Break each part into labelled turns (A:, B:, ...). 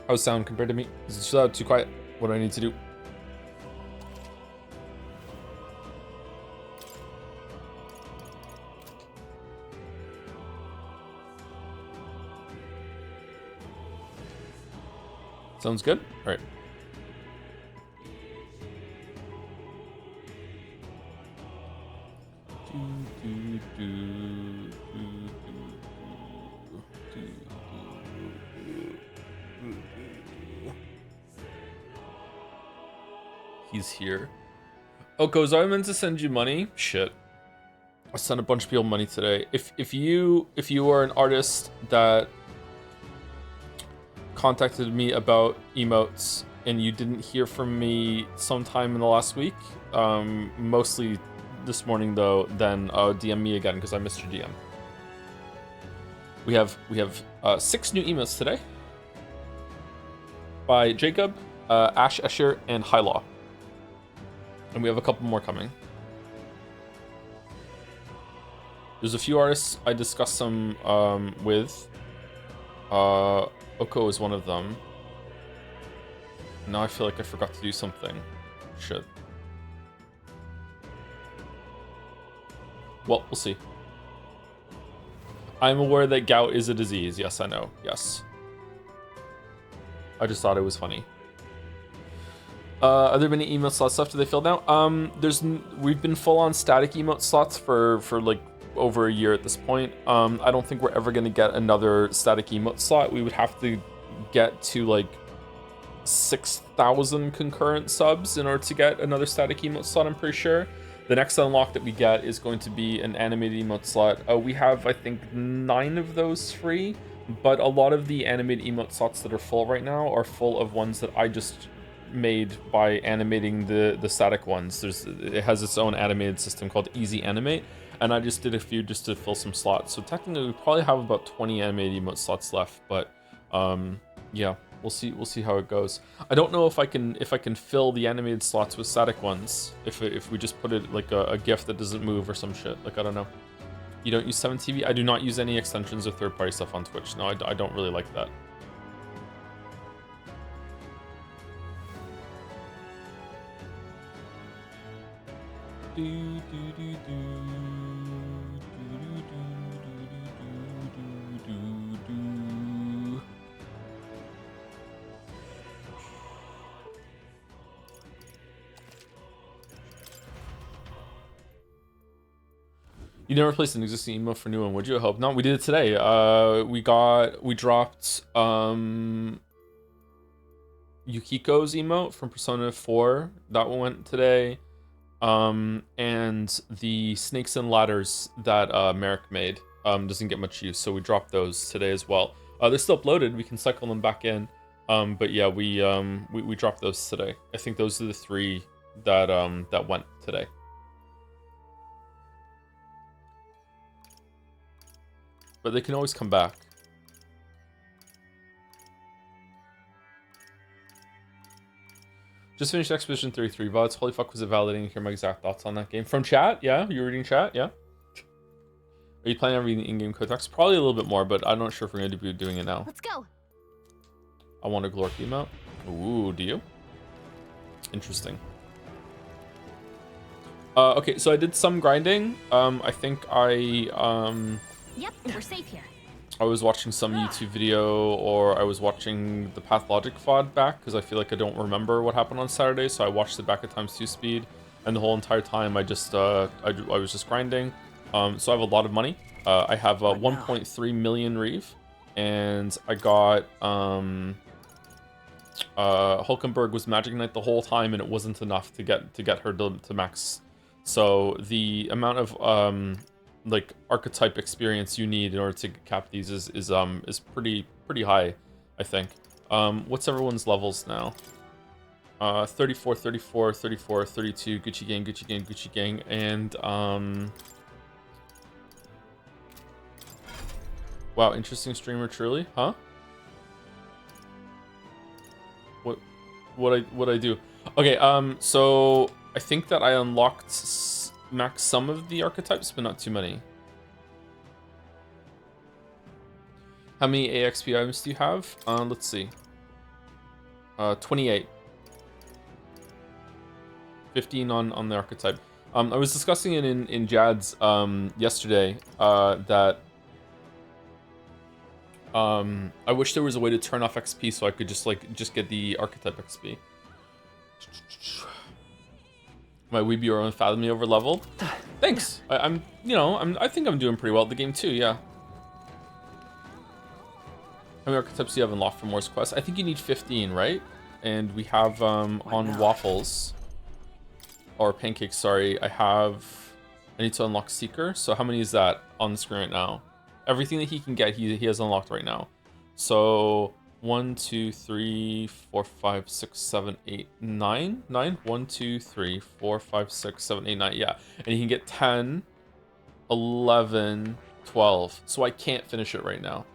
A: How's sound compared to me? Is it too loud, too quiet? What do I need to do? Sounds good? All right. He's here. Oko, was I meant to send you money? Shit. I sent a bunch of people money today. If you are an artist that contacted me about emotes and you didn't hear from me sometime in the last week, mostly this morning though, then DM me again because I missed your DM. We have 6 new emotes today by Jacob, Ash Escher, and Hylaw. And we have a couple more coming. There's a few artists I discussed some with. Oko is one of them. Now I feel like I forgot to do something. Shit. Well, we'll see. I'm aware that gout is a disease. Yes, I know. Yes. I just thought it was funny. Are there many emote slots left? Do they fill now? We've been full on static emote slots for like over a year at this point. I don't think we're ever gonna get another static emote slot. We would have to get to like 6,000 concurrent subs in order to get another static emote slot, I'm pretty sure. The next unlock that we get is going to be an animated emote slot. We have, I think, 9 of those free, but a lot of the animated emote slots that are full right now are full of ones that I just made by animating the static ones. It has its own animated system called Easy Animate, and I just did a few just to fill some slots. So technically, we probably have about 20 animated emote slots left, but yeah, we'll see how it goes. I don't know if I can fill the animated slots with static ones if we just put it like a GIF that doesn't move or some shit. Like, I don't know. You don't use 7TV? I do not use any extensions or third-party stuff on Twitch. No, I don't really like that. You never replaced an existing emote for new one, would you? I hope not. We did it today. We dropped Yukiko's emote from Persona 4. That one went today. And the snakes and ladders that Merrick made doesn't get much use, so we dropped those today as well. They're still uploaded. We can cycle them back in. But yeah, we dropped those today. I think those are the 3 that went today. But they can always come back. Just finished Expedition 33 VODs. Holy fuck, was it validating to hear my exact thoughts on that game? From chat? Yeah? You're reading chat? Yeah? Are you planning on reading the in-game codex? Probably a little bit more, but I'm not sure if we're going to be doing it now.
B: Let's go.
A: I want a Glork emote. Ooh, do you? Interesting. Okay, so I did some grinding. I think
B: Yep, we're safe here.
A: I was watching some YouTube video, or I was watching the Pathologic VOD back, because I feel like I don't remember what happened on Saturday, so I watched it back at ×2 speed, and the whole entire time I just, I was just grinding. So I have a lot of money. I have 1.3 million Reeve, and I got, Hulkenberg was Magic Knight the whole time, and it wasn't enough to get her to max. So the amount of, like archetype experience you need in order to cap these is pretty high, I think. What's everyone's levels now? 34, 34, 34, 32, Gucci Gang, Gucci Gang, Gucci Gang, and wow, interesting streamer truly, huh? What I do? Okay, so I think that I unlocked max some of the archetypes, but not too many. How many AXP items do you have? Let's see. 28. 15 on the archetype. I was discussing it in Jad's yesterday that I wish there was a way to turn off XP so I could just get the archetype XP. My Weeby or Unfathom me over leveled. Thanks. I think I'm doing pretty well at the game too. Yeah. How many archetypes do you have unlocked for Moore's Quest? I think you need 15, right? And we have on waffles or pancakes. Sorry, I need to unlock Seeker. So how many is that on the screen right now? Everything that he can get, he has unlocked right now. So 1, 2, 3, 4, 5, 6, 7, 8, 9. 9. 1, 2, 3, 4, 5, 6, 7, 8, 9. Yeah, and he can get 10, 11, 12. So I can't finish it right now.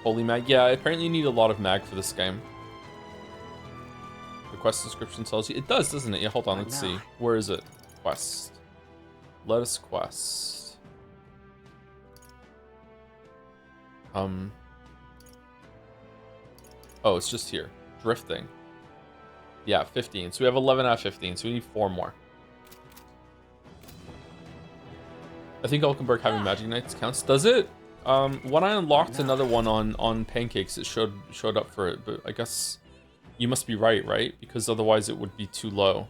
A: Holy mag. Yeah, apparently you need a lot of mag for this game. The quest description tells you. It does, doesn't it? Yeah, hold on, let's see. Where is it? Quest. Lettuce quest. Oh, it's just here. Drifting. Yeah, 15. So we have 11 out of 15, so we need 4 more. I think Ulkenberg having Magic Knights counts. Does it? When I unlocked another one on pancakes, it showed up for it, but I guess you must be right? Because otherwise it would be too low.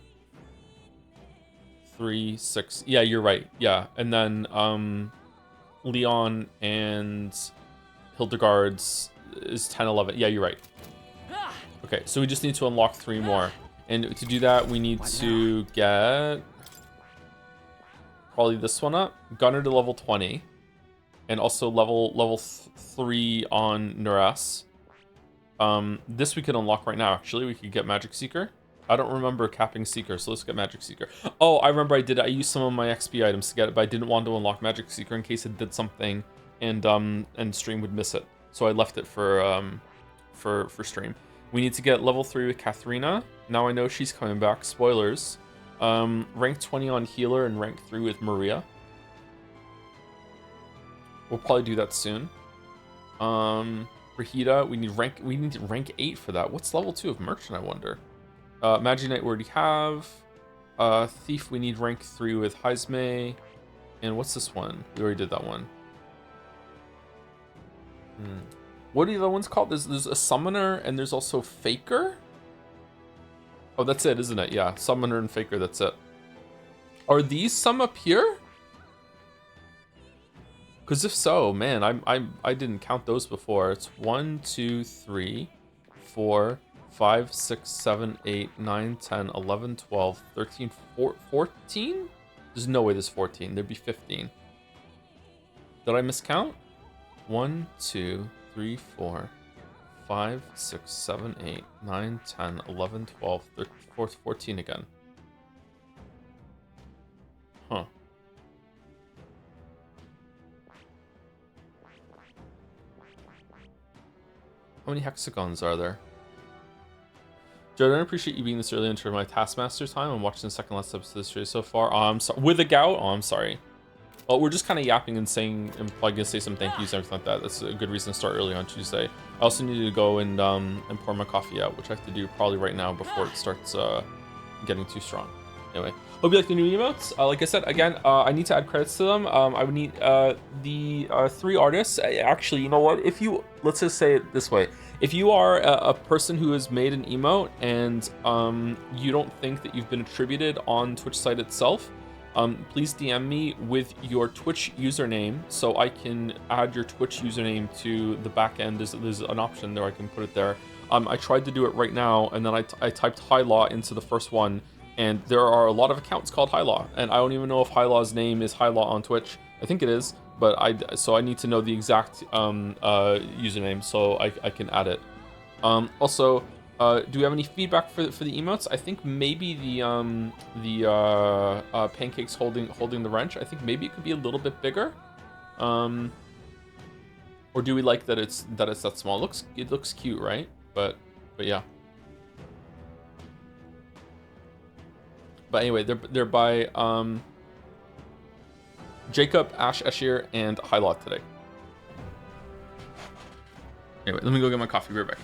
A: 3, 6. Yeah, you're right. Yeah, and then Leon and Hildegard's is 10, 11. Yeah, you're right. Okay, so we just need to unlock 3 more, and to do that we need to get probably this one up, Gunner to level 20. And also level 3 on Nuras. This we could unlock right now, actually. We could get Magic Seeker. I don't remember capping Seeker, so let's get Magic Seeker. Oh, I remember I did. I used some of my XP items to get it, but I didn't want to unlock Magic Seeker in case it did something and stream would miss it. So I left it for stream. We need to get level 3 with Katharina. Now I know she's coming back. Spoilers. Rank 20 on Healer and rank 3 with Maria. We'll probably do that soon. Rahita, we need rank 8 for that. What's level 2 of Merchant, I wonder? Magic Knight we already have. Thief, we need rank 3 with Heisme. And what's this one? We already did that one. What are the other ones called? There's a Summoner and there's also Faker? Oh, that's it, isn't it? Yeah, Summoner and Faker, that's it. Are these some up here? Because if so, man, I didn't count those before. It's 1, 2, 3, 4, 5, 6, 7, 8, 9, 10, 11, 12, 13, 14? There's no way there's 14. There'd be 15. Did I miscount? 1, 2, 3, 4, 5, 6, 7, 8, 9, 10, 11, 12, 13, 14 again. Huh. How many hexagons are there? Joe, I don't appreciate you being this early into my Taskmaster time. I'm watching the second last episode of this series so far. Oh, I'm sorry. With a gout? Oh, I'm sorry. Well, we're just kind of yapping and saying, and probably gonna say some thank yous and everything like that. That's a good reason to start early on Tuesday. I also need to go and pour my coffee out, which I have to do probably right now before it starts getting too strong. Anyway, hope you like the new emotes. Like I said, again, I need to add credits to them. I would need the 3 artists. Actually, you know what? If you, let's just say it this way. If you are a person who has made an emote and you don't think that you've been attributed on Twitch site itself, please DM me with your Twitch username so I can add your Twitch username to the back end. There's an option there, I can put it there. I tried to do it right now, and then I typed High Law into the first one, and there are a lot of accounts called High Law, and I don't even know if High Law's name is High Law on Twitch. I think it is, but I need to know the exact username so I can add it. Also, do we have any feedback for the emotes? I think maybe the pancakes holding the wrench. I think maybe it could be a little bit bigger. Or do we like that it's that small? It looks cute, right? But yeah. But anyway, they're by Jacob, Ash Eshir, and Hylot today. Anyway, let me go get my coffee. Be right back.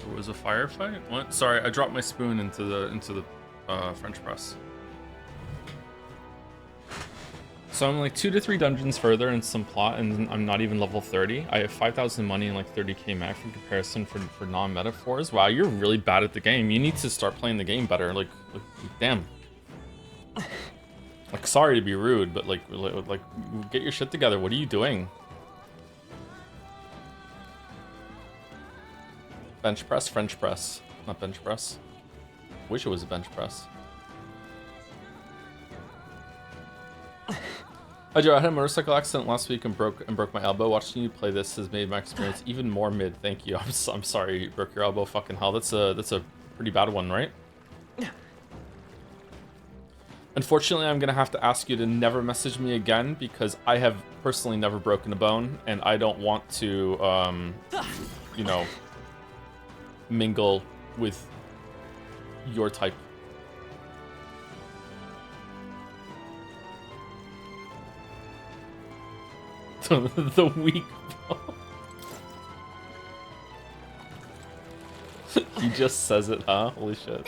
A: There was a firefight? What? Sorry, I dropped my spoon into the French press. So I'm like 2 to 3 dungeons further in some plot, and I'm not even level 30. I have 5,000 money and like 30k max in comparison for non-metaphors. Wow, you're really bad at the game. You need to start playing the game better. Like damn. Like, sorry to be rude, but like get your shit together. What are you doing? Bench press, French press, not bench press. Wish it was a bench press. Hi Joe, I had a motorcycle accident last week and broke my elbow. Watching you play this has made my experience even more mid. Thank you. I'm sorry you broke your elbow. Fucking hell, that's a pretty bad one, right? Unfortunately, I'm gonna have to ask you to never message me again because I have personally never broken a bone and I don't want to, you know, mingle with your type. The weak bone. He just says it, huh? Holy shit.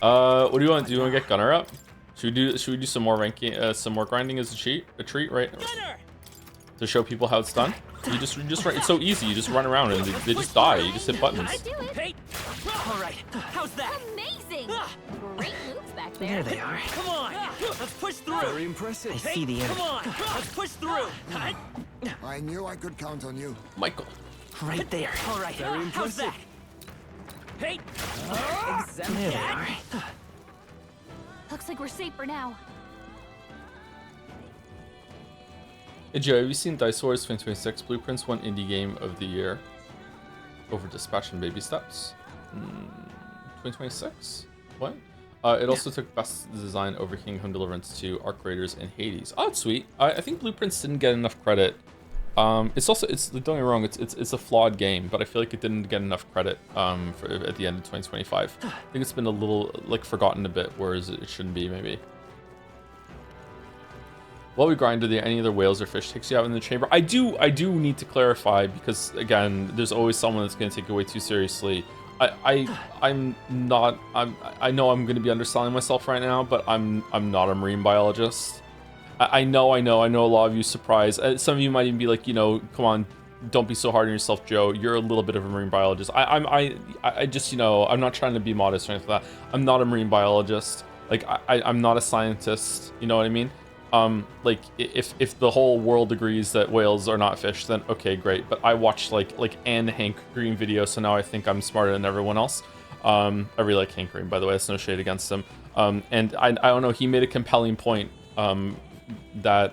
A: What do you want? Do you want to get Gunner up? Should we do some more ranking, some more grinding as a treat, right? Gunner! To show people how it's done. You just run. It's so easy. You just run around and they just die. You just hit buttons.
B: Hey. All right. How's that? Amazing. Great moves back there.
C: There they are.
B: Come on. Let's push through.
C: Very impressive. I see the end.
B: Come on. Let's push through.
D: I knew I could count on you.
A: Michael.
C: Right there.
B: All right.
C: Very impressive.
B: How's that? Hey.
C: There they are.
B: Looks like we're safe for now.
A: Hey Joe, have you seen Dice Wars 2026? Blueprints won Indie Game of the Year over Dispatch and Baby Steps. 2026? What? It also took Best Design over Kingdom Deliverance 2, Arc Raiders, and Hades. Oh, that's sweet. I think Blueprints didn't get enough credit. Don't get me wrong, it's a flawed game, but I feel like it didn't get enough credit at the end of 2025. I think it's been a little like forgotten a bit, whereas it shouldn't be maybe. While we grind, are there any other whales or fish takes you out in the chamber? I do need to clarify because again, there's always someone that's going to take it way too seriously. I know I'm going to be underselling myself right now, but I'm not a marine biologist. I know a lot of you surprised. Some of you might even be like, you know, come on, don't be so hard on yourself, Joe. You're a little bit of a marine biologist. I just, you know, I'm not trying to be modest or anything like that. I'm not a marine biologist. Like I'm not a scientist. You know what I mean? Like if the whole world agrees that whales are not fish, then okay, great. But I watched like Anne Hank Green video, so now I think I'm smarter than everyone else. I really like Hank Green, by the way. It's no shade against him. And I don't know, he made a compelling point that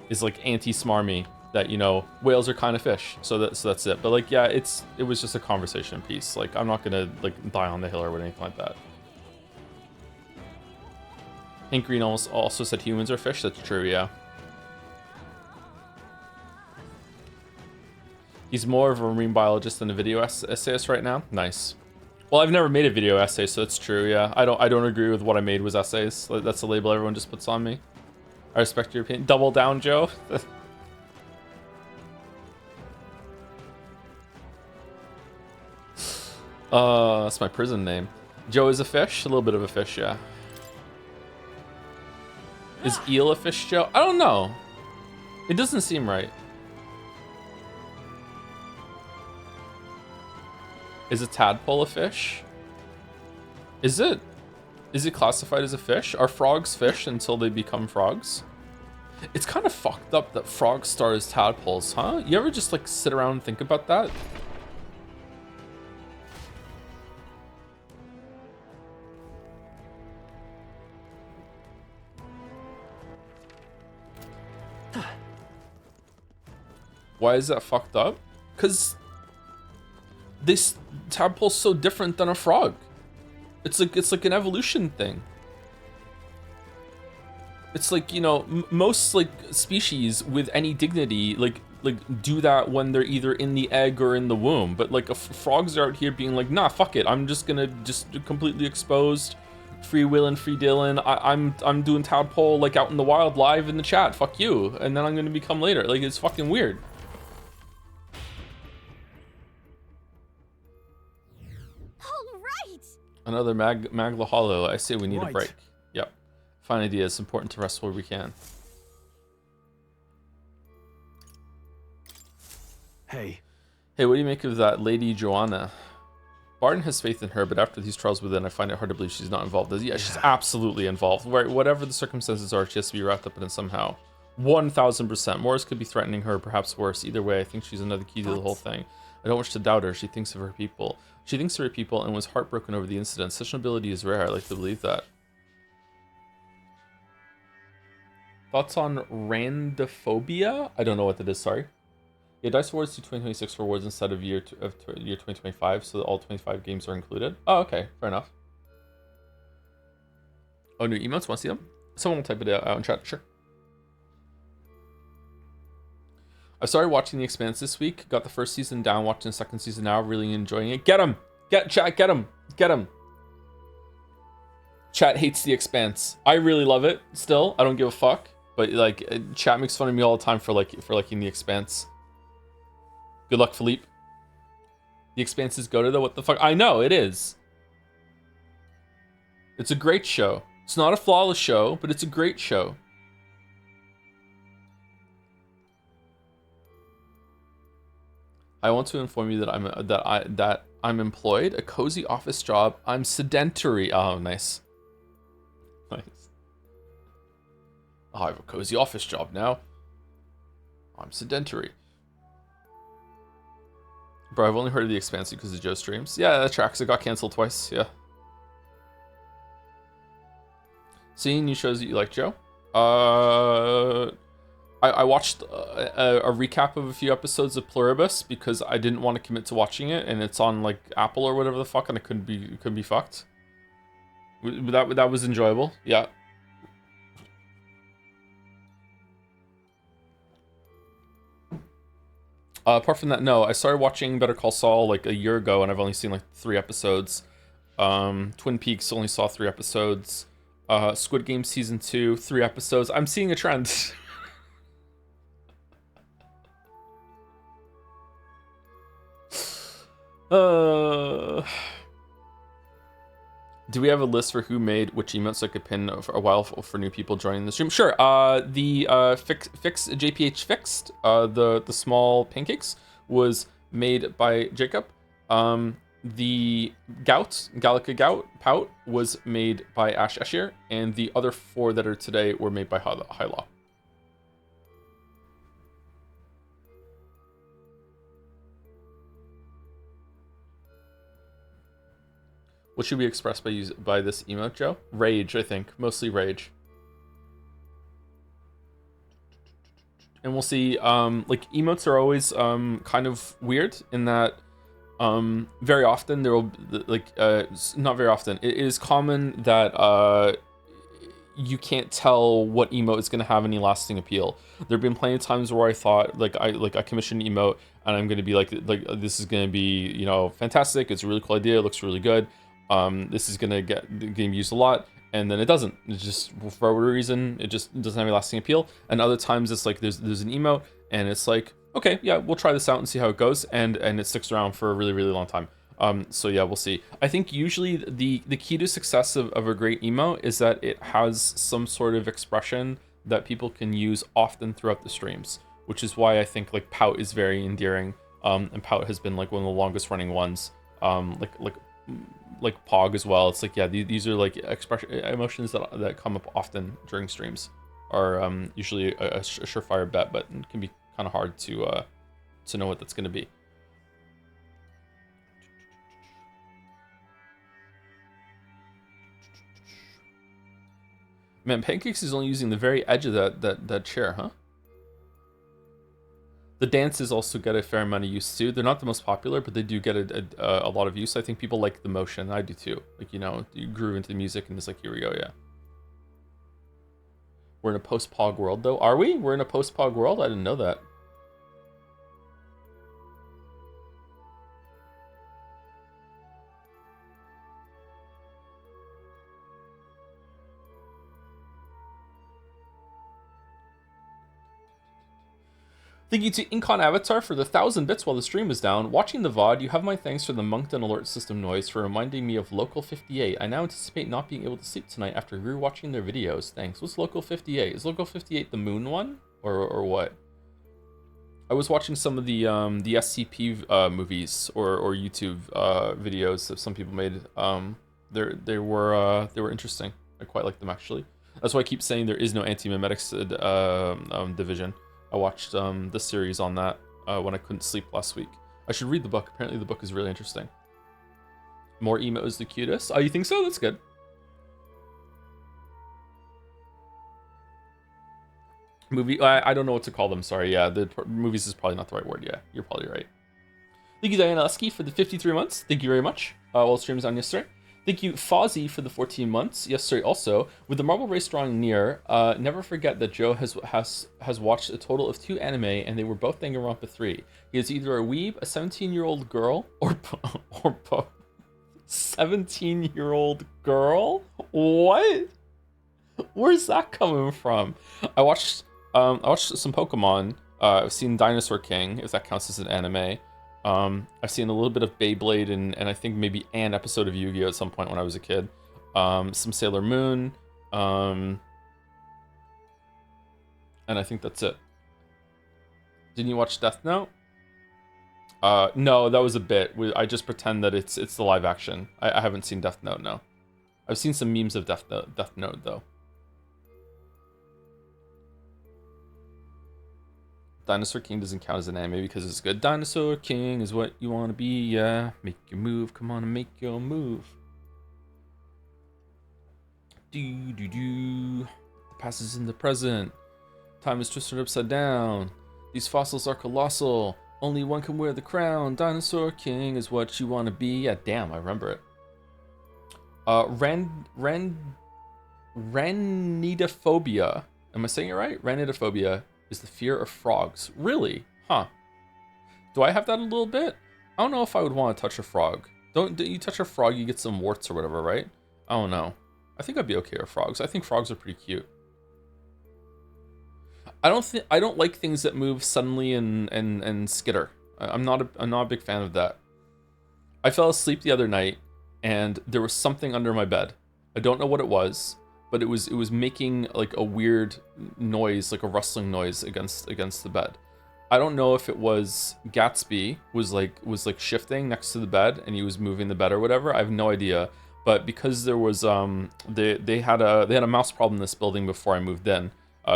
A: is like anti-smarmy, that, you know, whales are kind of fish. So that's it. But like, yeah, it was just a conversation piece. Like, I'm not gonna like die on the hill or anything like that. Hank Green also said humans are fish. That's true, yeah. He's more of a marine biologist than a video essayist right now. Nice. Well, I've never made a video essay, so that's true, yeah. I don't agree with what I made was essays. That's a label everyone just puts on me. I respect your opinion. Double down, Joe. That's my prison name. Joe is a fish? A little bit of a fish, yeah. Is eel a fish, Joe? I don't know. It doesn't seem right. Is a tadpole a fish? Is it classified as a fish? Are frogs fish until they become frogs? It's kind of fucked up that frogs start as tadpoles, huh? You ever just like sit around and think about that? Why is that fucked up? Because this tadpole's so different than a frog. It's like an evolution thing. It's like, you know, most like species with any dignity like do that when they're either in the egg or in the womb. But like frogs are out here being like, nah, fuck it. I'm just gonna completely exposed, free willin', free dealin'. I'm doing tadpole like out in the wild live in the chat. Fuck you. And then I'm gonna become later. Like, it's fucking weird. Another Magla Hollow. I say we need a break. Yep. Fine idea. It's important to rest where we can.
E: Hey.
A: Hey, what do you make of that Lady Joanna? Barton has faith in her, but after these trials within, I find it hard to believe she's not involved. Yeah, she's absolutely involved. Whatever the circumstances are, she has to be wrapped up in it somehow. 1000%. Morris could be threatening her, perhaps worse. Either way, I think she's another key to the whole thing. I don't wish to doubt her. She thinks of her people. She thinks of her people and was heartbroken over the incident. Such an ability is rare. I like to believe that. Thoughts on randophobia? I don't know what that is, sorry. Yeah, Dice Awards do 2026 rewards instead of year 2025, so all 25 games are included. Oh, okay. Fair enough. Oh, new emotes? Want to see them? Someone will type it out in chat. Sure. I started watching The Expanse this week. Got the first season down, watching the second season now. Really enjoying it. Get him! Chat, get him! Get him! Chat hates The Expanse. I really love it still. I don't give a fuck. But like, chat makes fun of me all the time for liking The Expanse. Good luck, Philippe. The Expanse is goated though. What the fuck? I know, it is. It's a great show. It's not a flawless show, but it's a great show. I want to inform you that I'm employed, a cozy office job. I'm sedentary. Oh, nice. Nice. Oh, I have a cozy office job now. I'm sedentary. Bro, I've only heard of The Expanse because of Joe streams. Yeah, that tracks. It got canceled twice. Yeah. Seeing new shows that you like, Joe? I watched a recap of a few episodes of Pluribus because I didn't want to commit to watching it, and it's on like Apple or whatever the fuck, and it couldn't be fucked. That was enjoyable. Yeah. Apart from that, no. I started watching Better Call Saul like a year ago, and I've only seen like 3 episodes. Twin Peaks only saw 3 episodes. Squid Game season 2, 3 episodes. I'm seeing a trend. Do we have a list for who made which emotes so I could pin for a while for new people joining the stream? Sure. The fix JPH fixed the small pancakes was made by Jacob. The Gallica Gout Pout was made by Ash Ashir, and the other 4 that are today were made by Hyla. What should we express by this emote, Joe? Rage, I think. Mostly rage. And we'll see, like, emotes are always kind of weird in that very often there will, like, not very often, it is common that you can't tell what emote is going to have any lasting appeal. There have been plenty of times where I thought, like, I commissioned an emote and I'm going to be like this is going to be, you know, fantastic, it's a really cool idea, it looks really good, this is going to get used a lot, and then it doesn't. It's just, for whatever reason, it just doesn't have any lasting appeal. And other times it's like there's an emote and it's like, okay, yeah, we'll try this out and see how it goes, and it sticks around for a really, really long time. So yeah, we'll see. I think usually the key to success of a great emote is that it has some sort of expression that people can use often throughout the streams, which is why I think like Pout is very endearing, and Pout has been like one of the longest running ones, like Pog as well. It's like, yeah, these are like emotions that come up often during streams, are usually a surefire bet, but it can be kind of hard to know what that's going to be. Man, Pancakes is only using the very edge of that chair, huh? The dances also get a fair amount of use too. They're not the most popular, but they do get a lot of use. I think people like the motion. I do too. Like, you know, you groove into the music and it's like, here we go, yeah. We're in a post-Pog world though. Are we? We're in a post-Pog world? I didn't know that. Thank you to Incon Avatar for the 1,000 bits while the stream was down. Watching the VOD, you have my thanks for the Moncton alert system noise for reminding me of Local 58. I now anticipate not being able to sleep tonight after rewatching their videos. Thanks. What's Local 58? Is Local 58 the moon one? Or what? I was watching some of the SCP movies or YouTube videos that some people made. They were interesting. I quite like them actually. That's why I keep saying there is no anti-memetics division. I watched the series on that when I couldn't sleep last week. I should read the book. Apparently the book is really interesting. More emo is the cutest. Oh, you think so? That's good. Movie, I don't know what to call them, sorry. Yeah, the movies is probably not the right word. Yeah, you're probably right. Thank you, Diana Lusky, for the 53 months. Thank you very much. While streams on yesterday. Thank you, Fozzie, for the 14 months. Yesterday also. With the marble race drawing near, never forget that Joe has watched a total of 2 anime, and they were both Danganronpa 3. He is either a weeb, a 17-year-old girl, or both. 17-year-old girl? What? Where's that coming from? I watched some Pokemon. I've seen Dinosaur King, if that counts as an anime. I've seen a little bit of Beyblade and I think maybe an episode of Yu-Gi-Oh! At some point when I was a kid. Some Sailor Moon. And I think that's it. Didn't you watch Death Note? No, that was a bit. I just pretend that it's the live action. I haven't seen Death Note, no. I've seen some memes of Death Note though. Dinosaur King doesn't count as an anime because it's good. Dinosaur King is what you want to be, yeah. Make your move, come on and make your move. The past is in the present. Time is twisted upside down. These fossils are colossal. Only one can wear the crown. Dinosaur King is what you want to be. Yeah, damn, I remember it. Ranidophobia. Am I saying it right? Ranidophobia is the fear of frogs. Really? Huh. Do I have that a little bit? I don't know if I would want to touch a frog. Don't you touch a frog, you get some warts or whatever, right? I don't know. I think I'd be okay with frogs. I think frogs are pretty cute. I don't like things that move suddenly and skitter. I'm not a big fan of that. I fell asleep the other night and there was something under my bed. I don't know what it was, but it was making like a weird noise, like a rustling noise against the bed. I don't know if it was Gatsby was like shifting next to the bed and he was moving the bed or whatever. I have no idea. But because there was they had a mouse problem in this building before I moved in.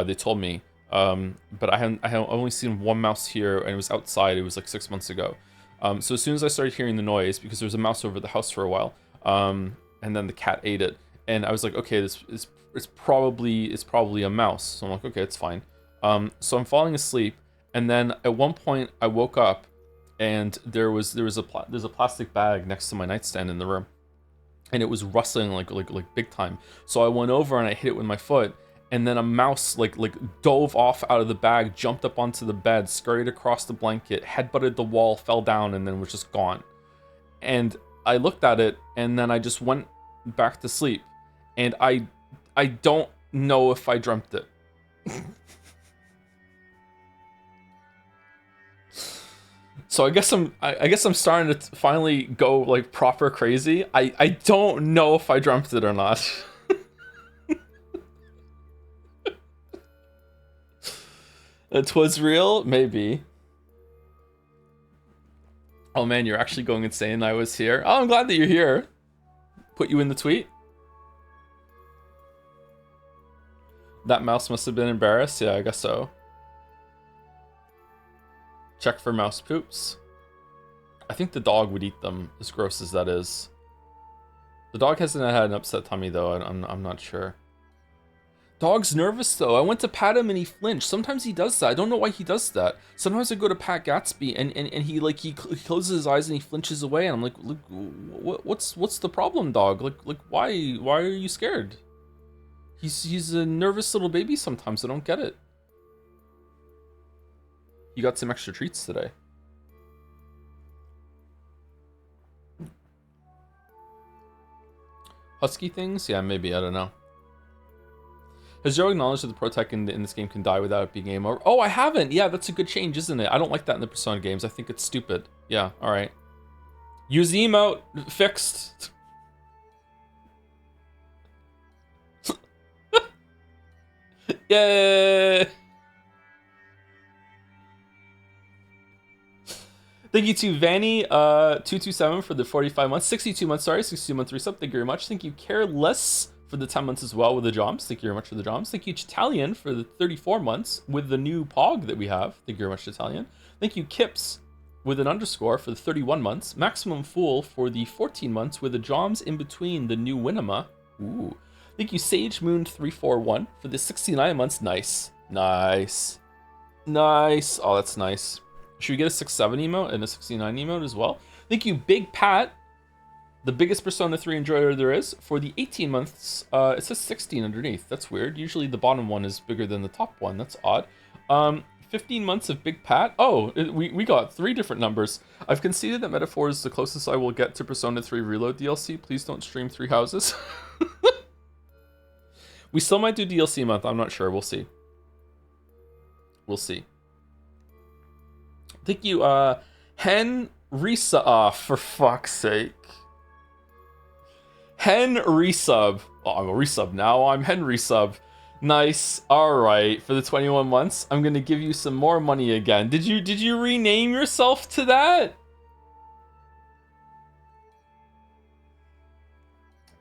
A: They told me. But I had only seen one mouse here and it was outside. It was like 6 months ago. So as soon as I started hearing the noise, because there was a mouse over the house for a while, And then the cat ate it, and I was like, okay, this is it's probably a mouse. So I'm like, okay, it's fine. So I'm falling asleep, and then at one point I woke up, and there's a plastic bag next to my nightstand in the room, and it was rustling like big time. So I went over and I hit it with my foot, and then a mouse like dove off out of the bag, jumped up onto the bed, scurried across the blanket, headbutted the wall, fell down, and then was just gone. And I looked at it, and then I just went back to sleep, and I don't know if I dreamt it. So I guess I'm starting to finally go like proper crazy. I don't know if I dreamt it or not. It was real, maybe. Oh man, you're actually going insane. I was here. Oh, I'm glad that you're here. Put you in the tweet. That mouse must have been embarrassed. Yeah, I guess so. Check for mouse poops. I think the dog would eat them, as gross as that is. The dog hasn't had an upset tummy though. I'm not sure. Dog's nervous though. I went to pat him and he flinched. Sometimes he does that. I don't know why he does that. Sometimes I go to pat Gatsby and he closes his eyes and he flinches away, and I'm like, look, what's the problem, dog? Like why are you scared? He's a nervous little baby sometimes. I don't get it. You got some extra treats today. Husky things? Yeah, maybe. I don't know. Has Joe acknowledged that the Protect in this game can die without it being game over? Oh, I haven't! Yeah, that's a good change, isn't it? I don't like that in the Persona games. I think it's stupid. Yeah, alright. Use the emote. Fixed. Yay! Thank you to Vanny227 for the 45 months. 62 months, sorry. 62 month resub. Thank you very much. Thank you, Careless, for the 10 months as well with the Joms. Thank you very much for the Joms. Thank you, Chitalian, for the 34 months with the new Pog that we have. Thank you very much, Chitalian. Thank you, Kips, with an underscore for the 31 months. Maximum Fool for the 14 months with the Joms in between the new Winema. Ooh. Thank you, Sage Moon 341 for the 69 months. Nice. Nice. Nice. Oh, that's nice. Should we get a 6-7 emote and a 69 emote as well? Thank you, Big Pat, the biggest Persona 3 enjoyer there is, for the 18 months. It says 16 underneath. That's weird. Usually the bottom one is bigger than the top one. That's odd. 15 months of Big Pat. Oh, we got 3 different numbers. I've conceded that Metaphor is the closest I will get to Persona 3 Reload DLC. Please don't stream 3 houses. We still might do DLC month. I'm not sure. We'll see. We'll see. Thank you, Hen Risa. Oh, for fuck's sake. Hen Resub. Oh, I'm a resub now. I'm Hen Resub. Nice. Alright. For the 21 months, I'm gonna give you some more money again. Did you rename yourself to that?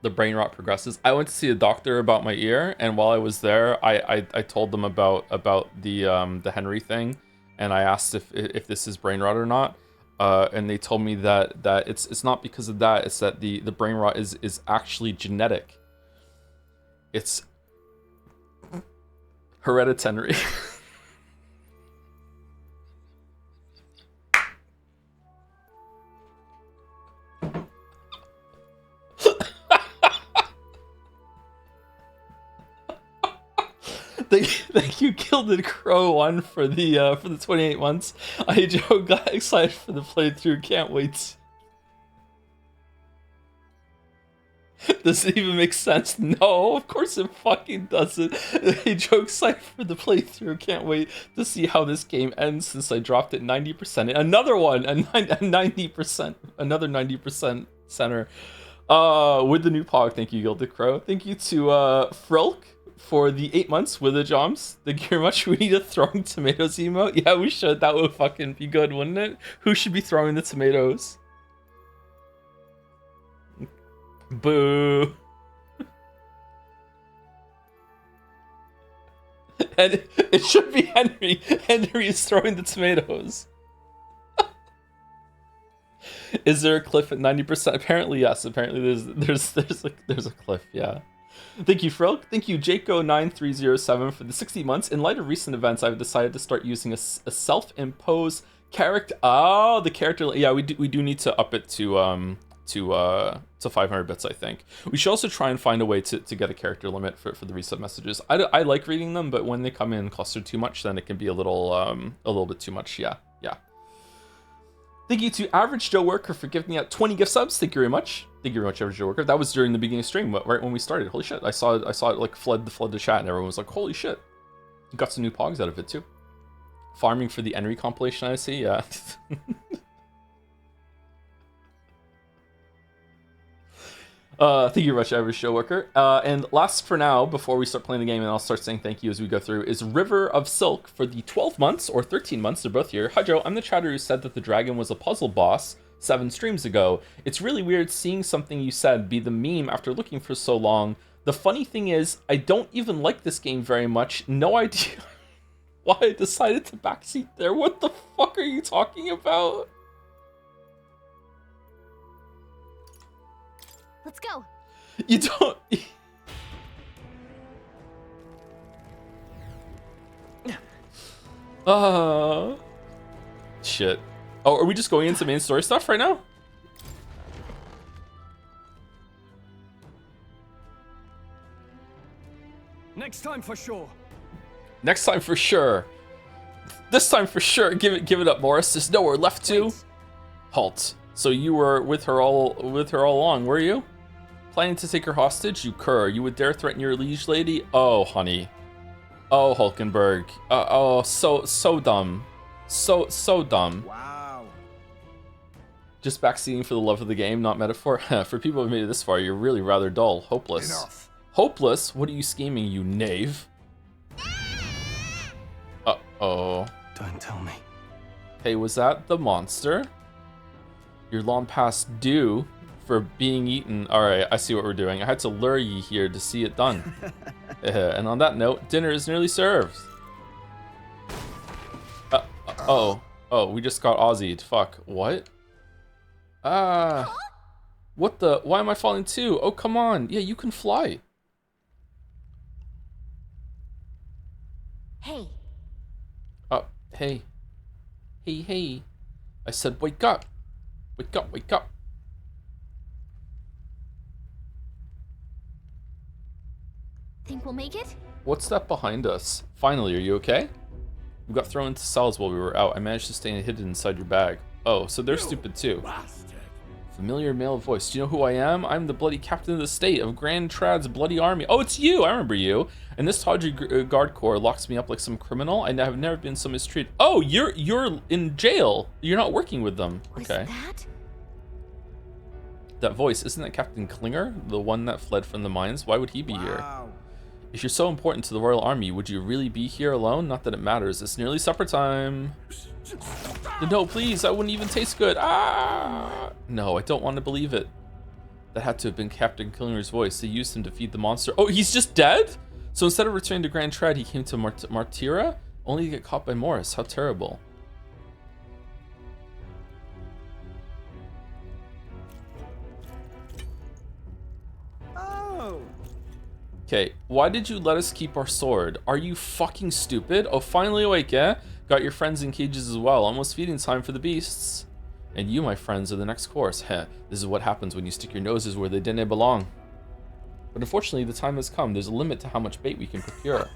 A: The brain rot progresses. I went to see a doctor about my ear, and while I was there, I told them about the Henry thing. And I asked if this is brain rot or not, and they told me that it's not because of that. It's that the brain rot is actually genetic. It's hereditary. Thank you, Gilded Crow 1 for the 28 months. I Joe got excited for the playthrough. Can't wait. Does it even make sense? No, of course it fucking doesn't. Hey Joe, excited for the playthrough. Can't wait to see how this game ends since I dropped it 90%. Another one, a 90%, another 90% center. With the new Pog. Thank you, Gilded Crow. Thank you to Frilk for the 8 months with the Joms. Thank you very much. We need a throwing tomatoes emote. Yeah, we should. That would fucking be good, wouldn't it? Who should be throwing the tomatoes? Boo. And it should be Henry. Henry is throwing the tomatoes. Is there a cliff at 90%? Apparently, yes. Apparently, there's a cliff. Yeah. Thank you, Frilk. Thank you, Jaco9307 for the 60 months. In light of recent events, I've decided to start using a self-imposed character. Oh, the character. Yeah, we do need to up it to 500 bits, I think. We should also try and find a way to get a character limit for the reset messages. I like reading them, but when they come in clustered too much, then it can be a little bit too much. Yeah. Thank you to Average Joe Worker for giving out 20 gift subs. Thank you very much. Thank you very much, Average Joe Worker. That was during the beginning of stream, right when we started. Holy shit! I saw it like flood the chat, and everyone was like, "Holy shit!" You got some new pogs out of it too. Farming for the Henry compilation, I see. Yeah. Thank you very much, Average Show Worker. And last for now, before we start playing the game, and I'll start saying thank you as we go through, is River of Silk for the 12 months or 13 months. They're both here. Hi, Joe. I'm the chatter who said that the dragon was a puzzle boss 7 streams ago. It's really weird seeing something you said be the meme after looking for so long. The funny thing is, I don't even like this game very much. No idea why I decided to backseat there. What the fuck are you talking about?
B: Let's go.
A: You don't... Shit. Oh, are we just going into main story stuff right now?
E: Next time for sure.
A: Next time for sure. This time for sure. Give it up, Morris. There's nowhere left to.
E: Wait.
A: Halt. So you were with her all along, were you? Planning to take her hostage? You cur. You would dare threaten your liege lady? Oh, honey. Oh, Hulkenberg. Oh, so dumb. So dumb.
D: Wow.
A: Just backseating for the love of the game, not metaphor. For people who've made it this far, you're really rather dull. Hopeless.
D: Enough.
A: Hopeless? What are you scheming, you knave? Uh-oh.
C: Don't tell me.
A: Hey, was that the monster? You're long past due for being eaten. Alright, I see what we're doing. I had to lure ye here to see it done. And on that note, dinner is nearly served. Oh, we just got Aussied. Fuck. What? What the? Why am I falling too? Oh, come on. Yeah, you can fly.
B: Hey.
A: Hey. Hey. I said wake up. Wake up.
B: Think we'll make it?
A: What's that behind us? Finally, are you okay? We got thrown into cells while we were out. I managed to stay hidden inside your bag. Oh, so they're stupid too. Familiar male voice. Do you know who I am? I'm the bloody captain of the state of Grand Trad's bloody army. Oh, it's you! I remember you. And this tawdry guard corps locks me up like some criminal. I have never been so mistreated. Oh, you're in jail. You're not working with them. Okay.
B: Was that?
A: That voice, isn't that Captain Klinger? The one that fled from the mines? Why would he be here? If you're so important to the Royal Army, would you really be here alone? Not that it matters. It's nearly supper time. No, please. That wouldn't even taste good. Ah! No, I don't want to believe it. That had to have been Captain Klinger's voice. They used him to feed the monster. Oh, he's just dead? So instead of returning to Grand Trad, he came to Martira? Only to get caught by Morris. How terrible. Okay, why did you let us keep our sword? Are you fucking stupid? Oh, finally awake, eh? Got your friends in cages as well. Almost feeding time for the beasts. And you, my friends, are the next course. Heh, this is what happens when you stick your noses where they didn't belong. But unfortunately, the time has come. There's a limit to how much bait we can procure.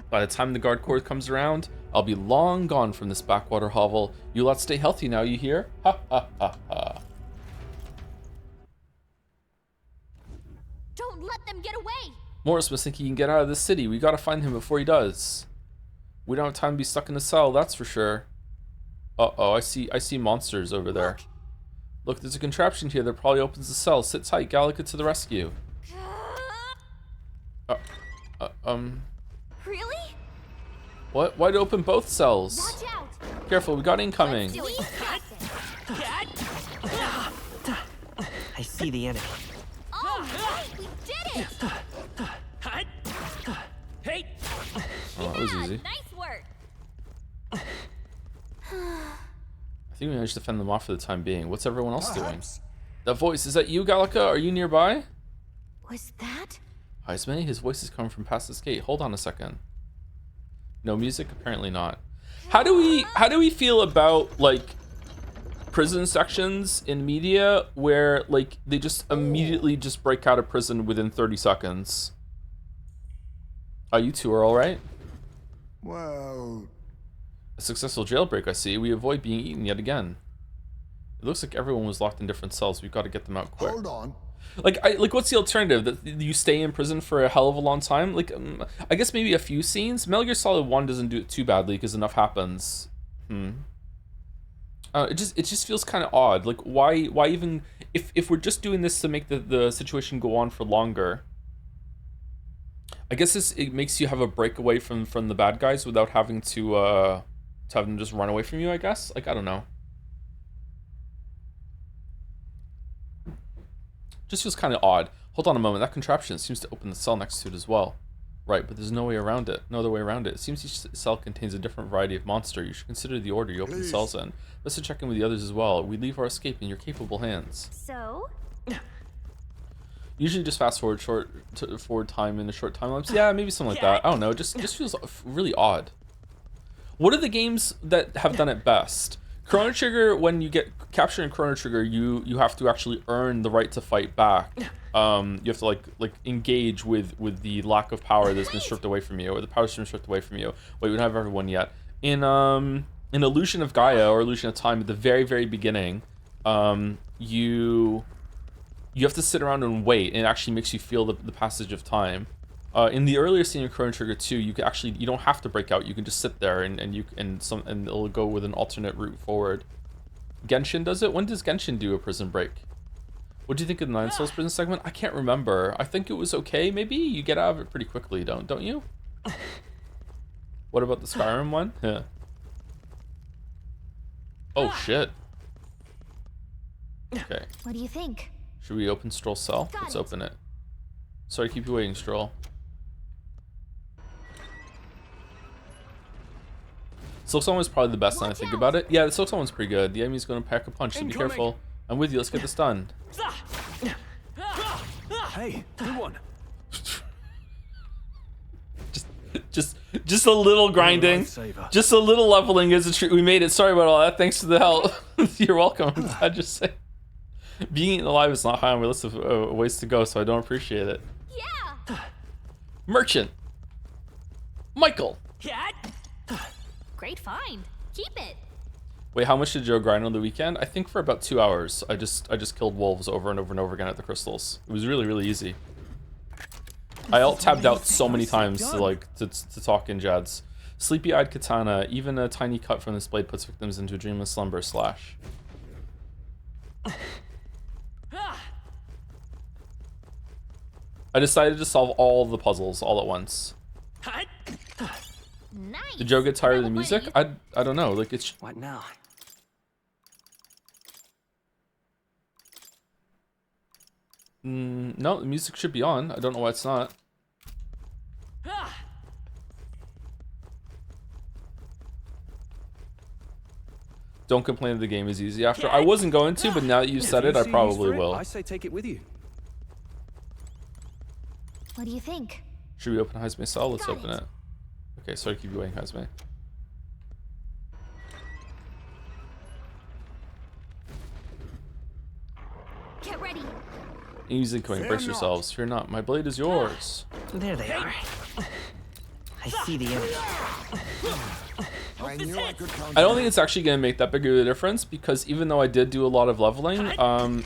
A: By the time the guard corps comes around, I'll be long gone from this backwater hovel. You lot stay healthy now, you hear? Ha ha ha ha.
B: Don't let them get away!
A: Morris must think he can get out of this city. We gotta find him before he does. We don't have time to be stuck in a cell, that's for sure. Uh-oh, I see monsters over there. Look, there's a contraption here that probably opens the cell. Sit tight, Gallica to the rescue.
B: Really?
A: What? Why'd open both cells?
B: Watch out!
A: Careful, we got incoming.
B: Do it.
C: I see the enemy.
B: Oh, right, we did it!
E: Hey!
A: Oh, that was
B: Yeah,
A: easy.
B: nice work.
A: I I think we managed to fend them off for the time being. What's everyone else doing?
D: Perhaps.
A: That voice, is that you, Gallica? Are you nearby?
B: Was that?
A: Heisman, his voice is coming from past this gate. Hold on a second. No music? Apparently not. How do we feel about like prison sections in media where like they just immediately just break out of prison within 30 seconds? Oh, you two are all right?
D: Well,
A: A successful jailbreak, I see. We avoid being eaten yet again. It looks like everyone was locked in different cells. We've got to get them out quick.
D: hold on.
A: Like, what's the alternative? That you stay in prison for a hell of a long time? Like, I guess maybe a few scenes. Metal Gear Solid 1 doesn't do it too badly because enough happens. It just feels kind of odd. Like, why even if we're just doing this to make the situation go on for longer? I guess it makes you have a breakaway from the bad guys without having to have them just run away from you. I guess. Like, I don't know. Just feels kind of odd. Hold on a moment. That contraption seems to open the cell next to it as well. Right, but there's no way around it. No other way around it. It seems each cell contains a different variety of monster. You should consider the order you open the cells in. Let's check in with the others as well. We leave our escape in your capable hands.
B: So?
A: Usually just fast forward forward time in a short time lapse. Yeah, maybe something like that. I don't know. It just feels really odd. What are the games that have done it best? Chrono Trigger, when you get captured in Chrono Trigger, you have to actually earn the right to fight back. You have to like engage with the lack of power that's been stripped away from you, or the power that's been stripped away from you. Wait, we don't have everyone yet. In Illusion of Gaia or Illusion of Time, at the very beginning, you have to sit around and wait, and it actually makes you feel the passage of time. In the earlier scene in Chrono Trigger 2, you don't have to break out. You can just sit there and it'll go with an alternate route forward. Genshin does it. When does Genshin do a prison break? What do you think of the Nine Souls prison segment? I can't remember. I think it was okay. Maybe you get out of it pretty quickly, don't you? What about the Skyrim one? Yeah. Oh shit. Okay.
B: What do you think?
A: Should we open Stroll's cell?
B: Got
A: Let's
B: it.
A: open it. Sorry to keep you waiting, Stroll. Silksong was probably the best when I think about it. Yeah, the Silksong one's pretty good. The enemy's gonna pack a punch, so be
E: Incoming.
A: careful. I'm with you, let's get this done.
E: Hey, good one.
A: Just a little grinding.
E: Lifesaver.
A: Just a little leveling is a treat. We made it. Sorry about all that. Thanks for the help. You're welcome. I just say being alive is not high on my list of ways to go, so I don't appreciate it.
B: Yeah!
A: Merchant. Michael.
B: Great find. Keep it.
A: Wait, how much did Joe grind on the weekend? I think for about 2 hours. I just killed wolves over and over and over again at the crystals. It was really easy. I alt-tabbed out so many times to talk in Jads. Sleepy-eyed katana. Even a tiny cut from this blade puts victims into a dreamless slumber. Slash. I decided to solve all the puzzles all at once.
B: Nice.
A: Did Joe get tired of the music? I don't know. Like it's
C: What now?
A: no, the music should be on. I don't know why it's not. Don't complain that the game is easy after. I wasn't going to, but now that you said it, I probably will.
E: I say take it with you.
B: What do you think?
A: Should we open Heisme's cell? Let's
B: Got
A: open
B: it.
A: it. Okay, sorry to keep you waiting, Heisme.
B: Get ready.
A: Easy going, brace yourselves. Fear not, my blade is yours.
C: There they are. I see the enemy.
D: I knew I could count
A: I don't
D: on
A: think it's actually going to make that big of a difference because even though I did do a lot of leveling,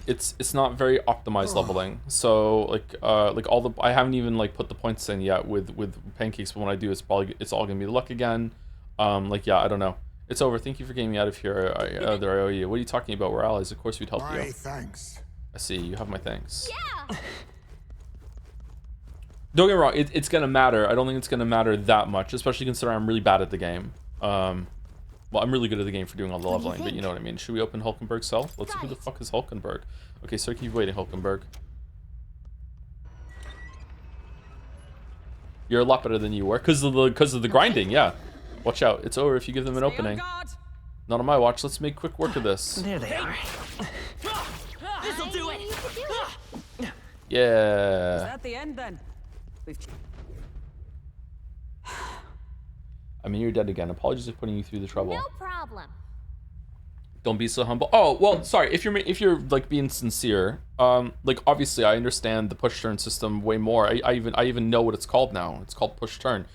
A: it's not very optimized leveling. So like all the I haven't even like put the points in yet with pancakes, but when I do, it's all gonna be luck again. Yeah, I don't know. It's over. Thank you for getting me out of here. I owe you. What are you talking about? We're allies. Of course we'd help
D: my
A: you.
D: thanks.
A: I see. You have my thanks.
B: Yeah.
A: Don't get me wrong. It's gonna matter. I don't think it's gonna matter that much, especially considering I'm really bad at the game. Well, I'm really good at the game for doing all the
B: What do you
A: leveling, but you
B: think?
A: know what I mean. Should we open Hulkenberg's cell? Let's see
B: Got
A: who the
B: it.
A: fuck is Hulkenberg. Okay, so keep waiting, Hulkenberg. You're a lot better than you were because of the grinding. Yeah, watch out. It's over if you give them an opening. Not on my watch. Let's make quick work of this.
C: There they are.
B: This'll do it.
A: Yeah.
F: At the end, then.
A: I mean, you're dead again. Apologies for putting you through the trouble.
B: No problem.
A: Don't be so humble. Oh, well, sorry. If you're like being sincere, like obviously I understand the push turn system way more. I even know what it's called now. It's called push turn.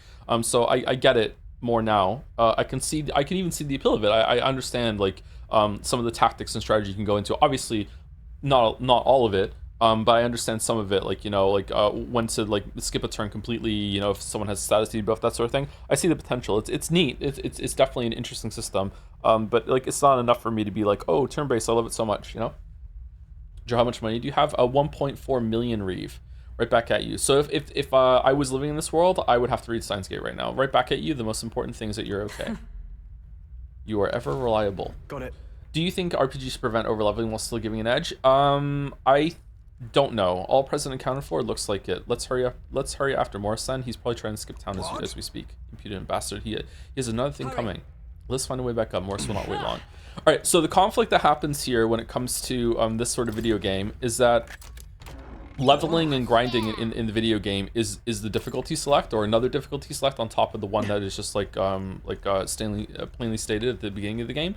A: So I get it more now. I can even see the appeal of it. I understand like some of the tactics and strategy you can go into. Obviously, not all of it. But I understand some of it, like, you know, like when to like skip a turn completely, you know, if someone has status debuff, that sort of thing. I see the potential. It's neat. It's definitely an interesting system. But like it's not enough for me to be like, oh, turn based, I love it so much, you know. Joe, how much money do you have? 1.4 million Reeve. Right back at you. So if I was living in this world, I would have to read Steins Gate right now. Right back at you. The most important thing is that you're okay. You are ever reliable.
E: Got it.
A: Do you think RPGs prevent overleveling while still giving an edge? I don't know. All present accounted for. Looks like it. Let's hurry up. Let's hurry after Morris then. He's probably trying to skip town as we speak. Impudent bastard. He has another thing coming. Let's find a way back up. Morris will not wait long. All right. So the conflict that happens here when it comes to this sort of video game is that leveling and grinding in the video game is the difficulty select, or another difficulty select on top of the one that is just like Stanley plainly stated at the beginning of the game.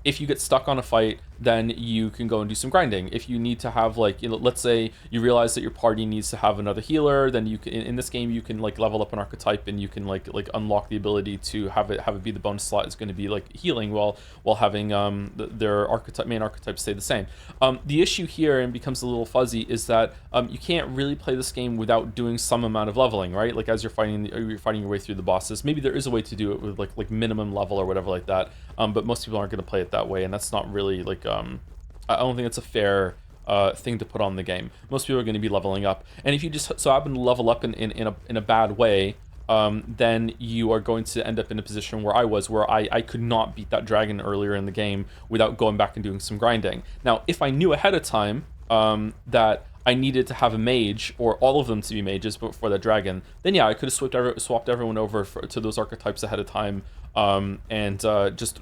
A: If you get stuck on a fight, then you can go and do some grinding. If you need to have, like, you know, let's say you realize that your party needs to have another healer, then you can, in this game, you can like level up an archetype and you can like unlock the ability to have it be the bonus slot is going to be like healing while having their main archetype stay the same. The issue here, and becomes a little fuzzy, is that you can't really play this game without doing some amount of leveling, right? Like as you're fighting your way through the bosses. Maybe there is a way to do it with like minimum level or whatever like that. But most people aren't going to play it that way, and that's not really like I don't think it's a fair thing to put on the game. Most people are going to be leveling up, and if you just so happen to level up in a bad way, then you are going to end up in a position where I was, where I could not beat that dragon earlier in the game without going back and doing some grinding. Now, if I knew ahead of time that I needed to have a mage, or all of them to be mages before that dragon, then yeah, I could have swapped everyone over to those archetypes ahead of time, and just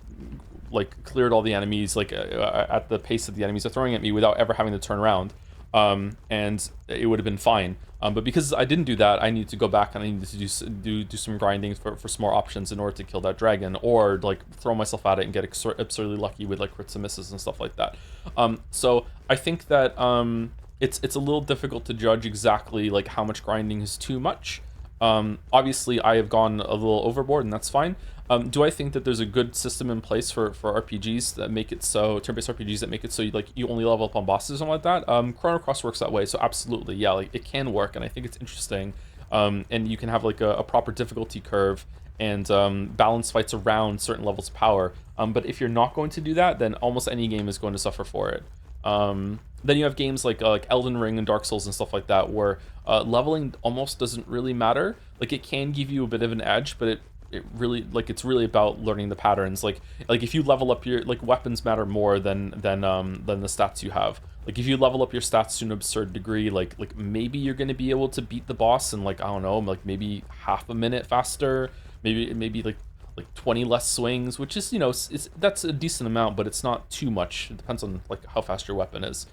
A: like cleared all the enemies like at the pace that the enemies are throwing at me without ever having to turn around, and it would have been fine. But because I didn't do that, I need to go back and I need to do some grinding for some more options in order to kill that dragon, or like throw myself at it and get absurdly lucky with like crits and misses and stuff like that. So I think that it's a little difficult to judge exactly like how much grinding is too much. Obviously I have gone a little overboard, and that's fine. Do I think that there's a good system in place for RPGs that make it so, turn-based RPGs that make it so you only level up on bosses and like that? Chrono Cross works that way, so absolutely, yeah, like it can work, and I think it's interesting. And you can have like a proper difficulty curve and balance fights around certain levels of power. But if you're not going to do that, then almost any game is going to suffer for it. Then you have games like Elden Ring and Dark Souls and stuff like that, where leveling almost doesn't really matter. Like it can give you a bit of an edge, but it really, like, it's really about learning the patterns. Like if you level up your, like, weapons matter more than the stats you have. Like if you level up your stats to an absurd degree, like maybe you're going to be able to beat the boss in, like, I don't know, like maybe half a minute faster, maybe like 20 less swings, which is, you know, that's a decent amount, but it's not too much. It depends on like how fast your weapon is.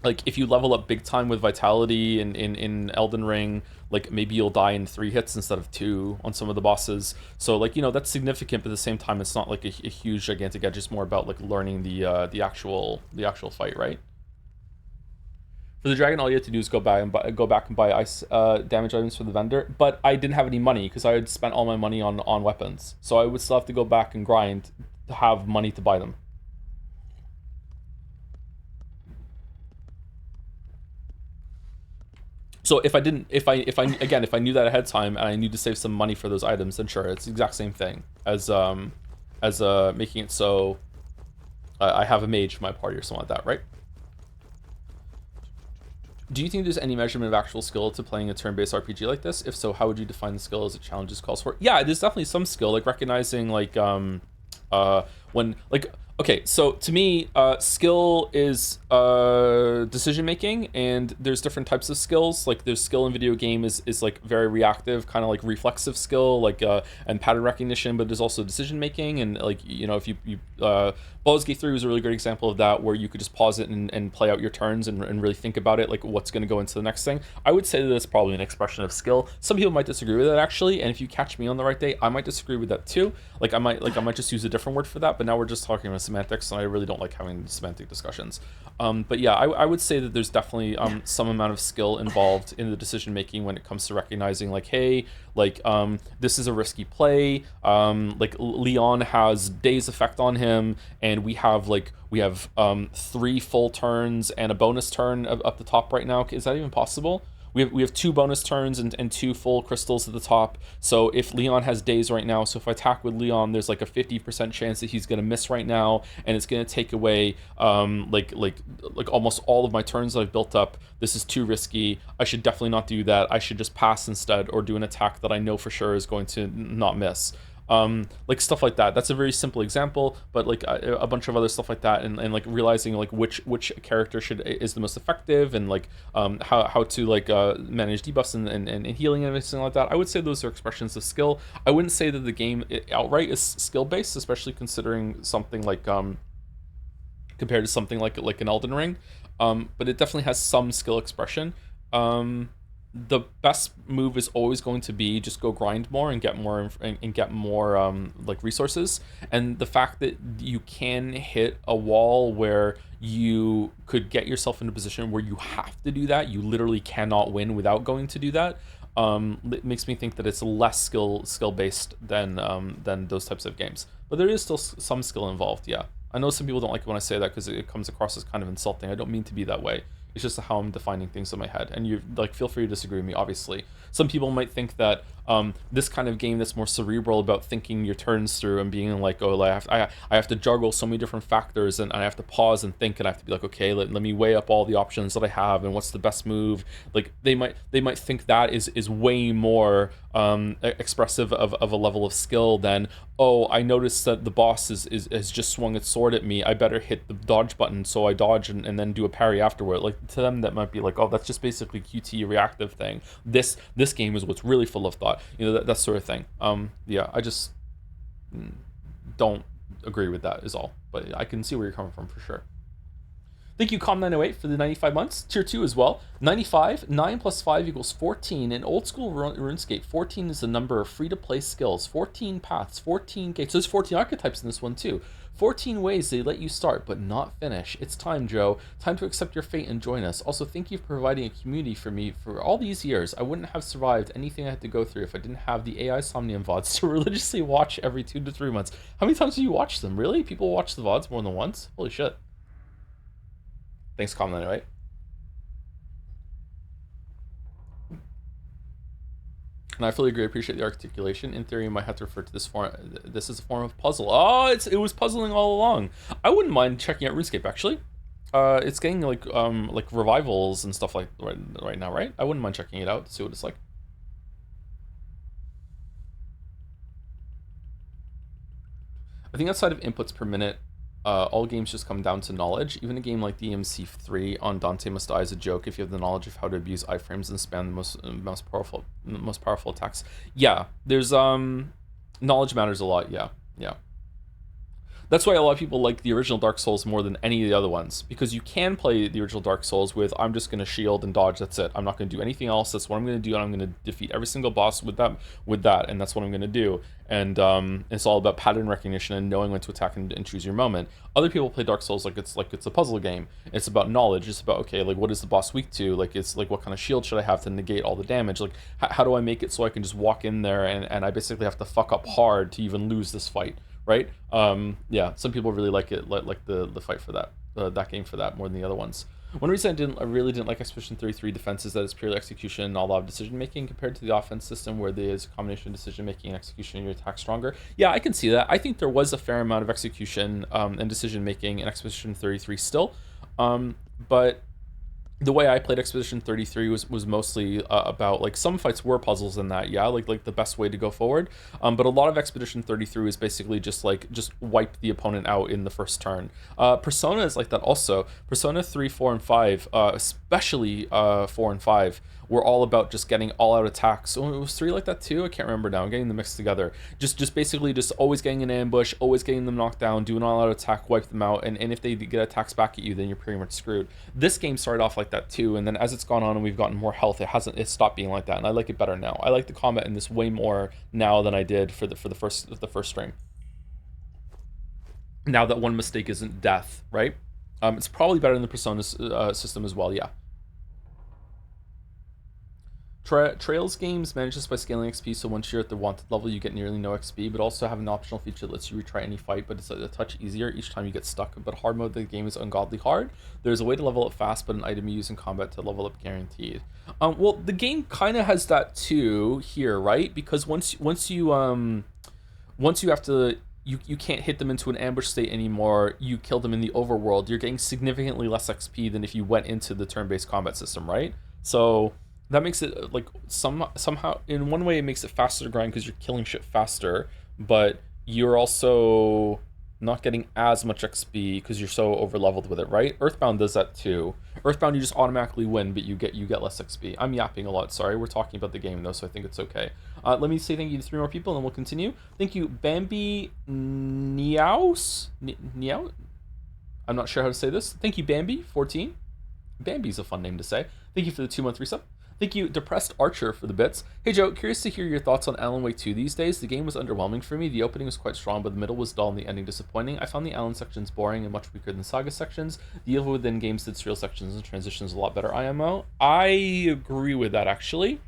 A: Like if you level up big time with vitality in Elden Ring, like maybe you'll die in 3 hits instead of 2 on some of the bosses. So like, you know, that's significant, but at the same time, it's not like a huge gigantic edge. It's more about like learning the actual fight, right? For the dragon, all you have to do is go back and buy ice damage items for the vendor. But I didn't have any money because I had spent all my money on weapons. So I would still have to go back and grind to have money to buy them. So if I knew that ahead of time and I knew to save some money for those items, then sure, it's the exact same thing as making it so I have a mage for my party or something like that, right? Do you think there's any measurement of actual skill to playing a turn-based RPG like this? If so, how would you define the skill as it challenges calls for? Yeah, there's definitely some skill, like recognizing like when, like, Okay, so to me, skill is decision making, and there's different types of skills. Like there's skill in video game is like very reactive, kind of like reflexive skill, like and pattern recognition. But there's also decision making, and like if you Baldur's Gate 3 was a really great example of that, where you could just pause it and play out your turns and really think about it, like what's going to go into the next thing. I would say that it's probably an expression of skill. Some people might disagree with that actually, and if you catch me on the right day, I might disagree with that too. I might just use a different word for that. But now we're just talking about semantics, and I really don't like having semantic discussions. But yeah, I would say that there's definitely some amount of skill involved in the decision making when it comes to recognizing like, hey, like this is a risky play. Like Leon has Day's effect on him, and we have 3 full turns and a bonus turn up the top right now. Is that even possible? We have 2 bonus turns and 2 full crystals at the top. So if Leon has Days right now, so if I attack with Leon, there's like a 50% chance that he's gonna miss right now, and it's gonna take away like almost all of my turns that I've built up. This is too risky. I should definitely not do that. I should just pass instead, or do an attack that I know for sure is going to not miss. Like stuff like that. That's a very simple example, but like a bunch of other stuff like that, and like realizing like which character is the most effective, and like how to like manage debuffs and healing and everything like that. I would say those are expressions of skill. I wouldn't say that the game outright is skill based, especially considering something like compared to something like an Elden Ring, but it definitely has some skill expression. The best move is always going to be just go grind more and get more like resources. And the fact that you can hit a wall where you could get yourself in a position where you have to do that, you literally cannot win without going to do that, it makes me think that it's less skill based than those types of games. But there is still some skill involved. Yeah, I know some people don't like it when I say that because it comes across as kind of insulting. I don't mean to be that way. It's just how I'm defining things in my head, and you like feel free to disagree with me. Obviously, some people might think that this kind of game that's more cerebral about thinking your turns through and being like, oh, I have to juggle so many different factors, and I have to pause and think, and I have to be like, okay, let me weigh up all the options that I have and what's the best move. Like they might think that is way more expressive of a level of skill than, oh, I noticed that the boss has just swung its sword at me. I better hit the dodge button, so I dodge and then do a parry afterward. Like to them, that might be like, oh, that's just basically QT reactive thing. This game is what's really full of thought. That sort of thing. Yeah, I just don't agree with that is all. But I can see where you're coming from for sure. Thank you, Com908, for the 95 months. Tier 2 as well. 95, 9 plus 5 equals 14. In old school RuneScape, 14 is the number of free-to-play skills. 14 paths, 14 gates. So there's 14 archetypes in this one, too. 14 ways they let you start, but not finish. It's time, Joe. Time to accept your fate and join us. Also, thank you for providing a community for me for all these years. I wouldn't have survived anything I had to go through if I didn't have the AI Somnium VODs to religiously watch every 2 to 3 months. How many times do you watch them? Really? People watch the VODs more than once? Holy shit. Thanks, Com, anyway. And I fully agree. I appreciate the articulation. In theory, you might have to refer to this form. This is a form of puzzle. Oh, it was puzzling all along. I wouldn't mind checking out RuneScape actually. It's getting like revivals and stuff like right now, right? I wouldn't mind checking it out to see what it's like. I think outside of inputs per minute, all games just come down to knowledge. Even a game like DMC3 on Dante Must Die is a joke if you have the knowledge of how to abuse iframes and spam the most powerful attacks. Yeah, there's knowledge matters a lot. Yeah. That's why a lot of people like the original Dark Souls more than any of the other ones, because you can play the original Dark Souls with, I'm just going to shield and dodge, that's it. I'm not going to do anything else. That's what I'm going to do, and I'm going to defeat every single boss with that, and that's what I'm going to do. And it's all about pattern recognition and knowing when to attack and choose your moment. Other people play Dark Souls like it's a puzzle game. It's about knowledge. It's about, okay, like what is the boss weak to? Like it's like what kind of shield should I have to negate all the damage? Like how do I make it so I can just walk in there and I basically have to fuck up hard to even lose this fight? Right? Yeah, some people really like it, like the fight for that game for that more than the other ones. One reason I really didn't like Expedition 33 Defense is that it's purely execution and not a lot of decision making compared to the offense system, where there is a combination of decision making and execution and your attack stronger. Yeah, I can see that. I think there was a fair amount of execution and decision making in Expedition 33 still, but the way I played Expedition 33 was mostly about, like, some fights were puzzles in that, yeah, like the best way to go forward. But a lot of Expedition 33 is basically just wipe the opponent out in the first turn. Persona is like that also. Persona 3, 4, and 5, especially 4 and 5, were all about just getting all-out attacks. So it was 3 like that too? I can't remember now. I'm getting them mixed together. Just basically just always getting an ambush, always getting them knocked down, do an all-out attack, wipe them out, and if they get attacks back at you, then you're pretty much screwed. This game started off like that too, and then as it's gone on and we've gotten more health, it's stopped being like that, and I like it better now. I like the combat in this way more now than I did for the first stream. Now that one mistake isn't death, right? It's probably better in the Persona system as well, yeah. Trails games manages by scaling XP, so once you're at the wanted level, you get nearly no XP, but also have an optional feature that lets you retry any fight, but it's a touch easier each time you get stuck. But hard mode, the game is ungodly hard. There's a way to level up fast, but an item you use in combat to level up guaranteed. Well, the game kind of has that too here, right? Because once you have to, you can't hit them into an ambush state anymore. You kill them in the overworld. You're getting significantly less XP than if you went into the turn-based combat system, right? So that makes it, like, somehow in one way it makes it faster to grind because you're killing shit faster, but you're also not getting as much XP because you're so over leveled with it, right? Earthbound does that too. Earthbound, you just automatically win, but you get less XP. I'm yapping a lot, sorry. We're talking about the game though, so I think it's okay. Let me say thank you to 3 more people and then we'll continue. Thank you, Bambi Niaus? Niao? I'm not sure how to say this. Thank you, Bambi14. Bambi's a fun name to say. Thank you for the 2-month resub. Thank you, Depressed Archer, for the bits. Hey Joe, curious to hear your thoughts on Alan Wake 2 these days. The game was underwhelming for me. The opening was quite strong, but the middle was dull and the ending disappointing. I found the Alan sections boring and much weaker than Saga sections. The Evil Within games did surreal sections and transitions a lot better, IMO. I agree with that, actually.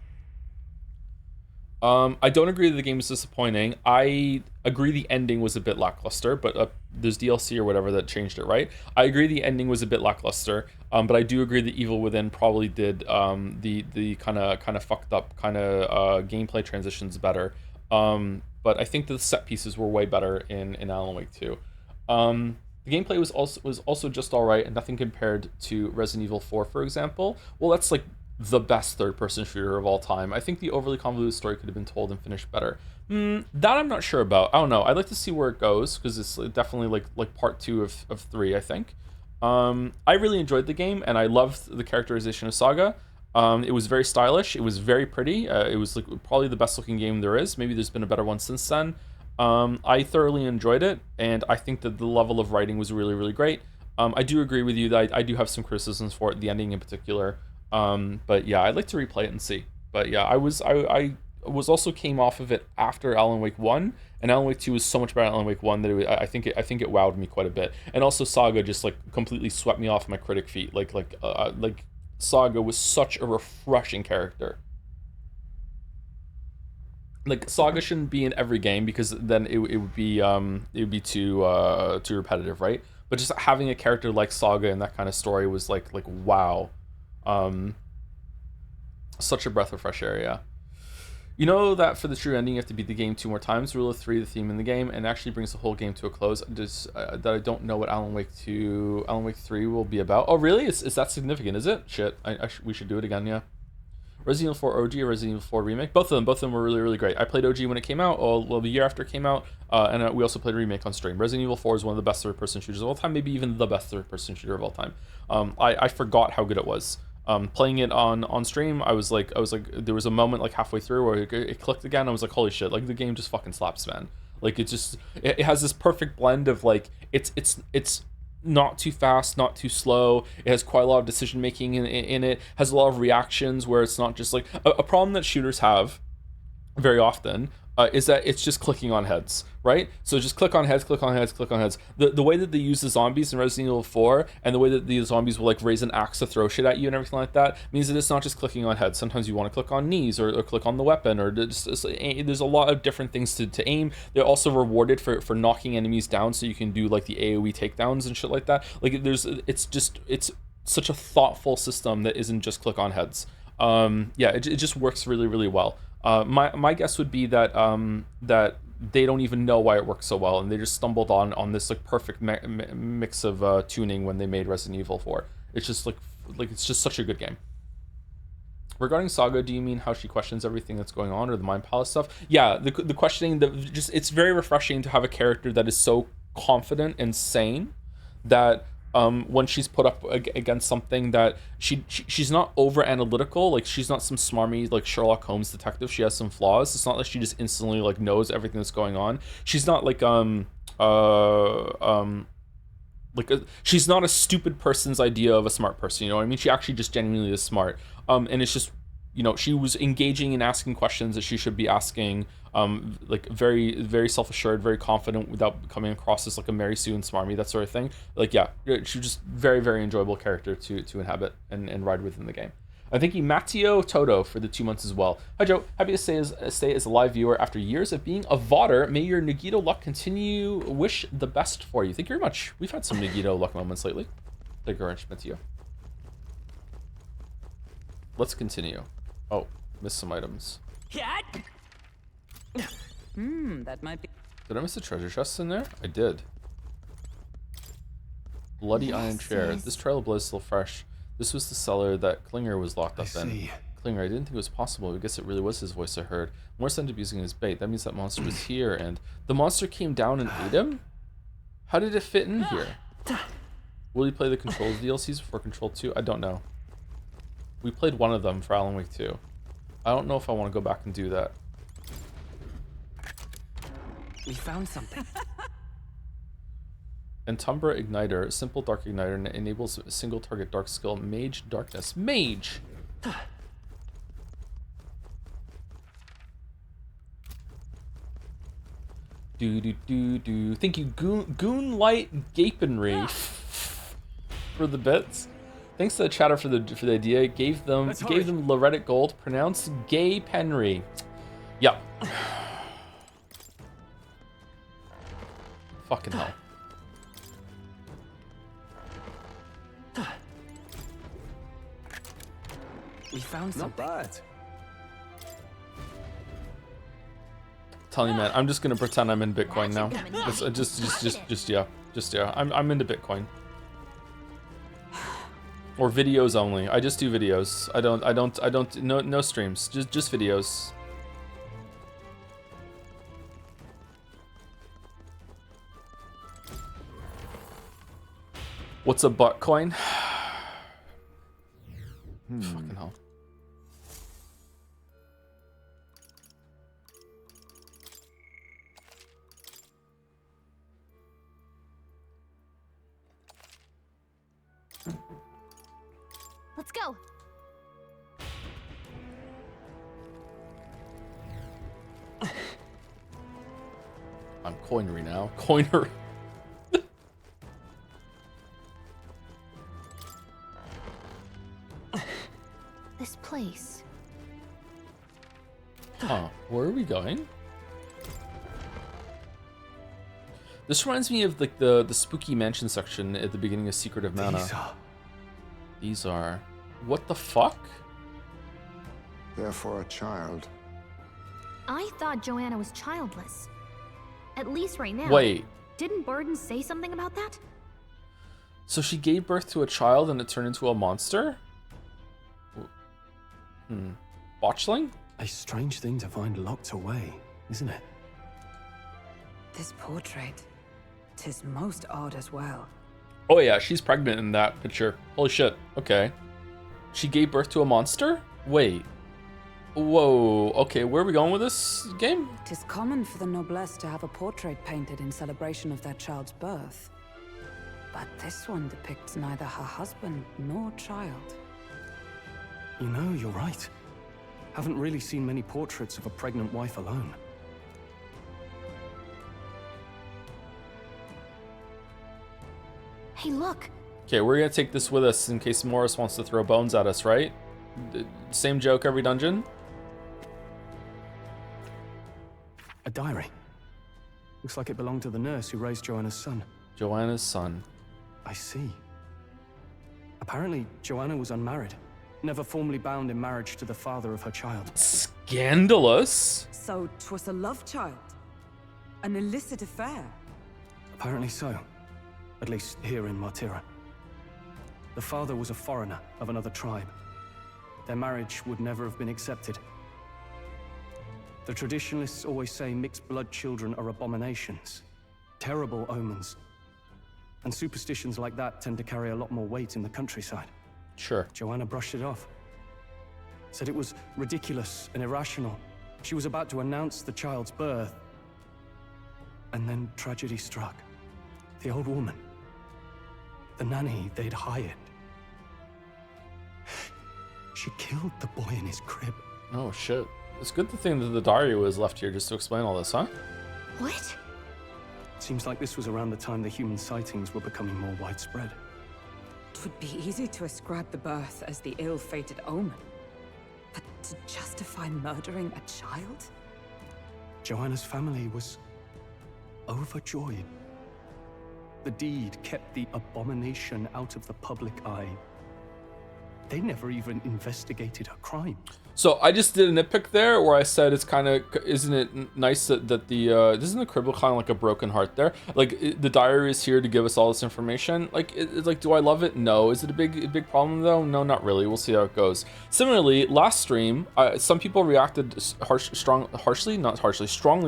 A: I don't agree that the game was disappointing. I agree the ending was a bit lackluster, but there's DLC or whatever that changed it, right? I agree the ending was a bit lackluster, but I do agree that Evil Within probably did the kind of fucked up kind of gameplay transitions better. But I think the set pieces were way better in Alan Wake 2. The gameplay was also just alright and nothing compared to Resident Evil 4, for example. Well, that's like the best third-person shooter of all time. I think the overly convoluted story could have been told and finished better. That I'm not sure about. I don't know. I'd like to see where it goes because it's definitely like part 2 of 3, I think. I really enjoyed the game and I loved the characterization of Saga. It was very stylish. It was very pretty. It was like probably the best looking game there is. Maybe there's been a better one since then. I thoroughly enjoyed it and I think that the level of writing was really, really great. I do agree with you that I do have some criticisms for it, the ending in particular. But yeah, I'd like to replay it and see. But yeah, I was also came off of it after Alan Wake 1, and Alan Wake 2 was so much better than Alan Wake 1 that I think it wowed me quite a bit. And also Saga just like completely swept me off my critic feet. Like Saga was such a refreshing character. Like Saga shouldn't be in every game because then it would be too repetitive, right? But just having a character like Saga in that kind of story was like wow. Such a breath of fresh air, yeah. You know that for the true ending you have to beat the game 2 more times. Rule of 3, the theme in the game, and actually brings the whole game to a close. Just that I don't know what Alan Wake 3 will be about. Oh really? Is that significant? Is it? Shit. We should do it again, yeah. Resident Evil 4 OG or Resident Evil 4 Remake? Both of them were really, really great. I played OG when it came out, well, the year after it came out, and we also played Remake on stream. Resident Evil 4 is one of the best third-person shooters of all time, maybe even the best third-person shooter of all time. I forgot how good it was. Playing it on stream, I was like, there was a moment like halfway through where it clicked again. I was like, holy shit, like the game just fucking slaps, man. Like it has this perfect blend of like, it's not too fast, not too slow. It has quite a lot of decision making in it. Has a lot of reactions where it's not just like a problem that shooters have very often is that it's just clicking on heads, right? So just click on heads, click on heads, click on heads. The way that they use the zombies in Resident Evil 4 and the way that the zombies will like raise an axe to throw shit at you and everything like that means that it's not just clicking on heads. Sometimes you want to click on knees or click on the weapon or just there's a lot of different things to aim. They're also rewarded for knocking enemies down so you can do like the AoE takedowns and shit like that. Like it's such a thoughtful system that isn't just click on heads. Yeah, it just works really, really well. My guess would be that that they don't even know why it works so well, and they just stumbled on this like perfect mix of tuning when they made Resident Evil 4. It's just like like, it's just such a good game. Regarding Saga, do you mean how she questions everything that's going on, or the Mind Palace stuff? Yeah, the questioning, it's very refreshing to have a character that is so confident and sane that when she's put up against something that she's not over analytical, like she's not some smarmy like Sherlock Holmes detective. She has some flaws. It's not like she just instantly like knows everything that's going on. She's not like she's not a stupid person's idea of a smart person, you know what I mean? She actually just genuinely is smart. And it's just, you know, she was engaging and asking questions that she should be asking, like very, very self-assured, very confident without coming across as like a Mary Sue and smarmy, that sort of thing. Like, yeah, she's just very, very enjoyable character to inhabit and ride within the game. I thank you, Matteo Toto, for the 2 months as well. Hi, Joe. Happy to stay as a live viewer after years of being a VODer. May your Nagito luck continue. Wish the best for you. Thank you very much. We've had some Nagito luck moments lately. Thank you very much, Matteo. Let's continue. Oh, missed some items.
C: That might be.
A: Did I miss a treasure chest in there? I did. Bloody iron chair. This trail of blood is still fresh. This was the cellar that Klinger was locked up in. Klinger, I didn't think it was possible. I guess it really was his voice I heard. Morse ended up using his bait. That means that monster was here, and the monster came down and ate him? How did it fit in here? Will you play the Controls DLCs before Control 2? I don't know. We played one of them for Alan Wake 2. I don't know if I want to go back and do that.
C: We found something.
A: Entumbra Igniter, simple dark igniter, and enables a single target dark skill, Mage Darkness. Mage! Do. Thank you, Goonlight Gapenry, for the bits. Thanks to the chatter for the idea. Gave them Loretta Gold, pronounced Gay Penry. Yep. Fucking hell.
C: We found something.
E: Not bad.
A: Telling you, man, I'm just gonna pretend I'm in Bitcoin now. Just yeah. I'm into Bitcoin. Or videos only. I just do videos. I don't. No streams. Just videos. What's a butt coin? Fucking hell.
B: Let's go.
A: I'm coinery now. Coinery.
B: This place.
A: Huh. Where are we going? This reminds me of like the spooky mansion section at the beginning of Secret of Mana. These are... What the fuck?
D: They're for a child.
B: I thought Joanna was childless. At least right now.
A: Wait.
B: Didn't Burden say something about that?
A: So she gave birth to a child and it turned into a monster? Botchling?
E: A strange thing to find locked away, isn't it?
C: This portrait. 'Tis most odd as well.
A: Oh yeah, she's pregnant in that picture. Holy shit. Okay. She gave birth to a monster? Wait. Whoa. Okay, where are we going with this game?
F: 'Tis common for the noblesse to have a portrait painted in celebration of their child's birth. But this one depicts neither her husband nor child.
E: You know, you're right. Haven't really seen many portraits of a pregnant wife alone.
B: Hey, look.
A: Okay, we're gonna take this with us in case Morris wants to throw bones at us, right? Same joke every dungeon?
E: A diary. Looks like it belonged to the nurse who raised Joanna's son.
A: Joanna's son.
E: I see. Apparently, Joanna was unmarried, never formally bound in marriage to the father of her child.
A: Scandalous?
F: So 'twas a love child? An illicit affair?
E: Apparently so. At least here in Martira. The father was a foreigner of another tribe. Their marriage would never have been accepted. The traditionalists always say mixed blood children are abominations, terrible omens. And superstitions like that tend to carry a lot more weight in the countryside.
A: Sure.
E: Joanna brushed it off. Said it was ridiculous and irrational. She was about to announce the child's birth. And then tragedy struck. The old woman, the nanny they'd hired, she killed the boy in his crib.
A: Oh shit. It's good the thing that the diary was left here just to explain all this, huh?
B: What?
E: Seems like this was around the time the human sightings were becoming more widespread.
F: It would be easy to ascribe the birth as the ill-fated omen. But to justify murdering a child?
E: Joanna's family was overjoyed. The deed kept the abomination out of the public eye. They never even investigated her crime.
A: So I just did a nitpick there where I said it's kind of, isn't it nice that the, isn't the crib kind of like a broken heart there? Like the diary is here to give us all this information. Like, like, do I love it? No. Is it a big problem though? No, not really. We'll see how it goes. Similarly, last stream, some people reacted strongly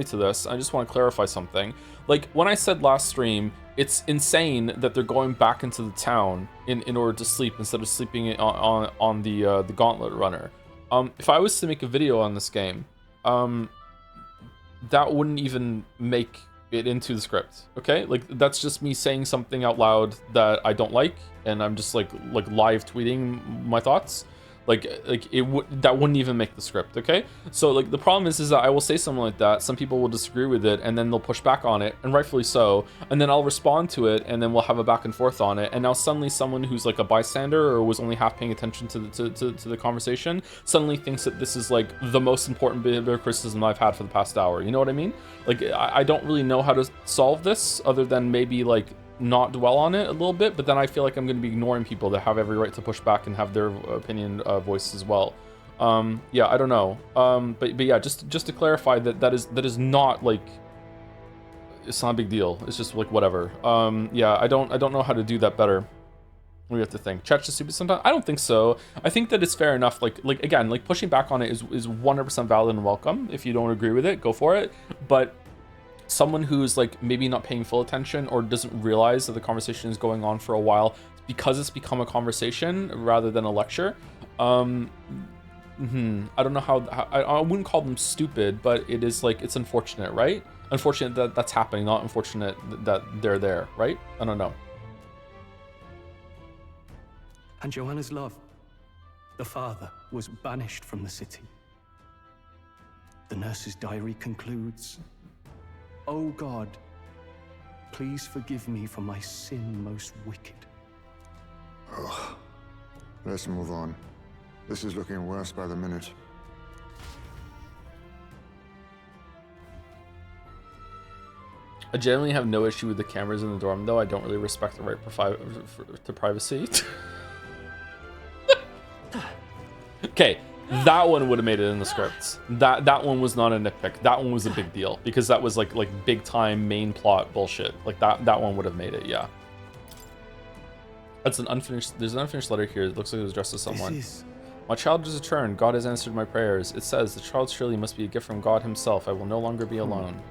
A: to this. I just want to clarify something. Like when I said last stream, it's insane that they're going back into the town in order to sleep instead of sleeping on the gauntlet runner. If I was to make a video on this game, that wouldn't even make it into the script, okay? Like, that's just me saying something out loud that I don't like, and I'm just like live tweeting my thoughts. Like that wouldn't even make the script, okay? So like the problem is that I will say something like that, some people will disagree with it, and then they'll push back on it, and rightfully so, and then I'll respond to it, and then we'll have a back and forth on it, and now suddenly someone who's like a bystander or was only half paying attention to the conversation suddenly thinks that this is like the most important bit of criticism I've had for the past hour. You know what I mean? Like I don't really know how to solve this other than maybe like not dwell on it a little bit, but then I feel like I'm going to be ignoring people that have every right to push back and have their opinion voiced as well. Yeah, I don't know. But yeah, just to clarify that is not like, it's not a big deal. It's just like whatever. Yeah, I don't know how to do that better. We have to think. Chat's just stupid sometimes. I don't think so. I think that it's fair enough. Like again, like pushing back on it is 100% valid and welcome. If you don't agree with it, go for it. But someone who's like maybe not paying full attention or doesn't realize that the conversation is going on for a while because it's become a conversation rather than a lecture. I don't know how I wouldn't call them stupid, but it is like, it's unfortunate, right? Unfortunate that that's happening, not unfortunate that they're there, right? I don't know.
E: And Joanna's love, the father, was banished from the city. The nurse's diary concludes, "O God, please forgive me for my sin most wicked."
D: Ugh. Let's move on. This is looking worse by the minute.
A: I generally have no issue with the cameras in the dorm, though. I don't really respect the right to privacy. Okay, that one would have made it in the scripts. That one was not a nitpick. That one was a big deal because that was like big time main plot bullshit. Like that one would have made it. Yeah. That's an unfinished. There's an unfinished letter here. It looks like it was addressed to someone. My child has returned. God has answered my prayers. It says the child surely must be a gift from God Himself. I will no longer be alone.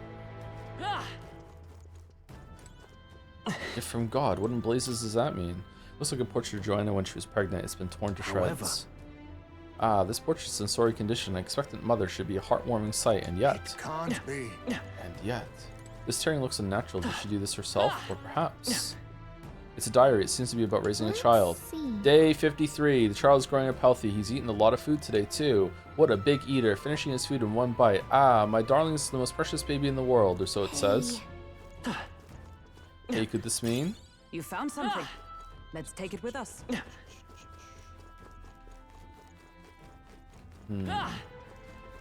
A: Gift from God. What in blazes does that mean? Looks like a portrait of Joanna when she was pregnant. It's been torn to shreds. Ah, this portrait's in sorry condition. An expectant mother should be a heartwarming sight, and yet...
D: It can't be.
A: And yet... This tearing looks unnatural. Did she do this herself? Or perhaps... It's a diary. It seems to be about raising a child. Day 53. The child is growing up healthy. He's eaten a lot of food today, too. What a big eater. Finishing his food in one bite. Ah, my darling is the most precious baby in the world, or so it says. Hey, could this mean?
F: You found something. Let's take it with us.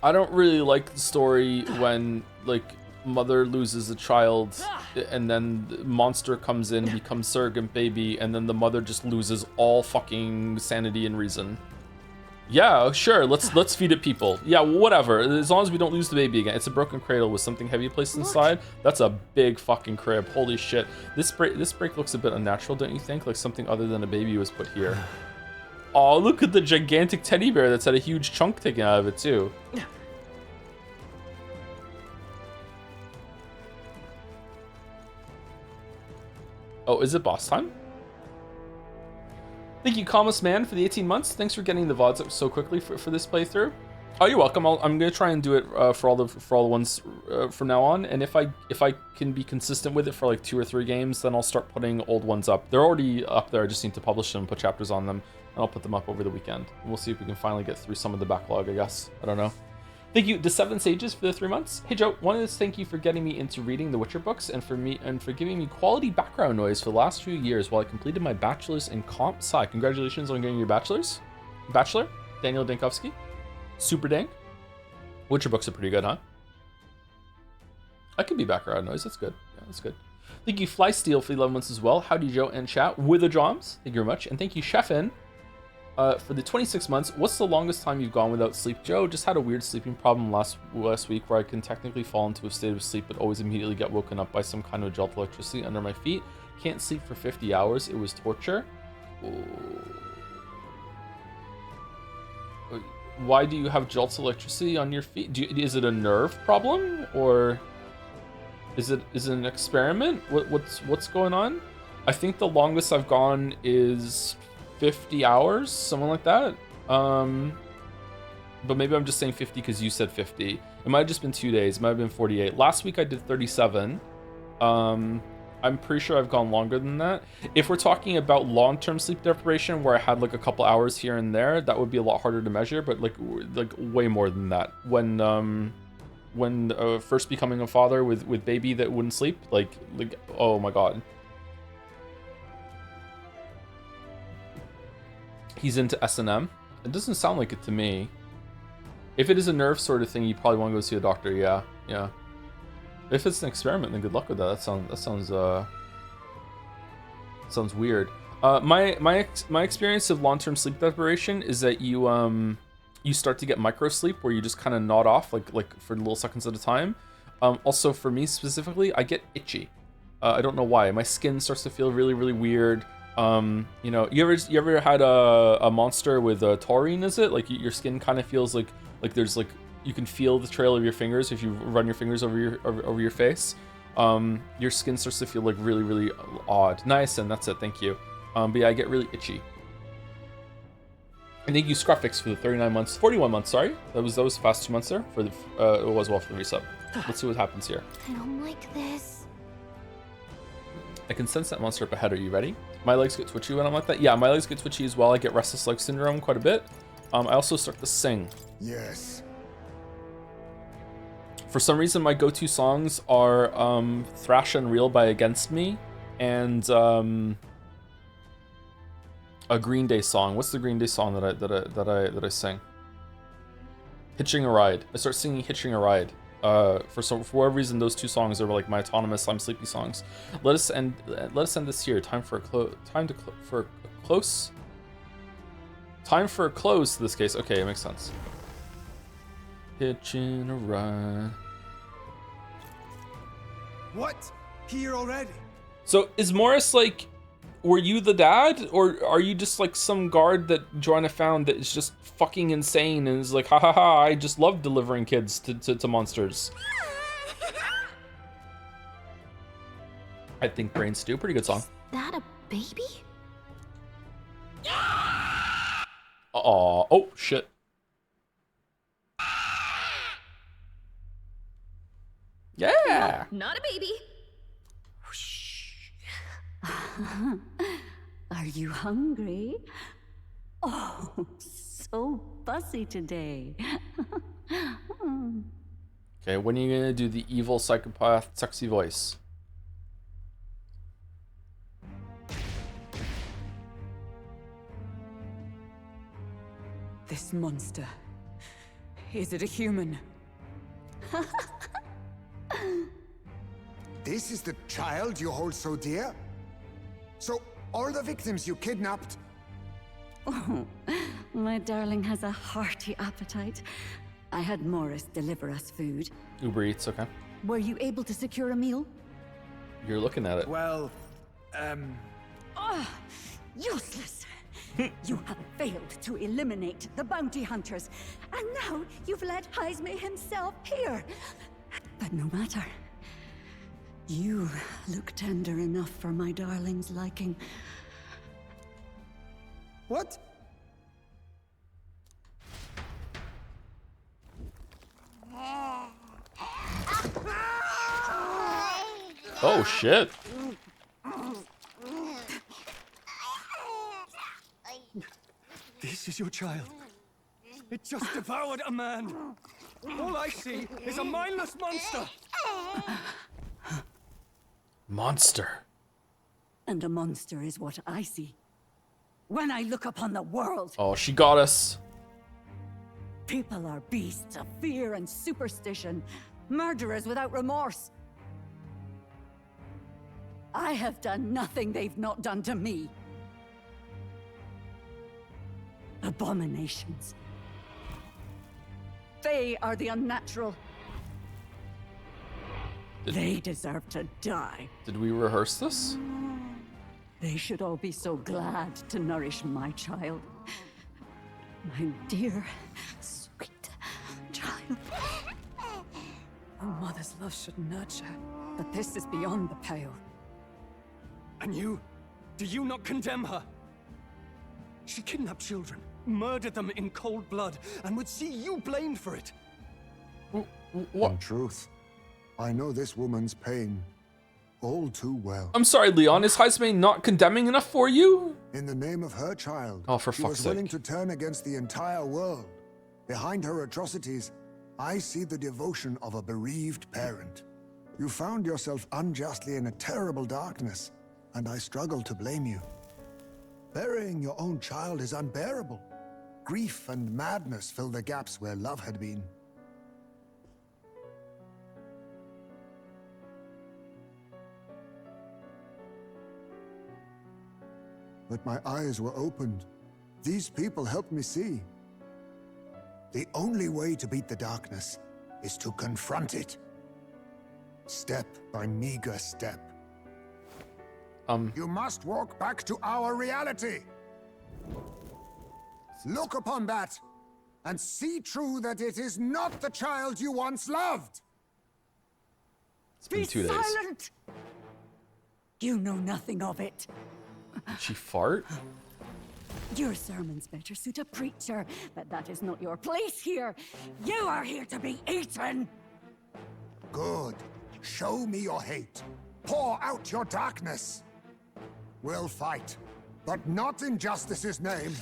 A: I don't really like the story when, like, mother loses a child and then the monster comes in, becomes surrogate baby, and then the mother just loses all fucking sanity and reason. Yeah, sure. Let's feed it people. Yeah, whatever. As long as we don't lose the baby again. It's a broken cradle with something heavy placed inside. That's a big fucking crib. Holy shit. This break looks a bit unnatural, don't you think? Like something other than a baby was put here. Oh, look at the gigantic teddy bear that's had a huge chunk taken out of it too. Oh, is it boss time? Thank you, Calmus Man, for the 18 months. Thanks for getting the VODs up so quickly for this playthrough. Oh, you're welcome. I'm gonna try and do it for all the ones from now on. And if I can be consistent with it for like 2 or 3 games, then I'll start putting old ones up. They're already up there. I just need to publish them, put chapters on them, and I'll put them up over the weekend. And we'll see if we can finally get through some of the backlog. I guess I don't know. Thank you to 7 Sages for the 3 months. Hey Joe, wanted to thank you for getting me into reading the Witcher books and for giving me quality background noise for the last few years while I completed my bachelor's in comp sci. Congratulations on getting your bachelor's. Bachelor, Daniel Dankovsky. Super dank. Witcher books are pretty good, huh? I could be background noise. That's good. Yeah, that's good. Thank you, Flysteel, for the 11 months as well. Howdy, Joe and chat with the drums. Thank you very much. And thank you, Chefin, for the 26 months. What's the longest time you've gone without sleep? Joe, just had a weird sleeping problem last week where I can technically fall into a state of sleep but always immediately get woken up by some kind of jolt of electricity under my feet. Can't sleep for 50 hours. It was torture. Why do you have jolts of electricity on your feet? Is it a nerve problem or is it an experiment? What's going on? I think the longest I've gone is 50 hours, something like that. But maybe I'm just saying 50 because you said 50. It might have just been 2 days. It might have been 48. Last week I did 37. I'm pretty sure I've gone longer than that. If we're talking about long-term sleep deprivation where I had like a couple hours here and there, that would be a lot harder to measure, but like way more than that. When first becoming a father with baby that wouldn't sleep, like oh my god. He's into S&M. It doesn't sound like it to me. If it is a nerve sort of thing, you probably want to go see a doctor. Yeah. If it's an experiment, then good luck with that. That sounds weird. My experience of long-term sleep deprivation is that you start to get micro sleep where you just kind of nod off like for little seconds at a time. Also for me specifically, I get itchy. I don't know why. My skin starts to feel really weird. You ever had a monster with a taurine? Is it like your skin kind of feels like there's like you can feel the trail of your fingers if you run your fingers over your face. Your skin starts to feel like really odd. Nice, and that's it. Thank you. But yeah, I get really itchy. And thank you, Scruffix, for the 39 months, 41 months. Sorry, that was the past 2 months there for the it was well for the resub. Let's see what happens here.
B: I don't like this.
A: I can sense that monster up ahead. Are you ready? My legs get twitchy when I'm like that. Yeah, my legs get twitchy as well. I get restless leg syndrome quite a bit. I also start to sing.
D: Yes.
A: For some reason, my go-to songs are Thrash Unreal by Against Me and a Green Day song. What's the Green Day song that I sing? Hitching a Ride. I start singing Hitching a Ride. For whatever reason, those 2 songs are like my autonomous I'm sleepy songs. Let us end this here. Time for a close to this case. Okay, it makes sense. Hitching a ride.
G: What? Here already?
A: So is Morris like, were you the dad, or are you just like some guard that Joanna found that is just fucking insane and is like, ha ha ha, I just love delivering kids to monsters? I think Brain Stew, pretty good song.
B: Is that a baby?
A: Oh shit. Yeah.
B: Not a baby.
H: Are you hungry? Oh, so fussy today.
A: Okay, when are you gonna do the evil psychopath sexy voice?
F: This monster. Is it a human?
D: This is the child you hold so dear? So, all the victims you kidnapped,
H: Oh, my darling has a hearty appetite. I had Morris deliver us food.
A: Uber Eats, okay.
H: Were you able to secure a meal?
A: You're looking at it.
G: Well,
H: Ah, useless! You have failed to eliminate the bounty hunters, and now you've let Heisme himself here. But no matter. You look tender enough for my darling's liking.
G: what?
A: Oh shit.
G: This is your child. It just devoured a man. All I see is a mindless monster.
A: Monster.
H: And a monster is what I see. When I look upon the world,
A: Oh, she got us.
H: people are beasts of fear and superstition, murderers without remorse. I have done nothing they've not done to me. Abominations. They are the unnatural. They deserve to die.
A: Did we rehearse this?
H: They should all be so glad to nourish my child. My dear, sweet child.
F: A mother's love should nurture, but this is beyond the pale.
G: And you? Do you not condemn her? She kidnapped children, murdered them in cold blood, and would see you blamed for it.
D: In truth, I know this woman's pain all too well.
A: I'm sorry, Leon. Is Heisme not condemning enough for you?
D: In the name of her child,
A: Oh, for
D: she
A: fuck's
D: was willing
A: sake.
D: to turn against the entire world. Behind her atrocities, I see the devotion of a bereaved parent. You found yourself unjustly in a terrible darkness, and I struggle to blame you. Burying your own child is unbearable. Grief and madness fill the gaps where love had been. But my eyes were opened. These people helped me see. The only way to beat the darkness is to confront it. Step by meager step. You must walk back to our reality. Look upon that and see true that it is not the child you once loved.
A: It's been 2 days.
H: Silent! You know nothing of it.
A: Did she fart?
H: Your sermons better suit a preacher, but that is not your place here. You are here to be eaten!
D: Good. Show me your hate. Pour out your darkness. We'll fight, but not in justice's name.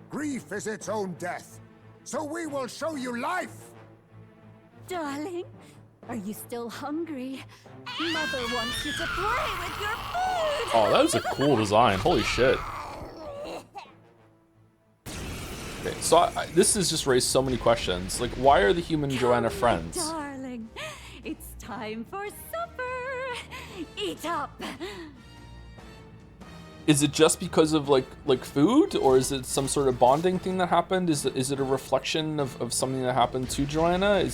D: Grief is its own death, so we will show you life.
H: Darling, are you still hungry? Mother wants you to play with your food!
A: Oh, that is a cool design. Holy shit. Okay, so this has just raised so many questions. Like, why are the human and Joanna friends?
H: Darling, it's time for supper! Eat up!
A: Is it just because of like food, or is it some sort of bonding thing that happened? Is it a reflection of something that happened to Joanna?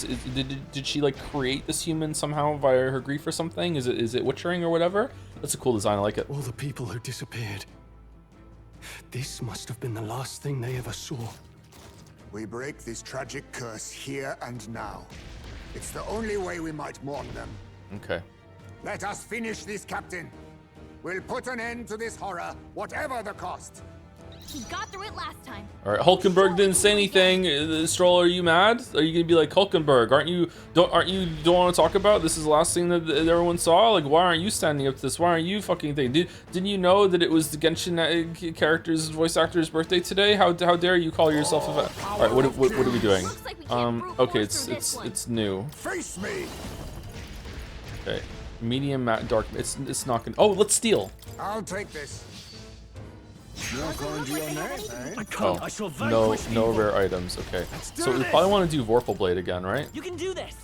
A: Did she like create this human somehow via her grief or something? Is it witchering or whatever? That's a cool design. I like it.
E: All the people who disappeared. This must have been the last thing they ever saw.
D: We break this tragic curse here and now. It's the only way we might mourn them.
A: Okay.
D: Let us finish this, Captain. We'll put an end to this horror, whatever the cost.
B: He got through it last time.
A: All right. Hulkenberg didn't say anything. Stroll, are you mad? Are you gonna be like Hulkenberg? Don't want to talk about this? Is the last thing that everyone saw? Like, why aren't you standing up to this? Why aren't you fucking thing? Didn't you know that it was the Genshin character's voice actor's birthday today? How dare you call yourself a? All right. What are we doing?
B: Looks like we can't brute
A: Okay.
B: force through this one.
A: It's new.
D: Face me!
A: Okay. Medium, matte, dark. It's not gonna. Oh, let's steal.
D: I'll take this. You're going to your name, eh?
E: I can't.
A: Oh,
E: I shall
A: no
E: vanquish evil.
A: rare items. Okay.
G: do
A: So we
G: this.
A: probably want to do Vorpal Blade again, right?
C: You can do this.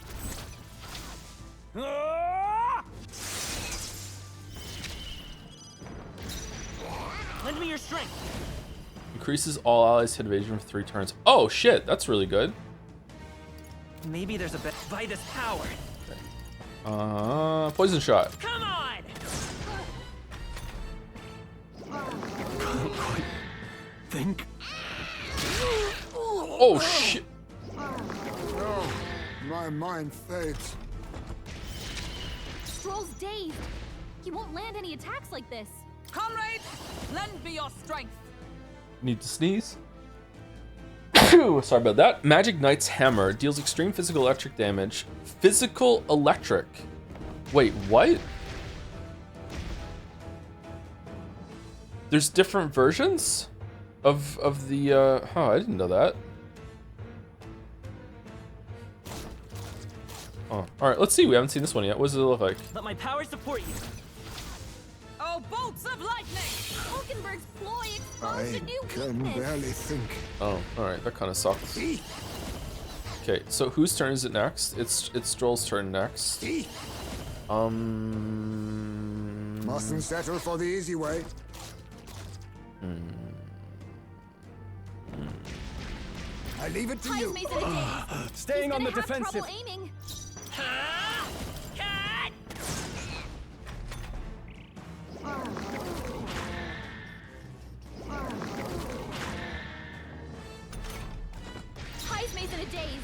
B: Lend me your strength.
A: Increases all allies hit evasion for 3 turns. Oh shit, that's really good.
C: Maybe there's a bit.
B: Vitus power.
A: Poison shot.
B: Come on.
G: Can't quite think.
A: Oh shit.
D: No, my mind fades.
I: Stroll's dazed. He won't land any attacks like this.
B: Comrades, lend me your strength.
A: Need to sneeze. Sorry about that. Magic Knight's Hammer deals extreme physical electric damage. Physical electric. Wait, what? There's different versions of the I didn't know that. Oh, all right, let's see. We haven't seen this one yet. What does it look like?
B: Let my power support you. Oh, bolts of lightning!
I: Hulkenberg's ploy
D: I
I: exposed a new
D: can
I: weakness.
D: barely think.
A: Oh, all right, that kind of sucks. Okay, so whose turn is it next? It's Stroll's turn next.
D: Mustn't settle for the easy way. I leave it to you.
I: Heismei's in a daze.
G: Staying
I: He's
G: on the
I: gonna have
G: defensive.
I: trouble aiming. Heismei's in a daze.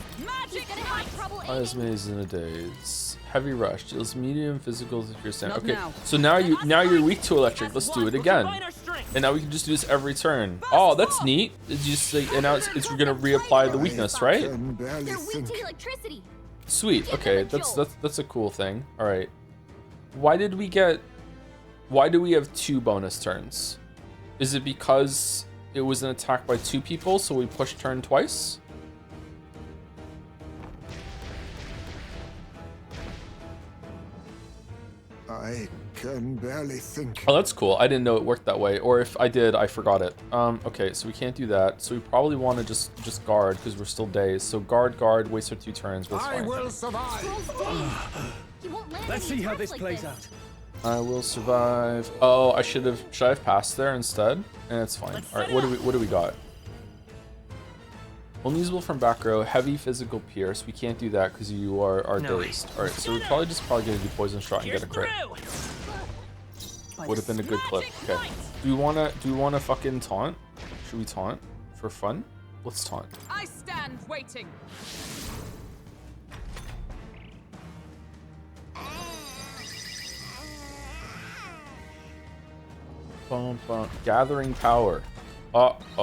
I: He's gonna have trouble aiming.
A: Heismei's in a daze. Heavy rush deals medium physical if you're standing.
B: Not
A: Okay,
B: now.
A: so now you're weak to electric. Let's do it again.
B: Combine our strength.
A: And now we can just do this every turn. Oh, that's neat. It's just like, and now it's gonna reapply the weakness, right?
D: Can barely
I: They're weak
D: think.
I: to electricity.
A: Sweet.
I: Give
A: Okay,
I: them a jolt.
A: that's a cool thing. All right. Why do we have 2 bonus turns? Is it because it was an attack by 2 people, so we push turn twice?
D: I can barely think.
A: Oh, that's cool. I didn't know it worked that way, or if I did, I forgot it. Okay, so we can't do that. So we probably want to just guard because we're still dazed. So guard, waste our 2 turns. But it's
D: I
A: fine.
D: will survive.
I: Stroll's dazed. He won't land
G: Let's
I: any
G: see how
I: attacks
G: this
I: like
G: plays
I: this.
G: out.
A: I will survive. Oh, should I have passed there instead? And it's fine.
B: Let's
A: All right,
B: set it
A: what do we got? Only usable from back row. Heavy physical pierce. We can't do that because you are
C: No.
A: dazed. All right, so we're probably gonna do poison shot and
B: Here's
A: get a crit.
B: through.
A: Would have been a good clip.
B: Magic
A: Okay. Do we wanna fucking taunt? Should we taunt for fun? Let's taunt.
B: I stand waiting.
A: Bum, bum. Gathering power. Uh-oh.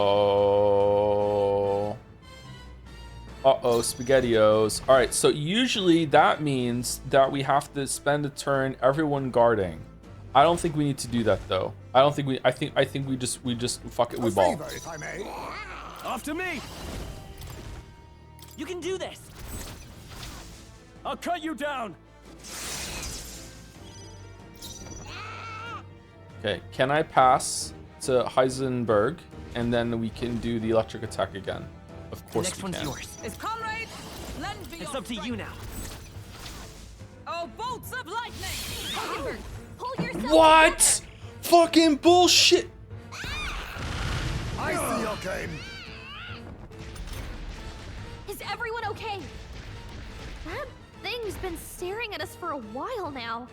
A: Uh-oh, SpaghettiOs. All right, so usually that means that we have to spend a turn everyone guarding. I don't think we need to do that though. I think we just fuck it, we
D: A
A: ball.
D: favor, if I may.
G: After me!
B: You can do this.
G: I'll cut you down!
A: Okay, can I pass to Heisenberg and then we can do the electric attack again? Of
C: The
A: course
C: next
A: we
C: one's
A: can.
C: yours.
B: Is comrades, lend me
C: It's
B: your
C: up to you
B: strength.
C: now.
B: Oh, bolts of lightning!
I: Hulkenberg, pull yourself
A: What?
I: together.
A: Fucking bullshit.
D: I see your game.
I: Is everyone okay? That thing's been staring at us for a while now.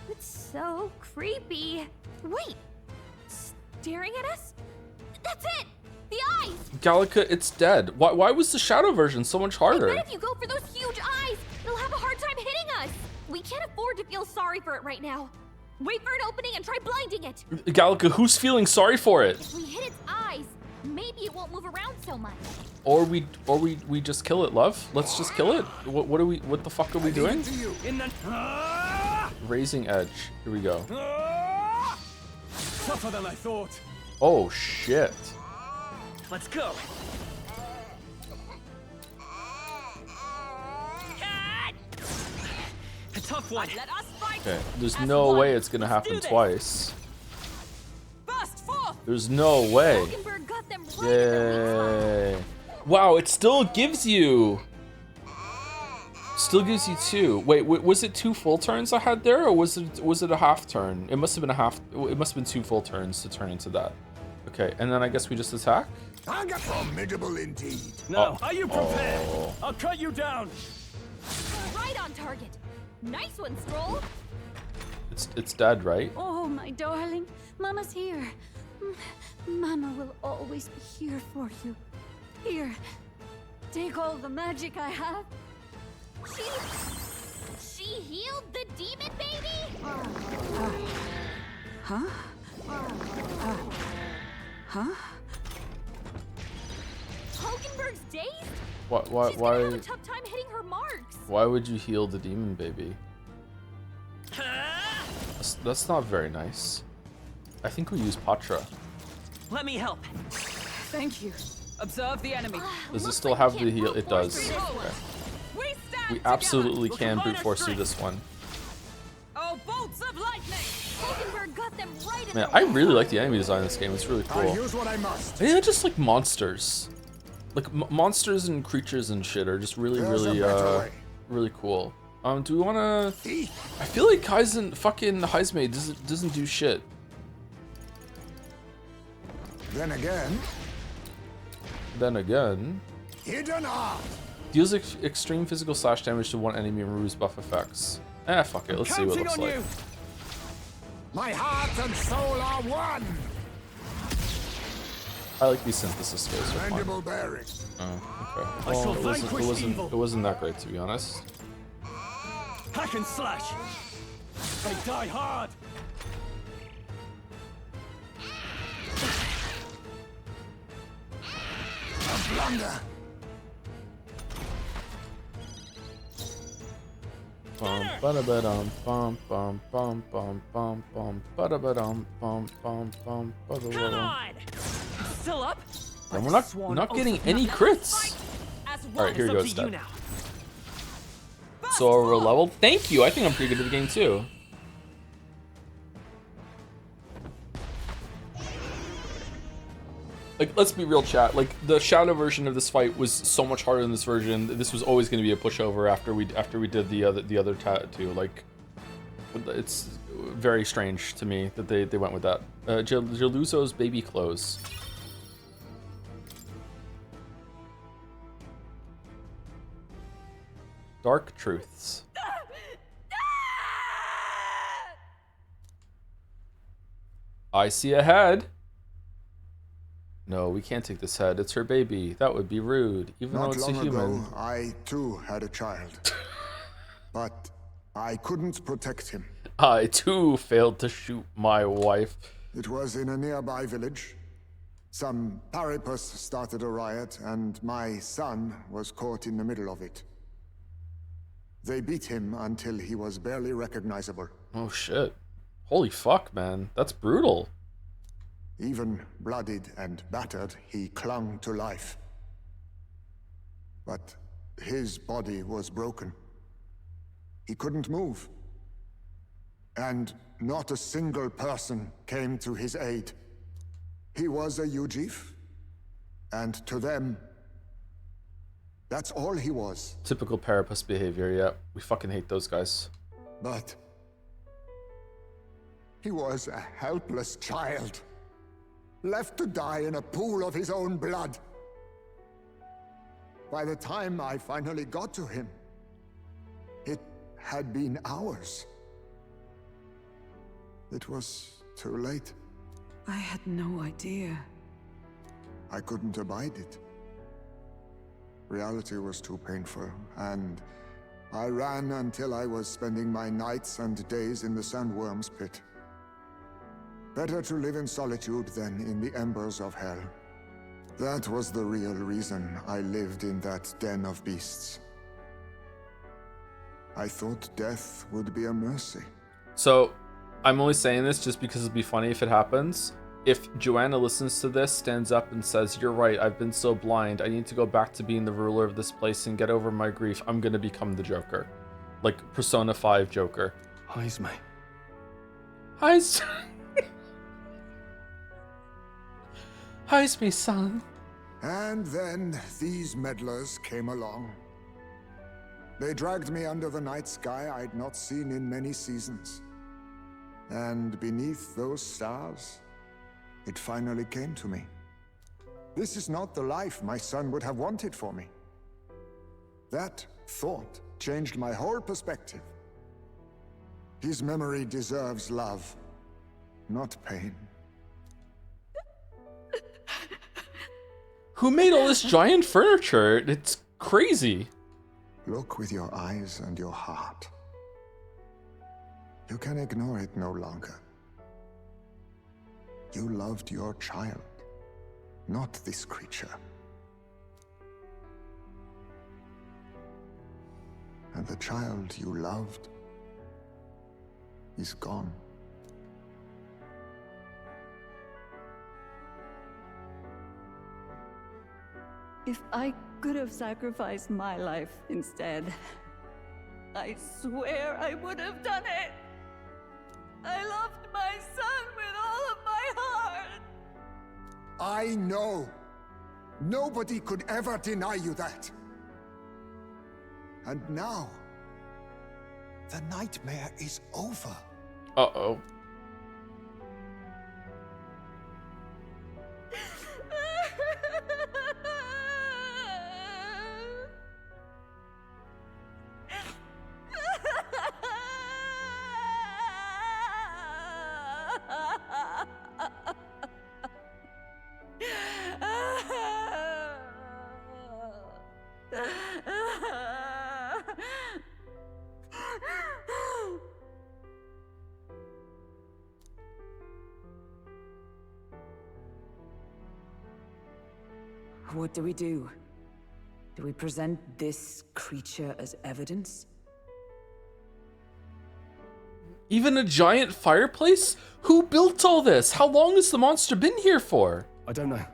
I: It's so creepy. Wait, staring at us? That's it! The eyes!
A: Gallica, it's dead. Why was the shadow version so much
I: I
A: harder?
I: bet if you go for those huge eyes, it'll have a hard time hitting us. We can't afford to feel sorry for it right now. Wait for an opening and try blinding it.
A: Gallica, who's feeling sorry for it?
I: If we hit its eyes, maybe it won't move around so much.
A: Or we just kill it, love. Let's just kill it. What the fuck are we doing?
D: To you.
G: In the...
A: Raising edge. Here we go.
G: Tougher than I thought.
A: Oh shit.
C: Let's go. A tough one.
B: Let us fight.
A: Okay. There's
B: as
A: no
B: one.
A: way it's gonna
B: Let's do
A: happen
B: this.
A: twice.
B: Burst forth.
A: There's no way.
I: Hulkenberg got them right in their weak spot.
A: Yay. Wow, it still gives you Still gives you 2. Wait, was it 2 full turns I had there, or was it a half turn? It must have been a half. It must have been 2 full turns to turn into that. Okay, and then I guess we just attack.
D: Formidable indeed.
G: Now, are you prepared? I'll cut you down.
I: Right on target. Nice one, Stroll.
A: It's dead, right?
H: Oh, my darling. Mama's here. Mama will always be here for you. Here. Take all the magic I have.
I: She healed the demon baby?
F: Huh? Huh?
I: Hogenberg's dazed?
A: Why
I: She's gonna have a tough time hitting her marks.
A: why would you heal the demon baby? That's not very nice. I think we use Patra.
C: Let me help.
F: Thank you. Observe the enemy.
A: Does it still have the heal? It does. Okay. We absolutely can brute force through this one.
F: Oh, bolts of lightning!
I: Hogenberg got them right in
A: Man,
I: the
A: I really like the enemy design in this game. It's really
D: I'll
A: cool.
D: use what I must.
A: Yeah, just like monsters. Like monsters and creatures and shit are just really,
D: There's a
A: really,
D: better way.
A: really cool. Do we wanna? I feel like Kaizen fucking Heisme doesn't do shit.
D: Then again, hidden art.
A: Deals extreme physical slash damage to one enemy and removes buff effects. Fuck it. Let's see what it looks like.
D: My heart and soul are one.
A: I like these synthesis skills. They're fun.
D: Mandible bearing.
A: Oh, okay.
G: I shall
A: Well,
G: vanquish evil.
A: it wasn't that great, to be honest.
G: Hack and slash. They die hard.
D: A blunder.
A: Bum ba-da-ba-dum bum bum bum bum bum bum ba-da-ba-dum bum bum bum ba-da-ba-dum.
C: Still up?
A: And we're not getting any crits. Alright, here goes that. So we're leveled. Thank you. I think I'm pretty good at the game too. Like, let's be real, chat. Like, the Shadow version of this fight was so much harder than this version. This was always going to be a pushover after we did the other tattoo. Like, it's very strange to me that they went with that. Jeluzo's baby clothes. Dark truths. I see a head. No, we can't take this head. It's her baby. That would be rude, even though it's a human.
D: Not long ago, I too had a child, but I couldn't protect him.
A: I too failed to shoot my wife.
D: It was in a nearby village. Some paripus started a riot, and my son was caught in the middle of it. They beat him until he was barely recognizable.
A: Oh shit. Holy fuck, man. That's brutal.
D: Even bloodied and battered, he clung to life. But his body was broken. He couldn't move. And not a single person came to his aid. He was a Ujif, and to them, that's all he was.
A: Typical paripus behavior, yeah. We fucking hate those guys.
D: But he was a helpless child, left to die in a pool of his own blood. By the time I finally got to him, it had been hours. It was too late.
F: I had no idea.
D: I couldn't abide it. Reality was too painful, and I ran until I was spending my nights and days in the sandworm's pit. Better to live in solitude than in the embers of hell. That was the real reason I lived in that den of beasts. I thought death would be a mercy.
A: So, I'm only saying this just because it'd be funny if it happens. If Joanna listens to this, stands up and says, "You're right, I've been so blind. I need to go back to being the ruler of this place and get over my grief. I'm gonna become the Joker." Like, Persona 5 Joker.
E: Heisme.
A: Heisme. Heisme, son.
D: And then these meddlers came along. They dragged me under the night sky I'd not seen in many seasons. And beneath those stars, it finally came to me. This is not the life my son would have wanted for me. That thought changed my whole perspective. His memory deserves love, not pain.
A: Who made all this giant furniture? It's crazy.
D: Look with your eyes and your heart. You can ignore it no longer. You loved your child, not this creature. And the child you loved is gone.
H: If I could have sacrificed my life instead, I swear I would have done it. I loved my son with all of my heart.
D: I know. Nobody could ever deny you that. And now, the nightmare is over.
A: Uh-oh.
F: What do we do? Do we present this creature as evidence?
A: Even a giant fireplace? Who built all this? How long has the monster been here for?
E: I don't know.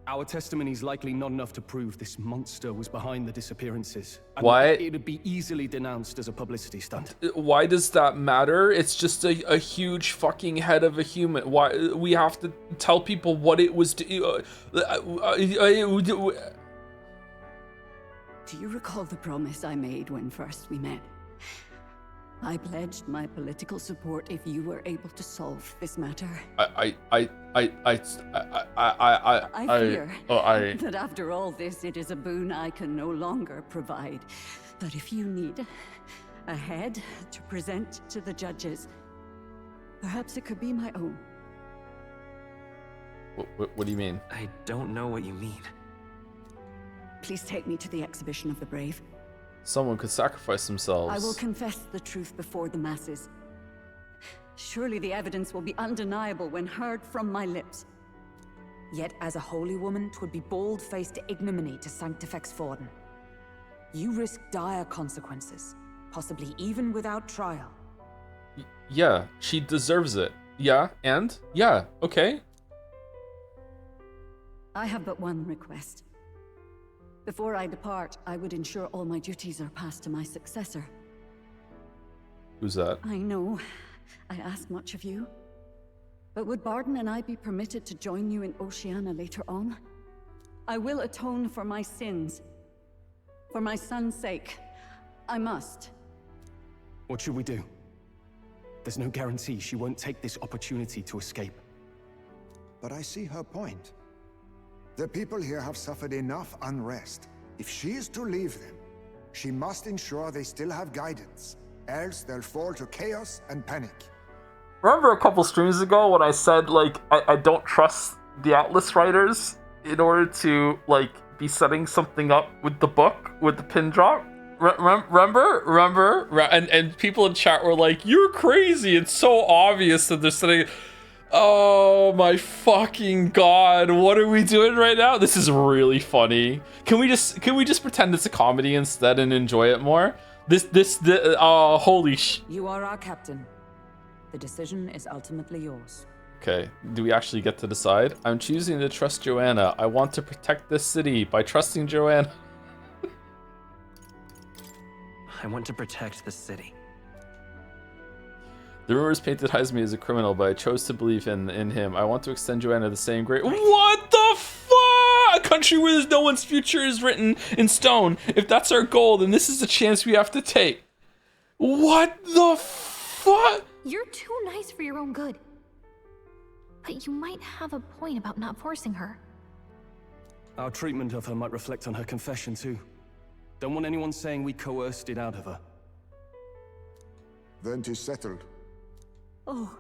E: Our testimony's likely not enough to prove this monster was behind the disappearances. And
A: What?
E: it'd be easily denounced as a publicity stunt.
A: Why does that matter? It's just a huge fucking head of a human. Why we have to tell people what it was
H: Do you recall the promise I made when first we met? I pledged my political support if you were able to solve this matter.
A: I
H: fear
A: I
H: that after all this, it is a boon I can no longer provide. But if you need a head to present to the judges, perhaps it could be my own.
A: What do you mean?
C: I don't know what you mean.
H: Please take me to the exhibition of the brave.
A: Someone could sacrifice themselves.
H: I will confess the truth before the masses. Surely the evidence will be undeniable when heard from my lips.
F: Yet as a holy woman, 'twould be bold-faced ignominy to sanctifex Forden. You risk dire consequences, possibly even without trial.
A: Yeah, she deserves it. Yeah, and? Yeah, okay.
H: I have but one request. Before I depart, I would ensure all my duties are passed to my successor.
A: Who's that?
H: I know I ask much of you, but would Barden and I be permitted to join you in Oceania later on? I will atone for my sins. For my son's sake, I must.
E: What should we do? There's no guarantee she won't take this opportunity to escape.
D: But I see her point. The people here have suffered enough unrest. If she is to leave them, she must ensure they still have guidance, else they'll fall to chaos and panic.
A: Remember a couple streams ago when I said, like, I don't trust the Atlas writers in order to, like, be setting something up with the book, with the pin drop? Remember? And people in chat were like, you're crazy, it's so obvious that they're setting... Oh my fucking god, what are we doing right now? This is really funny. Can we just pretend it's a comedy instead and enjoy it more? Holy sh...
F: You are our captain. The decision is ultimately yours.
A: Okay, do we actually get to decide? I'm choosing to trust Joanna. I want to protect this city by trusting Joanna.
C: I want to protect the city.
A: The rumors painted Heisme as a criminal, but I chose to believe in him. I want to extend Joanna the same great... What the fuck? country where no one's future is written in stone. If that's our goal, then this is a chance we have to take. What the fuck?
I: You're too nice for your own good. But you might have a point about not forcing her.
E: Our treatment of her might reflect on her confession too. Don't want anyone saying we coerced it out of her.
D: Then 'tis settled.
H: Oh,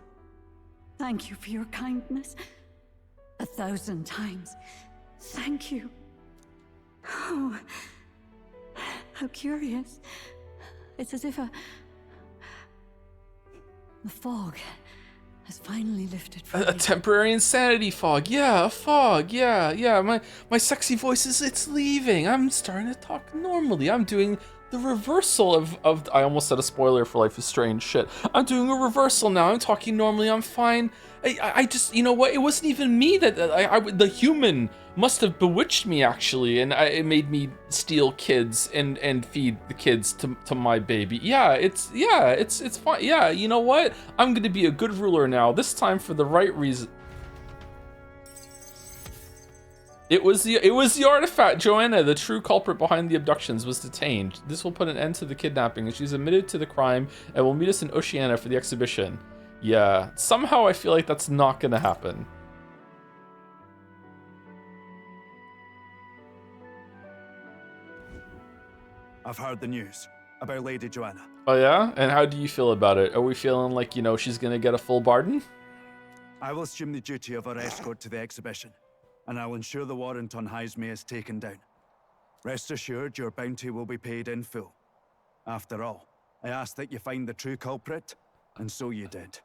H: thank you for your kindness. 1,000 times. Thank you. Oh, how curious. It's as if the fog has finally lifted from
A: A
H: me.
A: temporary insanity fog. Yeah, a fog. Yeah. My sexy voice it's leaving. I'm starting to talk normally. I'm doing the reversal of I almost said a spoiler for Life is Strange. Shit. I'm doing a reversal now. I'm talking normally. I'm fine. I just, you know what? It wasn't even me that the human must have bewitched me actually, and it made me steal kids and feed the kids to my baby. It's fine. Yeah, you know what? I'm gonna be a good ruler now. This time for the right reason. It was the artifact. Joanna, the true culprit behind the abductions, was detained. This will put an end to the kidnapping, and she's admitted to the crime and will meet us in Oceania for the exhibition. Yeah, somehow I feel like that's not gonna happen.
J: I've heard the news about Lady Joanna.
A: Oh yeah? And how do you feel about it? Are we feeling like, you know, she's gonna get a full pardon?
J: I will assume the duty of our escort to the exhibition, and I'll ensure the warrant on Heisme is taken down. Rest assured, your bounty will be paid in full. After all, I asked that you find the true culprit, and so you did.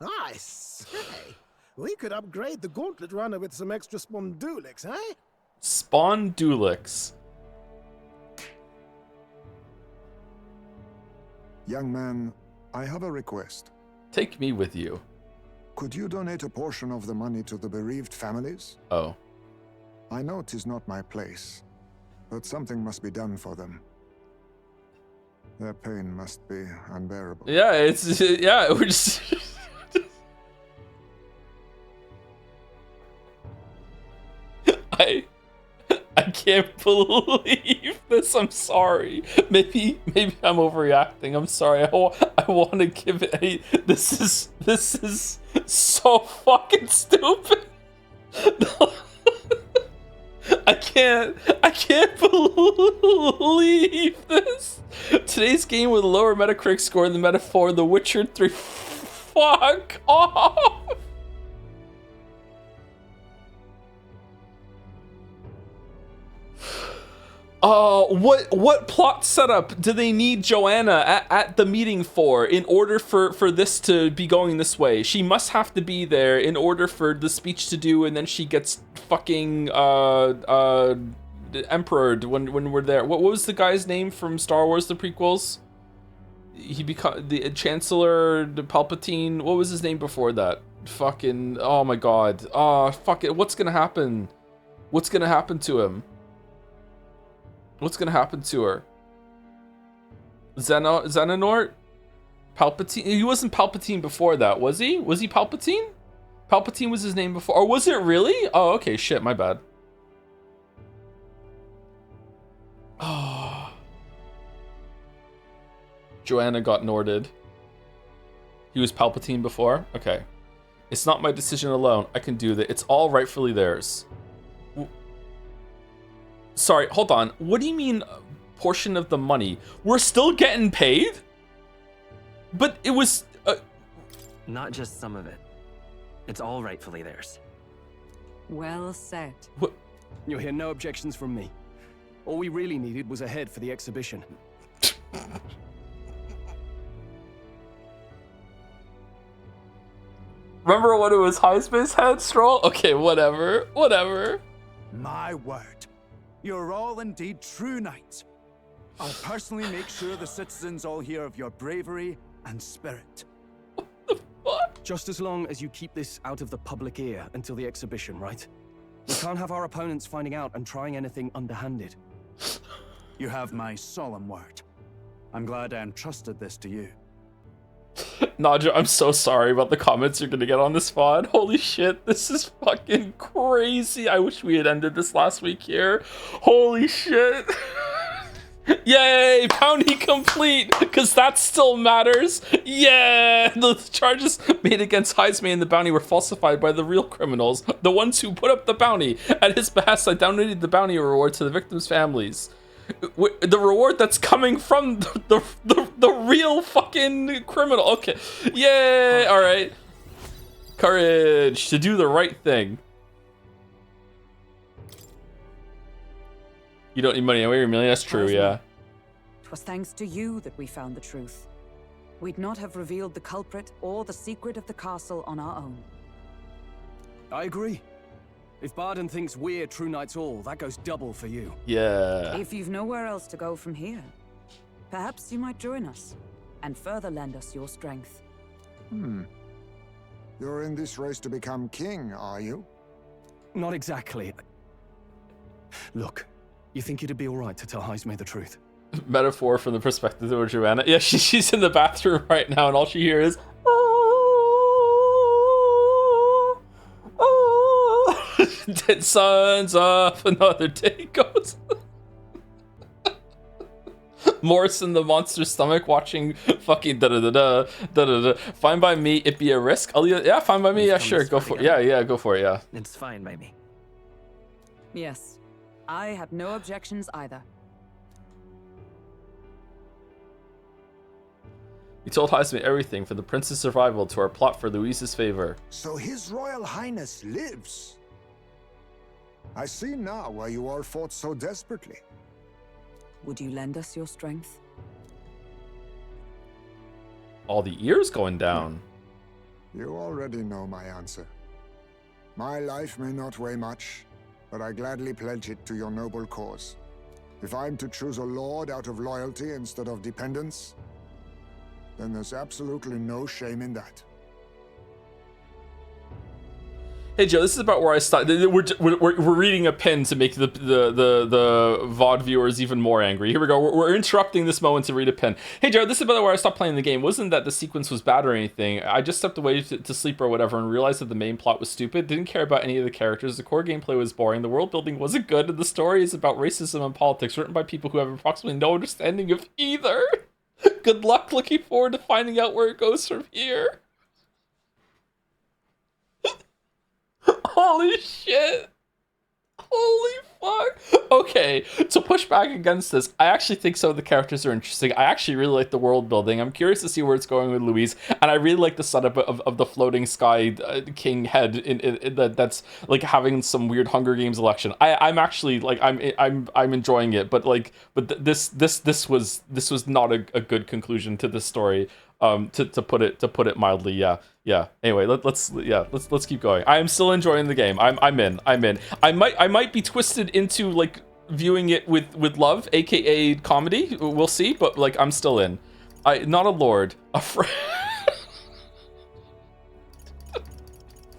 K: I say, we could upgrade the gauntlet runner with some extra spondulix, eh?
A: Spondulix.
D: Young man, I have a request.
A: Take me with you.
D: Could you donate a portion of the money to the bereaved families?
A: Oh.
D: I know 'tis not my place, but something must be done for them. Their pain must be unbearable.
A: Yeah, we're just... I can't believe this. I'm sorry. Maybe I'm overreacting. I'm sorry. I want to give it. This is so fucking stupid. I can't believe this. Today's game with a lower Metacritic score than Metaphor, The Witcher 3. Fuck off. What plot setup do they need Joanna at the meeting for in order for this to be going this way? She must have to be there in order for the speech to do, and then she gets fucking emperored when we're there. What was the guy's name from Star Wars, the prequels? He become the Chancellor Palpatine. What was his name before that? Fucking, oh my god. Oh, fuck it. What's gonna happen? What's gonna happen to him? What's gonna happen to her? Xehanort? Palpatine? He wasn't Palpatine before that, was he? Was he Palpatine? Palpatine was his name before. Or was it really? Oh, okay, shit, my bad. Oh. Joanna got Norded. He was Palpatine before? Okay. It's not my decision alone. I can do that. It's all rightfully theirs. Sorry, hold on. What do you mean portion of the money? We're still getting paid? But it was...
C: Not just some of it. It's all rightfully theirs.
F: Well said.
A: What?
E: You'll hear no objections from me. All we really needed was a head for the exhibition.
A: Remember when it was Heisman's head, Stroll? Okay, whatever.
J: My word. You're all indeed true knights. I'll personally make sure the citizens all hear of your bravery and spirit.
A: What?
E: Just as long as you keep this out of the public ear until the exhibition, right? We can't have our opponents finding out and trying anything underhanded.
J: You have my solemn word. I'm glad I entrusted this to you.
A: Nadja, I'm so sorry about the comments you're gonna get on this VOD. Holy shit, this is fucking crazy. I wish we had ended this last week here. Holy shit. Yay, bounty complete, because that still matters. Yeah, the charges made against Heisme and the bounty were falsified by the real criminals, the ones who put up the bounty. At his behest, I donated the bounty reward to the victims' families. The reward that's coming from the real fucking criminal. Okay, yay, all right. Courage to do the right thing. You don't need money anyway, you're a million. That's true, yeah.
F: 'Twas thanks to you that we found the truth. We'd not have revealed the culprit or the secret of the castle on our own.
E: I agree. If Barden thinks we're True Knights all, that goes double for you.
A: Yeah.
F: If you've nowhere else to go from here, perhaps you might join us and further lend us your strength.
D: You're in this race to become king, are you?
E: Not exactly. Look, you think it'd be alright to tell Heisme the truth?
A: Metaphor from the perspective of Joanna. Yeah, she's in the bathroom right now, and all she hears is, dead sons of another day goes. Morris in the monster's stomach watching fucking da-da-da-da. Fine by me, it be a risk. Yeah, fine by me, yeah, sure, go for it. Yeah, go for it, yeah.
C: It's fine by me.
F: Yes, I have no objections either.
A: We told Heisme everything, from the prince's survival to our plot for Louise's favor.
D: So His Royal Highness lives. I see now why you all fought so desperately.
F: Would you lend us your strength?
A: All the ears going down.
D: You already know my answer. My life may not weigh much, but I gladly pledge it to your noble cause. If I'm to choose a lord out of loyalty instead of dependence, then there's absolutely no shame in that.
A: Hey Joe, this is about where I started. We're reading a pin to make the VOD viewers even more angry. Here we go. We're interrupting this moment to read a pin. Hey Joe, this is about where I stopped playing the game. Wasn't that the sequence was bad or anything. I just stepped away to sleep or whatever and realized that the main plot was stupid. Didn't care about any of the characters. The core gameplay was boring. The world building wasn't good. And the story is about racism and politics written by people who have approximately no understanding of either. Good luck. Looking forward to finding out where it goes from here. Holy shit. Holy fuck. Okay, to push back against this, I actually think some of the characters are interesting. I actually really like the world building. I'm curious to see where it's going with Louise, and I really like the setup of the floating sky king head in that's like having some weird Hunger Games election. I'm actually like I'm enjoying it, but this was not a good conclusion to this story. To put it mildly, yeah. Anyway, let's keep going. I am still enjoying the game. I'm in. I might be twisted into like viewing it with love, aka comedy. We'll see, but like I'm still in. Not a lord, a friend.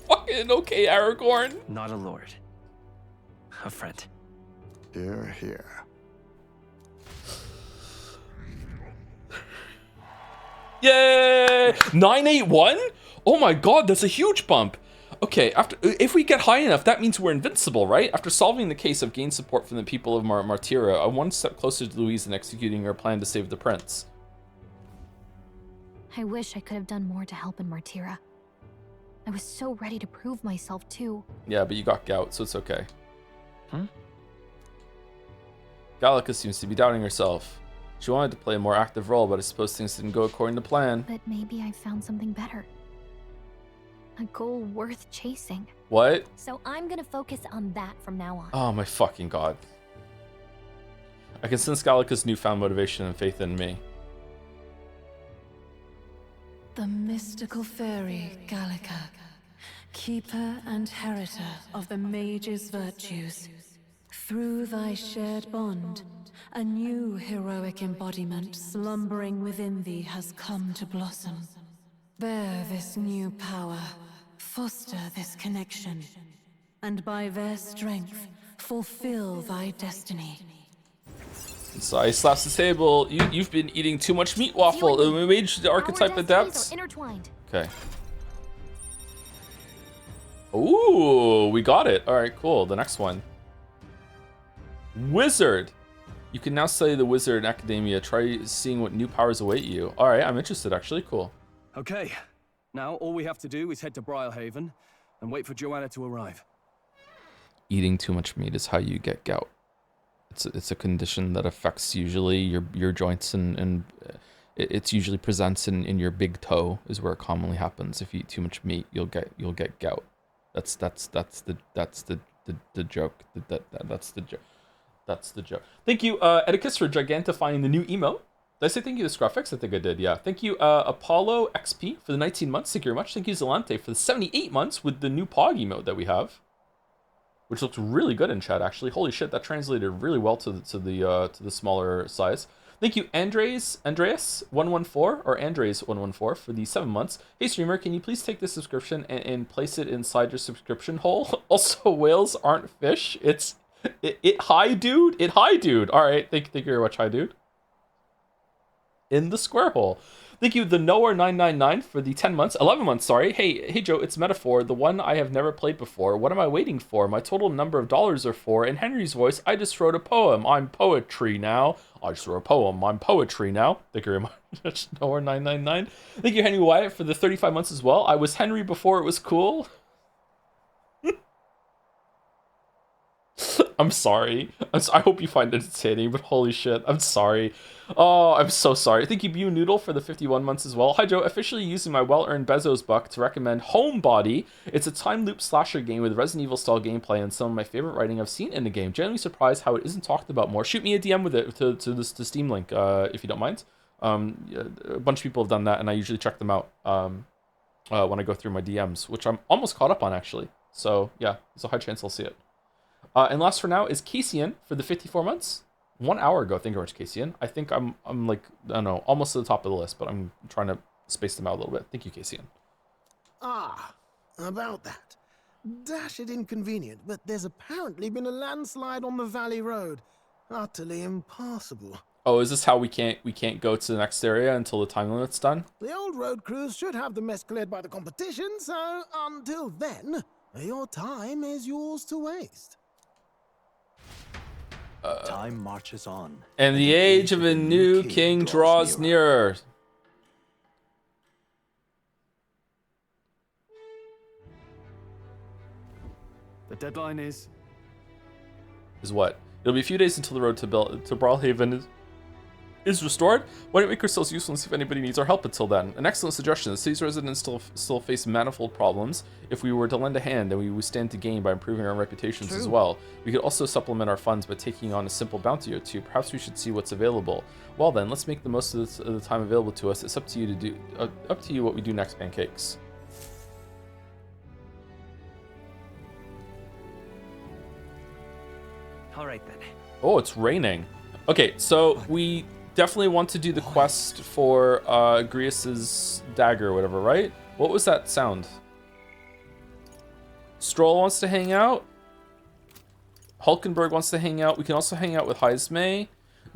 A: Fucking okay, Aragorn.
C: Not a lord, a friend.
D: Here, here.
A: Yay! 981? Oh my god, that's a huge bump. Okay, if we get high enough, that means we're invincible, right? After solving the case, I've gained support from the people of Martira. I'm one step closer to Louise and executing her plan to save the prince.
I: I wish I could have done more to help in Martira. I was so ready to prove myself too.
A: Yeah, but you got gout, so it's okay. Gallica seems to be doubting herself. She wanted to play a more active role, but I suppose things didn't go according to plan.
I: But maybe I found something better. A goal worth chasing.
A: What?
I: So I'm gonna focus on that from now on.
A: Oh my fucking god. I can sense Gallica's newfound motivation and faith in me.
L: The mystical fairy, Gallica, keeper and heritor of the mage's virtues. Through thy shared bond, a new heroic embodiment slumbering within thee has come to blossom. Bear this new power, foster this connection, and by their strength, fulfill thy destiny.
A: Sai slaps the table. You've been eating too much meat waffle. We made the archetype adept. Okay. Ooh, we got it. All right, cool. The next one. Wizard. You can now study the wizard in academia. Try seeing what new powers await you. All right, I'm interested, actually. Cool.
E: Okay. Now all we have to do is head to Briarhaven and wait for Joanna to arrive.
A: Eating too much meat is how you get gout. It's a condition that affects usually your joints and it's usually presents in your big toe is where it commonly happens. If you eat too much meat, you'll get gout. That's the joke. That's the joke. That's the joke. Thank you, Edicus, for gigantifying the new emote. Did I say thank you to Scruffix? I think I did, yeah. Thank you, Apollo XP for the 19 months. Thank you very much. Thank you, Zelante, for the 78 months with the new Pog emote that we have, which looks really good in chat, actually. Holy shit, that translated really well to the smaller size. Thank you, Andreas114, or Andres114, for the 7 months. Hey, streamer, can you please take this subscription and place it inside your subscription hole? Also, whales aren't fish. It hi, dude. All right, thank you very much, hi, dude. In the square hole. Thank you, the Knower999 for the 10 months, 11 months, sorry. Hey Joe, it's Metaphor, the one I have never played before. What am I waiting for? My total number of dollars are 4. In Henry's voice, I just wrote a poem. I'm poetry now. I just wrote a poem. I'm poetry now. Thank you very much, Knower999. Thank you, Henry Wyatt, for the 35 months as well. I was Henry before it was cool. I'm sorry. I hope you find it entertaining, but holy shit, I'm sorry. Oh, I'm so sorry. Thank you, Bew Noodle, for the 51 months as well. Hi, Joe. Officially using my well-earned Bezos buck to recommend Homebody. It's a time loop slasher game with Resident Evil-style gameplay and some of my favorite writing I've seen in the game. Generally surprised how it isn't talked about more. Shoot me a DM with it to the Steam link, if you don't mind. A bunch of people have done that, and I usually check them out when I go through my DMs, which I'm almost caught up on, actually. So, yeah, there's a high chance I'll see it. And last for now is Casian for the 54 months. 1 hour ago, thank you very much, Casian. I think I'm like, I don't know, almost to the top of the list, but I'm trying to space them out a little bit. Thank you, Casian.
K: Ah, about that. Dash it inconvenient, but there's apparently been a landslide on the Valley Road. Utterly impassable.
A: Oh, is this how we can't go to the next area until the time limit's done?
K: The old road crews should have the mess cleared by the competition, so until then, your time is yours to waste.
C: Time marches on.
A: And the age of a new king draws nearer.
E: The deadline is
A: what? It'll be a few days until the road to Brawlhaven is restored. Why don't we make ourselves useful and see if anybody needs our help until then? An excellent suggestion. The city's residents still face manifold problems. If we were to lend a hand, then we would stand to gain by improving our reputations as well. We could also supplement our funds by taking on a simple bounty or two. Perhaps we should see what's available. Well then, let's make the most of the time available to us. It's up to you to do. Up to you what we do next, pancakes.
C: All right then.
A: Oh, it's raining. Okay, so we definitely want to do the quest for Grius's dagger or whatever, right? What was that sound? Stroll wants to hang out. Hulkenberg wants to hang out. We can also hang out with Heismay.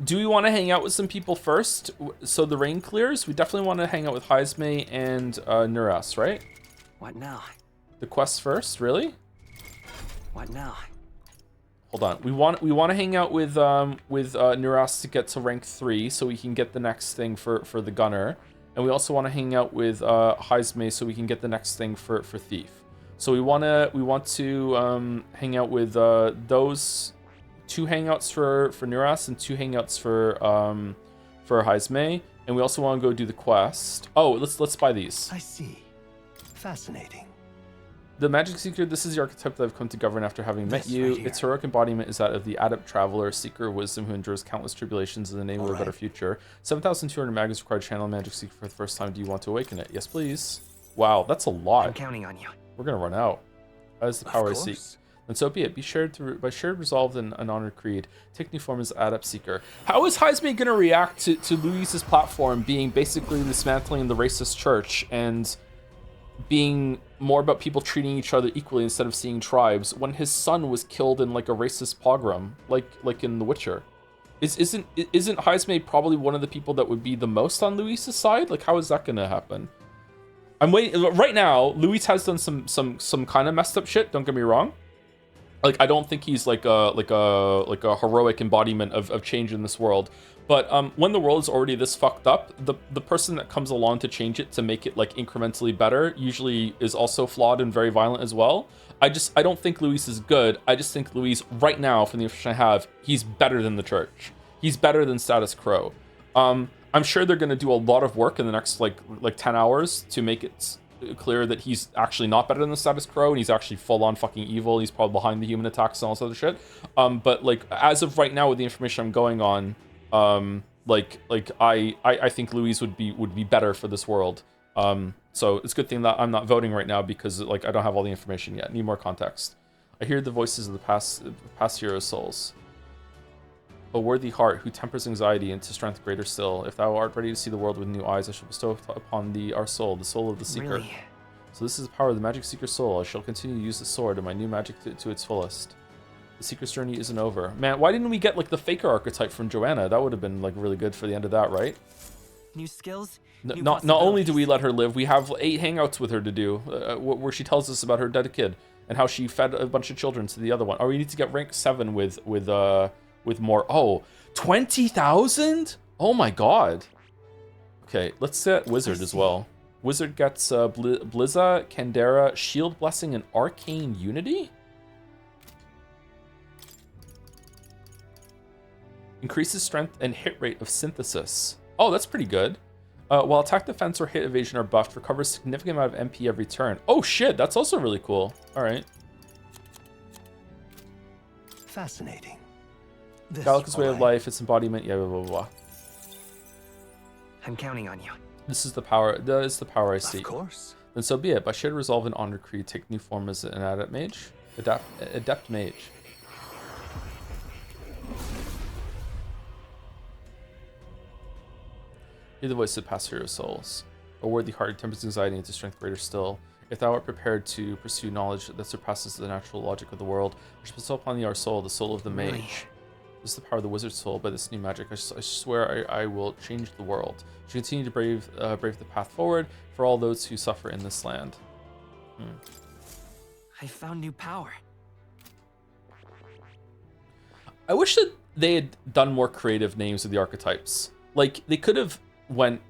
A: Do we want to hang out with some people first so the rain clears? We definitely want to hang out with Heismay and Nuras, right?
C: What now?
A: The quest first, really?
C: What now?
A: Hold on. We want to hang out with Nuras to get to rank 3 so we can get the next thing for the gunner, and we also want to hang out with Heismay so we can get the next thing for thief. So we want to hang out with those 2 hangouts for Nuras and 2 hangouts for Heismay, and we also want to go do the quest. Oh, let's buy these.
C: I see. Fascinating.
A: The Magic Seeker, this is the archetype that I've come to govern after having met you. Its heroic embodiment is that of the adept traveler, seeker of wisdom who endures countless tribulations in the name of a better future. 7,200 mag is required to channel Magic Seeker for the first time. Do you want to awaken it? Yes, please. Wow, that's a lot.
C: I'm counting on you.
A: We're going to run out. That is the power I seek. And so be it. Be shared by shared resolve and an honored creed. Take new form as adept seeker. How is Heismay going to react to Luis's platform being basically dismantling the racist church and being more about people treating each other equally instead of seeing tribes when his son was killed in like a racist pogrom, like in The Witcher? Isn't Heismay probably one of the people that would be the most on Luis's side? Like, how is that gonna happen? I'm waiting right now. Luis has done some kind of messed up shit. Don't get me wrong. Like, I don't think he's like a heroic embodiment of change in this world. But when the world is already this fucked up, the person that comes along to change it, to make it like incrementally better, usually is also flawed and very violent as well. I don't think Luis is good. I just think Luis right now, from the information I have, he's better than the church. He's better than status quo. I'm sure they're going to do a lot of work in the next like 10 hours to make it clear that he's actually not better than the status quo, and he's actually full on fucking evil. He's probably behind the human attacks and all this other shit. But like, as of right now, with the information I'm going on, I think Luis would be better for this world. So it's a good thing that I'm not voting right now, because like, I don't have all the information yet. Need more context. I hear the voices of the past heroes' souls. A worthy heart who tempers anxiety into strength greater still. If thou art ready to see the world with new eyes, I shall bestow upon thee our soul, the soul of the seeker.
C: Really?
A: So this is the power of the magic seeker soul. I shall continue to use the sword and my new magic to its fullest. The seeker's journey isn't over. Man, why didn't we get like the faker archetype from Joanna? That would have been like really good for the end of that, right?
C: New skills?
A: Not only do we let her live, we have 8 hangouts with her to do, where she tells us about her dead kid and how she fed a bunch of children to the other one. Oh, we need to get rank 7 with more. Oh, 20,000? Oh my god. Okay, let's set Wizard as well. Wizard gets Blizza, Candera, Shield Blessing, and Arcane Unity? Increases strength and hit rate of Synthesis. Oh, that's pretty good. While attack, defense, or hit evasion are buffed, recovers a significant amount of MP every turn. Oh shit, that's also really cool. Alright.
G: Fascinating.
A: Gallica's way of life, its embodiment, yeah, blah, blah, blah.
C: I'm counting on you.
A: This is the power. That is the power I see.
G: Of course.
A: Then so be it. By shared resolve and honor creed, take new form as an adept mage. Adept mage. Hear the voice of past hero souls. A worthy heart tempers anxiety into strength greater still. If thou art prepared to pursue knowledge that surpasses the natural logic of the world, I shall bestow upon thee our soul, the soul of the mage.
C: Really?
A: This is the power of the wizard's soul. By this new magic, I swear I will change the world. I shall continue to brave the path forward for all those who suffer in this land.
C: I found new power.
A: I wish that they had done more creative names of the archetypes. Like, they could have went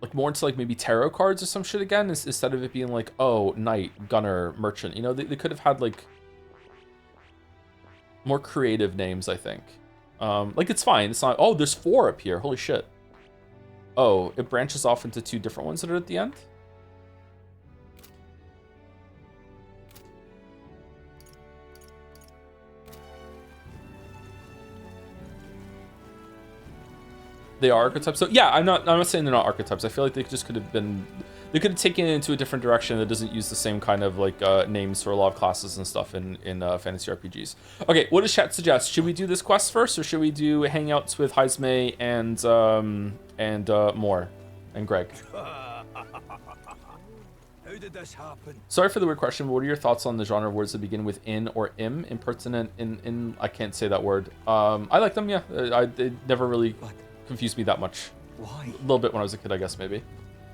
A: like more into like maybe tarot cards or some shit again, instead of it being like, oh, knight, gunner, merchant. You know, they could have had like more creative names, I think. Like, it's fine. It's not, oh, there's 4 up here. Holy shit. Oh, it branches off into 2 different ones that are at the end? They are archetypes. So yeah, I'm not saying they're not archetypes. I feel like they just could have been, they could have taken it into a different direction that doesn't use the same kind of like names for a lot of classes and stuff in fantasy RPGs. Okay, what does chat suggest? Should we do this quest first, or should we do hangouts with Heismay and Moore and Greg?
G: How did this happen?
A: Sorry for the weird question, but what are your thoughts on the genre of words that begin with in or im? Impertinent, in I can't say that word. I like them, yeah. They never really confused me that much.
G: Why?
A: A little bit when I was a kid, I guess, maybe.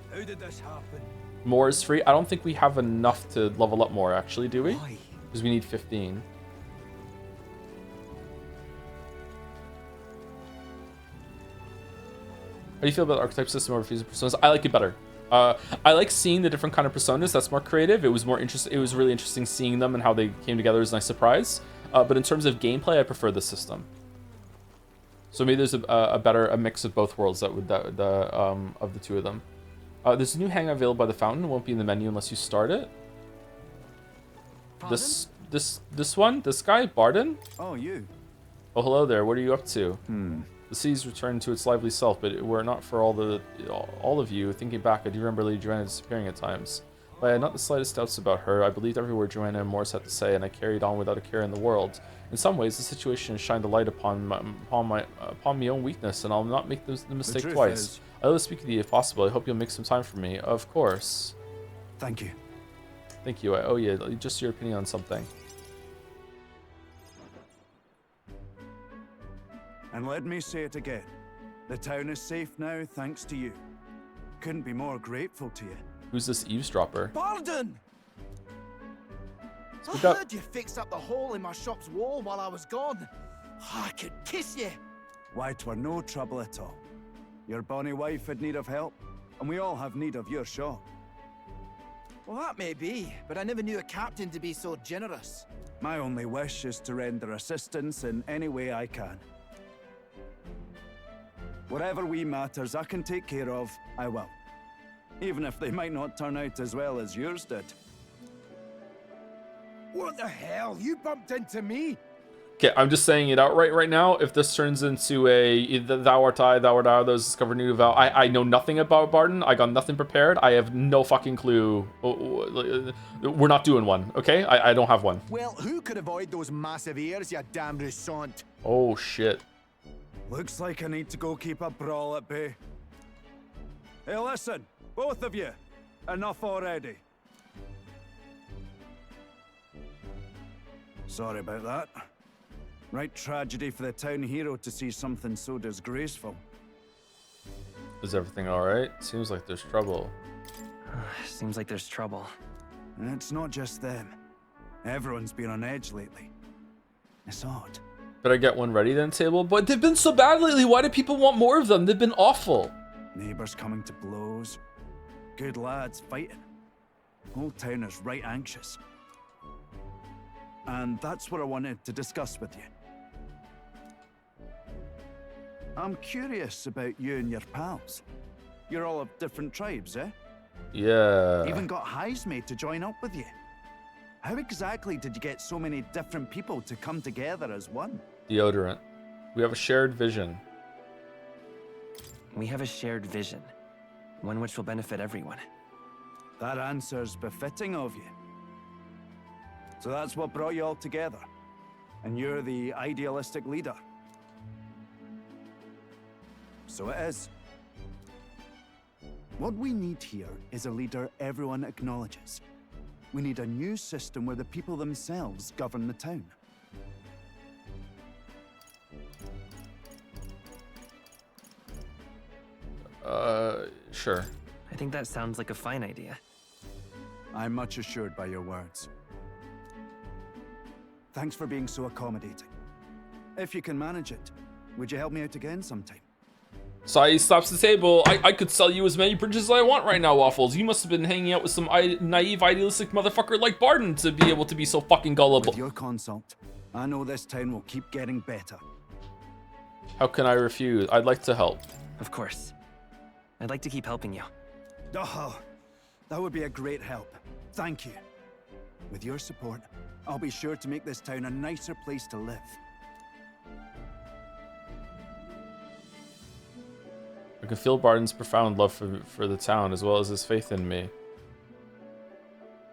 G: How did this happen?
A: More is free. I don't think we have enough to level up more, actually, do we?
G: Why?
A: Because we need 15. How do you feel about the archetype system over fusing personas? I like it better. I like seeing the different kind of personas. That's more creative. It was more interesting. It was really interesting seeing them and how they came together as a nice surprise. But in terms of gameplay, I prefer this system. So maybe there's a mix of both worlds of the two of them. There's a new hangout available by the fountain. It won't be in the menu unless you start it.
C: Pardon?
A: This one, this guy, Barden.
J: Oh, you.
A: Oh, hello there. What are you up to? The city's returned to its lively self, but were it not for all of you, thinking back, I do remember Lady Joanna disappearing at times. But I had not the slightest doubts about her. I believed every word Joanna and Morris had to say, and I carried on without a care in the world. In some ways, the situation has shined a light upon my own weakness, and I'll not make the mistake twice. I'd love to speak with you if possible. I hope you'll make some time for me. Of course.
J: Thank you.
A: Thank you. I owe you just your opinion on something.
J: And let me say it again. The town is safe now thanks to you. Couldn't be more grateful to you.
A: Who's this eavesdropper?
K: Barden! I
A: Speak up.
K: heard you fixed up the hole in my shop's wall while I was gone. I could kiss you.
J: Why, 'twere no trouble at all. Your bonny wife had need of help, and we all have need of your shop.
K: Well, that may be, but I never knew a captain to be so generous.
J: My only wish is to render assistance in any way I can. Whatever wee matters I can take care of, I will. Even if they might not turn out as well as yours did.
K: What the hell? You bumped into me?
A: Okay, I'm just saying it outright right now. If this turns into a thou art I, those discover new vow, I know nothing about Barden. I got nothing prepared. I have no fucking clue. We're not doing one, okay? I don't have one.
K: Well, who could avoid those massive ears, you damn russant?
A: Oh, shit.
J: Looks like I need to go keep a brawl at bay. Hey, listen, both of you. Enough already. Sorry about that. Right tragedy for the town hero to see something so disgraceful.
A: Is everything alright? Seems like there's trouble.
C: Seems like there's trouble.
J: And it's not just them. Everyone's been on edge lately. It's odd.
A: Did I get one ready then, table? But they've been so bad lately. Why do people want more of them? They've been awful.
J: Neighbors coming to blows. Good lads fighting. Whole town is right anxious. And that's what I wanted to discuss with you. I'm curious about you and your pals. You're all of different tribes, eh?
A: Yeah.
J: Even got Heisme to join up with you. How exactly did you get so many different people to come together as one?
A: Deodorant. We have a shared vision.
C: We have a shared vision. One which will benefit everyone.
J: That answer's befitting of you. So that's what brought you all together. And you're the idealistic leader. So it is. What we need here is a leader everyone acknowledges. We need a new system where the people themselves govern the town.
A: Sure.
C: I think that sounds like a fine idea.
J: I'm much assured by your words. Thanks for being so accommodating. If you can manage it, would you help me out again sometime?
A: Sai stops the table. I could sell you as many bridges as I want right now, Waffles. You must have been hanging out with some naive, idealistic motherfucker like Barden to be able to be so fucking gullible.
J: With your consult, I know this town will keep getting better.
A: How can I refuse? I'd like to help.
C: Of course. I'd like to keep helping you.
J: Oh, that would be a great help. Thank you. With your support, I'll be sure to make this town a nicer place to live.
A: I can feel Barden's profound love for the town as well as his faith in me.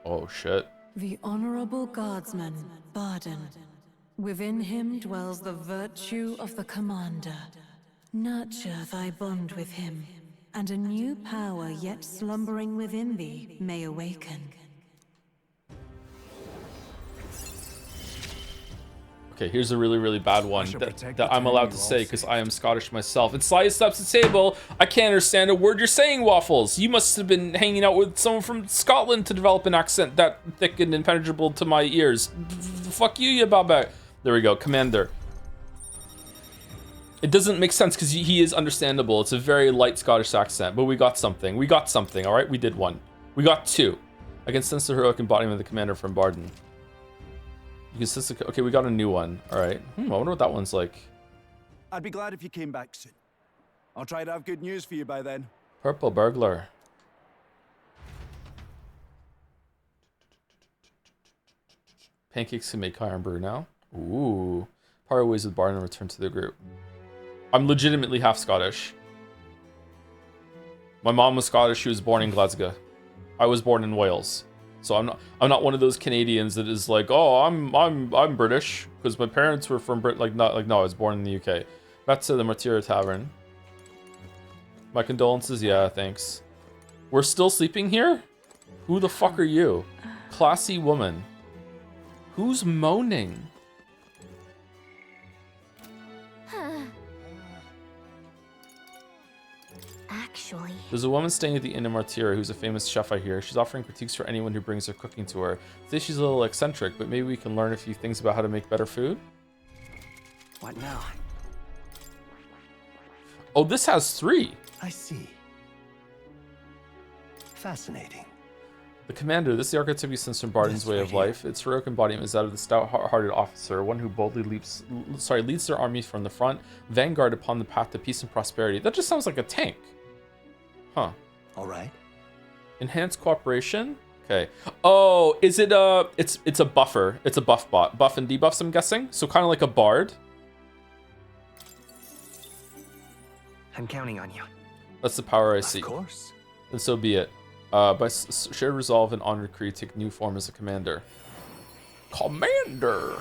A: Oh shit.
L: The honorable guardsman, Barden. Within him dwells the virtue of the commander. Nurture thy bond with him, and a new power yet slumbering within thee may awaken.
A: Okay, here's a really, really bad one that I'm allowed to say because I am Scottish myself. And Sly stops the table. I can't understand a word you're saying, Waffles. You must have been hanging out with someone from Scotland to develop an accent that thick and impenetrable to my ears. Fuck you, you baba. There we go, Commander. It doesn't make sense because he is understandable. It's a very light Scottish accent, but we got something. We got something, all right? We did one. We got two. I can sense the heroic embodiment of the commander from Barden. You can sense the... Okay, we got a new one. All right. I wonder what that one's like.
J: I'd be glad if you came back soon. I'll try to have good news for you by then.
A: Purple burglar. Pancakes can make iron brew now. Ooh. Part ways with Barden and return to the group. I'm legitimately half Scottish. My mom was Scottish. She was born in Glasgow. I was born in Wales. So I'm not one of those Canadians that is like, oh, I'm British because my parents were from Brit. No, I was born in the UK. Back to the Martyr Tavern. My condolences. Yeah, thanks. We're still sleeping here? Who the fuck are you? Classy woman. Who's moaning?
I: actually.
A: There's a woman staying at the Inn of Martyra who's a famous chef, I hear. She's offering critiques for anyone who brings her cooking to her. I think she's a little eccentric, but maybe we can learn a few things about how to make better food.
C: What now?
A: Oh, this has 3.
M: I see. Fascinating.
A: The commander, this is the archetype since from Barden's way of life. Its heroic embodiment is that of the stout-hearted officer, one who boldly leads their army from the front, vanguard upon the path to peace and prosperity. That just sounds like a tank. Huh.
M: All right.
A: Enhanced cooperation. Okay. Oh, is it it's a buffer. It's a buff bot. Buff and debuffs, I'm guessing. So kind of like a bard.
C: I'm counting on you.
A: That's the power I see.
M: Of course.
A: And so be it. By shared resolve and honored creed, take new form as a commander. Commander!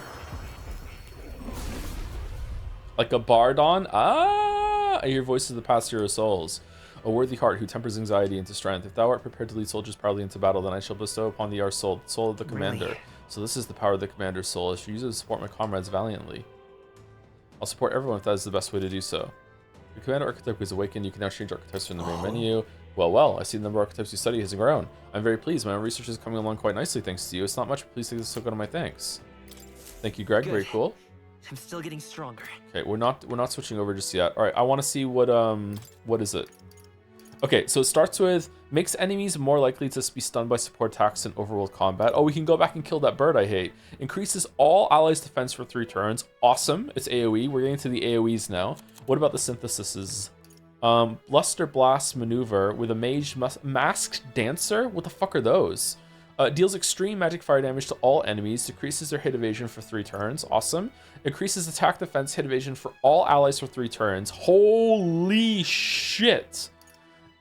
A: Like a bardon? Ah! I hear voices of the past hero souls. A worthy heart who tempers anxiety into strength. If thou art prepared to lead soldiers proudly into battle, then I shall bestow upon thee our soul, the soul of the commander.
C: Really?
A: So this is the power of the commander's soul. I shall use it to support my comrades valiantly. I'll support everyone if that is the best way to do so. The commander archetype is awakened. You can now change archetypes from the main menu. Well, I see the number of archetypes you study has grown. I'm very pleased. My own research is coming along quite nicely thanks to you. It's not much, but please take this token of my thanks. Thank you, Greg.
C: Good.
A: Very cool.
C: I'm still getting stronger.
A: Okay, we're not switching over just yet. All right, I want to see what is it? Okay, so it starts with makes enemies more likely to be stunned by support attacks in overworld combat. Oh, we can go back and kill that bird I hate. Increases all allies' defense for 3 turns. Awesome. It's AoE. We're getting to the AoEs now. What about the synthesises? Bluster Blast Maneuver with a Mage Masked Dancer? What the fuck are those? Deals extreme magic fire damage to all enemies, decreases their hit evasion for 3 turns. Awesome. Increases attack defense hit evasion for all allies for 3 turns. Holy shit.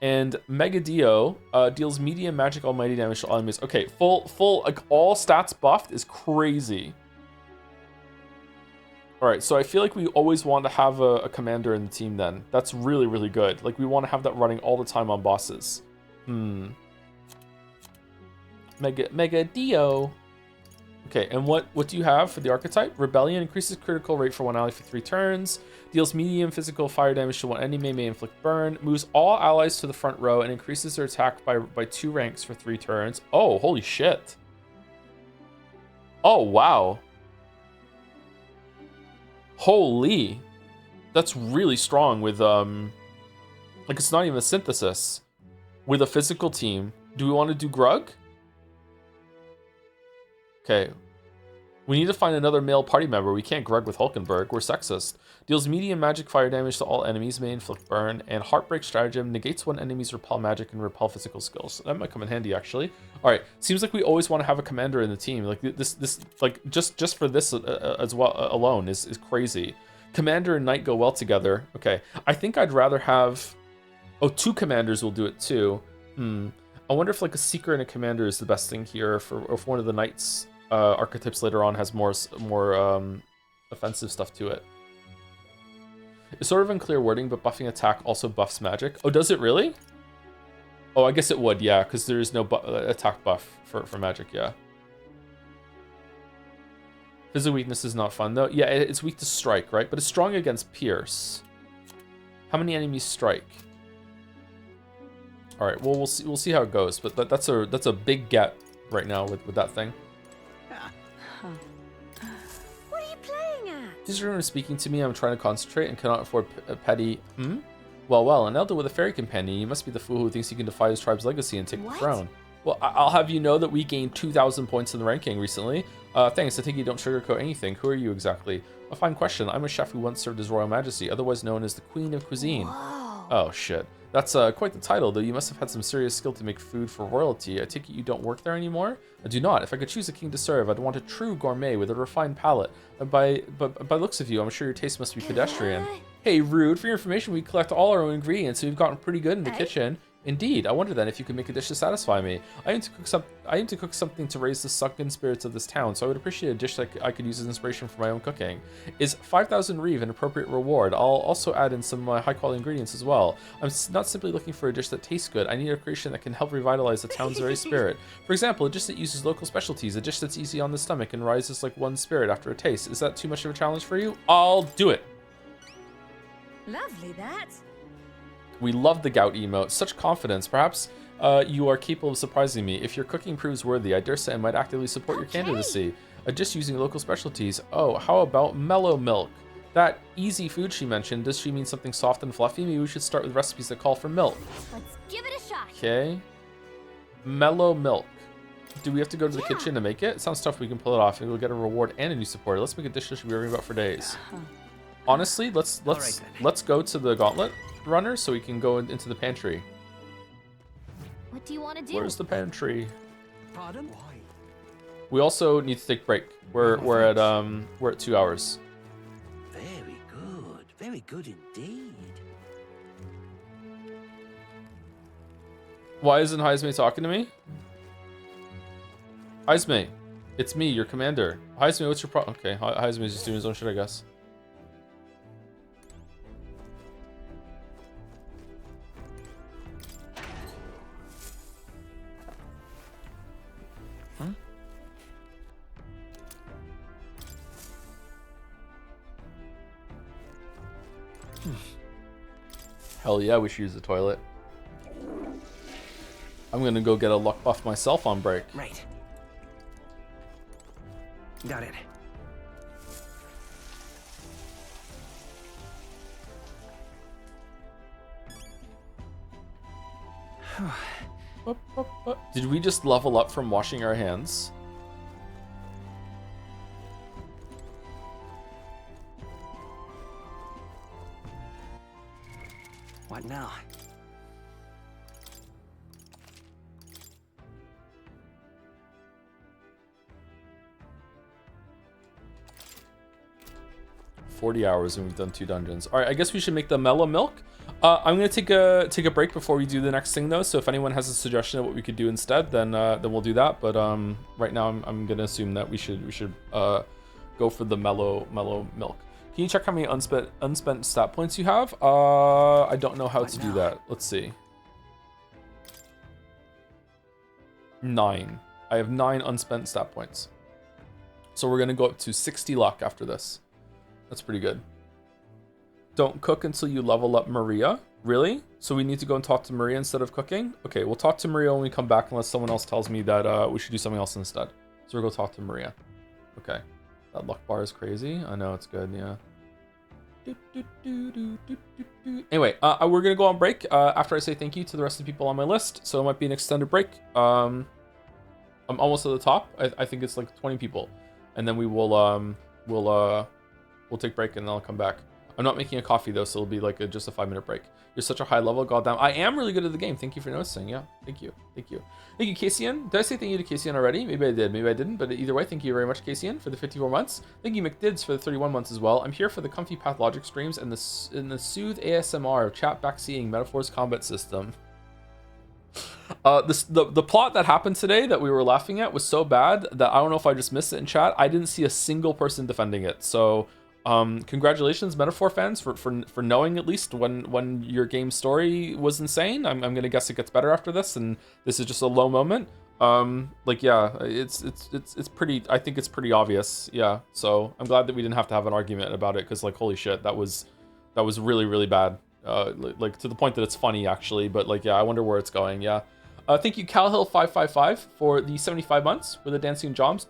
A: And Mega Dio deals medium magic almighty damage to all enemies. Okay, full like all stats buffed is crazy. All right, so I feel like we always want to have a commander in the team then. That's really, really good. Like, we want to have that running all the time on bosses. Mega Dio. Okay, and what do you have for the archetype? Rebellion increases critical rate for 1 ally for 3 turns. Deals medium physical fire damage to 1 enemy, may inflict burn. Moves all allies to the front row and increases their attack by 2 ranks for 3 turns. Oh, holy shit. Oh, wow. Holy, that's really strong with like it's not even a synthesis. With a physical team, do we want to do Grug? Okay, we need to find another male party member. We can't Grug with Hulkenberg. We're sexist. Deals medium magic fire damage to all enemies, may inflict burn, and Heartbreak Stratagem negates when enemies repel magic and repel physical skills. That might come in handy actually. All right, seems like we always want to have a commander in the team. Like this like just for this as well alone is crazy. Commander and knight go well together. Okay, I think I'd rather have 2 commanders will do it too. I wonder if like a seeker and a commander is the best thing here for if one of the knights archetypes later on has more offensive stuff to it. It's sort of unclear wording, but buffing attack also buffs magic. Oh, does it really? Oh, I guess it would, yeah, because there is no attack buff for magic, yeah. Physical weakness is not fun, though. Yeah, it's weak to strike, right? But it's strong against pierce. How many enemies strike? All right, well, we'll see how it goes, but that's a big get right now with that thing.
H: What are you playing at?
A: This room is speaking to me. I'm trying to concentrate and cannot afford a petty. Well, an elder with a fairy companion. You must be the fool who thinks he can defy his tribe's legacy and take the throne. Well, I'll have you know that we gained 2,000 points in the ranking recently. Thanks. I think you don't sugarcoat anything. Who are you exactly? A fine question. I'm a chef who once served His Royal Majesty, otherwise known as the Queen of Cuisine.
H: Whoa.
A: Oh shit. That's quite the title, though. You must have had some serious skill to make food for royalty. I take it you don't work there anymore? I do not. If I could choose a king to serve, I'd want a true gourmet with a refined palate. By looks of you, I'm sure your taste must be pedestrian. Hey, rude. For your information, we collect all our own ingredients, so we've gotten pretty good in the kitchen. Indeed. I wonder then if you could make a dish to satisfy me. I aim to cook something to raise the sunken spirits of this town, so I would appreciate a dish that I could use as inspiration for my own cooking. Is 5,000 reeve an appropriate reward? I'll also add in some high-quality ingredients as well. I'm not simply looking for a dish that tastes good. I need a creation that can help revitalize the town's very spirit. For example, a dish that uses local specialties, a dish that's easy on the stomach and rises like one spirit after a taste. Is that too much of a challenge for you? I'll do it.
H: Lovely, that.
A: We love the gout emote. Such confidence. Perhaps you are capable of surprising me. If your cooking proves worthy, I dare say I might actively support your candidacy. Just using local specialties. Oh, how about mellow milk? That easy food she mentioned, does she mean something soft and fluffy? Maybe we should start with recipes that call for milk.
I: Let's give it a shot.
A: Okay. Mellow milk. Do we have to go to the kitchen to make it? It sounds tough. We can pull it off. Maybe we'll get a reward and a new supporter. Let's make a dish that should be raving about for days. Honestly, let's go to the gauntlet runner so we can go into the pantry.
I: What do you want to do?
A: Where's the pantry?
C: Pardon?
A: We also need to take a break. We're at 2 hours.
M: Very good indeed.
A: Why isn't Heisme talking to me? Heisme, it's me, your commander. Heisme, what's your problem? Okay, Heisme is just doing his own shit, I guess. Huh? Hell yeah, we should use the toilet. I'm gonna go get a luck buff myself on break.
C: Right. Got it.
A: Did we just level up from washing our hands?
C: What now?
A: $40 and we've done 2 dungeons. All right, I guess we should make the mellow milk. I'm gonna take a break before we do the next thing though. So if anyone has a suggestion of what we could do instead, then we'll do that. But right now I'm gonna assume that we should go for the mellow milk. Can you check how many unspent stat points you have? I don't know how to do that. Let's see. 9. I have 9 unspent stat points. So we're gonna go up to 60 luck after this. That's pretty good. Don't cook until you level up Maria. Really? So we need to go and talk to Maria instead of cooking? Okay, we'll talk to Maria when we come back unless someone else tells me that we should do something else instead. So we'll go talk to Maria. Okay. That luck bar is crazy. I know, it's good, yeah. Anyway, we're going to go on break after I say thank you to the rest of the people on my list. So it might be an extended break. I'm almost at the top. I think it's like 20 people. And then we will we'll take a break and then I'll come back. I'm not making a coffee though, so it'll be like just a 5-minute break. You're such a high level, goddamn. I am really good at the game. Thank you for noticing. Yeah, thank you. Thank you, Cassian. Did I say thank you to Cassian already? Maybe I did, maybe I didn't. But either way, thank you very much, Cassian, for the 54 months. Thank you, McDids, for the 31 months as well. I'm here for the comfy pathologic streams and the soothe ASMR of chat backseeing metaphors combat system. The plot that happened today that we were laughing at was so bad that I don't know if I just missed it in chat. I didn't see a single person defending it. So congratulations, Metaphor fans, for knowing at least when your game story was insane. I'm gonna guess it gets better after this, and this is just a low moment. Like yeah, it's pretty. I think it's pretty obvious. Yeah, so I'm glad that we didn't have to have an argument about it because like holy shit, that was really bad. Like to the point that it's funny actually, but like yeah, I wonder where it's going. Yeah. Thank you, CalHill555 for the 75 months for the dancing joms.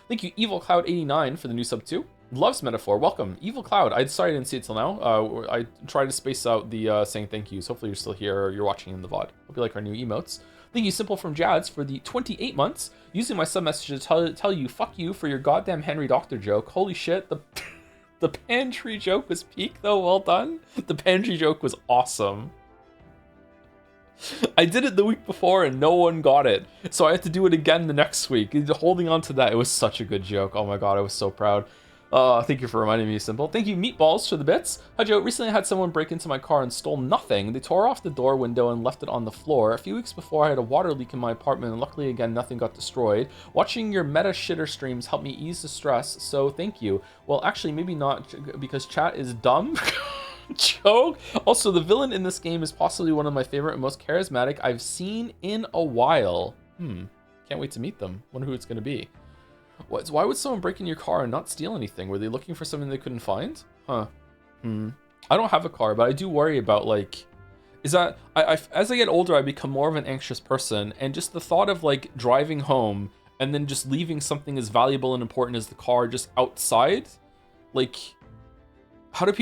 A: Thank you, Evil Cloud 89 for the new sub 2. Loves Metaphor. Welcome, Evil Cloud. Sorry I didn't see it till now. I tried to space out the saying thank yous. Hopefully you're still here or you're watching in the VOD. Hope you like our new emotes. Thank you, Simple from Jads, for the 28 months. Using my sub message to tell you fuck you for your goddamn Henry Doctor joke. Holy shit, the pantry joke was peak though. Well done. The pantry joke was awesome. I did it the week before and no one got it, so I had to do it again the next week. Holding on to that, it was such a good joke. Oh my god, I was so proud. Thank you for reminding me, Simple. Thank you, Meatballs, for the bits. Hi Joe, recently I had someone break into my car and stole nothing. They tore off the door window and left it on the floor. A few weeks before, I had a water leak in my apartment, and luckily again, nothing got destroyed. Watching your meta shitter streams helped me ease the stress, so thank you. Well, actually, maybe not, because chat is dumb. Joke. Also, the villain in this game is possibly one of my favorite and most charismatic I've seen in a while. Can't wait to meet them. Wonder who it's going to be. Why would someone break in your car and not steal anything? Were they looking for something they couldn't find? Huh. I don't have a car, but I do worry about like, is that as I get older, I become more of an anxious person, and just the thought of like driving home and then just leaving something as valuable and important as the car just outside, like, how do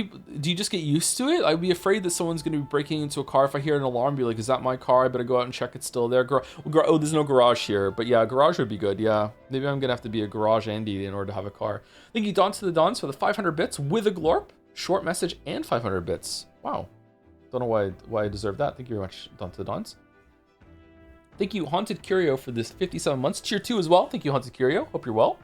A: you just get used to it? I'd be afraid that someone's going to be breaking into a car. If I hear an alarm, be like, is that my car? I better go out and check it's still there. Oh, there's no garage here. But yeah, garage would be good. Yeah, maybe I'm going to have to be a garage Andy in order to have a car. Thank you, Don to the Dons, for the 500 bits with a glorp, short message, and 500 bits. Wow. Don't know why I deserve that. Thank you very much, Don to the Dons. Thank you, Haunted Curio, for this 57 months. Tier 2 as well. Thank you, Haunted Curio. Hope you're well.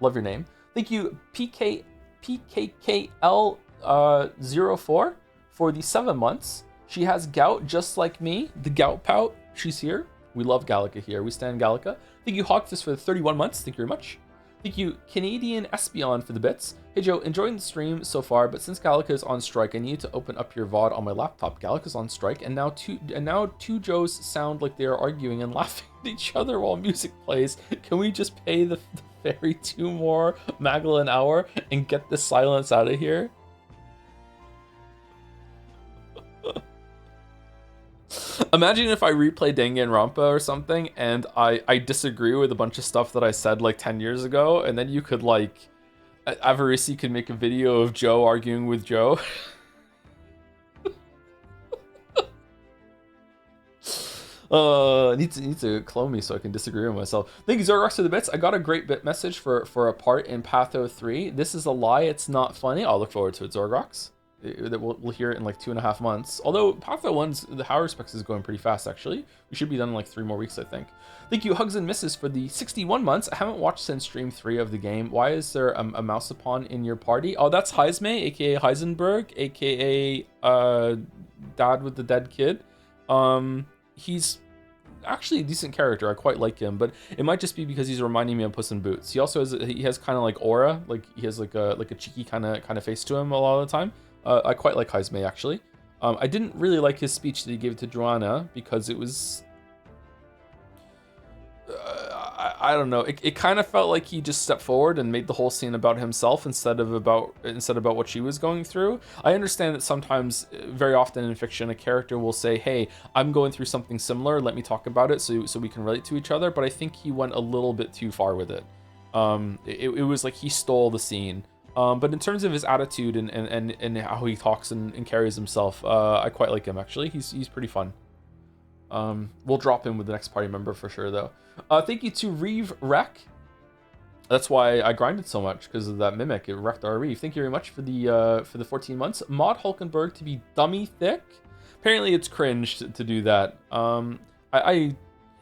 A: Love your name. Thank you, PKKL04 for the 7 months. She has gout just like me. The gout pout. She's here. We love Gallica here. We stand Gallica. Thank you, Hawktis, for the 31 months. Thank you very much. Thank you, Canadian Espion, for the bits. Hey Joe, enjoying the stream so far, but since Gallica is on strike, I need to open up your VOD on my laptop. Gallica's on strike, and now two Joes sound like they are arguing and laughing at each other while music plays. Can we just pay the ferry 2 more Magla an hour and get this silence out of here? Imagine if I replay Danganronpa or something and I disagree with a bunch of stuff that I said like 10 years ago, and then you could like, Avarisi could make a video of Joe arguing with Joe. Need to clone me so I can disagree with myself. Thank you, Zorgox, for the bits. I got a great bit message for a part in Patho 3. This is a lie. It's not funny. I'll look forward to it, Zorgox. We'll hear it in like 2.5 months. Although Patho 1's, the Howard specs is going pretty fast, actually. We should be done in like 3 more weeks, I think. Thank you, Hugs and Misses, for the 61 months. I haven't watched since stream 3 of the game. Why is there a mouse upon in your party? Oh, that's Heisme, aka Heisenberg, aka Dad with the Dead Kid. He's actually a decent character. I quite like him, but it might just be because he's reminding me of Puss in Boots. He also has kind of like aura, like he has like a cheeky kind of face to him a lot of the time. I quite like Heisme, actually. I didn't really like his speech that he gave to Joanna because it was... I don't know. It kind of felt like he just stepped forward and made the whole scene about himself instead of about what she was going through. I understand that sometimes, very often in fiction, a character will say, "Hey, I'm going through something similar. Let me talk about it so we can relate to each other." But I think he went a little bit too far with it. It was like he stole the scene. But in terms of his attitude and how he talks and carries himself, I quite like him, actually. He's pretty fun. We'll drop him with the next party member for sure, though. Thank you to Reeve Wreck. That's why I grinded so much, because of that mimic. It wrecked our Reeve. Thank you very much for the 14 months. Maud Hulkenberg to be dummy thick. Apparently it's cringe to do that.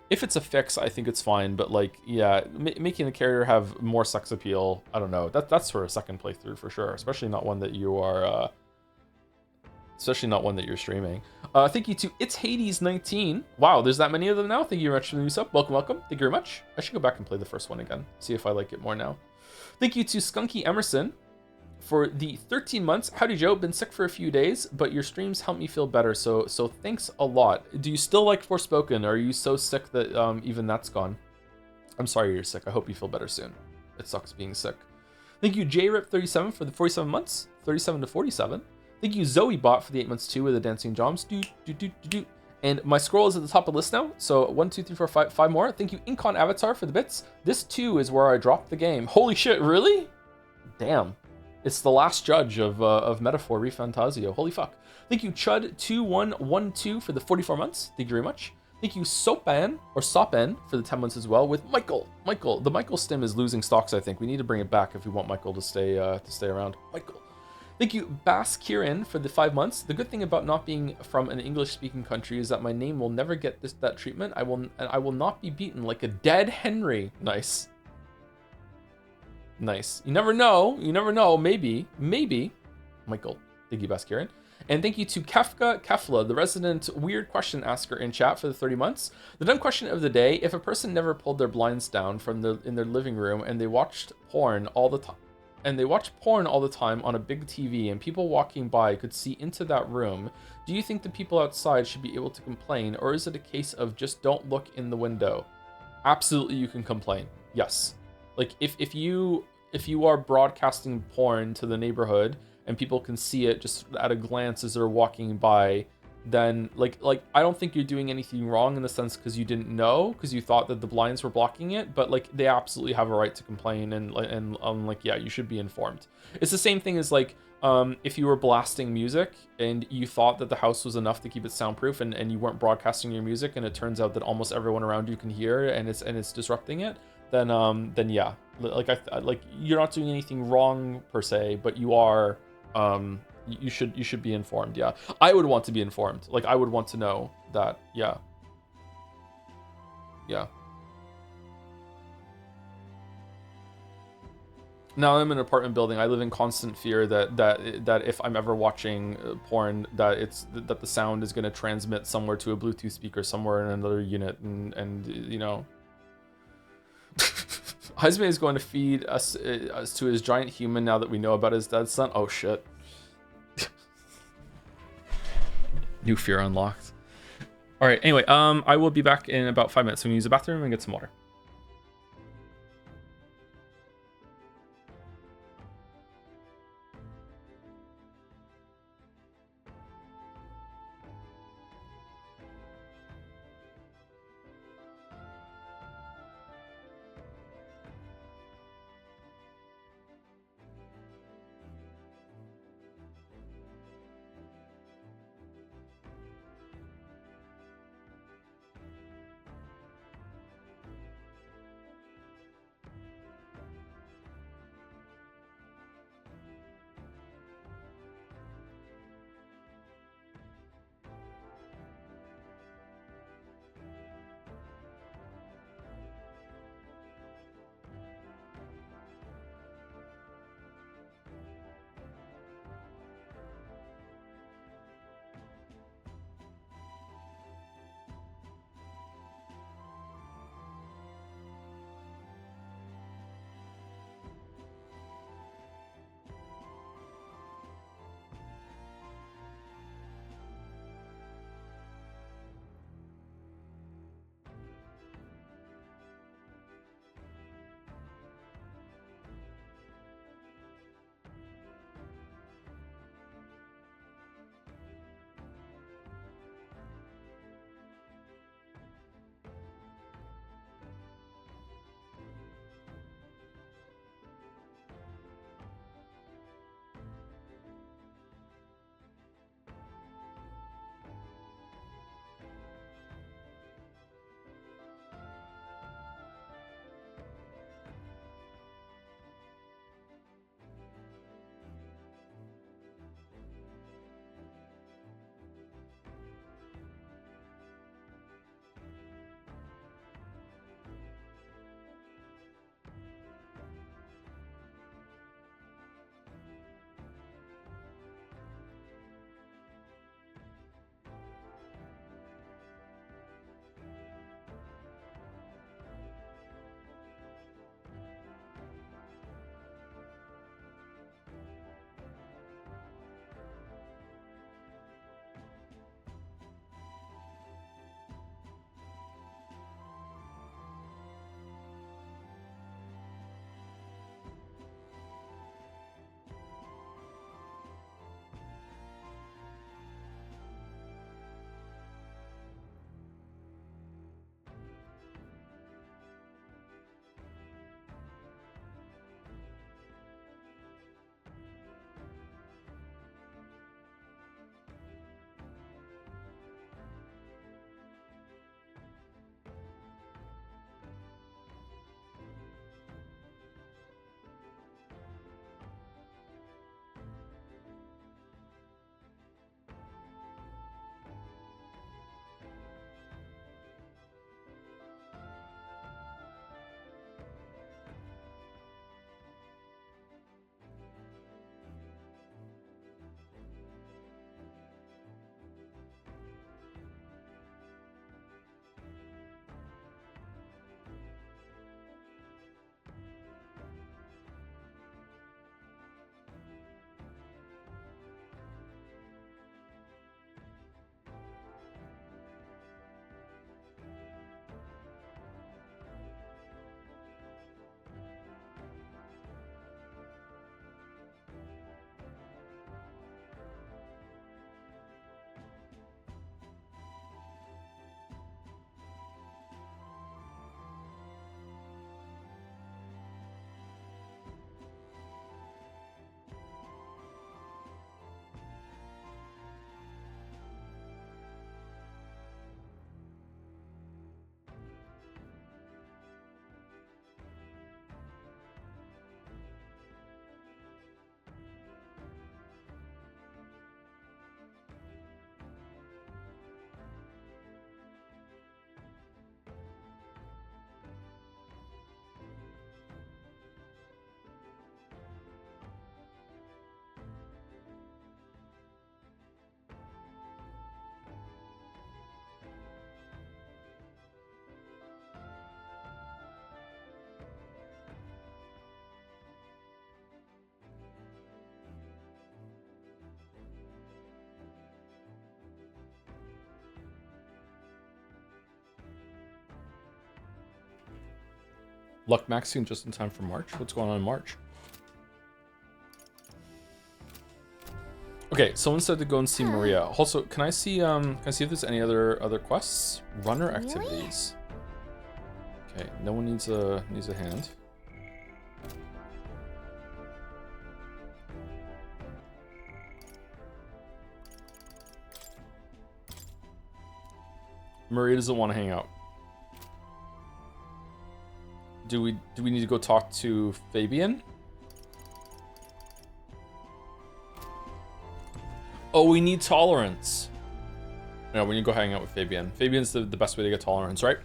A: If it's a fix, I think it's fine. But like, yeah, making the character have more sex appeal, I don't know. That's for a second playthrough for sure. Especially not one that you are. Especially not one that you're streaming. Thank you to It's Hades 19. Wow, there's that many of them now. Thank you very much for the new sub. Welcome, welcome. Thank you very much. I should go back and play the first one again. See if I like it more now. Thank you to Skunky Emerson for the 13 months. Howdy, Joe. Been sick for a few days, but your streams help me feel better. So thanks a lot. Do you still like Forspoken? Or are you so sick that even that's gone? I'm sorry you're sick. I hope you feel better soon. It sucks being sick. Thank you, JRip37 for the 47 months. 37 to 47. Thank you, Zoe Bot, for the 8 months too with the dancing joms. And my scroll is at the top of the list now. So 1, 2, 3, 4, 5 more. Thank you, Incon Avatar, for the bits. This too is where I dropped the game. Holy shit, really? Damn. It's the last judge of Metaphor ReFantazio. Holy fuck. Thank you, Chud2112, for the 44 months. Thank you very much. Thank you, Sopan, or Sopen, for the 10 months as well, with Michael. Michael. The Michael stim is losing stocks, I think. We need to bring it back if we want Michael to stay around. Michael. Thank you, Bass Kieran, for the 5 months. The good thing about not being from an English-speaking country is that my name will never get that treatment. I will not be beaten like a dead Henry. Nice. Nice. You never know. You never know. Maybe. Michael. Thank you, Bass Kieran. And thank you to Kafka Kefla, the resident weird question asker in chat, for the 30 months. The dumb question of the day: if a person never pulled their blinds down in their living room and they watched porn all the time, on a big TV, and people walking by could see into that room, do you think the people outside should be able to complain, or is it a case of just don't look in the window? Absolutely, you can complain. Yes. Like if you are broadcasting porn to the neighborhood and people can see it just at a glance as they're walking by, then like I don't think you're doing anything wrong in the sense because you didn't know, because you thought that the blinds were blocking it, but like they absolutely have a right to complain, and like yeah, you should be informed. It's the same thing as like if you were blasting music and you thought that the house was enough to keep it soundproof, and you weren't broadcasting your music, and it turns out that almost everyone around you can hear, and it's disrupting it, then yeah, like you're not doing anything wrong per se, but you are you should be informed. Yeah, I would want to be informed. Like I would want to know that. Yeah. Now I'm in an apartment building. I live in constant fear that if I'm ever watching porn, that the sound is going to transmit somewhere to a Bluetooth speaker somewhere in another unit, and you know. Husband is going to feed us to his giant human now that we know about his dead son. Oh shit. New fear unlocked. All right. Anyway, I will be back in about 5 minutes. I'm gonna use the bathroom and get some water. Luck maxing just in time for March. What's going on in March? Okay, someone said to go and see Maria. Also, can I see if there's any other quests? Runner activities. Okay, no one needs a hand. Maria doesn't want to hang out. Do we need to go talk to Fabian? Oh, we need tolerance. No, we need to go hang out with Fabian. Fabian's the best way to get tolerance, right?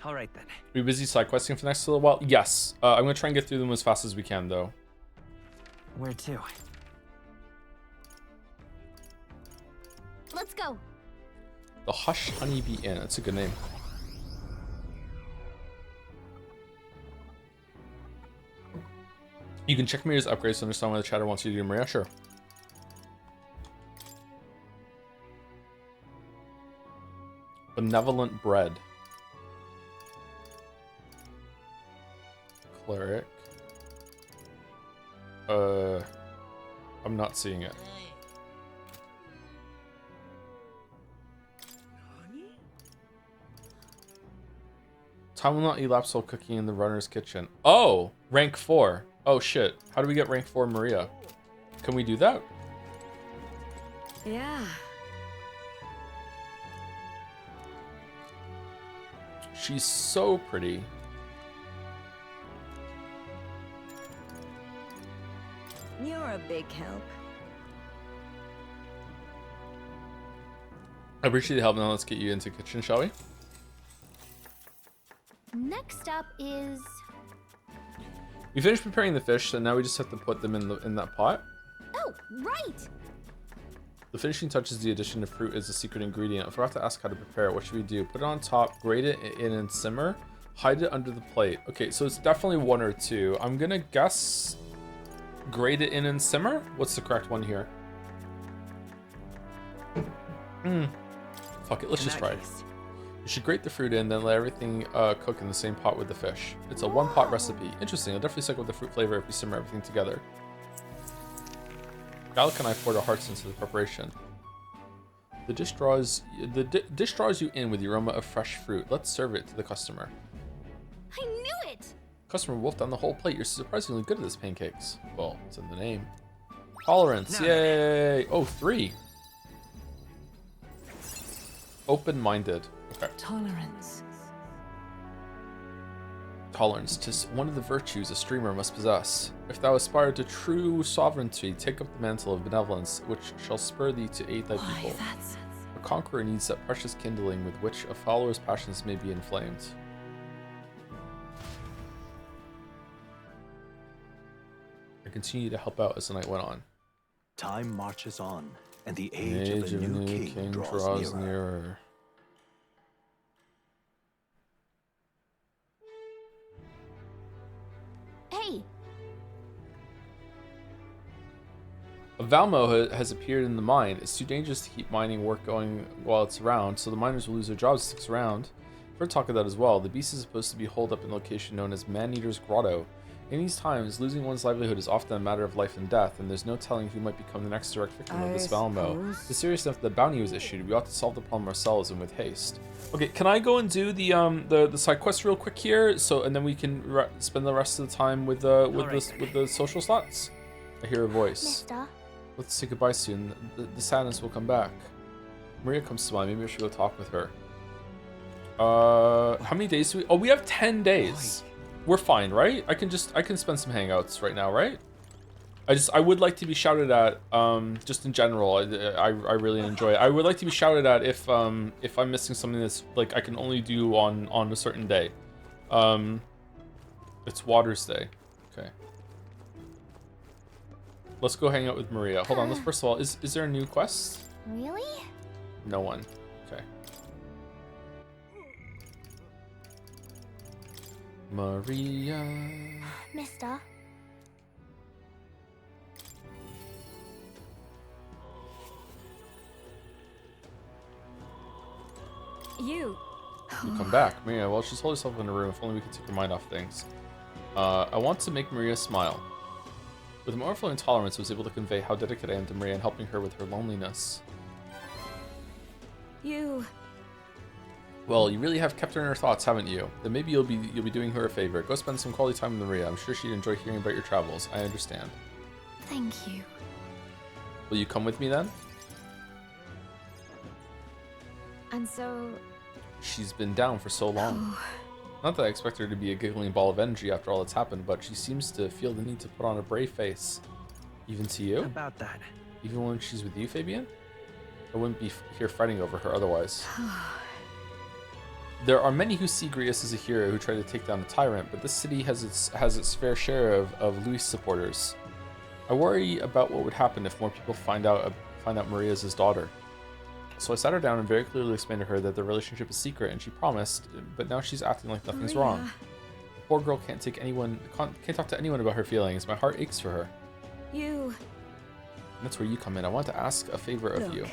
C: All right then.
A: Are we busy side questing for the next little while? Yes. I'm gonna try and get through them as fast as we can, though.
C: Where to?
I: Let's go.
A: The Hush Honeybee Inn. That's a good name. You can check Maria's upgrades to understand why the chatter wants you to do Maria. Sure. Benevolent bread. Cleric. I'm not seeing it. Time will not elapse while cooking in the runner's kitchen. Oh, rank 4. Oh shit. How do we get rank 4 Maria? Can we do that?
H: Yeah.
A: She's so pretty.
H: You're a big help.
A: I appreciate the help. Now let's get you into kitchen, shall we?
I: Next up is...
A: We finished preparing the fish, so now we just have to put them in that pot.
I: Oh, right!
A: The finishing touch is the addition of fruit as a secret ingredient. I forgot to ask how to prepare it. What should we do? Put it on top, grate it in and simmer. Hide it under the plate. Okay, so it's definitely 1 or 2. I'm gonna guess grate it in and simmer? What's the correct one here? Fuck it, let's just try it. You should grate the fruit in, then let everything cook in the same pot with the fish. It's a 1-pot recipe. Interesting, I'll definitely stick with the fruit flavor if you simmer everything together. Gallic and I poured our hearts into the preparation. The dish draws you in with the aroma of fresh fruit. Let's serve it to the customer.
I: I knew it!
A: Customer wolfed down the whole plate. You're surprisingly good at this pancakes. Well, it's in the name. Tolerance, yay! Oh, 3. Open-minded. Okay.
L: Tolerance.
A: Tolerance, 'tis one of the virtues a streamer must possess. If thou aspire to true sovereignty, take up the mantle of benevolence, which shall spur thee to aid thy people. A conqueror needs that precious kindling with which a follower's passions may be inflamed. I continue to help out as the night went on.
M: Time marches on, and the age of a new king draws nearer.
I: Hey!
A: A Valmo has appeared in the mine. It's too dangerous to keep mining work going while it's around, so the miners will lose their jobs if it sticks around. I've heard talk of that as well. The beast is supposed to be holed up in a location known as Man-Eater's Grotto. In these times, losing one's livelihood is often a matter of life and death, and there's no telling who might become the next direct victim of this Valmo. It's serious enough that the bounty was issued. We ought to solve the problem ourselves and with haste. Okay, can I go and do the side quest real quick here? So, and then we can spend the rest of the time with the social slots. I hear a voice.
I: Mister.
A: Let's say goodbye soon. The sadness will come back. Maria comes to mind. Maybe I should go talk with her. How many days do we? Oh, we have 10 days. We're fine, right? I can spend some hangouts right now, right? I would like to be shouted at, just in general. I really enjoy it. I would like to be shouted at if I'm missing something that's like I can only do on a certain day. It's Waters Day. Okay. Let's go hang out with Maria. Hold on. Let's first of all, is there a new quest?
I: Really?
A: No one. Okay. Maria.
I: Mister.
H: You.
A: You come back. Maria, well, she's holding herself in a room. If only we could take her mind off things. I want to make Maria smile. With my overflowing tolerance, I was able to convey how dedicated I am to Maria and helping her with her loneliness. Well, you really have kept her in her thoughts, haven't you? Then maybe you'll be doing her a favor. Go spend some quality time with Maria. I'm sure she'd enjoy hearing about your travels. I understand.
I: Thank you.
A: Will you come with me then?
I: And so...
A: She's been down for so long. Not that I expect her to be a giggling ball of energy after all that's happened, but she seems to feel the need to put on a brave face. Even to you?
C: About that.
A: Even when she's with you, Fabian? I wouldn't be here fighting over her otherwise. There are many who see Grius as a hero who try to take down a tyrant, but this city has its fair share of Luis supporters. I worry about what would happen if more people find out Maria's his daughter. So I sat her down and very clearly explained to her that the relationship is secret, and she promised, but now she's acting like nothing's wrong. The poor girl can't talk to anyone about her feelings. My heart aches for her. And that's where you come in. I want to ask a favor of you.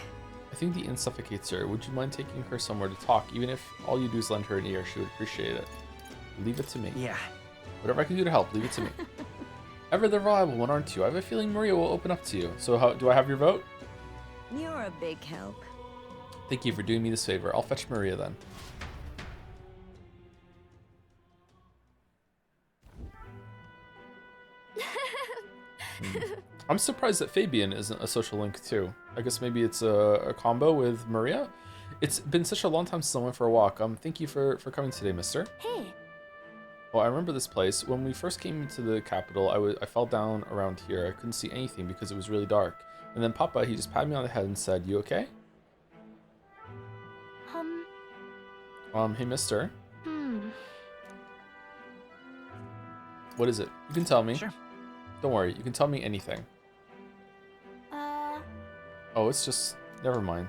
A: I think the inn suffocates her. Would you mind taking her somewhere to talk? Even if all you do is lend her an ear, she would appreciate it. Leave it to me.
C: Yeah.
A: Whatever I can do to help, leave it to me. Ever the reliable one, aren't you? I have a feeling Maria will open up to you. So do I have your vote?
H: You're a big help.
A: Thank you for doing me this favor. I'll fetch Maria then. I'm surprised that Fabian isn't a social link too. I guess maybe it's a combo with Maria. It's been such a long time since I went for a walk. Thank you for coming today, mister.
I: Hey.
A: Well, I remember this place. When we first came into the capital, I fell down around here. I couldn't see anything because it was really dark. And then Papa, he just patted me on the head and said, "You okay?" Hey, mister. What is it? You can tell me.
C: Sure.
A: Don't worry, you can tell me anything. Oh, it's just... never mind.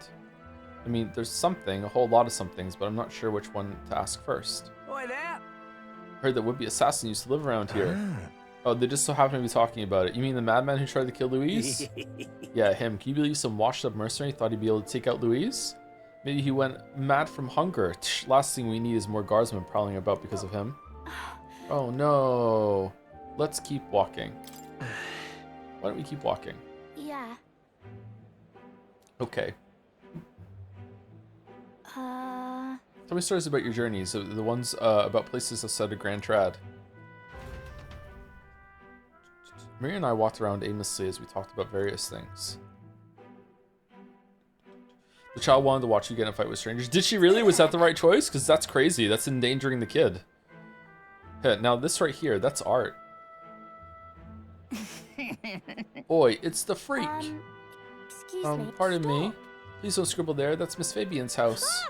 A: I mean, there's something, a whole lot of somethings, but I'm not sure which one to ask first.
C: Oi there!
A: I heard that would-be assassin used to live around here. Oh, they just so happen to be talking about it. You mean the madman who tried to kill Louise? Yeah, him. Can you believe some washed-up mercenary thought he'd be able to take out Louise? Maybe he went mad from hunger. Last thing we need is more guardsmen prowling about because of him. Oh no. Let's keep walking. Why don't we keep walking?
I: Yeah.
A: Okay. Tell me stories about your journeys, the ones about places outside of Grand Trad. Maria and I walked around aimlessly as we talked about various things. The child wanted to watch you get in a fight with strangers. Did she really? Was that the right choice? Because that's crazy. That's endangering the kid. Yeah, now this right here, that's art. Boy, it's the freak.
I: Excuse me.
A: Pardon me. Please don't scribble there. That's Miss Fabian's house.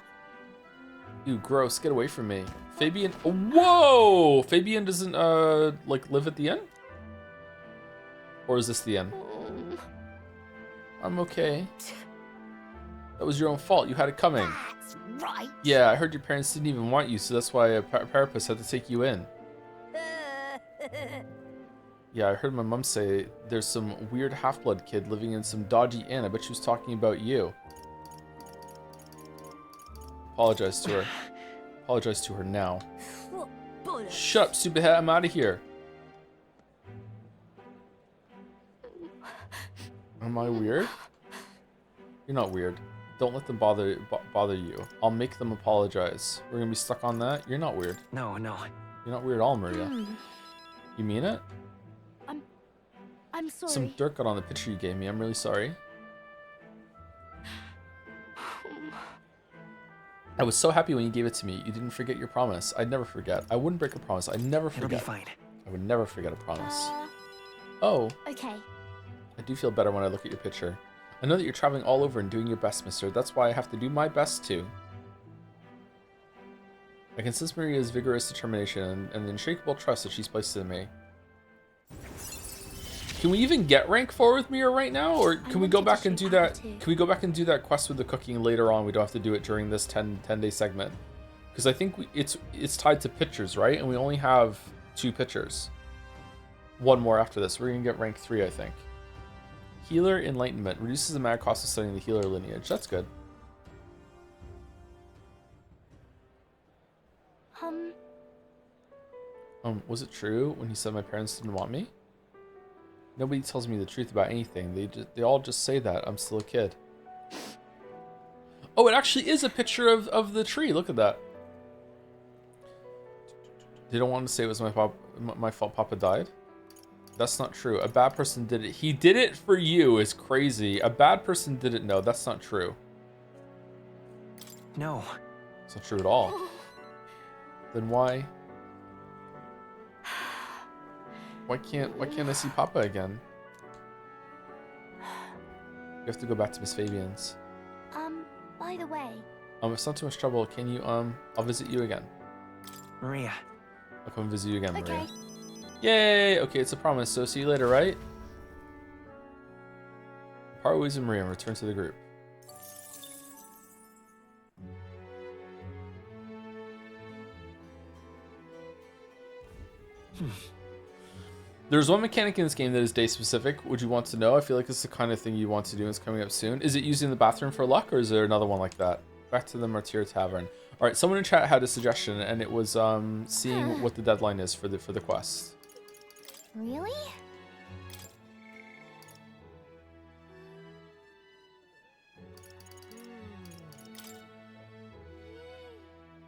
A: Ew, gross. Get away from me. Fabian. Whoa! Fabian doesn't, like, live at the inn? Or is this the inn? I'm okay. That was your own fault. You had it coming.
H: That's right.
A: Yeah, I heard your parents didn't even want you, so that's why a parapus had to take you in. Yeah, I heard my mom say there's some weird half-blood kid living in some dodgy inn. I bet she was talking about you. Apologize to her. Apologize to her now. Shut up, stupid head. I'm out of here. Am I weird? You're not weird. Don't let them bother you. I'll make them apologize. We're gonna be stuck on that? You're not weird.
C: No.
A: You're not weird at all, Maria. You mean it?
I: I'm sorry.
A: Some dirt got on the picture you gave me. I'm really sorry. I was so happy when you gave it to me. You didn't forget your promise. I'd never forget. I wouldn't break a promise. I'd never forget.
C: It'll be fine.
A: I would never forget a promise. Oh.
I: Okay.
A: I do feel better when I look at your picture. I know that you're traveling all over and doing your best, mister. That's why I have to do my best too. I can sense Maria's vigorous determination and the unshakable trust that she's placed in me. Can we even get rank 4 with Mira right now, or can we go back and do that? Can we go back and do that quest with the cooking later on? We don't have to do it during this 10-day segment, because I think it's tied to pictures, right? And we only have 2 pictures. One more after this. We're gonna get rank 3, I think. Healer Enlightenment reduces the mag cost of studying the healer lineage. That's good. Was it true when he said my parents didn't want me? Nobody tells me the truth about anything. They all just say that I'm still a kid. Oh, it actually is a picture of the tree. Look at that. They don't want to say it was my fault Papa died. That's not true. A bad person did it. He did it for you is crazy. A bad person didn't know. That's not true.
C: No.
A: It's not true at all. Then why? Why can't I see Papa again? You have to go back to Miss Fabian's.
I: By the way.
A: If it's not too much trouble, can you I'll visit you again.
C: Maria.
A: I'll come visit you again,
I: Okay.
A: Maria. Yay! Okay, it's a promise, so see you later, right? Part ways with Maria and return to the group. There's one mechanic in this game that is day specific. Would you want to know? I feel like it's the kind of thing you want to do and it's coming up soon. Is it using the bathroom for luck or is there another one like that? Back to the Martyr Tavern. All right, someone in chat had a suggestion and it was seeing what the deadline is for the quest.
I: Really?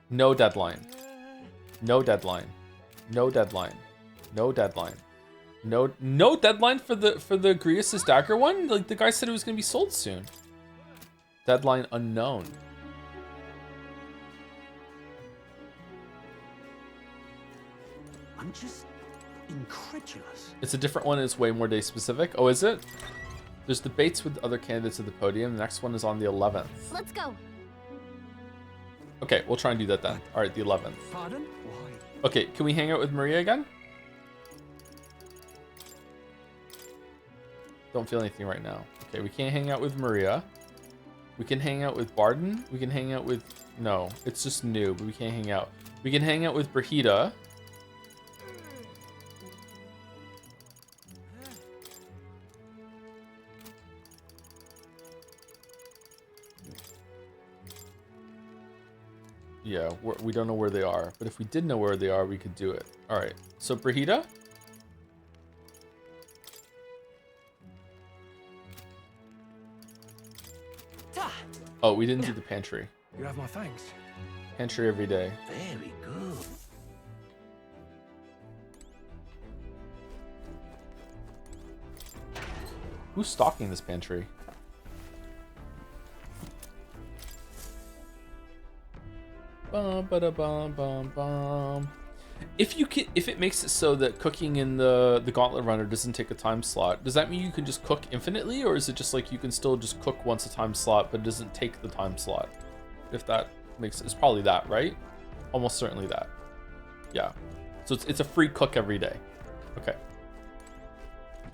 A: No deadline. No deadline. No deadline. No deadline. No deadline for the Grius' dagger one? Like the guy said it was gonna be sold soon. Deadline unknown.
G: I'm just incredulous.
A: It's a different one, it's way more day specific. Oh, is it? There's debates with other candidates at the podium. The next one is on the 11th.
I: Let's go.
A: Okay, we'll try and do that then. All right, the 11th.
G: Pardon? Why?
A: Okay, can we hang out with Maria again? Don't feel anything right now. Okay, we can't hang out with Maria. We can hang out with Barden. We can hang out with... No, it's just new, but we can't hang out. We can hang out with Brahida. Yeah, we don't know where they are, but if we did know where they are, we could do it. All right, so Brahida? Oh, we didn't do the pantry.
G: You have my thanks.
A: Pantry every day.
G: Very good.
A: Who's stocking this pantry? Bum, ba, da, bum, bum, bum. If it makes it so that cooking in the Gauntlet Runner doesn't take a time slot, does that mean you can just cook infinitely, or is it just like you can still just cook once a time slot, but it doesn't take the time slot? If that makes it's probably that, right? Almost certainly that. Yeah. So it's a free cook every day. Okay.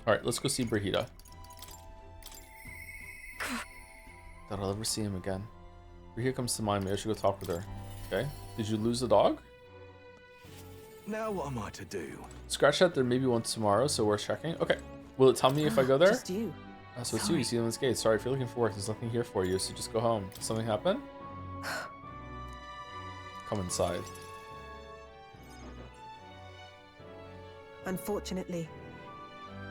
A: All right, let's go see Brahida. Doubt I'll ever see him again. Brahida comes to mind. Maybe I should go talk with her. Okay. Did you lose the dog?
G: Now what am I to do?
A: Scratch that. There may be one tomorrow, so worth checking. Okay. Will it tell me if I go there?
H: Just you.
A: So it's you. You see them in this gate. Sorry, if you're looking for work, there's nothing here for you, so just go home. Did something happen? Come inside.
N: Unfortunately,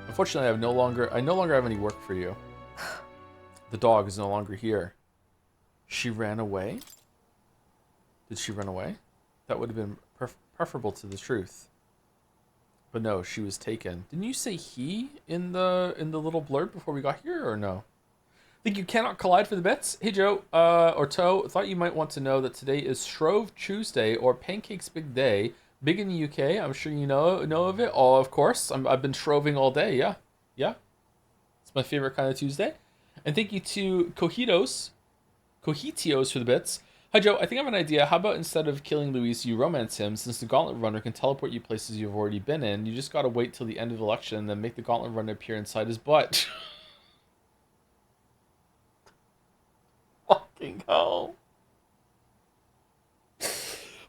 A: I no longer have any work for you. The dog is no longer here. She ran away? Did she run away? That would have been preferable to the truth. But no, she was taken. Didn't you say he in the little blurb before we got here, or no? Think you cannot collide for the bits? Hey Joe, or Toe, thought you might want to know that today is Shrove Tuesday, or Pancakes Big Day. Big in the UK, I'm sure you know of it. Oh, of course, I've been shroving all day, yeah. It's my favorite kind of Tuesday. And thank you to Cojitios for the bits. Hi Joe, I think I have an idea. How about instead of killing Luis, you romance him, since the Gauntlet Runner can teleport you places you've already been in. You just gotta wait till the end of the election and then make the Gauntlet Runner appear inside his butt. Fucking hell.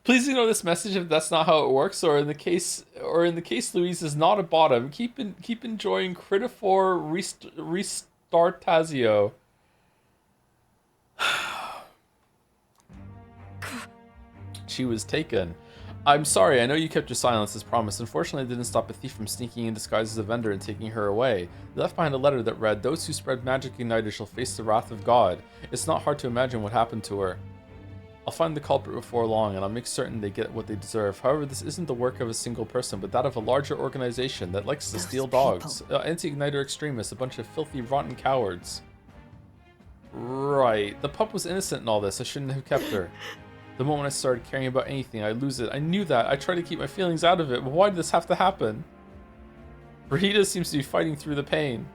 A: Please ignore this message if that's not how it works, or in the case Luis is not a bottom. Keep enjoying Critifor ReFantazio. She was taken. I'm sorry, I know you kept your silence as promised. Unfortunately, I didn't stop a thief from sneaking in disguised as a vendor and taking her away. They left behind a letter that read, "Those who spread magic ignited shall face the wrath of God." It's not hard to imagine what happened to her. I'll find the culprit before long, and I'll make certain they get what they deserve. However, this isn't the work of a single person, but that of a larger organization that likes to steal dogs. Anti-igniter extremists, a bunch of filthy, rotten cowards. Right. The pup was innocent in all this. I shouldn't have kept her. The moment I started caring about anything, I lose it. I knew that. I tried to keep my feelings out of it, but why did this have to happen? Rita seems to be fighting through the pain.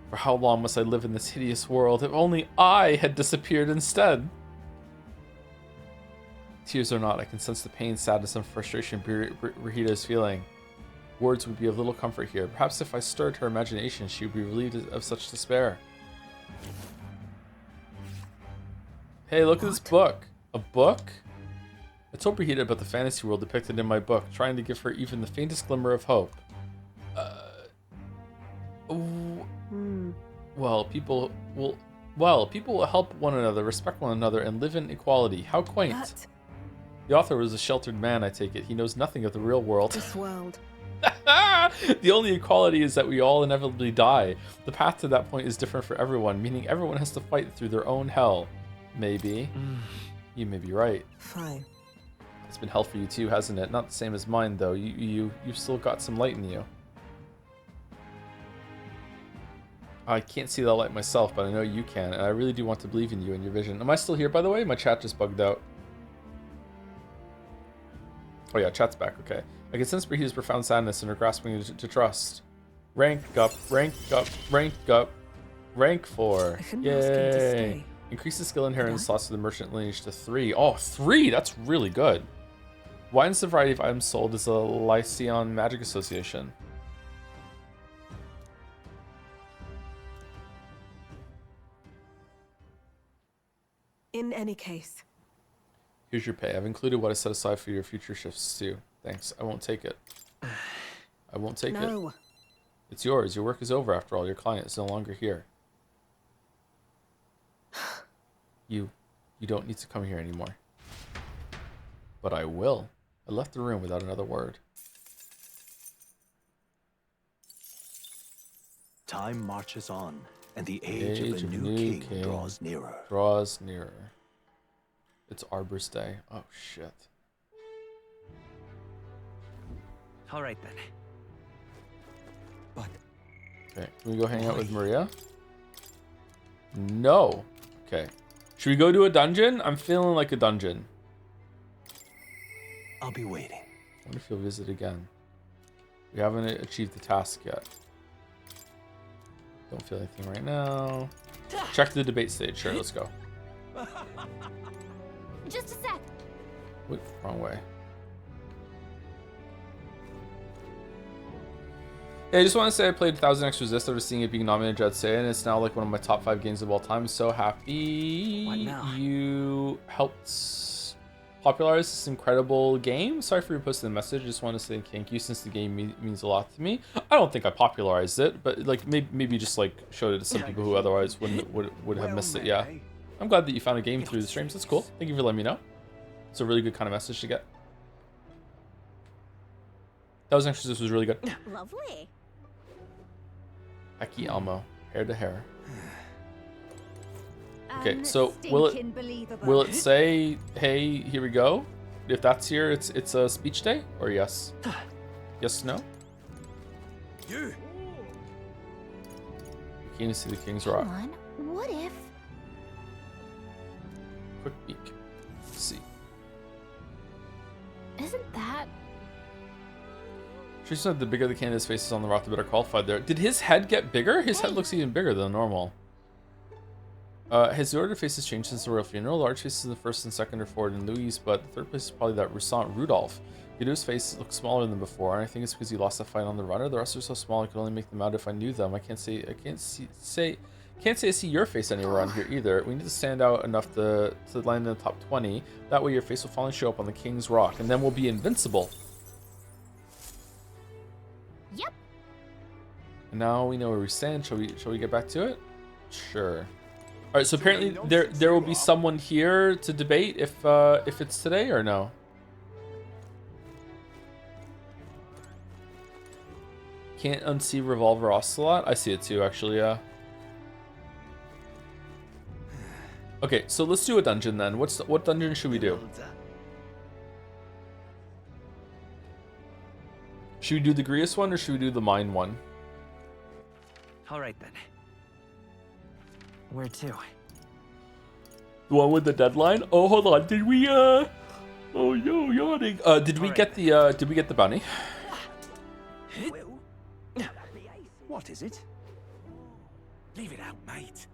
A: For how long must I live in this hideous world? If only I had disappeared instead. Tears or not, I can sense the pain, sadness, and frustration Rita is feeling. Words would be of little comfort here. Perhaps if I stirred her imagination, she would be relieved of such despair. Hey, look at this book. A book? I told Brigida about the fantasy world depicted in my book, trying to give her even the faintest glimmer of hope. Well, people will help one another, respect one another, and live in equality. How quaint. The author was a sheltered man, I take it. He knows nothing of the real world.
H: This world.
A: The only equality is that we all inevitably die. The path to that point is different for everyone, meaning everyone has to fight through their own hell. Maybe. You may be right.
H: Fine.
A: It's been hell for you too, hasn't it? Not the same as mine, though. You've still got some light in you. I can't see that light myself, but I know you can, and I really do want to believe in you and your vision. Am I still here, by the way? My chat just bugged out. Oh yeah, chat's back, okay. I can sense Brigida's profound sadness and her grasping to trust. Rank up, rank up, rank up. Rank 4. Yay. Increase the skill inheritance slots for the merchant lineage to 3. Oh, 3! That's really good. Widens the variety of items sold as a Lycion Magic Association.
H: In any case.
A: Here's your pay. I've included what I set aside for your future shifts too. Thanks. I won't take it. I won't take it. It's yours. Your work is over after all. Your client is no longer here. You don't need to come here anymore. But I will. I left the room without another word.
M: Time marches on, and the age of a new king draws nearer.
A: Draws nearer. It's Arbor's Day. Oh, shit.
C: All right, then. But...
A: Okay, can we go hang out with Maria? No. Okay. Should we go to a dungeon? I'm feeling like a dungeon.
M: I'll be waiting.
A: I wonder if he'll visit again. We haven't achieved the task yet. Don't feel anything right now. Check the debate stage. Sure, let's go.
I: Just a sec.
A: Wait, wrong way. Yeah, I just want to say I played 1000 X Resist after seeing it being nominated at Say, and it's now like one of my top 5 games of all time. I'm so happy you helped popularize this incredible game. Sorry for reposting the message. Just want to say thank you since the game means a lot to me. I don't think I popularized it, but like maybe just like showed it to some people who otherwise would have missed it. Yeah, I'm glad that you found a game through the streams. That's cool. Thank you for letting me know. It's a really good kind of message to get. 1000 X Resist was really good.
I: Lovely.
A: Aki Elmo, hair to hair. Okay, so will it say, hey, here we go? If that's here, it's a speech day, or yes? Yes, no? You can't see the King's Rock.
I: Come on, what if?
A: Quick peek. Let's see.
I: Isn't that?
A: She said the bigger the candidate's faces on the rock, the better qualified there. Did his head get bigger? His head looks even bigger than normal. Has the order of faces changed since the royal funeral? Large faces in the first and second are Ford and Louis, but the third place is probably that Roussant Rudolph. Guido's face looks smaller than before, and I think it's because he lost a fight on the runner. The rest are so small I could only make them out if I knew them. I can't say I see your face anywhere on here either. We need to stand out enough to land in the top 20. That way your face will finally show up on the King's Rock, and then we'll be invincible.
I: Yep.
A: And now we know where we stand. Shall we get back to it? Sure. All right. So apparently there will be someone here to debate if it's today or no. Can't unsee Revolver Ocelot. I see it too, actually, yeah. Okay, so let's do a dungeon then. What dungeon should we do? Should we do the Grius one or should we do the mine one?
C: All right then. Where to?
A: The one with the deadline? Oh, hold on. Did we oh yo, yawning. Did we get the bounty?
G: What is it? Leave it out, mate.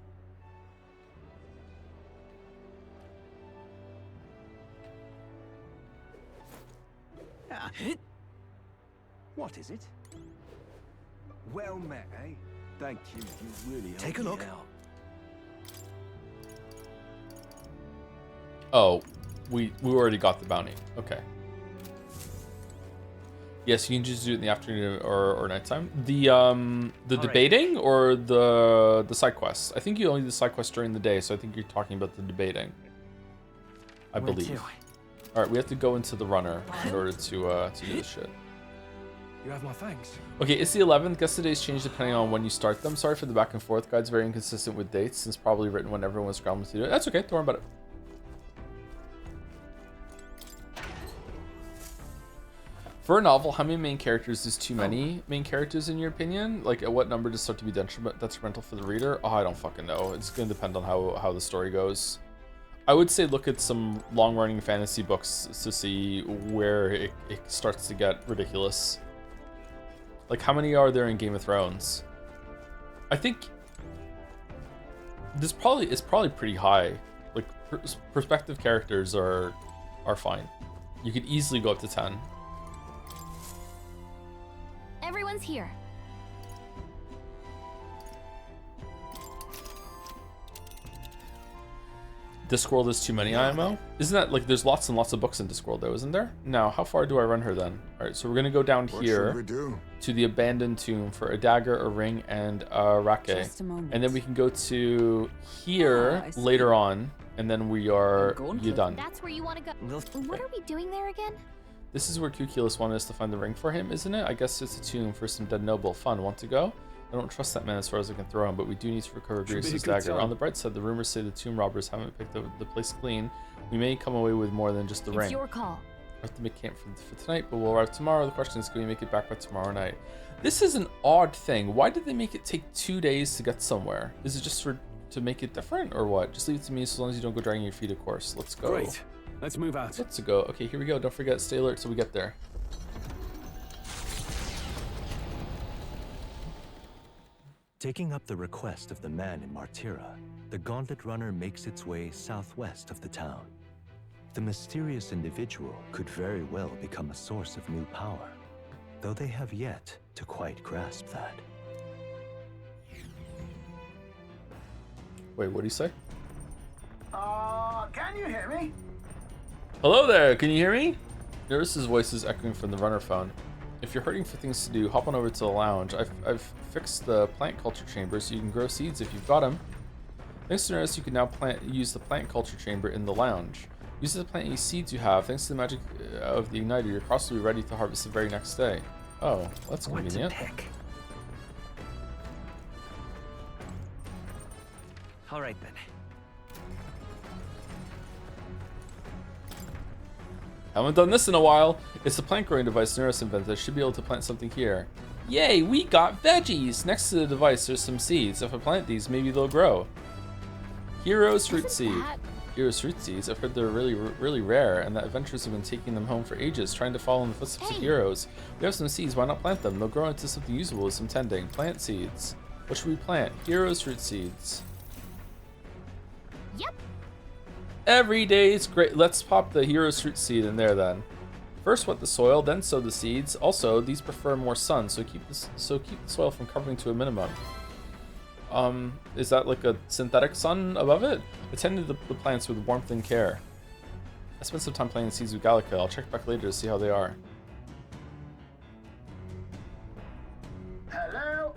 G: What is it?
N: Well met, eh? Thank you. You really
G: Take a
N: helped me
G: look.
N: out.
A: Oh, we already got the bounty. Okay. Yes, you can just do it in the afternoon or nighttime. The debating or the side quests. I think you only do the side quests during the day, so I think you're talking about the debating. I believe. All right, we have to go into the runner in order to do this shit.
G: You have my thanks.
A: Okay, it's the 11th. Guess the days change depending on when you start them. Sorry for the back and forth. Guide's very inconsistent with dates, since probably written when everyone was scrambling to do it. That's okay. Don't worry about it. For a novel, how many main characters is too many main characters in your opinion? Like, at what number does it start to be detrimental for the reader? Oh, I don't fucking know. It's going to depend on how the story goes. I would say look at some long-running fantasy books to see where it starts to get ridiculous. Like, how many are there in Game of Thrones? I think it's probably pretty high. Like, perspective characters are fine. You could easily go up to 10.
I: Everyone's here.
A: Discworld is too many IMO? Isn't that like there's lots and lots of books in Discworld though, isn't there? Now, how far do I run her then? Alright, so we're gonna go down here to the abandoned tomb for a dagger, a ring, and a rake. And then we can go to here later on, and then we are done.
I: That's where you want to go. What are we doing there again?
A: This is where Cuculus wanted us to find the ring for him, isn't it? I guess it's a tomb for some dead noble. Fun, want to go? I don't trust that man as far as I can throw him, but we do need to recover Grius' dagger. On the bright side, the rumors say the tomb robbers haven't picked the place clean. We may come away with more than just the ring.
I: It's your call.
A: We have to make camp for tonight, but we'll arrive tomorrow. The question is, can we make it back by tomorrow night? This is an odd thing. Why did they make it take 2 days to get somewhere? Is it just to make it different, or what? Just leave it to me, so long as you don't go dragging your feet, of course. Let's go.
G: Great. Let's move out.
A: Let's go. Okay, here we go. Don't forget, stay alert till we get there.
M: Taking up the request of the man in Martyra, the Gauntlet Runner makes its way southwest of the town. The mysterious individual could very well become a source of new power, though they have yet to quite grasp that.
A: Wait, what do you say?
K: Can you hear me?
A: Hello there, can you hear me? Nurse's voice is echoing from the runner phone. If you're hurting for things to do, hop on over to the lounge. I've fixed the plant culture chamber so you can grow seeds if you've got them. Thanks to Nurse, you can now use the plant culture chamber in the lounge. Use the plant any seeds you have. Thanks to the magic of the igniter, your crops will be ready to harvest the very next day. Oh, that's convenient.
C: All right then.
A: Haven't done this in a while. It's the plant growing device Nurse invented. Should be able to plant something here. Yay, we got veggies! Next to the device, there's some seeds. If I plant these, maybe they'll grow. Hero's fruit seed. Hero's fruit seeds. I've heard they're really rare, and that adventurers have been taking them home for ages, trying to follow in the footsteps of heroes. We have some seeds. Why not plant them? They'll grow into something usable with some tending. Plant seeds. What should we plant? Hero's fruit seeds.
I: Yep.
A: Every day is great. Let's pop the hero's fruit seed in there then. First wet the soil, then sow the seeds. Also, these prefer more sun, so keep the soil from covering to a minimum. Is that like a synthetic sun above it? Attend to the plants with warmth and care. I spent some time playing the seeds with Gallica. I'll check back later to see how they are.
K: Hello.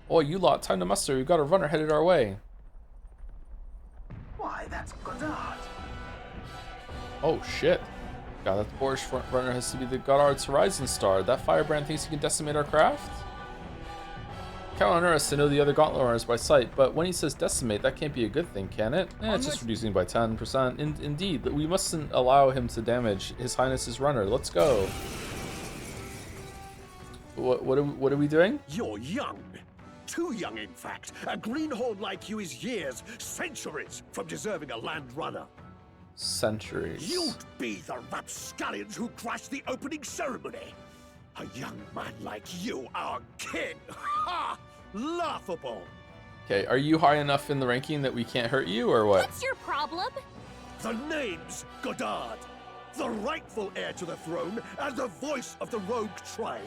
A: Oh, you lot, time to muster. We've got a runner headed our way.
K: Why, that's Godard.
A: Oh shit. God, that boorish front runner has to be the Godard's Horizon Star. That firebrand thinks he can decimate our craft? Count on us to know the other gauntlet runners by sight, but when he says decimate, that can't be a good thing, can it? It's just reducing by 10%. Indeed, we mustn't allow him to damage His Highness's runner. Let's go. What are we doing?
O: You're young. Too young, in fact. A greenhorn like you is years, centuries from deserving a land runner.
A: Centuries.
O: You'd be the rapscallions who crashed the opening ceremony. A young man like you, our king. Ha! Laughable.
A: Okay, are you high enough in the ranking that we can't hurt you, or what?
I: What's your problem?
O: The name's Godard, the rightful heir to the throne and the voice of the rogue tribe.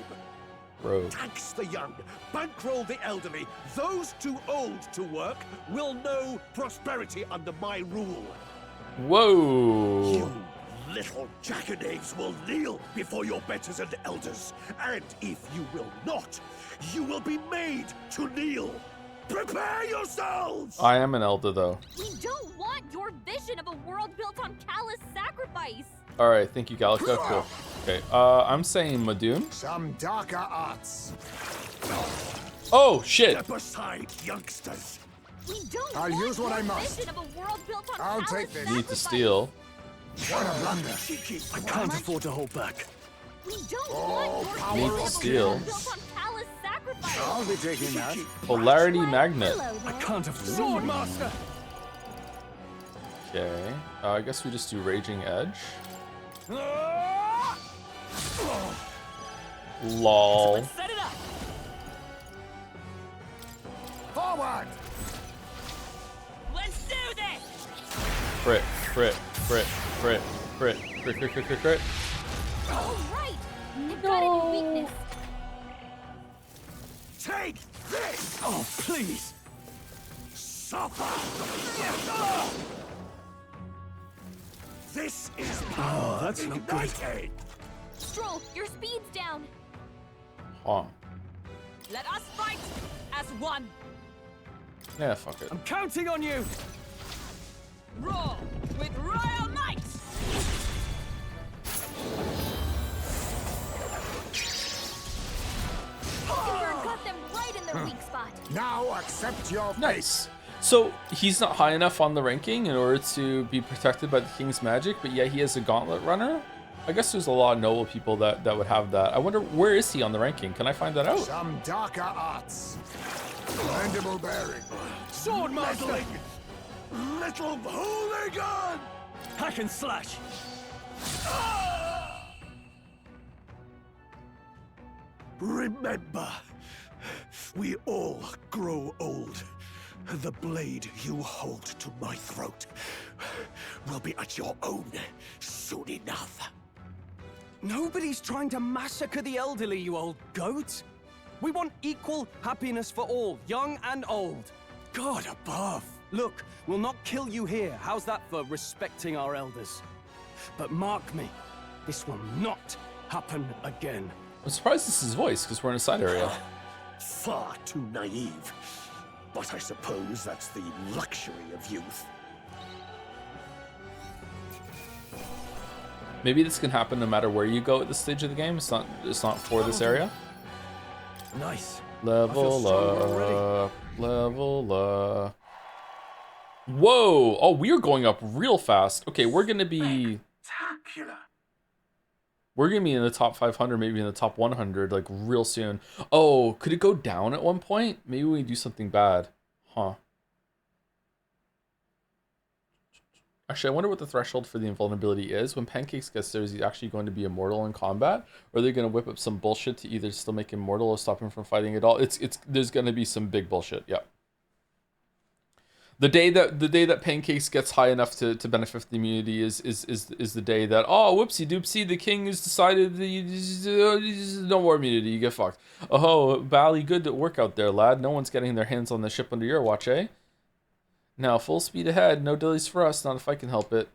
A: Rogue.
O: Tax the young, bankroll the elderly. Those too old to work will know prosperity under my rule.
A: Whoa!
O: You little jackanapes will kneel before your betters and elders. And if you will not, you will be made to kneel. Prepare yourselves!
A: I am an elder, though.
I: We don't want your vision of a world built on callous sacrifice.
A: Alright, thank you, Gallica. Cool. Okay, I'm saying Madoon.
D: Some darker arts.
A: Oh, shit!
O: Step aside, youngsters.
I: We don't
D: I'll
I: want
D: use what
I: your
D: I must.
I: vision of a world built on
D: I'll
I: callous
D: take this.
A: Need to steal.
D: What a blunder.
G: I can't afford to hold back.
I: We don't want your
A: Need
I: vision
A: to
I: of a
A: steal.
I: world built on callous sacrifice.
D: I'll be taking that.
A: Polarity magnet.
G: I can't afford. Swordmaster.
A: Okay. I guess we just do Raging Edge. Lol.
B: Set it up.
D: Forward.
B: Let's do this.
A: Crit, crit, crit, crit, crit, crit, crit, crit, crit, crit.
I: All right. I've got a new weakness.
O: Take this!
G: Oh, please.
O: Suffer! This is
G: Oh,
O: power
G: that's not good.
O: ignited!
I: Stroll, your speed's down.
A: Huh.
B: Let us fight as one.
A: Yeah, fuck it.
G: I'm counting on you.
B: Roar with royal might.
I: Timber got them right in their weak spot.
D: Now accept your
A: Nice. So he's not high enough on the ranking in order to be protected by the king's magic, but yet he has a gauntlet runner. I guess there's a lot of noble people that would have that. I wonder, where is he on the ranking? Can I find that out?
D: Some darker arts. Mandible bearing.
G: Swordmaster.
O: Little hooligan!
G: Hack and slash.
O: Remember, we all grow old. The blade you hold to my throat will be at your own soon enough.
G: Nobody's trying to massacre the elderly, you old goat. We want equal happiness for all, young and old. God above. Look, we'll not kill you here. How's that for respecting our elders? But mark me, this will not happen again.
A: I'm surprised this is his voice, because we're in a side area.
O: Far too naive. But I suppose that's the luxury of youth.
A: Maybe this can happen no matter where you go at this stage of the game. It's not for this area.
G: Nice.
A: Level up. Level up. Whoa! Oh, we're going up real fast. Okay, we're gonna be...
O: Spectacular.
A: We're gonna be in the top 500, maybe in the top 100, like real soon. Oh, could it go down at one point? Maybe we do something bad. Huh. Actually, I wonder what the threshold for the invulnerability is. When Pancakes gets there, is he actually going to be immortal in combat? Or are they going to whip up some bullshit to either still make him mortal or stop him from fighting at all? There's going to be some big bullshit, yeah. The day that Pancakes gets high enough to benefit the immunity is the day that, oh, whoopsie doopsie, the king has decided no more immunity, you get fucked. Oh, Bally, good work out there, lad. No one's getting their hands on the ship under your watch, eh? Now, full speed ahead. No delays for us, not if I can help it.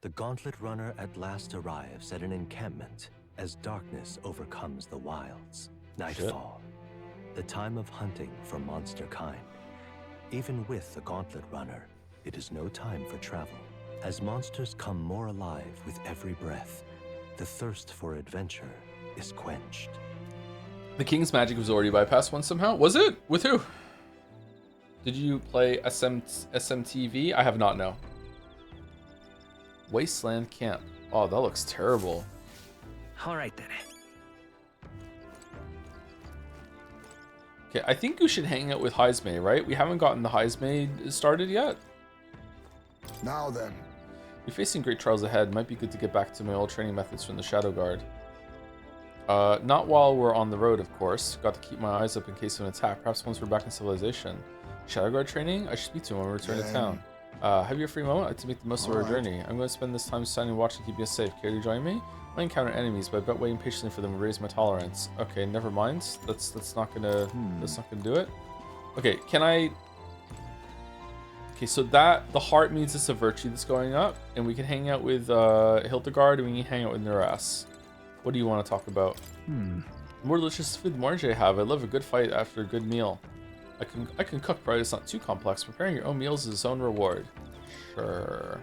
M: The Gauntlet Runner at last arrives at an encampment as darkness overcomes the wilds. Nightfall. The time of hunting for monster kind. Even with the Gauntlet Runner, it is no time for travel. As monsters come more alive with every breath, the thirst for adventure is quenched.
A: The king's magic was already bypassed once somehow. Was it? With who? Did you play SMTV? I have not, no. Wasteland Camp. Oh, that looks terrible.
C: All right then.
A: Okay, I think you should hang out with Heismay, right? We haven't gotten the Heismay started yet.
D: Now then.
A: You're facing great trials ahead. Might be good to get back to my old training methods from the Shadow Guard. Not while we're on the road, of course. Got to keep my eyes up in case of an attack. Perhaps once we're back in civilization. Shadow Guard training? I should speak to him when we return to town. Have you a free moment? I'd like to make the most of our journey. I'm going to spend this time standing watch and keep you safe. Care to join me? I encounter enemies, but I bet waiting patiently for them will raise my tolerance. Okay, never mind. That's not gonna do it. Okay, can I? Okay, so that the heart means it's a virtue that's going up, and we can hang out with Hildegard, and we can hang out with Nuras. What do you want to talk about? The more delicious food, the more energy I have. I love a good fight after a good meal. I can cook, provided it's not too complex. Preparing your own meals is its own reward. Sure.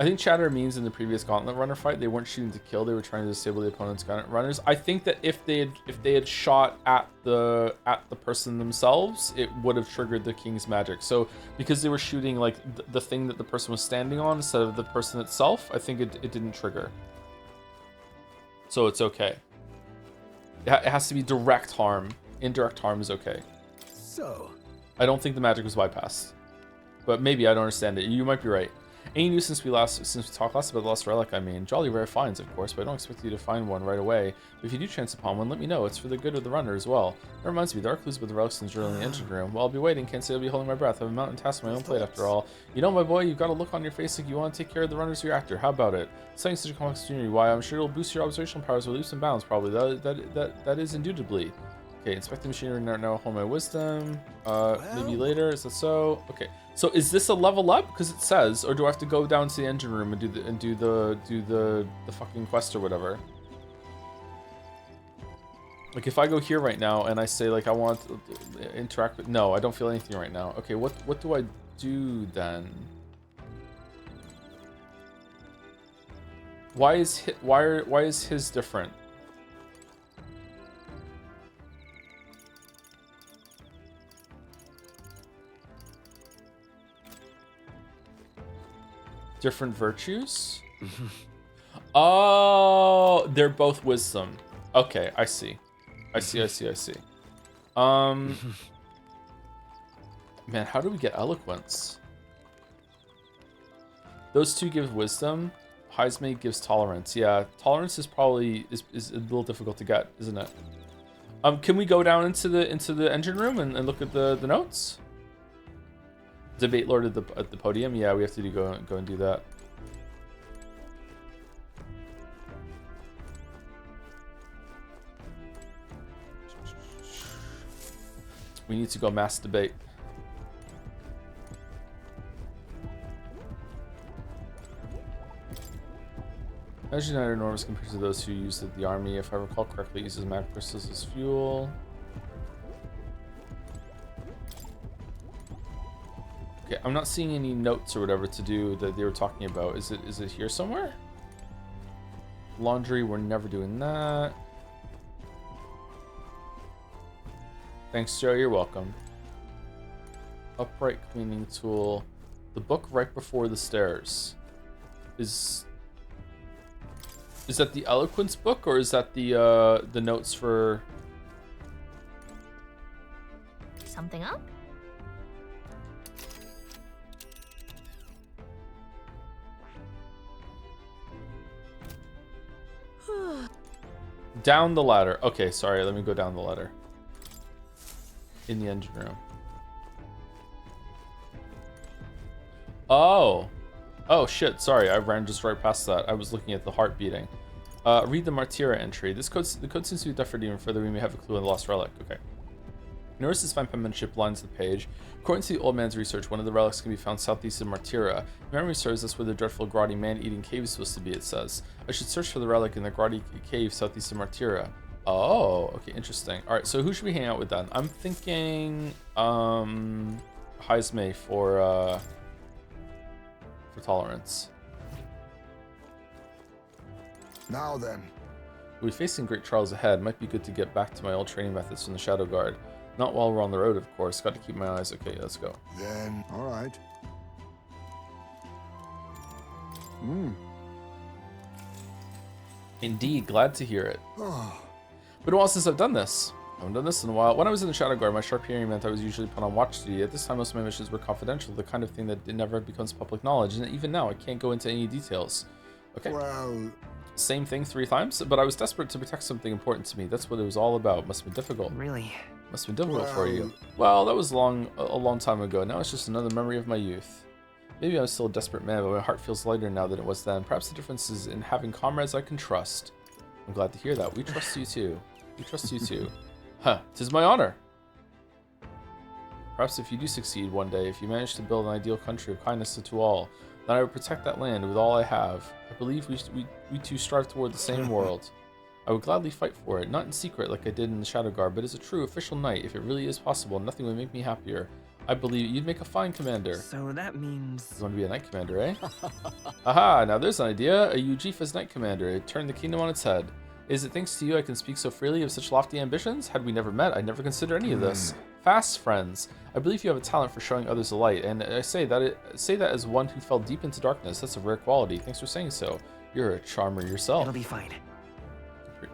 A: I think Chatter means in the previous Gauntlet Runner fight, they weren't shooting to kill; they were trying to disable the opponent's Gauntlet Runners. I think that if they had shot at the person themselves, it would have triggered the King's magic. So because they were shooting like the thing that the person was standing on instead of the person itself, I think it didn't trigger. So it's okay. It has to be direct harm. Indirect harm is okay.
K: So,
A: I don't think the magic was bypassed, but maybe I don't understand it. You might be right. Any news since we talked last about the lost relic? I mean, jolly rare finds, of course, but I don't expect you to find one right away. But if you do chance upon one, let me know. It's for the good of the runner as well. That reminds me, there are clues about the relics in the journal in the engine room. While I'll be waiting, can't say I'll be holding my breath. I have a mountain task on my own plate after all. You know, my boy, you've got a look on your face like you want to take care of the runner's reactor. How about it? Studying such a complex machinery, why I'm sure it'll boost your observational powers with leaps and bounds. Probably that is indubitably. Okay, inspect the machinery now. Hold my wisdom. Maybe later. Is that so? Okay. So is this a level up? Because it says, or do I have to go down to the engine room and do the fucking quest or whatever? Like if I go here right now and I say like I want to interact with, no, I don't feel anything right now. Okay, what do I do then? Why is his different? Different virtues? Oh, they're both wisdom. Okay, I see. Man, how do we get eloquence? Those two give wisdom. Heismay gives tolerance. Yeah, tolerance is probably is a little difficult to get, isn't it? Can we go down into the engine room and look at the notes? Debate Lord at the podium. Yeah, we have to go and do that. We need to go mass debate. Energy are enormous compared to those who used the army. If I recall correctly, it uses mag crystals as fuel. Okay, I'm not seeing any notes or whatever to do that they were talking about. Is it here somewhere? Laundry, we're never doing that. Thanks, Joe, you're welcome. Upright cleaning tool. The book right before the stairs. Is that the eloquence book or is that the notes for
I: Something up?
A: down the ladder? Okay, sorry, let me go down the ladder. In the engine room. Oh shit, sorry, I ran just right past that. I was looking at the heart beating. Read the Martyra entry. The code seems to be different even further. We may have a clue on the lost relic. Okay. Notice fine penmanship lines the page. According to the old man's research, one of the relics can be found southeast of Martyra. Memory serves us where the dreadful grotty man-eating cave is supposed to be, it says. I should search for the relic in the grotty cave southeast of Martyra. Oh, okay, interesting. Alright, so who should we hang out with then? I'm thinking Heismay for tolerance.
D: Now then.
A: We'll be facing great trials ahead. Might be good to get back to my old training methods from the Shadow Guard. Not while we're on the road, of course. Got to keep my eyes. Okay, let's go.
D: Then, all right.
A: Indeed, glad to hear it. Been a while since I've done this. I haven't done this in a while. When I was in the Shadow Guard, my sharp hearing meant I was usually put on watch duty. At this time, most of my missions were confidential, the kind of thing that never becomes public knowledge. And even now, I can't go into any details. Okay.
D: Well,
A: same thing 3 times, but I was desperate to protect something important to me. That's what it was all about. Must have been difficult.
C: Really?
A: Must have been difficult for you. Well, that was a long time ago. Now it's just another memory of my youth. Maybe I'm still a desperate man, but my heart feels lighter now than it was then. Perhaps the difference is in having comrades I can trust. I'm glad to hear that. We trust you too. We trust you too. Huh, 'tis my honor. Perhaps if you do succeed one day, if you manage to build an ideal country of kindness to all, then I will protect that land with all I have. I believe we two strive toward the same world. I would gladly fight for it, not in secret like I did in the Shadow Guard, but as a true official knight. If it really is possible, nothing would make me happier. I believe you'd make a fine commander.
C: So that means...
A: You want to be a knight commander, eh? Aha, now there's an idea. A Ujif as knight commander. It turned the kingdom on its head. Is it thanks to you I can speak so freely of such lofty ambitions? Had we never met, I'd never consider any of this. Fast, friends. I believe you have a talent for showing others the light, and I say that as one who fell deep into darkness. That's a rare quality. Thanks for saying so. You're a charmer yourself.
C: It'll be fine.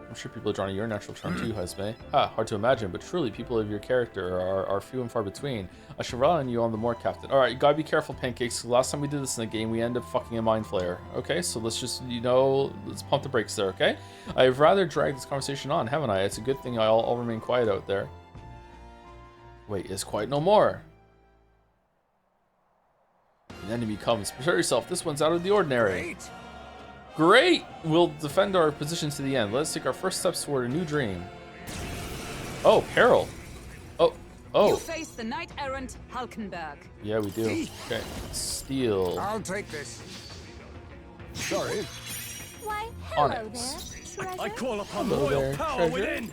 A: I'm sure people are drawn to your natural charm too, Hazme. Hard to imagine, but truly, people of your character are few and far between. I shall rely on you on the more, Captain. Alright, you gotta be careful, Pancakes. Last time we did this in the game, we ended up fucking a Mind Flayer. Okay, so let's just, let's pump the brakes there, okay? I've rather dragged this conversation on, haven't I? It's a good thing I'll remain quiet out there. Wait, is quiet no more. An enemy comes. Prepare yourself. This one's out of the ordinary. Great! We'll defend our position to the end. Let's take our first steps toward a new dream. Oh, peril. Oh.
F: You face the knight-errant Halkenberg.
A: Yeah, we do. Okay. Steel.
D: I'll take this. Sorry.
I: Why, hello
A: Onyx.
I: there, treasure.
G: I call upon the
A: Hello
G: royal
A: there,
G: power
A: treasure.
G: within.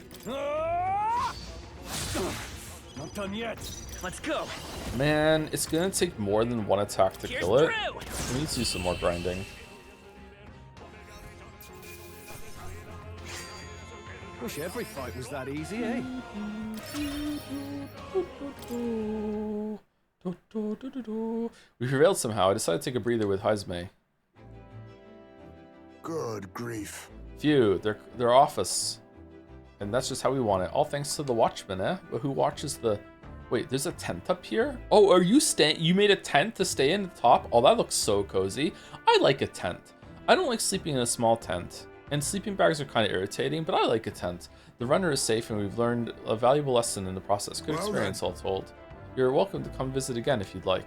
G: Not done yet.
C: Let's go.
A: Man, it's gonna take more than one attack to kill it.
C: through.
A: We need to do some more grinding.
G: Wish every fight was that easy, eh?
A: We prevailed somehow. I decided to take a breather with Hazme.
D: Good grief.
A: Phew, they're off us. And that's just how we want it. All thanks to the Watchman, eh? But who watches the... Wait, there's a tent up here? Oh, are you staying? You made a tent to stay in the top? Oh, that looks so cozy. I like a tent. I don't like sleeping in a small tent. And sleeping bags are kind of irritating, but I like a tent. The runner is safe, and we've learned a valuable lesson in the process. Good experience, all told. You're welcome to come visit again if you'd like.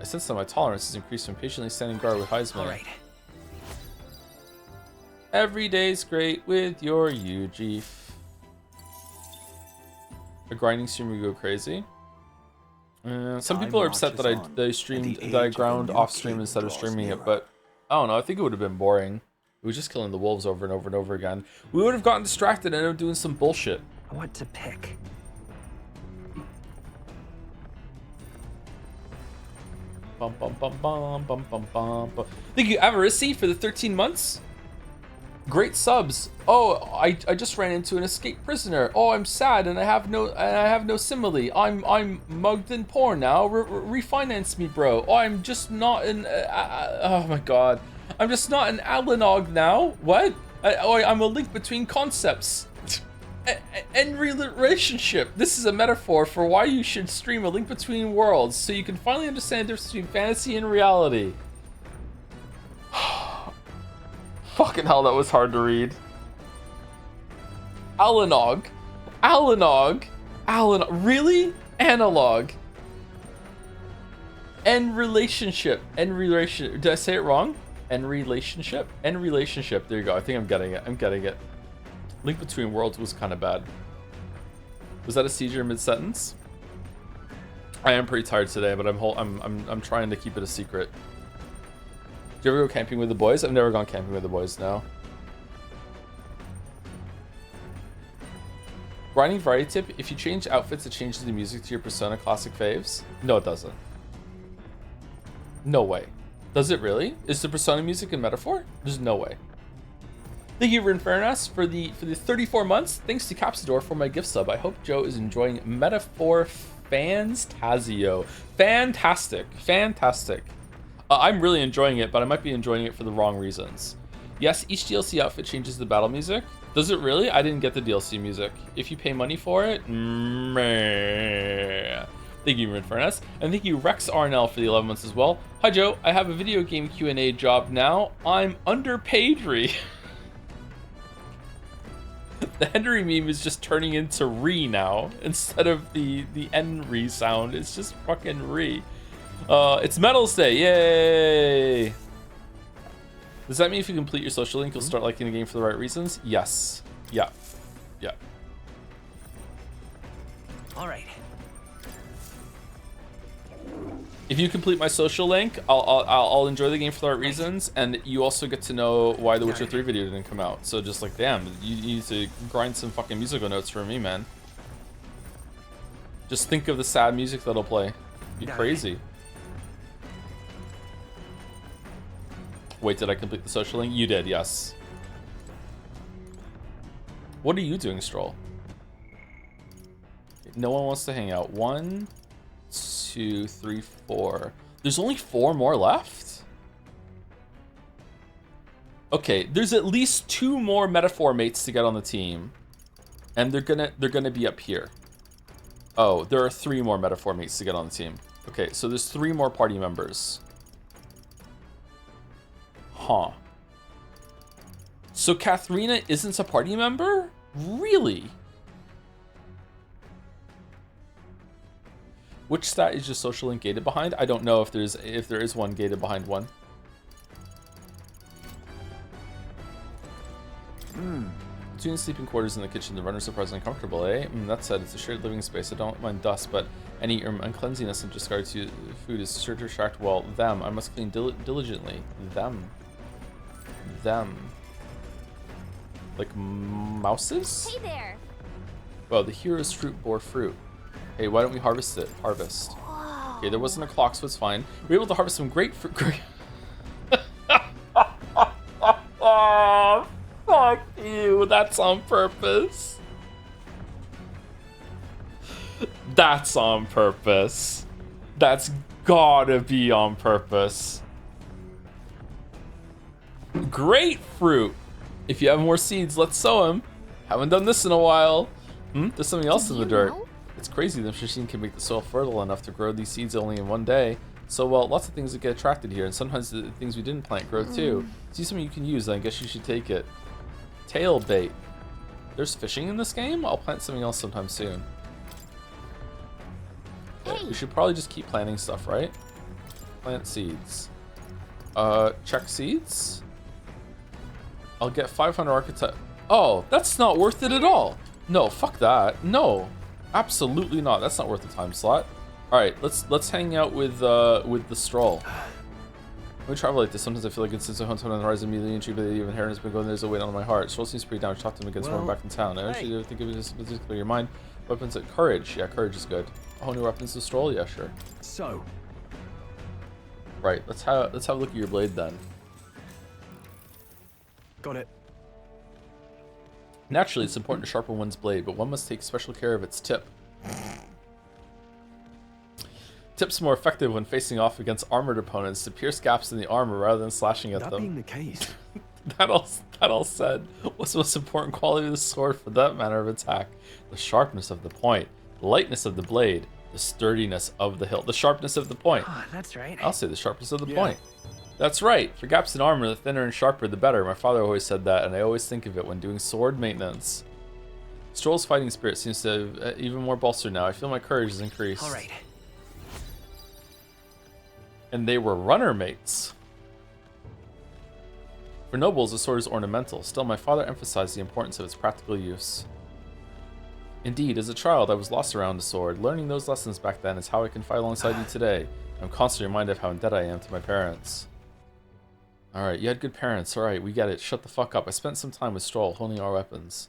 A: I sense that my tolerance has increased from patiently standing guard with Heisman.
C: All right.
A: Every day's great with your Ujif. A grinding stream would go crazy. Some people are upset that I ground off stream instead of streaming it, but I don't know. I think it would have been boring. It was just killing the wolves over and over and over again. We would have gotten distracted and ended up doing some bullshit.
C: What to pick?
A: Bum bum bum bum bum bum bum bum. Thank you, Avarisi, for the 13 months. Great subs. Oh, I just ran into an escaped prisoner. Oh, I'm sad and I have no simile. I'm mugged in porn now. Refinance me, bro. Oh, I'm just not an. Oh my god. I'm just not an Alanog now. What? I'm a link between concepts. And relationship. This is a metaphor for why you should stream a link between worlds, so you can finally understand the difference between fantasy and reality. Fucking hell, that was hard to read. Alanog. Really? Analog. And relationship. Did I say it wrong? And relationship. There you go. I think I'm getting it. Link Between Worlds was kind of bad. Was that a seizure mid-sentence? I am pretty tired today, but I'm trying to keep it a secret. Do you ever go camping with the boys? I've never gone camping with the boys, no. Grinding variety tip: if you change outfits, it changes the music to your Persona Classic faves. No, it doesn't. No way. Does it really? Is the Persona music a metaphor? There's no way. Thank you, ReFantazio, for the 34 months. Thanks to Capsador for my gift sub. I hope Joe is enjoying Metaphor ReFantazio. Fantastic. I'm really enjoying it, but I might be enjoying it for the wrong reasons. Yes, each DLC outfit changes the battle music. Does it really? I didn't get the DLC music. If you pay money for it, meh. Thank you, ReFantazio, and thank you, Rex RNL, for the 11 months as well. Hi, Joe. I have a video game Q&A job now. I'm underpaid. The Henry meme is just turning into re now instead of the Henry sound. It's just fucking re. It's Metals Day, yay! Does that mean if you complete your social link, you'll start liking the game for the right reasons? Yes. Yeah.
C: All right.
A: If you complete my social link, I'll enjoy the game for the right reasons, and you also get to know why the Witcher 3 video didn't come out. So just like, damn, you need to grind some fucking musical notes for me, man. Just think of the sad music that'll play. Be crazy. Wait, did I complete the social link? You did, yes. What are you doing, Stroll? No one wants to hang out. 1, 2, 3, 4. There's only 4 more left? Okay, there's at least 2 more Metaphor mates to get on the team. And they're gonna be up here. Oh, there are 3 more Metaphor mates to get on the team. Okay, so there's 3 more party members. Huh. So Katharina isn't a party member? Really? Which stat is your social link gated behind? I don't know if there is one gated behind one. Between the sleeping quarters and the kitchen, the runner's surprisingly comfortable, eh? That said, it's a shared living space. I don't mind dust, but any uncleanliness in disregard to food is sure to attract, well, them. I must clean diligently. Them. Like mouses?
I: Hey there.
A: Well, the hero's fruit bore fruit. Hey, why don't we harvest it? Harvest. Okay, there wasn't a clock, so it's fine. We were able to harvest some grapefruit. Oh, fuck you. That's on purpose. That's on purpose. That's gotta be on purpose. Grapefruit. If you have more seeds, let's sow them. Haven't done this in a while. There's something else in the dirt. It's crazy the machine can make the soil fertile enough to grow these seeds only in one day. So, well, lots of things that get attracted here, and sometimes the things we didn't plant grow too. See something you can use, then I guess you should take it. Tail bait. There's fishing in this game? I'll plant something else sometime soon. Okay, we should probably just keep planting stuff, right? Plant seeds. Check seeds. I'll get 500 archetype. Oh, that's not worth it at all. No, fuck that. No, absolutely not. That's not worth the time slot. All right, let's hang out with the stroll. When we travel like this, sometimes I feel like it's since I hunt on the horizon immediately and but the inheritance has been going, there's a weight on my heart. Stroll seems pretty down. Talk to him against when we're back in town. I actually think of it as particularly your mind. Weapons at courage. Yeah, courage is good. Oh, new weapons to stroll. Yeah, sure.
E: So.
A: Right. Let's have a look at your blade then.
E: Got it.
A: Naturally, it's important to sharpen one's blade, but one must take special care of its tip. Tip's more effective when facing off against armored opponents to pierce gaps in the armor rather than slashing at them.
E: That being the case.
A: that all said, what's the most important quality of the sword for that manner of attack? The sharpness of the point, the lightness of the blade, the sturdiness of the hilt. The sharpness of the point.
C: Oh, that's right.
A: I'll say the sharpness of the point. That's right. For gaps in armor, the thinner and sharper, the better. My father always said that, and I always think of it when doing sword maintenance. Stroll's fighting spirit seems to have even more bolstered now. I feel my courage has increased.
C: All right.
A: And they were runner mates. For nobles, the sword is ornamental. Still, my father emphasized the importance of its practical use. Indeed, as a child, I was lost around the sword. Learning those lessons back then is how I can fight alongside you today. I'm constantly reminded of how in debt I am to my parents. Alright, you had good parents. Alright, we get it. Shut the fuck up. I spent some time with Stroll, holding our weapons.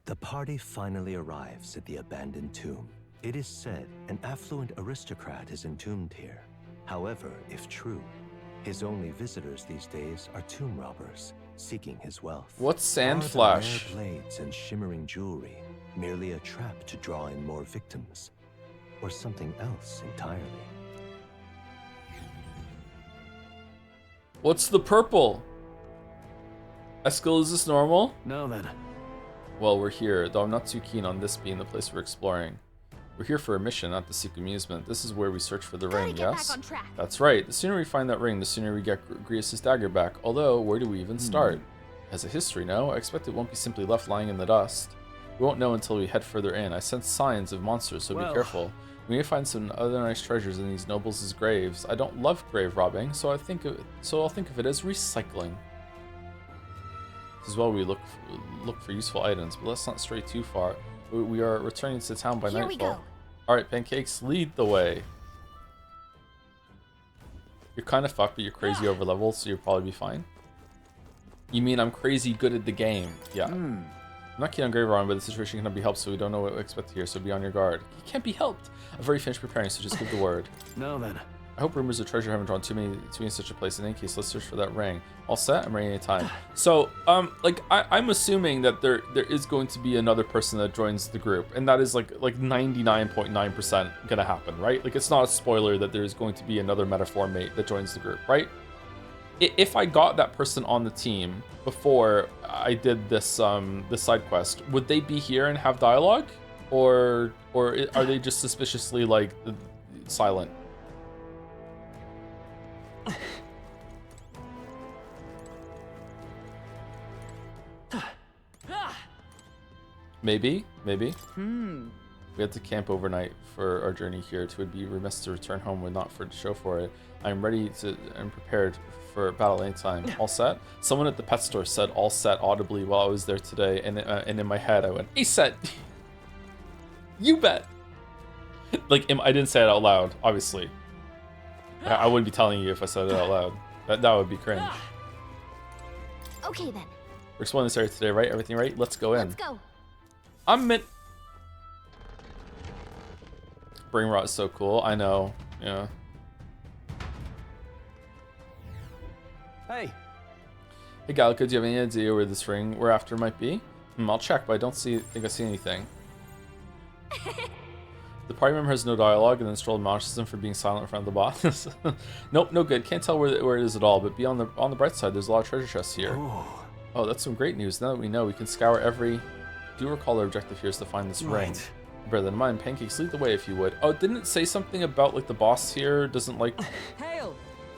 M: The party finally arrives at the abandoned tomb. It is said an affluent aristocrat is entombed here. However, if true, His only visitors these days are tomb robbers, seeking his wealth.
A: What's Sand
M: Are the
A: Flash?
M: rare blades and shimmering jewelry merely a trap to draw in more victims? Or something else entirely?
A: What's the purple? Eskil, is this normal?
E: Now then.
A: Well, we're here, though I'm not too keen on this being the place we're exploring. We're here for a mission, not to seek amusement. This is where we search for the ring, yes? That's right. The sooner we find that ring, the sooner we get Grius' dagger back. Although, where do we even start? It has a history, no? I expect it won't be simply left lying in the dust. We won't know until we head further in. I sense signs of monsters, so be careful. We may find some other nice treasures in these nobles' graves. I don't love grave robbing, so I'll think of it as recycling. As well, we look for useful items, but let's not stray too far. We are returning to town by nightfall. Alright, Pancakes, lead the way. You're kind of fucked, but you're crazy over leveled, so you'll probably be fine. You mean I'm crazy good at the game? Yeah. I'm not keen on grave robbing, but the situation cannot be helped, so we don't know what to expect here, so be on your guard. You can't be helped. I've already finished preparing, so just give the word.
E: Now then.
A: I hope rumors of treasure haven't drawn too many in such a place. In any case, let's search for that ring. All set? I'm ready anytime. So, like, I'm assuming that there is going to be another person that joins the group, and that is like 99.9% gonna happen, right? Like, it's not a spoiler that there's going to be another metaphor mate that joins the group, right? If I got that person on the team before I did this this side quest, would they be here and have dialogue, or are they just suspiciously like silent? Maybe. We had to camp overnight for our journey here. It would be remiss to return home when not for to show for it. I'm ready and prepared for battle anytime. All set? Someone at the pet store said all set audibly while I was there today, and in my head I went, "A set." You bet. Like, I didn't say it out loud, obviously. I wouldn't be telling you if I said it out loud. That would be cringe.
I: Okay then.
A: We're exploring this area today, right? Everything right? Let's go in.
I: Let's go.
A: Brain rot is so cool. I know. Yeah.
E: Hey.
A: Hey Gallica, do you have any idea where this ring we're after might be? I'll check, but I don't think I see anything. The party member has no dialogue and then Stroll admonishes him for being silent in front of the boss. Nope, no good. Can't tell where it is at all, but be on the bright side, there's a lot of treasure chests here. Oh, that's some great news. Now that we know, we can scour every... Do recall our objective here is to find this ring. Better than mine. Pancakes, lead the way if you would. Oh, didn't it say something about like the boss here doesn't like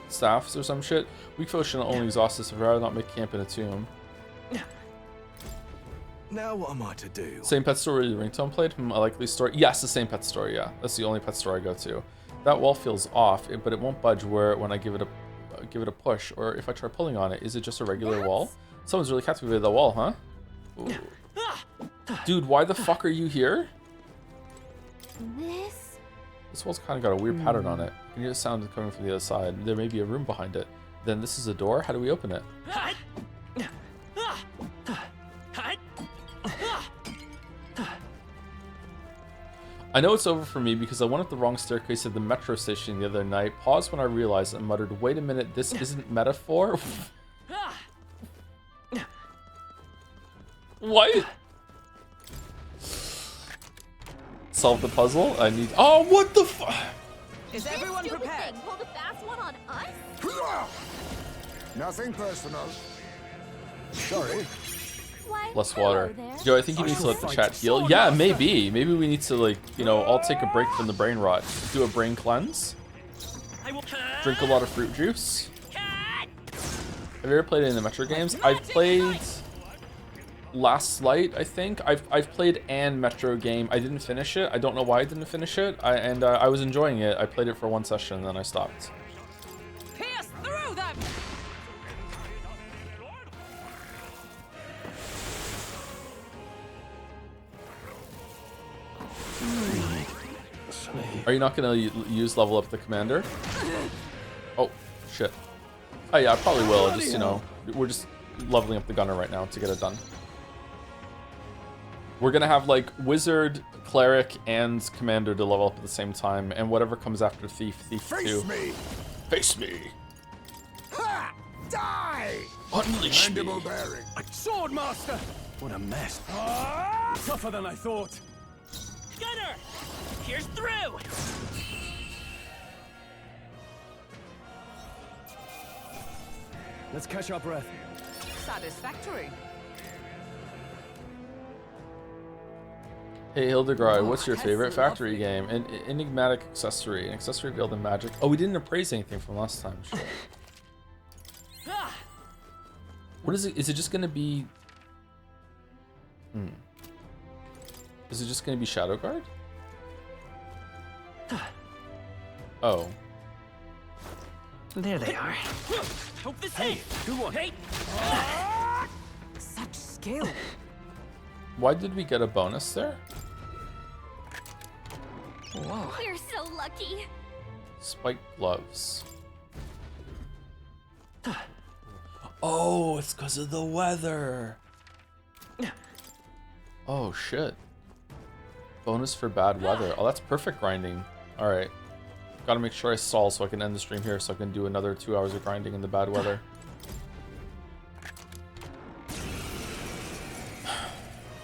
A: staffs or some shit? Weak foes should only exhaust us if I'd rather not make camp in a tomb.
N: Now what am I to do?
A: Same pet store where the ringtone played? A likely store? Yes, the same pet store, yeah. That's the only pet store I go to. That wall feels off, but it won't budge when I give it a push, or if I try pulling on it. Is it just a regular wall? Someone's really captivated the wall, huh? Ooh. Dude, why the fuck are you here? This wall's kind of got a weird pattern on it. I can hear the sound coming from the other side. There may be a room behind it. Then this is a door? How do we open it? I know it's over for me because I went up the wrong staircase at the metro station the other night, paused when I realized and muttered, "Wait a minute, this isn't metaphor?" What? Solve the puzzle? I need... Oh, what the fuck?
B: Is everyone prepared?
I: Pulled a fast one on us?
D: Nothing personal. Sorry.
A: Less water. Joe, I think you need to let the chat heal. Yeah, maybe. Maybe we need to, like, you know, I'll take a break from the brain rot. Do a brain cleanse. Drink a lot of fruit juice. Have you ever played any of the Metro games? I've played Last Light, I think. I've played an Metro game. I didn't finish it. I don't know why I didn't finish it. I was enjoying it. I played it for one session and then I stopped.
B: Pierce through them!
A: Are you not gonna use level up the commander? Oh, shit. Oh yeah, I probably will. Just, you know, we're just leveling up the gunner right now to get it done. We're gonna have like wizard, cleric, and commander to level up at the same time, and whatever comes after thief, thief too.
O: Face me!
A: Face me!
O: Die!
A: Unleash me.
D: Mandible bearing.
G: Sword Master! What a mess. Tougher than I thought.
B: Gunner! Here's through!
G: Let's catch our breath.
F: Satisfactory.
A: Hey Hildegard, what's your favorite factory game? An enigmatic accessory. An accessory veiled in magic. Oh, we didn't appraise anything from last time. Shit. What is it? Is it just gonna be... Is it just gonna be Shadow Guard? Oh.
C: There they are.
B: Hope this
G: Hey, good one.
B: Hey!
F: Such skill.
A: Why did we get a bonus there?
C: Whoa.
I: We're so lucky.
A: Spiked gloves. Oh, it's because of the weather. Oh, shit. Bonus for bad weather. Oh, that's perfect grinding. Alright. Gotta make sure I stall so I can end the stream here so I can do another 2 hours of grinding in the bad weather.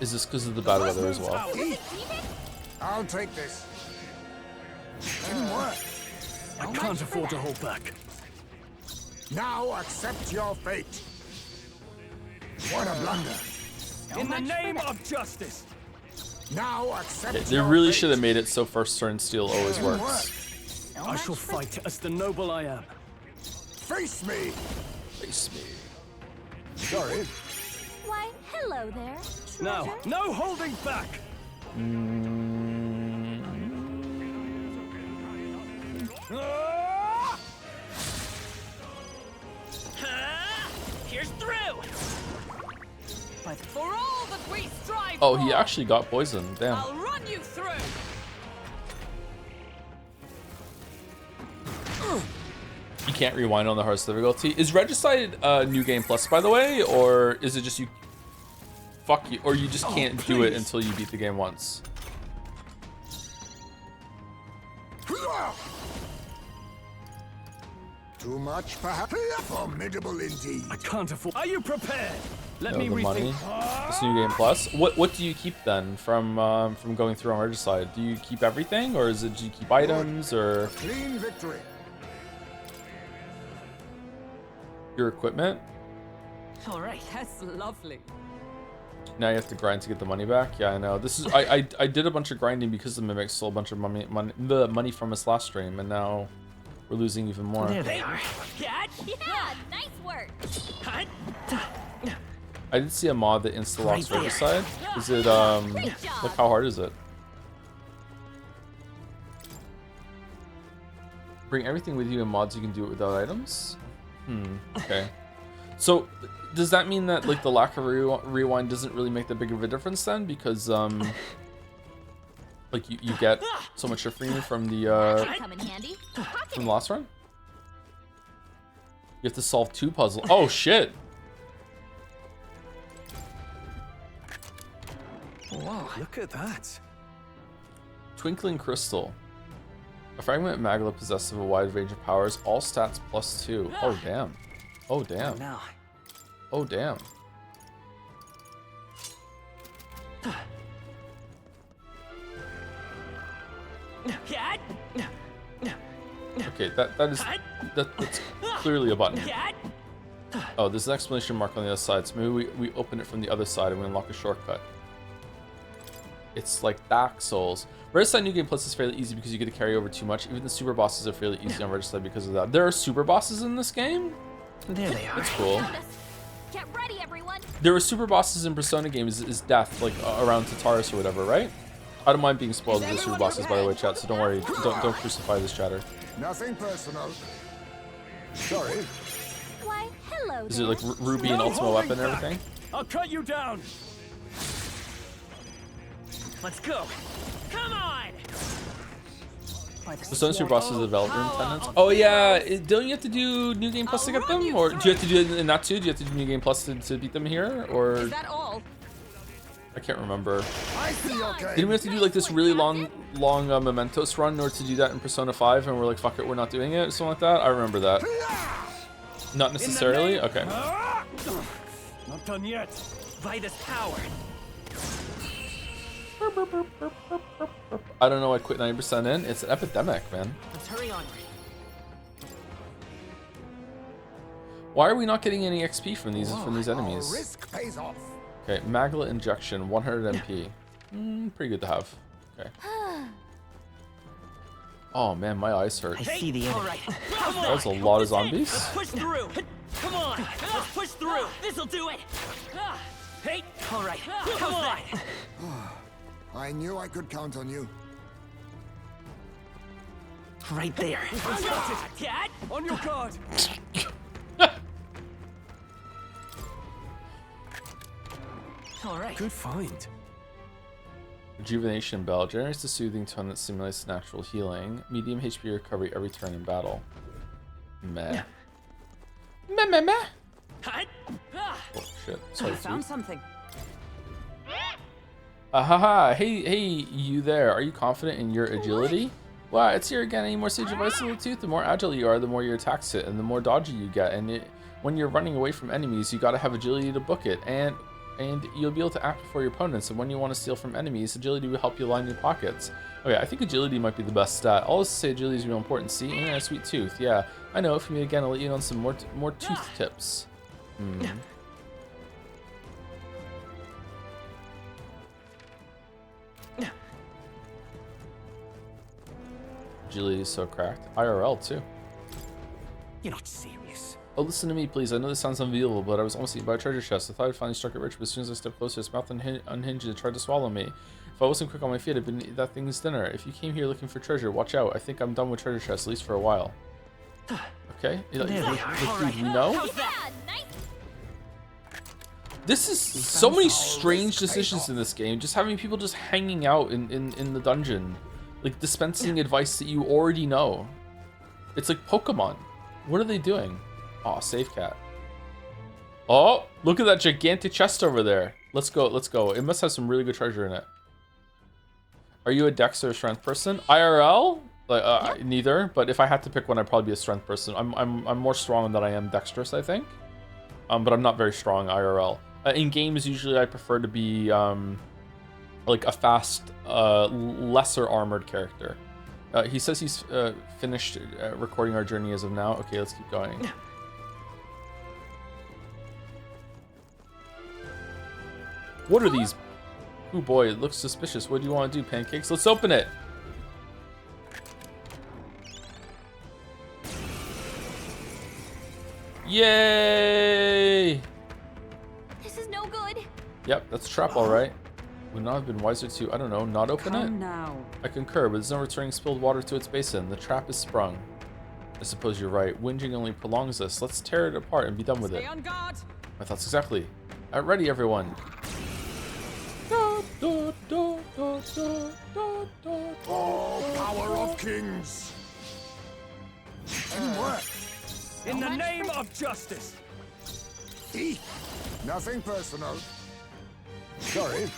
A: Is this because of the bad weather as well?
D: I'll take this. Didn't work.
G: I can't afford to hold back.
D: Now accept your fate. What a blunder.
G: In the name of justice.
D: Now accept
A: They
D: your
A: really
D: fate.
A: should have made it so first turn steal always works.
G: I shall fight as the noble I am.
D: Face me.
A: Face me.
D: Sorry.
I: Why, hello there.
G: Now,
I: treasure.
G: no holding back.
B: Here's through!
F: For all that we strive
A: Oh, he actually got poisoned. Damn.
F: I'll run you through.
A: You can't rewind on the hardest difficulty. Is Regicide New Game Plus, by the way? Or is it just you... Fuck you. Or you just can't do it until you beat the game once?
D: Too much, perhaps? Formidable indeed.
G: I can't afford. Are you prepared? Let
A: No,
G: me
A: the money.
G: rethink.
A: This New Game Plus. What do you keep then from going through on Regicide? Do you keep everything, or is it do you keep items or
D: Clean victory.
A: your equipment?
F: All right, that's lovely.
A: Now you have to grind to get the money back. Yeah, I know. This is I did a bunch of grinding because the Mimic stole a bunch of the money from us last stream, and now we're losing even more.
C: There they are.
I: Yeah, nice work.
A: I did see a mod that insta-locks
C: Right there.
A: Regicide. Is it like how hard is it? Bring everything with you in mods you can do it without items? Okay. So does that mean that like the lack of rewind doesn't really make that big of a difference then? Because like you get so much free from the
I: Come in handy.
A: from the last run? You have to solve 2 puzzles. Oh shit!
C: Whoa, look at that.
A: Twinkling Crystal. A fragment magma possessed of a wide range of powers, all stats +2. Oh damn. Oh damn.
C: Now,
A: Oh damn. Okay, that's clearly a button. Oh, there's an exclamation mark on the other side, so maybe we open it from the other side and we unlock a shortcut. It's like Dark Souls. Regicide New Game Plus is fairly easy because you get to carry over too much. Even the super bosses are fairly easy on Regicide because of that. There are super bosses in this game?
C: there they are.
A: That's cool.
I: Get ready, everyone.
A: There were super bosses in Persona games is death, like around Tartarus or whatever, right? I don't mind being spoiled with the super bosses, by the way, chat, so don't worry. Don't crucify this chatter.
D: Nothing personal. Sorry.
I: Why, hello
A: Is it
I: there.
A: like Ruby and Ultima Weapon and everything?
G: I'll cut you down.
B: Let's go. Come on!
A: Persona super bosses are development tenants. Oh yeah, don't you have to do New Game Plus to get them? Or do you have to do it in that too? Do you have to do New Game Plus to beat them here? Or
F: Is that all?
A: I can't remember.
D: I see your game.
A: Didn't we have to do like this really long Mementos run in order to do that in Persona 5 and we're like, fuck it, we're not doing it? Something like that? I remember that. Not necessarily? Okay.
G: Not done yet. By this power.
A: I don't know. I quit 90% in. It's an epidemic, man.
B: Let's hurry on.
A: Why are we not getting any XP from these enemies?
D: Risk pays off.
A: Okay, Maglet injection, 100 MP. Pretty good to have. Okay. Oh man, my eyes hurt.
C: I see the enemy.
B: Right.
A: That was a lot of zombies.
B: Push through. Come on. Let's push through. This'll do it. Hey. All right. Come on.
D: I knew I could count on you.
C: Right there.
B: Dad.
G: On your guard.
B: All right.
G: Good find.
A: Rejuvenation Bell generates a soothing tone that simulates natural healing. Medium HP recovery every turn in battle. Meh. Meh meh meh. Oh shit. Sorry.
F: Found something.
A: Haha. Hey, you there. Are you confident in your agility? Wow, it's here again. Any more Sage of Ice Tooth? The more agile you are, the more your attacks hit, and the more dodgy you get. And when you're running away from enemies, you gotta have agility to book it. And you'll be able to act before your opponents, and when you want to steal from enemies, agility will help you line your pockets. Okay, I think agility might be the best stat. I'll always say agility is real important. See, and a sweet tooth. Yeah, I know. If you meet again, I'll let you know on some more tooth tips. Agility is so cracked. IRL too.
G: You're not serious.
A: Oh, listen to me, please. I know this sounds unbelievable, but I was almost eaten by a treasure chest. I thought I'd finally struck it rich, but as soon as I stepped closer, its mouth unhinged and tried to swallow me. If I wasn't quick on my feet, I'd been that thing's dinner. If you came here looking for treasure, watch out. I think I'm done with treasure chests, at least for a while. Okay? Dude, we know? This is so many strange decisions in this game. Just having people just hanging out in the dungeon. Like, dispensing advice that you already know. It's like Pokemon. What are they doing? Aw, save cat. Oh, look at that gigantic chest over there. Let's go, let's go. It must have some really good treasure in it. Are you a dex or a strength person? IRL? Like, neither, but if I had to pick one, I'd probably be a strength person. I'm more strong than I am dexterous, I think. But I'm not very strong IRL. In games, usually I prefer to be like a fast, lesser armored character. He says he's finished recording our journey as of now. Okay, let's keep going. What are these? Oh boy, it looks suspicious. What do you want to do, pancakes? Let's open it. Yay!
I: This is no good.
A: Yep, that's a trap, all right. Would not have been wiser to, I don't know, not open it?
F: Now.
A: I concur, but there's no returning spilled water to its basin. The trap is sprung. I suppose you're right. Whinging only prolongs this. Let's tear it apart and be done with it.
B: Stay on guard.
A: My thoughts exactly. Ready, everyone.
O: Oh, power of kings!
D: Teamwork.
G: In the name of justice.
D: Nothing personal. Sorry.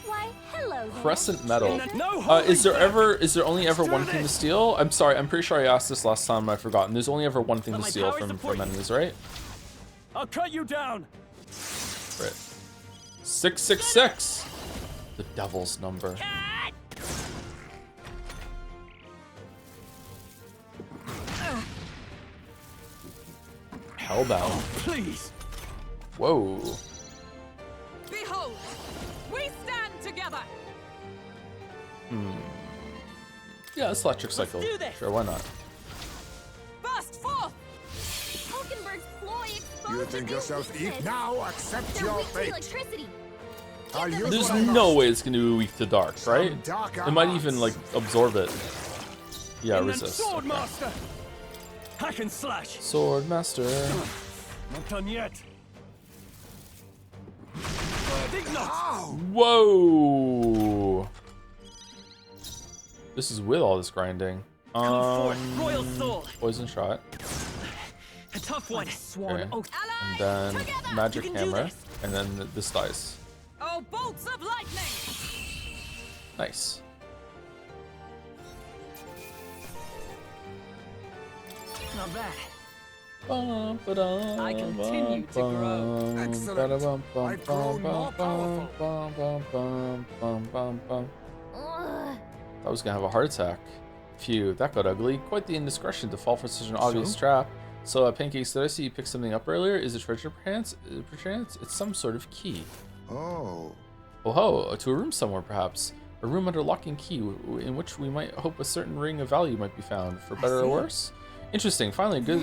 I: Why, hello there.
A: Crescent metal.
G: No
A: is there only ever one thing to steal? I'm sorry, I'm pretty sure I asked this last time. I've forgotten. There's only ever one thing to steal from enemies, right?
G: I'll cut you down.
A: Right. 666. The devil's number. Hellbound.
G: Please.
A: Whoa.
B: Behold, we stand together.
A: Yeah, it's electric cycle.
B: do this.
A: Sure, why not?
B: Burst forth.
I: Hulkenberg's ploy exposed
D: You think yourself eat now? Accept
I: They're
D: your
I: weak to
D: fate.
I: electricity.
D: I'll use
A: There's
D: what I
A: no
D: must.
A: way it's gonna be weak to dark, right?
D: darker
A: It might even
D: arts.
A: like absorb it. Yeah,
G: In the
A: resist.
G: Sword
A: Okay.
G: Master. Hack and slash.
A: Sword master.
G: Not done yet.
A: Whoa! This is with all this grinding.
B: Royal Soul.
A: Poison shot.
B: A tough one.
A: Okay. And then magic hammer, and then this dice.
B: Oh, bolts of lightning.
A: Nice.
B: Not bad.
H: I continue to grow.
D: Excellent. I've grown more powerful.
I: Ugh.
A: I was gonna have a heart attack. Phew, that got ugly. Quite the indiscretion to fall for such an obvious trap. So, Pancakes, did I see you pick something up earlier? Is it treasure perchance? It's some sort of key.
D: Oh.
A: Oh ho, to a room somewhere perhaps. A room under lock and key in which we might hope a certain ring of value might be found, for better or worse. Interesting. Finally, good.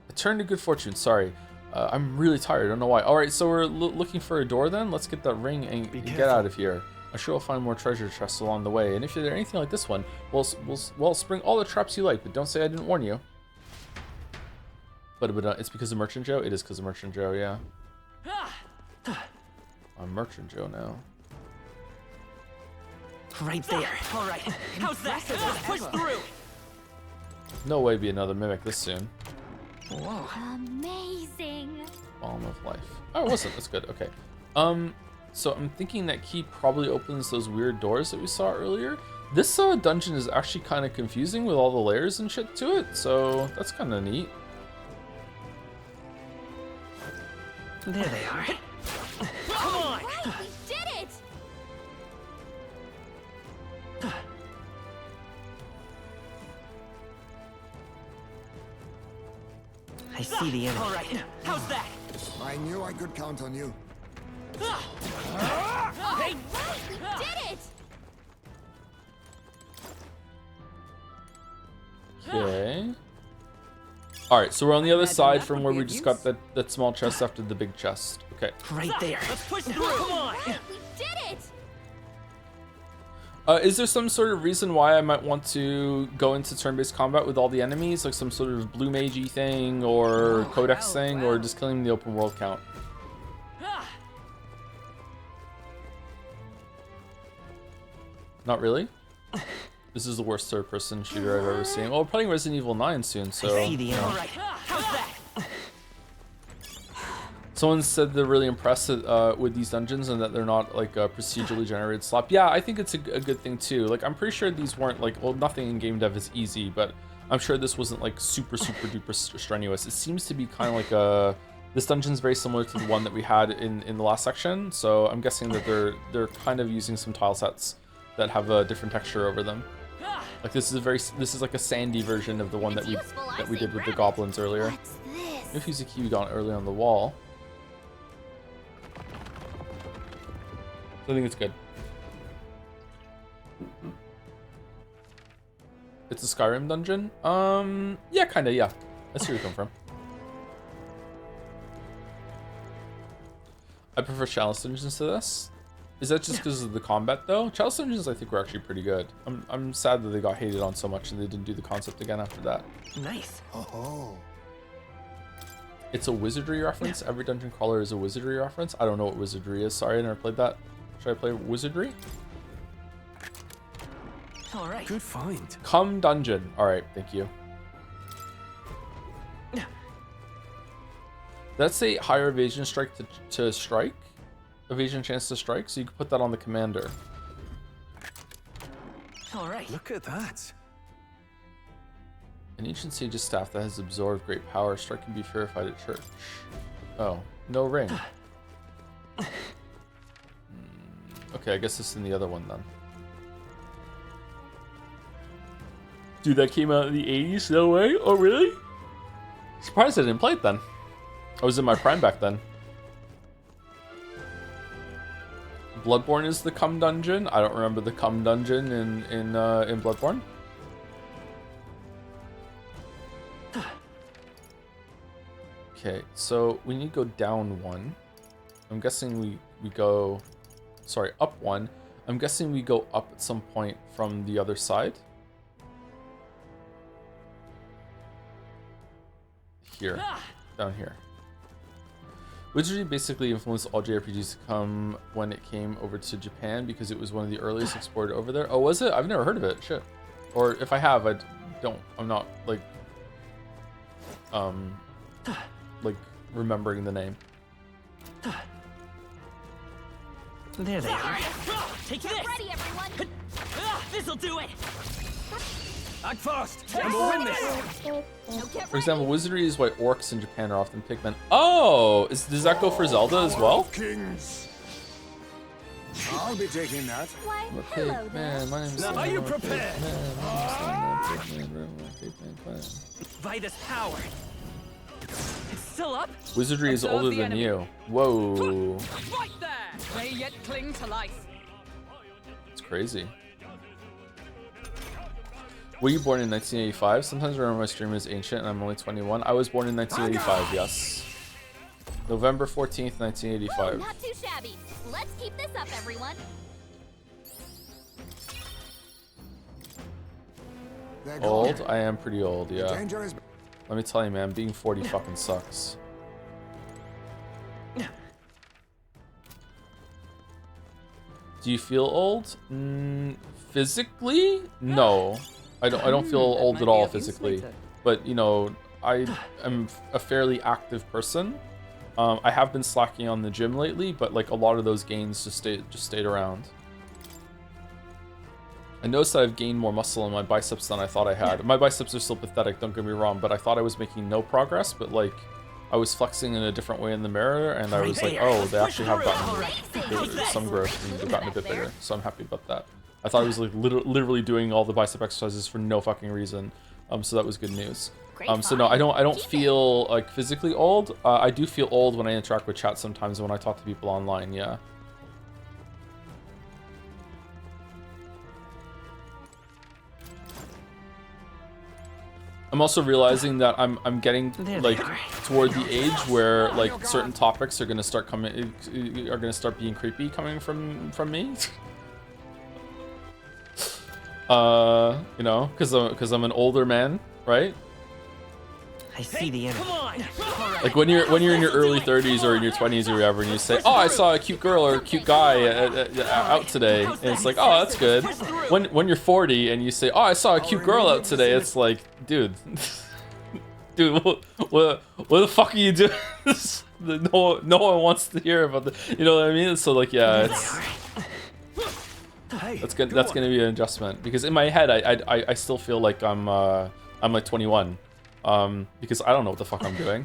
A: A turn to good fortune. Sorry, I'm really tired. I don't know why. All right, so we're looking for a door then. Let's get that ring and get out of here. I'm sure we'll find more treasure chests along the way. And if you're anything like this one, we'll spring all the traps you like, but don't say I didn't warn you. But it's because of Merchant Joe. It is because of Merchant Joe. Yeah. I'm Merchant Joe now.
C: Right there.
B: All right. How's that? Let's push through.
A: No way be another mimic this soon.
C: Whoa.
I: Amazing.
A: Balm of life. Oh, it wasn't. That's good. Okay. So I'm thinking that key probably opens those weird doors that we saw earlier. This dungeon is actually kind of confusing with all the layers and shit to it, so that's kind of neat.
C: There they are.
B: Come on.
I: Right, we did it.
C: I see the enemy.
B: All right. How's that?
D: I knew I could count on you.
I: Hey, right, we did it.
A: Okay. All right, so we're on the other side from where we just got that small chest after the big chest. Okay.
C: Right there.
B: Let's push through. Come on.
I: Right, we did it.
A: Is there some sort of reason why I might want to go into turn-based combat with all the enemies, like some sort of blue mage-y thing, or codex thing, or just killing the open world count? Not really. This is the worst third-person shooter I've ever seen. Well, we're playing Resident Evil 9 soon, so.
C: I see the enemy.
B: All right. How's that?
A: Someone said they're really impressed with these dungeons and that they're not like a procedurally generated slop. Yeah, I think it's a good thing too. Like, I'm pretty sure these weren't like, well, nothing in game dev is easy, but I'm sure this wasn't like super duper strenuous. It seems to be kind of like this dungeon's very similar to the one that we had in the last section. So I'm guessing that they're kind of using some tile sets that have a different texture over them. Like this is like a sandy version of the one that we did with the goblins earlier.
I: What's this?
A: If use a key we got earlier on the wall. I think it's good. It's a Skyrim dungeon? Yeah, kinda, yeah. I see where you come from. I prefer Chalice dungeons to this. Is that just because of the combat, though? Chalice dungeons, I think, were actually pretty good. I'm sad that they got hated on so much and they didn't do the concept again after that.
C: Nice.
D: Oh.
A: It's a wizardry reference. Every dungeon crawler is a wizardry reference. I don't know what wizardry is. Sorry, I never played that. Should I play wizardry?
C: All right.
E: Good find.
A: Come dungeon. All right, thank you. That's a higher evasion strike to strike. Evasion chance to strike, so you can put that on the commander.
C: All right.
E: Look at that.
A: An ancient sage's staff that has absorbed great power. Strike can be purified at church. Oh, no ring. Okay, I guess it's in the other one then. Dude, that came out in the 80s? No way? Oh, really? Surprised I didn't play it then. I was in my prime back then. Bloodborne is the cum dungeon. I don't remember the cum dungeon in Bloodborne. Okay, so we need to go down one. I'm guessing we go, sorry, up one. I'm guessing we go up at some point from the other side. Here, down here. Wizardry basically influenced all JRPGs to come when it came over to Japan because it was one of the earliest exported over there. Oh, was it? I've never heard of it. Shit. Or if I have, I'm not like remembering the name.
B: There they are. Take
I: Get
B: this!
I: ready, everyone!
B: This'll do it!
G: Act fast, and we'll win this!
A: For example, wizardry is why orcs in Japan are often pigmen. Oh, does that go for Zelda as well?
D: Kings. I'll be taking that.
I: Why,
A: I'm a
I: hello there.
A: pigman. My name's
G: Now, are you prepared?
B: By this power. It's still up?
A: Wizardry is
B: Observe
A: older
B: the
A: than
B: enemy.
A: you. Whoa.
B: Right there! They yet cling to life.
A: It's crazy. Were you born in 1985? Sometimes I remember my stream is ancient and I'm only 21. I was born in 1985, yes. November 14th, 1985.
I: Whoa, not too shabby. Let's keep this up, everyone.
A: Old? I am pretty old, yeah.
D: Danger is...
A: Let me tell you, man, being 40 fucking sucks. Do you feel old? Physically? No. I don't feel old at all physically. But, you know, I am a fairly active person. I have been slacking on the gym lately, but like a lot of those gains just stayed around. I noticed that I've gained more muscle in my biceps than I thought I had. My biceps are still pathetic, don't get me wrong, but I thought I was making no progress, but like I was flexing in a different way in the mirror and I was like, oh, they actually have gotten some growth and they've gotten a bit bigger. So I'm happy about that. I thought I was like literally doing all the bicep exercises for no fucking reason. So that was good news. So no, I don't feel like physically old. I do feel old when I interact with chat sometimes when I talk to people online, yeah. I'm also realizing that I'm getting like toward the age where like certain topics are gonna start being creepy coming from me. You know, because I'm an older man, right?
B: I see the enemy.
A: Like when you're in your early 30s or in your 20s or whatever, and you say, "Oh, I saw a cute girl or a cute guy out today," and it's like, "Oh, that's good." When you're 40 and you say, "Oh, I saw a cute girl out today," it's like, dude, dude, what the fuck are you doing? No one wants to hear about the, you know what I mean? So like, yeah, it's that's gonna be an adjustment because in my head I still feel like I'm like 21. Because I don't know what the fuck I'm doing.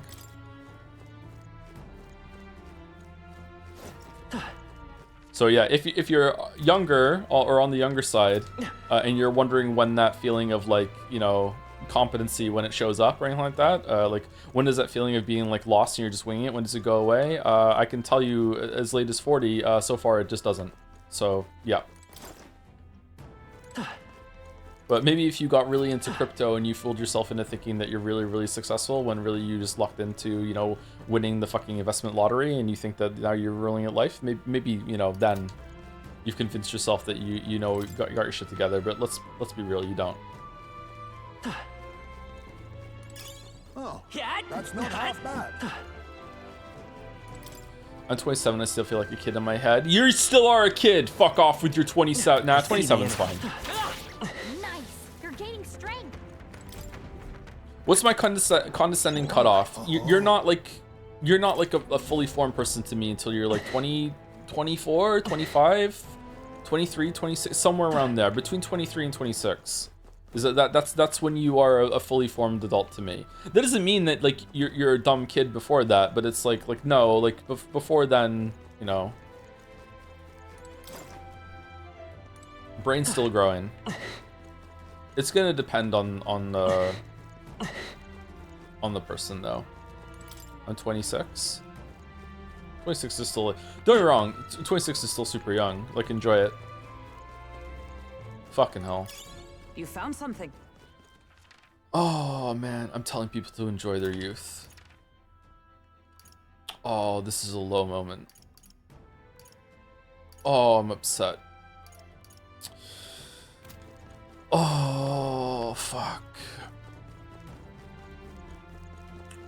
A: So yeah, if you're younger or on the younger side, and you're wondering when that feeling of like, you know, competency, when it shows up or anything like that, like when does that feeling of being like lost and you're just winging it, when does it go away? I can tell you as late as 40, so far it just doesn't. So yeah. But maybe if you got really into crypto and you fooled yourself into thinking that you're really, really successful when really you just lucked into, you know, winning the fucking investment lottery and you think that now you're ruling at life, maybe you know, then you've convinced yourself that you know, you got your shit together. But let's be real, you don't.
D: Oh, that's not half bad.
A: I'm 27, I still feel like a kid in my head. You still are a kid! Fuck off with your 27. Nah, 27's fine. What's my condescending cutoff? You're not like a fully formed person to me until you're like 20, 24, 25, 23, 26, somewhere around there, between 23 and 26. Is that's when you are a fully formed adult to me. That doesn't mean that like you're a dumb kid before that, but it's like no, like before then, you know. Brain's still growing. It's gonna depend on the person though. I'm 26. 26 is still, don't get me wrong, 26 is still super young. Like, enjoy it. Fucking hell.
F: You found something.
A: Oh man, I'm telling people to enjoy their youth. Oh, this is a low moment. Oh, I'm upset. Oh, fuck.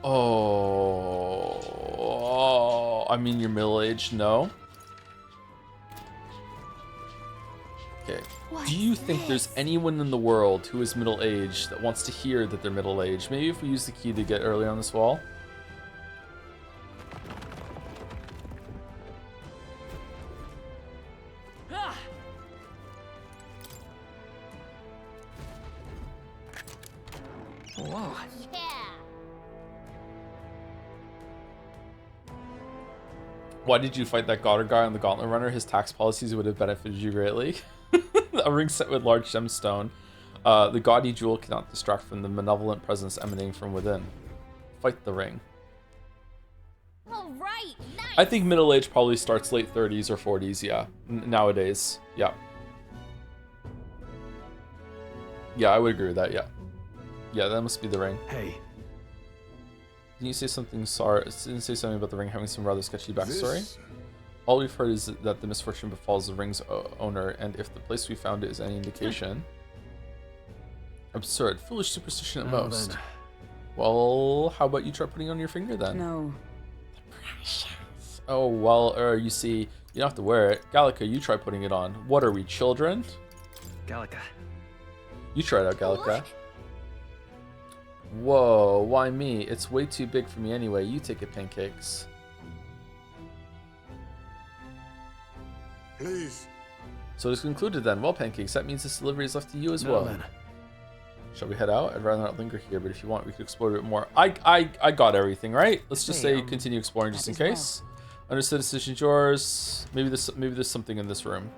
A: Oh, I mean, you're middle-aged, no? Okay. Do you think there's anyone in the world who is middle-aged that wants to hear that they're middle-aged? Maybe if we use the key to get early on this wall.
B: Whoa.
I: Yeah.
A: Why did you fight that Goddard guy on the Gauntlet Runner? His tax policies would have benefited you greatly. A ring set with large gemstone. The gaudy jewel cannot distract from the malevolent presence emanating from within. Fight the ring.
I: All right. Nice.
A: I think middle age probably starts late 30s or 40s, yeah. Nowadays, yeah. Yeah, I would agree with that, yeah. Yeah, that must be the ring.
E: Hey.
A: Didn't you say something? Sorry, didn't say something about the ring having some rather sketchy backstory? All we've heard is that the misfortune befalls the ring's owner, and if the place we found it is any indication, absurd, foolish superstition at most.
E: Then.
A: Well, how about you try putting it on your finger then?
F: No.
A: Oh well, you see, you don't have to wear it. Gallica, you try putting it on. What are we, children?
C: Gallica.
A: You try it out, Gallica. Whoa, why me? It's way too big for me anyway. You take it, Pancakes.
D: Please.
A: So it's concluded then. Well, Pancakes, that means this delivery is left to you as well.
E: Then.
A: Shall we head out? I'd rather not linger here, but if you want, we could explore a bit more. I got everything, right? Let's just say continue exploring just in case. Understood, decision's yours. Maybe there's something in this room.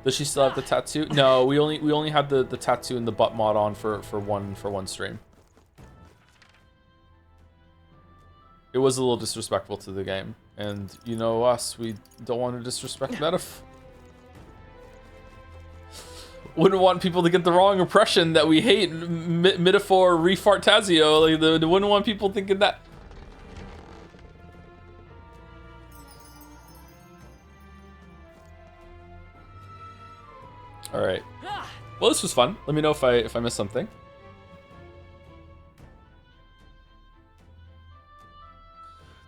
A: Does she still have the tattoo? No, we only had the tattoo and the butt mod on for one stream. It was a little disrespectful to the game, and you know us, we don't want to disrespect Metaf. Wouldn't want people to get the wrong impression that we hate Metaphor ReFantazio. Like, they wouldn't want people thinking that. All right. Well, this was fun. Let me know if I missed something.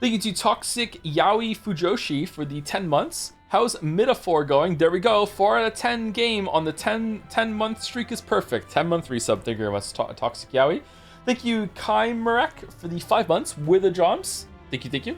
A: Thank you to Toxic Yaoi Fujoshi for the 10 months. How's Metaphor going? There we go. 4 out of 10 game on the 10-month streak is perfect. 10-month resub. Thank you very much, Toxic Yaoi. Thank you, Kai Marek, for the 5 months with the jobs. Thank you, thank you.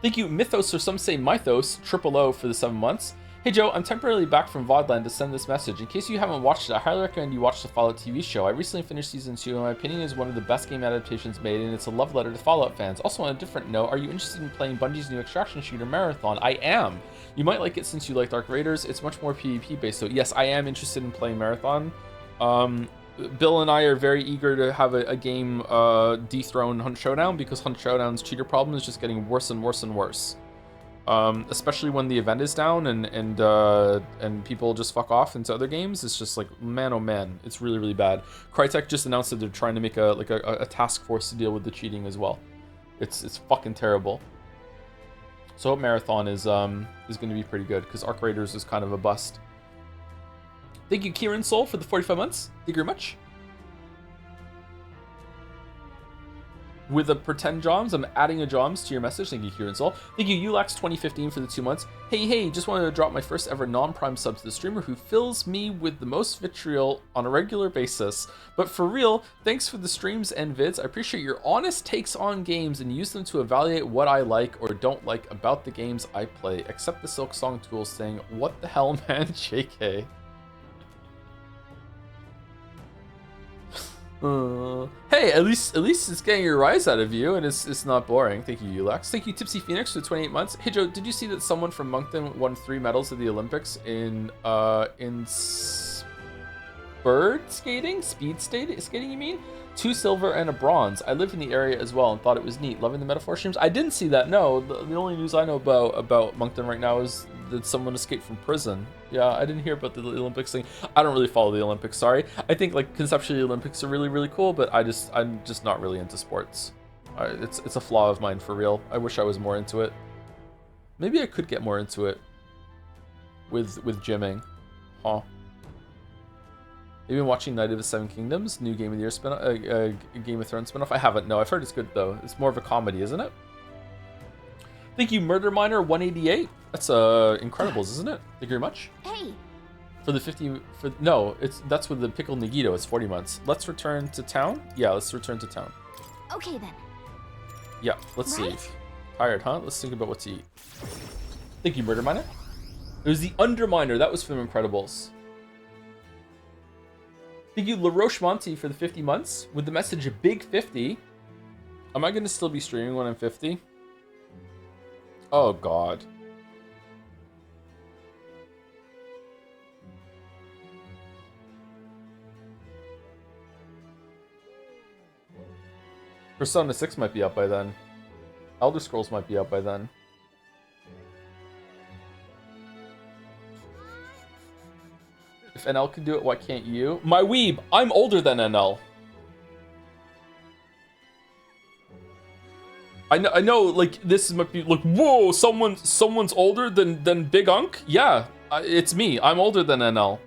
A: Thank you, Mythos, or some say Mythos, Triple O, for the 7 months. Hey Joe, I'm temporarily back from VODland to send this message. In case you haven't watched it, I highly recommend you watch the Fallout TV show. I recently finished season 2, and my opinion is one of the best game adaptations made, and it's a love letter to Fallout fans. Also, on a different note, are you interested in playing Bungie's new extraction shooter Marathon? I am. You might like it since you like Dark Raiders. It's much more PvP based, so yes, I am interested in playing Marathon. Bill and I are very eager to have a game dethrone Hunt Showdown, because Hunt Showdown's cheater problem is just getting worse and worse and worse. Especially when the event is down and people just fuck off into other games. It's just like, man, oh man, it's really, really bad. Crytek just announced that they're trying to make a task force to deal with the cheating as well. It's fucking terrible. So I hope Marathon is going to be pretty good, because Arc Raiders is kind of a bust. Thank you, Kieran Soul, for the 45 months. Thank you very much. With the pretend Joms, I'm adding a Joms to your message. Thank you, Kieran Soul. Thank you, Ulax2015, for the 2 months. Hey, just wanted to drop my first ever non-prime sub to the streamer who fills me with the most vitriol on a regular basis. But for real, thanks for the streams and vids. I appreciate your honest takes on games and use them to evaluate what I like or don't like about the games I play. Except the Silk Song Tool saying, what the hell, man, JK. Hey, at least it's getting your rise out of you, and it's not boring. Thank you, Ulax. Thank you, Tipsy Phoenix, for 28 months. Hey Joe, did you see that someone from Moncton won 3 medals at the Olympics in speed skating, you mean? 2 silver and a bronze. I live in the area as well and thought it was neat. Loving the metaphor streams. I didn't see that. No, the only news I know about Moncton right now is that someone escaped from prison. Yeah, I didn't hear about the Olympics thing. I don't really follow the Olympics, sorry. I think like conceptually the Olympics are really, really cool, but I'm just not really into sports. It's a flaw of mine for real. I wish I was more into it. Maybe I could get more into it with gymming. Huh. You've been watching Knight of the Seven Kingdoms, new Game of the Year Game of Thrones spinoff? I haven't, no. I've heard it's good though. It's more of a comedy, isn't it? Thank you, Murder Miner 188. That's Incredibles, isn't it? Thank you very much.
I: Hey.
A: For the 50 no, that's with the Pickle Nagito. It's 40 months. Let's return to town. Yeah, let's return to town.
I: Okay then.
A: Yeah, let's see. Tired, huh? Let's think about what to eat. Thank you, Murder Miner. It was the Underminer. That was from Incredibles. Thank you, LaRoche Monty, for the 50 months with the message Big 50. Am I going to still be streaming when I'm 50? Oh, God. Persona 6 might be out by then. Elder Scrolls might be out by then. If NL can do it, why can't you? My weeb, I'm older than NL. I know, like, this might be like, whoa, someone's older than Big Unk? Yeah, it's me. I'm older than NL.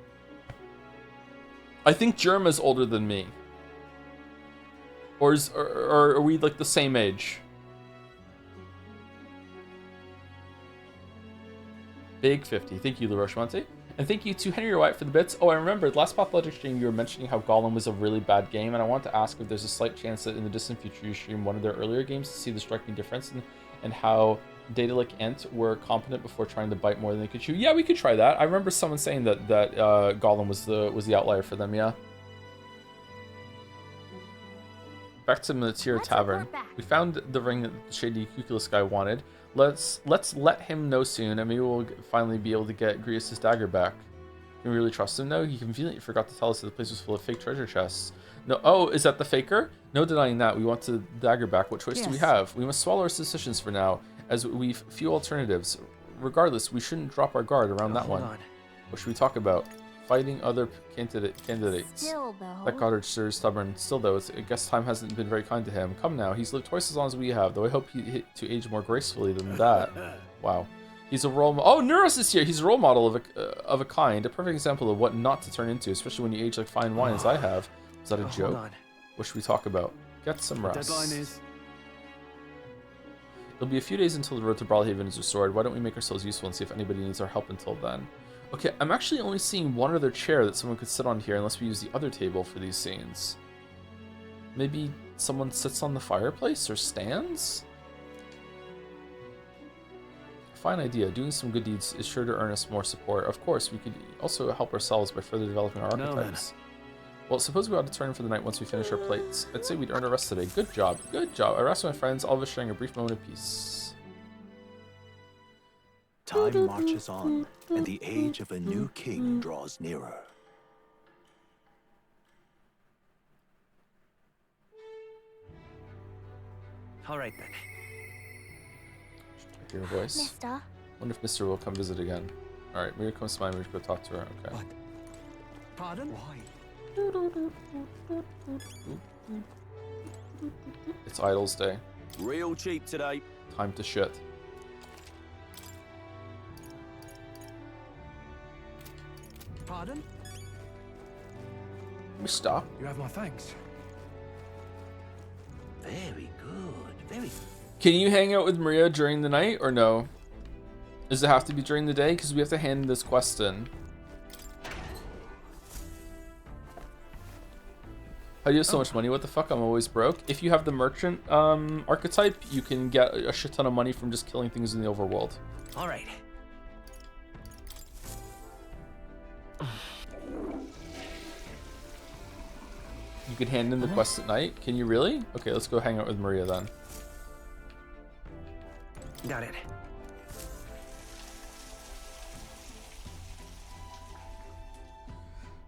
A: I think Germa's older than me. Or are we like the same age? Big 50. Thank you, LaRoche Monte. And thank you to Henry White for the bits. Oh, I remembered, last Pathologic stream you were mentioning how Gollum was a really bad game, and I want to ask if there's a slight chance that in the distant future you stream one of their earlier games to see the striking difference and how Daedalic Ent were competent before trying to bite more than they could chew. Yeah, we could try that. I remember someone saying that Gollum was the outlier for them, yeah. Back to Matir Tavern. We found the ring that the shady Cuculus guy wanted. Let's let him know soon, and maybe we'll finally be able to get Grius' dagger back. Can we really trust him? No, he conveniently forgot to tell us that the place was full of fake treasure chests. No, oh, is that the faker? No denying that. We want the dagger back. What choice do we have? We must swallow our suspicions for now, as we've few alternatives. Regardless, we shouldn't drop our guard around that one. What should we talk about? Fighting other candidates.
I: Still, though.
A: That Goddard sure is stubborn. Still, though, I guess time hasn't been very kind to him. Come now, he's lived twice as long as we have, though I hope he hit to age more gracefully than that. Wow. He's a role model. Oh, Neuros is here! He's a role model of a kind. A perfect example of what not to turn into, especially when you age like fine wine as I have. Is that a joke? What should we talk about? Get some rest.
G: Deadline is...
A: It'll be a few days until the road to Brawlhaven is restored. Why don't we make ourselves useful and see if anybody needs our help until then? Okay, I'm actually only seeing one other chair that someone could sit on here unless we use the other table for these scenes. Maybe someone sits on the fireplace or stands? Fine idea. Doing some good deeds is sure to earn us more support. Of course, we could also help ourselves by further developing our archetypes. Well, suppose we ought to turn for the night once we finish our plates. I'd say we'd earn a rest today. Good job. Good job. I rest my friends, all of us sharing a brief moment of peace.
M: Time marches on, and the age of a new king draws nearer.
C: All right, then.
A: Hear her voice.
I: Mister?
A: Wonder if Mister will come visit again. Alright, Mira comes to mind. We should go talk to her. Okay.
G: What? Pardon? Why?
A: It's Idol's Day.
N: Real cheap today.
A: Time to shit.
G: Pardon?
A: Mister?
G: You have my thanks.
N: Very good. Very.
A: Can you hang out with Maria during the night or no? Does it have to be during the day? Because we have to hand this quest in. How do you have so much money? What the fuck? I'm always broke. If you have the merchant archetype, you can get a shit ton of money from just killing things in the overworld.
C: All right.
A: You can hand in the quest at night. Can you really? Okay, let's go hang out with Maria then.
C: Got it.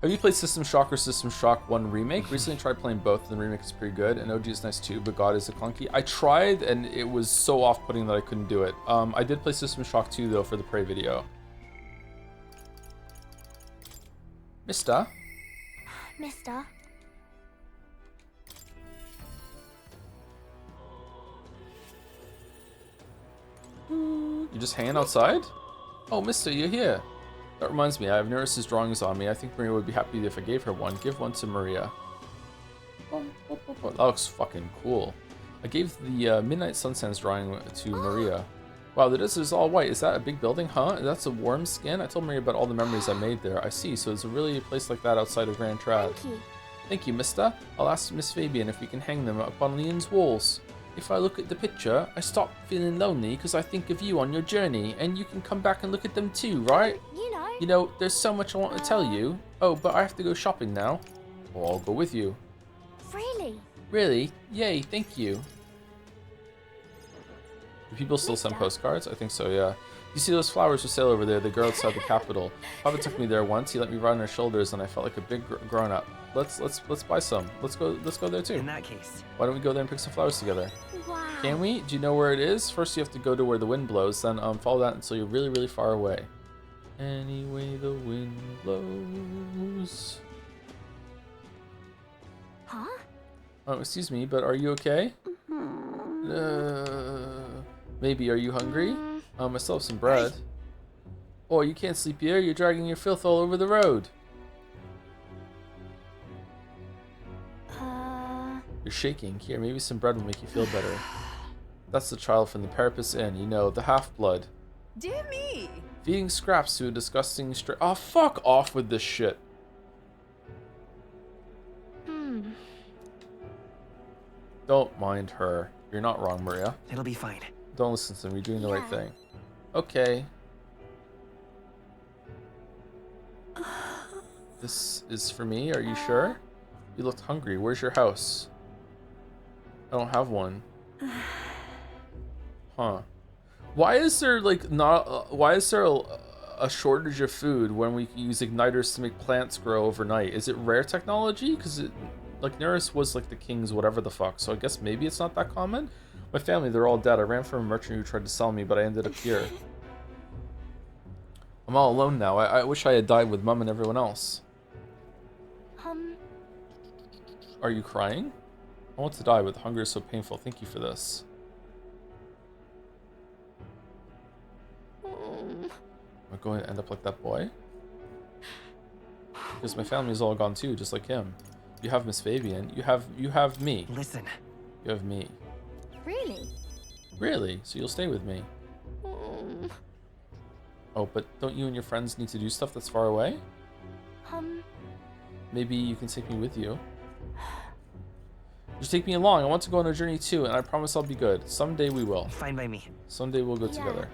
A: Have you played System Shock or System Shock 1 Remake? Recently tried playing both, and the remake is pretty good, and OG is nice too, but God is a clunky. I tried, and it was so off-putting that I couldn't do it. I did play System Shock 2, though, for the Prey video. Mister?
I: Mister?
A: You just hanging outside? Oh, Mister, you're here. That reminds me, I have Neris's drawings on me. I think Maria would be happy if I gave her one. Give one to Maria. That looks fucking cool. I gave the Midnight Sunsands drawing to Maria. Wow, this is all white. Is that a big building, huh? That's a worm skin? I told Maria about all the memories I made there. I see, so it's really a place like that outside of Grand Trad.
I: Thank you.
A: Thank you, mister. I'll ask Miss Fabian if we can hang them up on Leon's walls. If I look at the picture, I stop feeling lonely because I think of you on your journey, and you can come back and look at them too, right?
I: You know.
A: You know, there's so much I want to tell you. Oh, but I have to go shopping now. Well, I'll go with you.
I: Really?
A: Really? Yay, thank you. Do people still send postcards? I think so, yeah. You see those flowers for sale over there? They grow outside the capital. Papa took me there once. He let me ride on his shoulders, and I felt like a big grown-up. Let's buy some. Let's go there too.
C: In that case,
A: why don't we go there and pick some flowers together?
I: Wow.
A: Can we? Do you know where it is? First, you have to go to where the wind blows. Then follow that until you're really, really far away. Any way the wind blows.
I: Huh?
A: Oh, excuse me, but are you okay? Maybe. Are you hungry? I still have some bread. Oh, you can't sleep here. You're dragging your filth all over the road. You're shaking. Here, maybe some bread will make you feel better. That's the child from the Parapus Inn, you know, the half-blood.
P: Dear me!
A: Feeding scraps to a disgusting Oh, fuck off with this shit. Don't mind her. You're not wrong, Maria.
C: It'll be fine.
A: Don't listen to them. You're doing the right thing. Okay. This is for me. Are you sure? You looked hungry. Where's your house? I don't have one. Huh. Why is there like not? Why is there a shortage of food when we can use igniters to make plants grow overnight? Is it rare technology? Because it, like Neris was like the king's whatever the fuck. So I guess maybe it's not that common. My family, they're all dead. I ran from a merchant who tried to sell me, but I ended up here. I'm all alone now. I wish I had died with Mum and everyone else. Are you crying? I want to die, but the hunger is so painful. Thank you for this. Am I going to end up like that boy? Because my family is all gone too, just like him. You have Miss Fabian. You have me.
C: Listen.
A: You have me.
I: Really?
A: Really? So you'll stay with me? Oh, but don't you and your friends need to do stuff that's far away? Maybe you can take me with you. Just take me along. I want to go on a journey too, and I promise I'll be good. Someday we will.
C: Fine by me.
A: Someday we'll go together.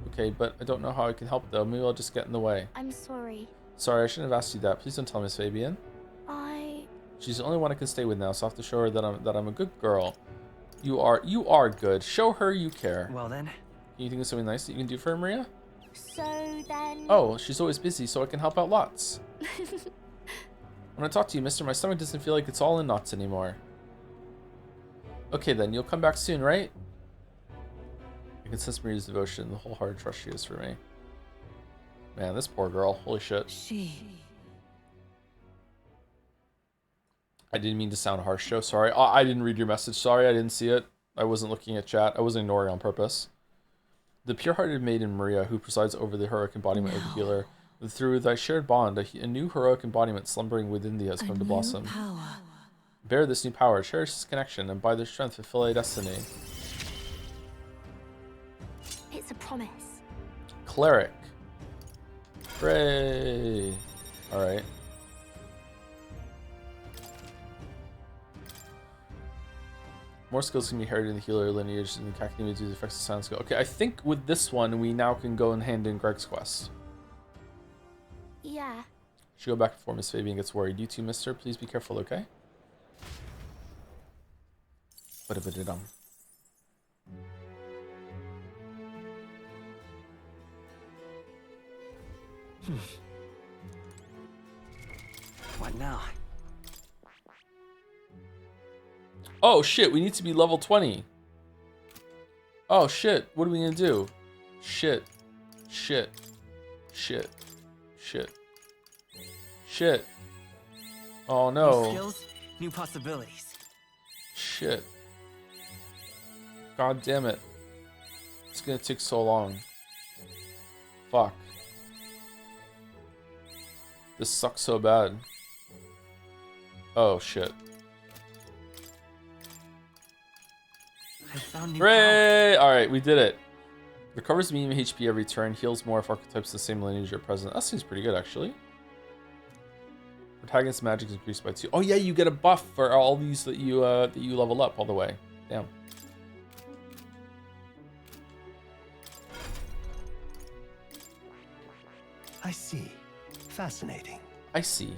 A: Okay, but I don't know how I can help though. Maybe I'll just get in the way.
I: I'm sorry.
A: Sorry, I shouldn't have asked you that. Please don't tell Miss Fabian. She's the only one I can stay with now, so I have to show her that I'm a good girl. You are good. Show her you care.
C: Well then.
A: Can you think of something nice that you can do for her, Maria?
I: So then.
A: Oh, she's always busy, so I can help out lots. When I talk to you, mister, my stomach doesn't feel like it's all in knots anymore. Okay then, you'll come back soon, right? I can sense Maria's devotion, the wholehearted trust she has for me. Man, this poor girl. Holy shit. I didn't mean to sound harsh, Joe. Sorry. I didn't read your message. Sorry, I didn't see it. I wasn't looking at chat. I wasn't ignoring on purpose. The pure-hearted maiden Maria, who presides over the heroic embodiment of the healer, through thy shared bond, a new heroic embodiment slumbering within thee has come to blossom. Bear this new power, cherish this connection, and by their strength fulfill a destiny.
I: It's a promise.
A: Cleric. Hooray! Alright. More skills can be inherited in the healer lineage and the academy due to the effects of silence skill. Okay, I think with this one, we now can go and hand in Greg's quest.
I: Yeah.
A: Should go back before Miss Fabian gets worried. You too, mister. Please be careful, okay? Ba-da-ba-da-dum.
C: What now?
A: Oh shit, we need to be level 20. Oh shit, what are we gonna do? Shit. Shit. Shit. Shit. Shit. Oh no.
C: New skills, new possibilities.
A: Shit. God damn it. It's gonna take so long. Fuck. This sucks so bad. Oh shit. Hooray! Alright, we did it. Recovers medium HP every turn, heals more if archetypes of the same lineage are present. That seems pretty good, actually. Protagonist magic is increased by 2. Oh yeah, you get a buff for all these that you level up all the way. Damn.
M: I see. Fascinating.
A: I see.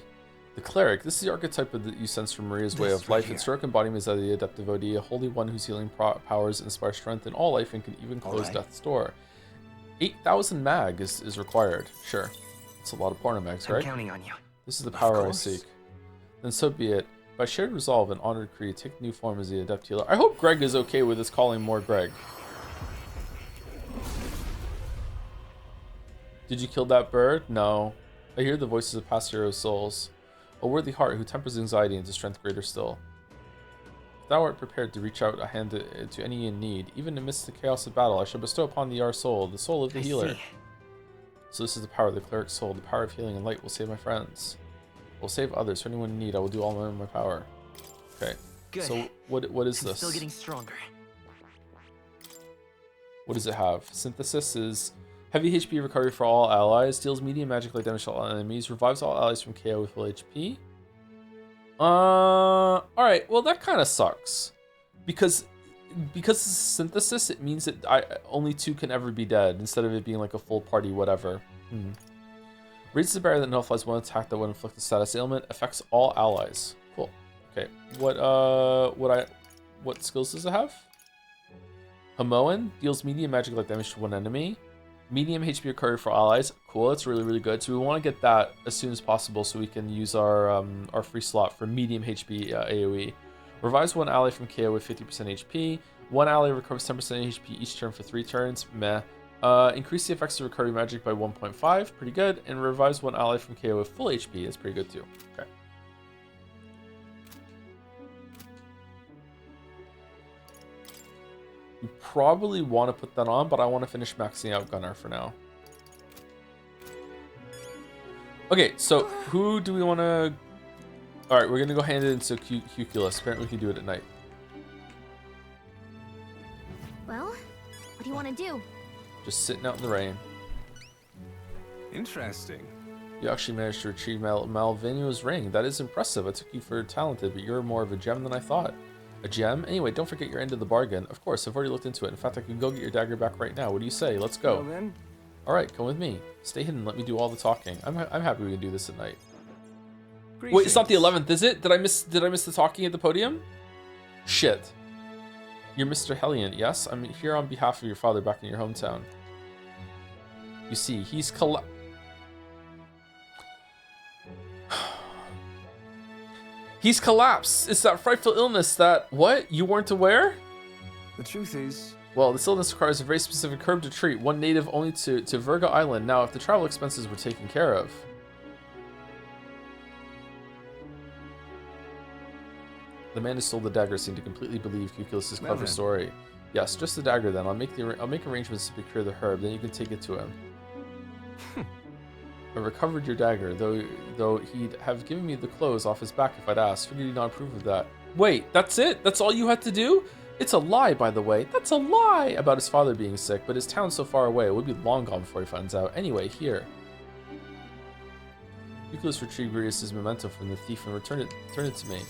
A: The cleric. This is the archetype that you sense from Maria's way of life. Its direct embodiment is that of the adept devotee, a holy one whose healing powers inspire strength in all life and can even close death's door. 8,000 mag is required. Sure. It's a lot of porno mags, right?
C: I'm counting on you.
A: This is the power I seek. Then so be it. By shared resolve and honored creed, take new form as the adept healer. I hope Greg is okay with us calling more Greg. Did you kill that bird? No. I hear the voices of past heroes' souls. A worthy heart who tempers anxiety into strength greater still. If thou art prepared to reach out a hand to any in need, even amidst the chaos of battle, I shall bestow upon thee our soul, the soul of the healer. So this is the power of the cleric's soul. The power of healing and light will save my friends. Will save others. For anyone in need, I will do all in my power. Okay.
C: Good.
A: So what is this?
C: Still getting stronger.
A: What does it have? Synthesis is heavy HP recovery for all allies, deals medium magic light damage to all enemies, revives all allies from KO with full HP. Alright, well that kind of sucks. Because it's synthesis, it means that only 2 can ever be dead, instead of it being like a full party whatever. Raises the barrier that nullifies one attack that would inflict a status ailment, affects all allies. Cool. Okay, what skills does it have? Hamoan deals medium magic light damage to one enemy. Medium HP recovery for allies. Cool, that's really, really good. So we want to get that as soon as possible so we can use our free slot for medium HP AoE. Revives one ally from KO with 50% HP. One ally recovers 10% HP each turn for 3 turns. Meh. Increase the effects of recovery magic by 1.5. Pretty good. And revives one ally from KO with full HP. That's pretty good too. Okay. You probably want to put that on, but I want to finish maxing out Gunnar for now. Okay, so who do we want to... Alright, we're going to go hand it into Cuculus. Apparently we can do it at night.
I: Well, what do you want to do?
A: Just sitting out in the rain.
G: Interesting.
A: You actually managed to retrieve Malvinio's ring. That is impressive. I took you for talented, but you're more of a gem than I thought. A gem? Anyway, don't forget your end of the bargain. Of course, I've already looked into it. In fact, I can go get your dagger back right now. What do you say? Let's go.
G: Well, then.
A: Alright, come with me. Stay hidden, let me do all the talking. I'm happy we can do this at night. Wait, it's not the 11th, is it? Did I miss the talking at the podium? Shit. You're Mr. Hellion, yes? I'm here on behalf of your father back in your hometown. You see, he's He's collapsed. It's that frightful illness that... What? You weren't aware?
G: The truth is...
A: Well, this illness requires a very specific herb to treat, one native only to Virga Island. Now, if the travel expenses were taken care of... The man who stole the dagger seemed to completely believe Cuculus's clever story. Yes, just the dagger then. I'll make arrangements to procure the herb, then you can take it to him. I recovered your dagger, though he'd have given me the clothes off his back if I'd asked. Figured he'd not approve of that. Wait, that's it? That's all you had to do? It's a lie, by the way. That's a lie about his father being sick, but his town's so far away, it would be long gone before he finds out. Anyway, here. Cuculus retrieved Grius' memento from the thief and returned it to me.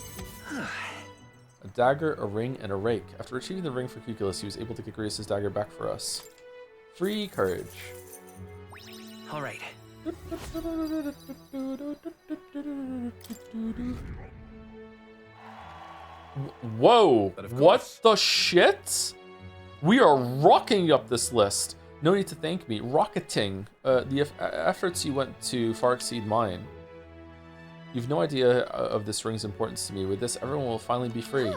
A: A dagger, a ring, and a rake. After retrieving the ring for Cuculus, he was able to get Grius' dagger back for us. Free courage.
C: All right.
A: Whoa! What the shit? We are rocking up this list. No need to thank me. Rocketing. The efforts you went to far exceed mine. You've no idea of this ring's importance to me. With this, everyone will finally be free.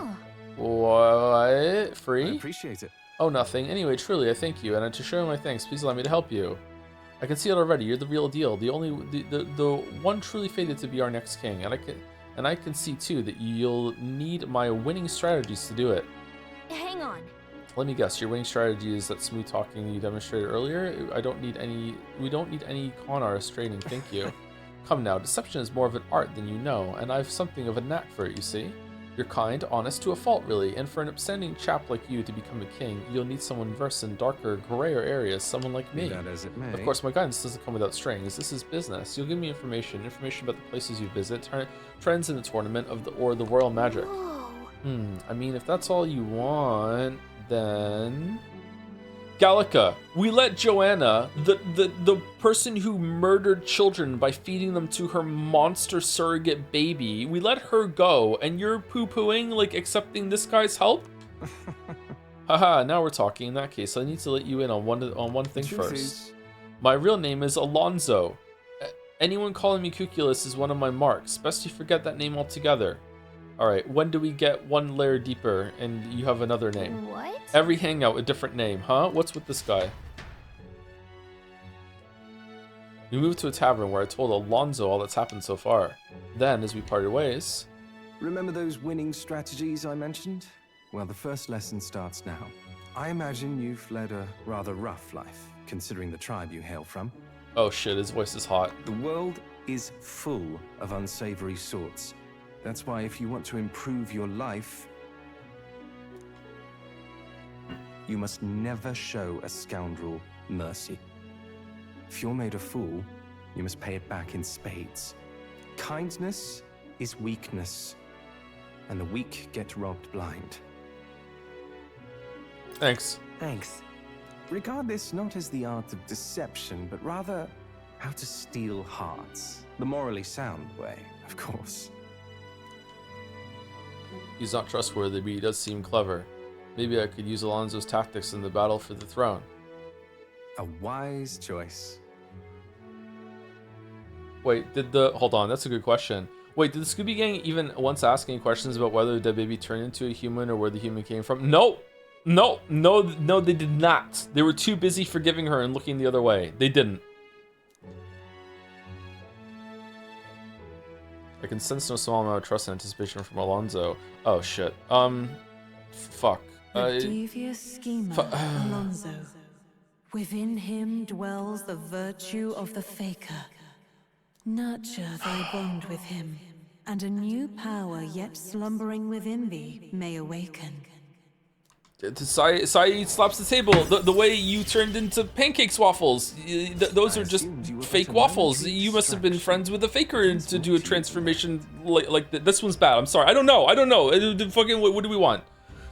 A: What? Free?
G: I appreciate it.
A: Oh, nothing. Anyway, truly, I thank you. And to show my thanks, please allow me to help you. I can see it already. You're the real deal. The one truly fated to be our next king. And I can see too that you'll need my winning strategies to do it.
I: Hang on.
A: Let me guess. Your winning strategy is that smooth talking you demonstrated earlier. We don't need any con artist training. Thank you. Come now. Deception is more of an art than you know, and I've something of a knack for it. You see. You're kind, honest, to a fault really, and for an upstanding chap like you to become a king, you'll need someone versed in darker, grayer areas, someone like me.
G: That as it may.
A: Of course, my guidance doesn't come without strings. This is business. You'll give me information about the places you visit, trends in the tournament or the royal magic.
I: Whoa.
A: I mean, if that's all you want, then... Gallica, we let Joanna, the person who murdered children by feeding them to her monster surrogate baby, we let her go, and you're poo-pooing, like, accepting this guy's help? Haha, now we're talking. In that case, I need to let you in on one thing first. My real name is Alonzo. Anyone calling me Cuculus is one of my marks. Best you forget that name altogether. Alright, when do we get one layer deeper and you have another name?
I: What?
A: Every hangout a different name, huh? What's with this guy? We moved to a tavern where I told Alonzo all that's happened so far. Then, as we parted ways...
G: Remember those winning strategies I mentioned? Well, the first lesson starts now. I imagine you've led a rather rough life, considering the tribe you hail from.
A: Oh shit, his voice is hot.
G: The world is full of unsavory sorts. That's why if you want to improve your life, you must never show a scoundrel mercy. If you're made a fool, you must pay it back in spades. Kindness is weakness, and the weak get robbed blind.
A: Thanks.
G: Thanks. Regard this not as the art of deception, but rather how to steal hearts. The morally sound way, of course.
A: He's not trustworthy, but he does seem clever. Maybe I could use Alonzo's tactics in the battle for the throne.
G: A wise choice.
A: Wait, hold on, that's a good question. Wait, did the Scooby Gang even once ask any questions about whether the baby turned into a human or where the human came from? No, they did not. They were too busy forgiving her and looking the other way. They didn't. I can sense no small amount of trust and anticipation from Alonzo. Oh shit. Fuck.
L: The devious schemer, Alonzo. Within him dwells the virtue of the faker. Nurture thy bond with him, and a new power yet slumbering within thee may awaken.
A: Saeed slaps the table. The way you turned into pancakes waffles. Those are just fake waffles. You must have been friends with a faker to do a transformation like this one's bad. I'm sorry. I don't know. Fucking what do we want?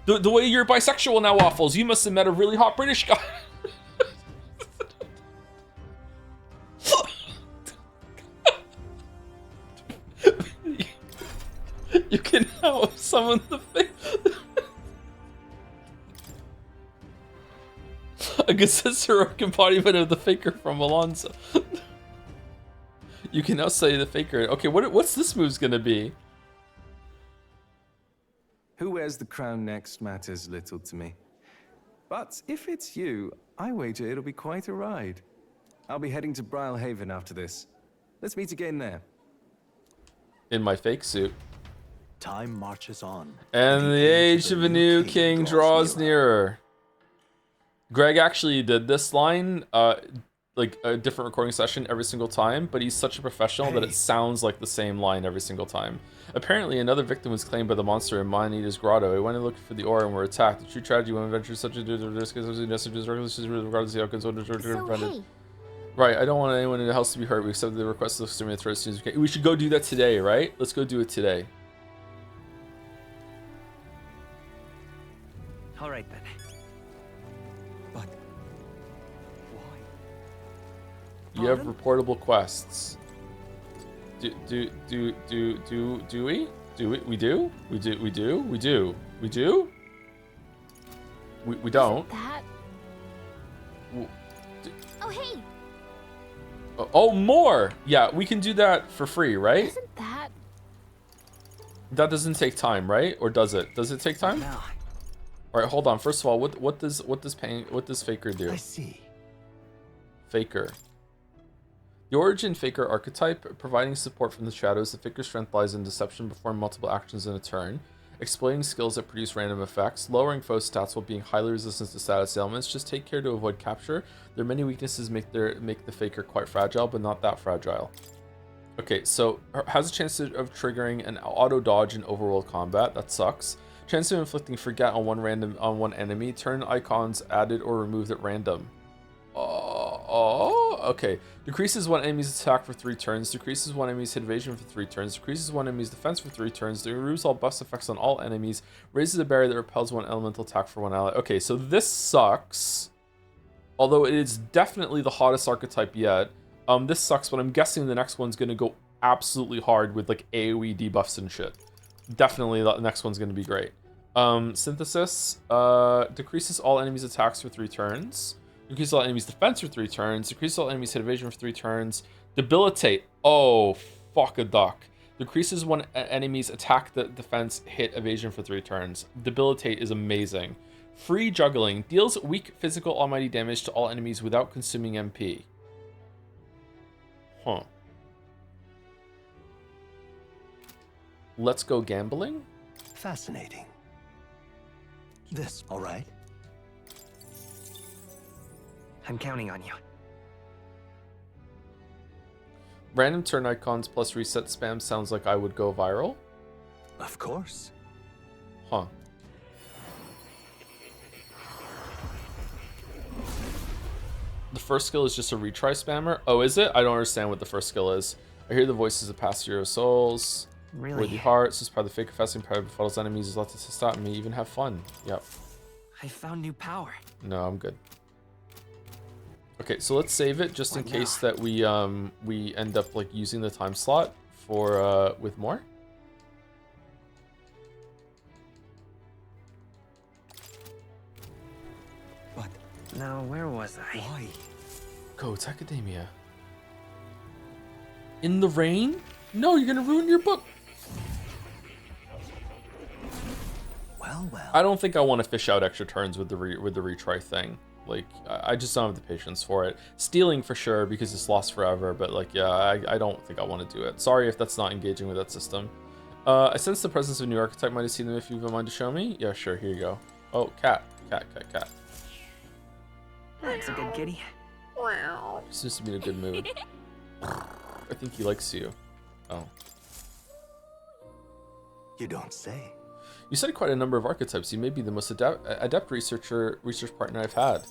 A: The way you're bisexual now, waffles. You must have met a really hot British guy. You can now summon the fake. A heroic embodiment of the faker from Alonzo. You can now say the faker. Okay, what's this move's gonna be?
G: Who wears the crown next matters little to me. But if it's you, I wager it'll be quite a ride. I'll be heading to Brylehaven after this. Let's meet again there.
A: In my fake suit.
M: Time marches on.
A: And the age of a new king draws nearer. Greg actually did this line, like a different recording session every single time, but he's such a professional that it sounds like the same line every single time. Apparently, another victim was claimed by the monster in Maneater's grotto. He went and looked for the ore and were attacked. The true tragedy when adventures such as risk regardless of the outcomes. Right, I don't want anyone in the house to be hurt. We accept the request of the exterminate threat as soon as we can. We should go do that today, right? Let's go do it today.
C: All right then.
A: You have reportable quests. Do we? We do? We don't.
I: That. Oh hey.
A: Oh, more! Yeah, we can do that for free, right?
I: Isn't that?
A: That doesn't take time, right? Or does it? Does it take time?
C: No.
A: All right, hold on. First of all, what does Faker do?
M: I see.
A: Faker. The origin Faker archetype, providing support from the shadows. The Faker's strength lies in deception, perform multiple actions in a turn, exploiting skills that produce random effects, lowering foe stats while being highly resistant to status ailments. Just take care to avoid capture. Their many weaknesses make the Faker quite fragile, but not that fragile. Okay, so has a chance of triggering an auto dodge in overworld combat. That sucks. Chance of inflicting forget on one enemy. Turn icons added or removed at random. Okay. Decreases one enemy's attack for 3 turns. Decreases one enemy's hit evasion for 3 turns. Decreases one enemy's defense for 3 turns. Removes all buff effects on all enemies. Raises a barrier that repels one elemental attack for one ally. Okay, so this sucks. Although it is definitely the hottest archetype yet. This sucks, but I'm guessing the next one's going to go absolutely hard with like AoE debuffs and shit. Definitely the next one's going to be great. Synthesis decreases all enemies' attacks for 3 turns. Decreases all enemies' defense for 3 turns. Decreases all enemies' hit evasion for 3 turns. Debilitate. Oh, fuck a duck. Decreases one enemy's attack, defense, hit, evasion for 3 turns. Debilitate is amazing. Free juggling. Deals weak physical almighty damage to all enemies without consuming MP. Huh. Let's go gambling?
M: Fascinating. This, all right?
C: I'm counting on you.
A: Random turn icons plus reset spam sounds like I would go viral.
M: Of course.
A: Huh. The first skill is just a retry spammer? Oh, is it? I don't understand what the first skill is. I hear the voices of past hero souls.
C: Really?
A: Worthy hearts. This part of the fake confessing part of befuddles enemies is left to stop me. Even have fun. Yep.
C: I found new power.
A: No, I'm good. Okay, so let's save it just in case that we end up like using the time slot for with more.
C: What? Now, where was I?
M: Why?
A: Go, it's Academia. In the rain? No, you're gonna ruin your book.
M: Well.
A: I don't think I want to fish out extra turns with the retry thing. Like, I just don't have the patience for it. Stealing for sure because it's lost forever, but like, yeah, I don't think I want to do it. Sorry if that's not engaging with that system. I sense the presence of a new archetype. Might have seen them if you have a mind to show me. Yeah, sure. Here you go. Oh, cat.
C: That's a good kitty.
A: Wow. He seems to be in a good mood. I think he likes you. Oh.
M: You don't say.
A: You studied quite a number of archetypes. You may be the most adept research partner I've had.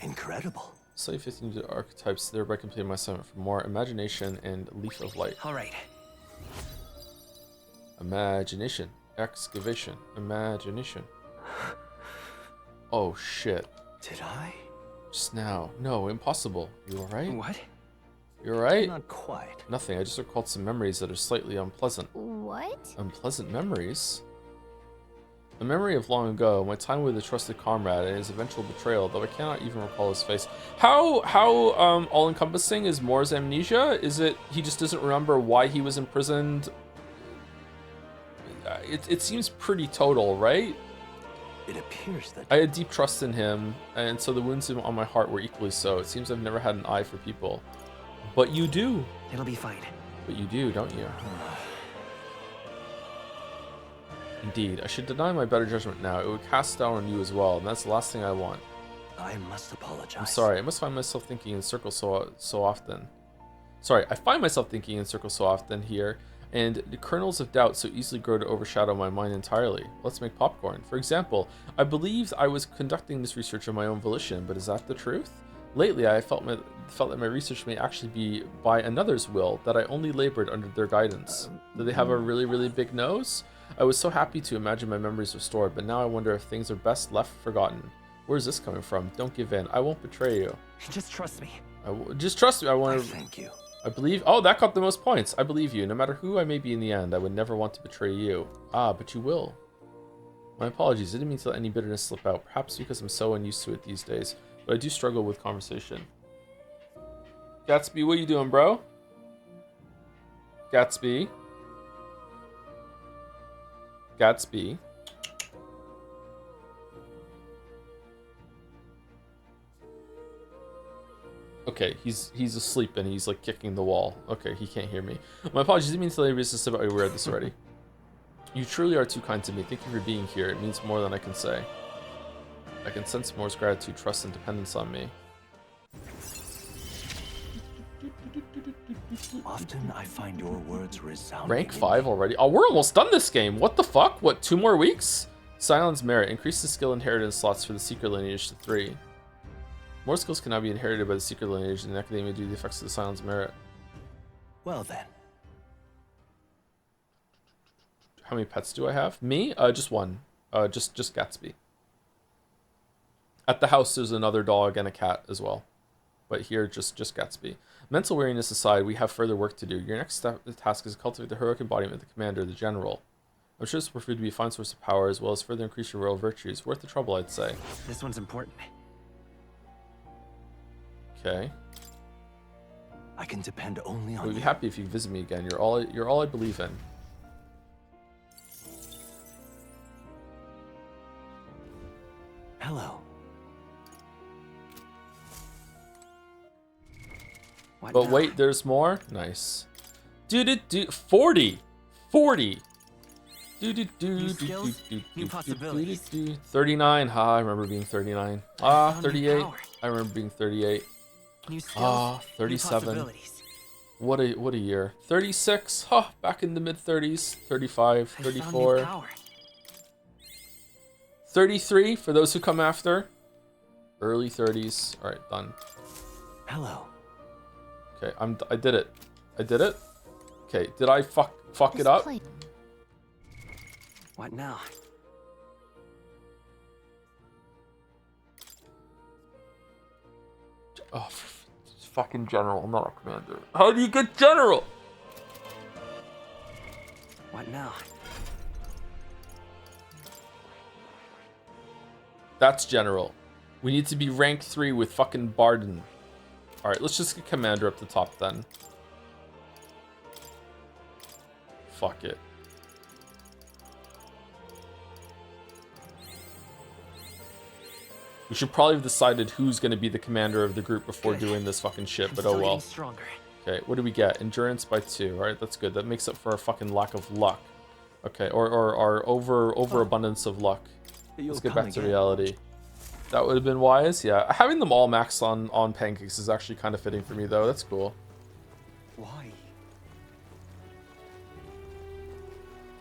M: Incredible.
A: Study 15 archetypes, thereby completing my assignment for more imagination and leaf of light.
C: All right.
A: Imagination. Excavation. Imagination. Oh, shit.
M: Did I?
A: Just now. No, impossible. You alright?
C: What?
A: You alright?
M: Not quite.
A: Nothing. I just recalled some memories that are slightly unpleasant.
I: What?
A: Unpleasant memories? A memory of long ago, my time with a trusted comrade and his eventual betrayal, though I cannot even recall his face. How all-encompassing is Moore's amnesia? Is it he just doesn't remember why he was imprisoned? It seems pretty total, right?
M: It appears that
A: I had deep trust in him, and so the wounds on my heart were equally so. It seems I've never had an eye for people. But you do.
C: It'll be fine.
A: But you do, don't you? Indeed, I should deny my better judgment now. It would cast down on you as well, and that's the last thing I want.
M: I must apologize.
A: I'm sorry. I must find myself thinking in circles so often. Sorry, I find myself thinking in circles so often here, and the kernels of doubt so easily grow to overshadow my mind entirely. Let's make popcorn. For example, I believed I was conducting this research of my own volition, but is that the truth? Lately, I felt that my research may actually be by another's will, that I only labored under their guidance. Do they have a really, really big nose? I was so happy to imagine my memories restored, but now I wonder if things are best left forgotten. Where's this coming from? Don't give in. I won't betray you.
C: Just trust me.
A: Just trust me.
M: Thank you.
A: I believe... Oh, that got the most points. I believe you. No matter who I may be in the end, I would never want to betray you. Ah, but you will. My apologies. I didn't mean to let any bitterness slip out. Perhaps because I'm so unused to it these days. But I do struggle with conversation. Gatsby, what you doing, bro? Gatsby. Gatsby. Okay, he's asleep and he's like kicking the wall. Okay, he can't hear me. My apologies, I didn't mean to let you resist about we read this already. You truly are too kind to me. Thank you for being here. It means more than I can say. I can sense Moore's gratitude, trust, and dependence on me.
M: Often I find your words resounding.
A: Rank 5 already? Oh, we're almost done this game. What the fuck? What, 2 more weeks? Silence Merit. Increase the skill inheritance slots for the secret lineage to 3. More skills cannot be inherited by the secret lineage in the Academia due to the effects of the Silence Merit.
M: Well then.
A: How many pets do I have? Me? Just one. Just Gatsby. At the house, there's another dog and a cat as well. But here, just Gatsby. Mental weariness aside, we have further work to do. Your next task is to cultivate the heroic embodiment of the commander, the general. I'm sure this will prove to be a fine source of power, as well as further increase your royal virtues. Worth the trouble, I'd say.
C: This one's important.
A: Okay.
M: I can depend only on
A: We'd be happy if you visit me again. You're all I believe in.
C: Hello. What
A: But
C: now?
A: wait, there's more? Nice. Do 40! 40!
C: New skills, new possibilities.
A: 39. Ha, I remember being 39. Ah, 38. I remember being 38.
C: New skills,
A: Ah,
C: new
A: 37.
C: possibilities.
A: What a year. 36. Huh, back in the mid 30s. 35,
C: I found new
A: 34.
C: power.
A: 33 for those who come after. Early 30s. All right, done.
C: Hello.
A: Okay, I did it. I did it. Okay, did I fuck it up?
C: What now?
A: Oh, fucking general. I'm not a commander. How do you get general?
C: What now?
A: That's general. We need to be rank 3 with fucking Barden. Alright, let's just get commander up the top then. Fuck it. We should probably have decided who's going to be the commander of the group before doing this fucking shit, but oh well. Okay, what do we get? Endurance by 2. Alright, that's good. That makes up for our fucking lack of luck. Okay, or our overabundance of luck. Let's get back to reality. That would have been wise, yeah. Having them all maxed on pancakes is actually kind of fitting for me, though. That's cool.
C: Why?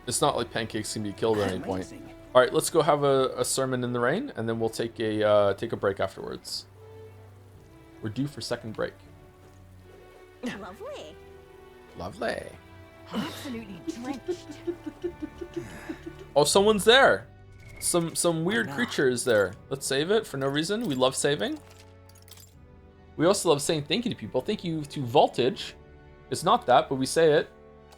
A: It's not like pancakes can be killed at any point. All right, let's go have a sermon in the rain, and then we'll take a break afterwards. We're due for second break.
H: Lovely.
A: Lovely.
H: Absolutely drenched.
A: Oh, someone's there. Some weird creature is there. Let's save it for no reason. We love saving. We also love saying thank you to people. Thank you to Voltage. It's not that, but we say it.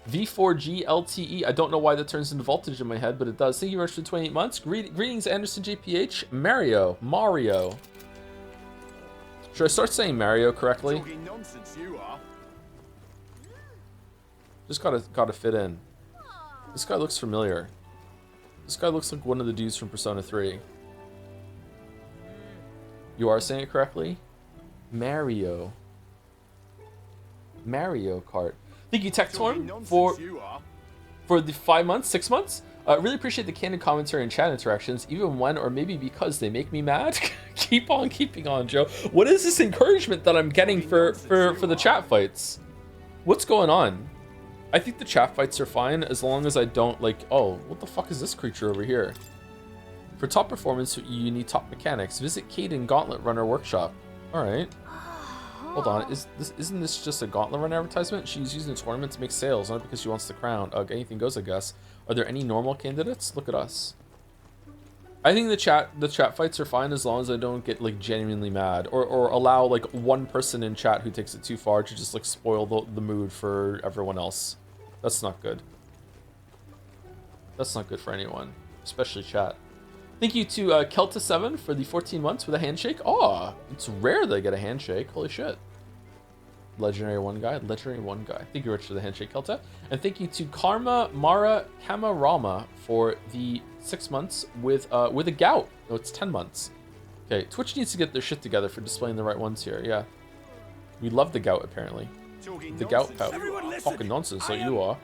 A: V4GLTE. I don't know why that turns into voltage in my head, but it does. Thank you very much for 28 months. Greetings, Anderson JPH. Mario. Should I start saying Mario correctly?
O: Talking nonsense, you are.
A: Just gotta fit in. This guy looks familiar. This guy looks like one of the dudes from Persona 3. You are saying it correctly? Mario Kart. Thank you, Tectorm, for the 5 months, 6 months. Really appreciate the candid commentary and chat interactions, even when or maybe because they make me mad. Keep on keeping on, Joe. What is this encouragement that I'm getting for the chat fights? What's going on? I think the chat fights are fine as long as I don't like, oh, what the fuck is this creature over here? For top performance, you need top mechanics. Visit Caden Gauntlet Runner Workshop. All right. Hold on, isn't this just a Gauntlet Run advertisement? She's using the tournament to make sales, not because she wants the crown. Anything goes, I guess. Are there any normal candidates? Look at us. I think the chat fights are fine as long as I don't get like genuinely mad or allow like one person in chat who takes it too far to just like spoil the mood for everyone else. That's not good. That's not good for anyone, especially chat. Thank you to Kelta7 for the 14 months with a handshake. Oh, it's rare they get a handshake. Holy shit. Legendary one guy. Thank you, Rich, for the handshake, Kelta. And thank you to Karma Mara Kamarama for the 6 months with a gout. No, it's 10 months. Okay, Twitch needs to get their shit together for displaying the right ones here. Yeah. We love the gout, apparently. The gout pout. Fucking nonsense, so you are.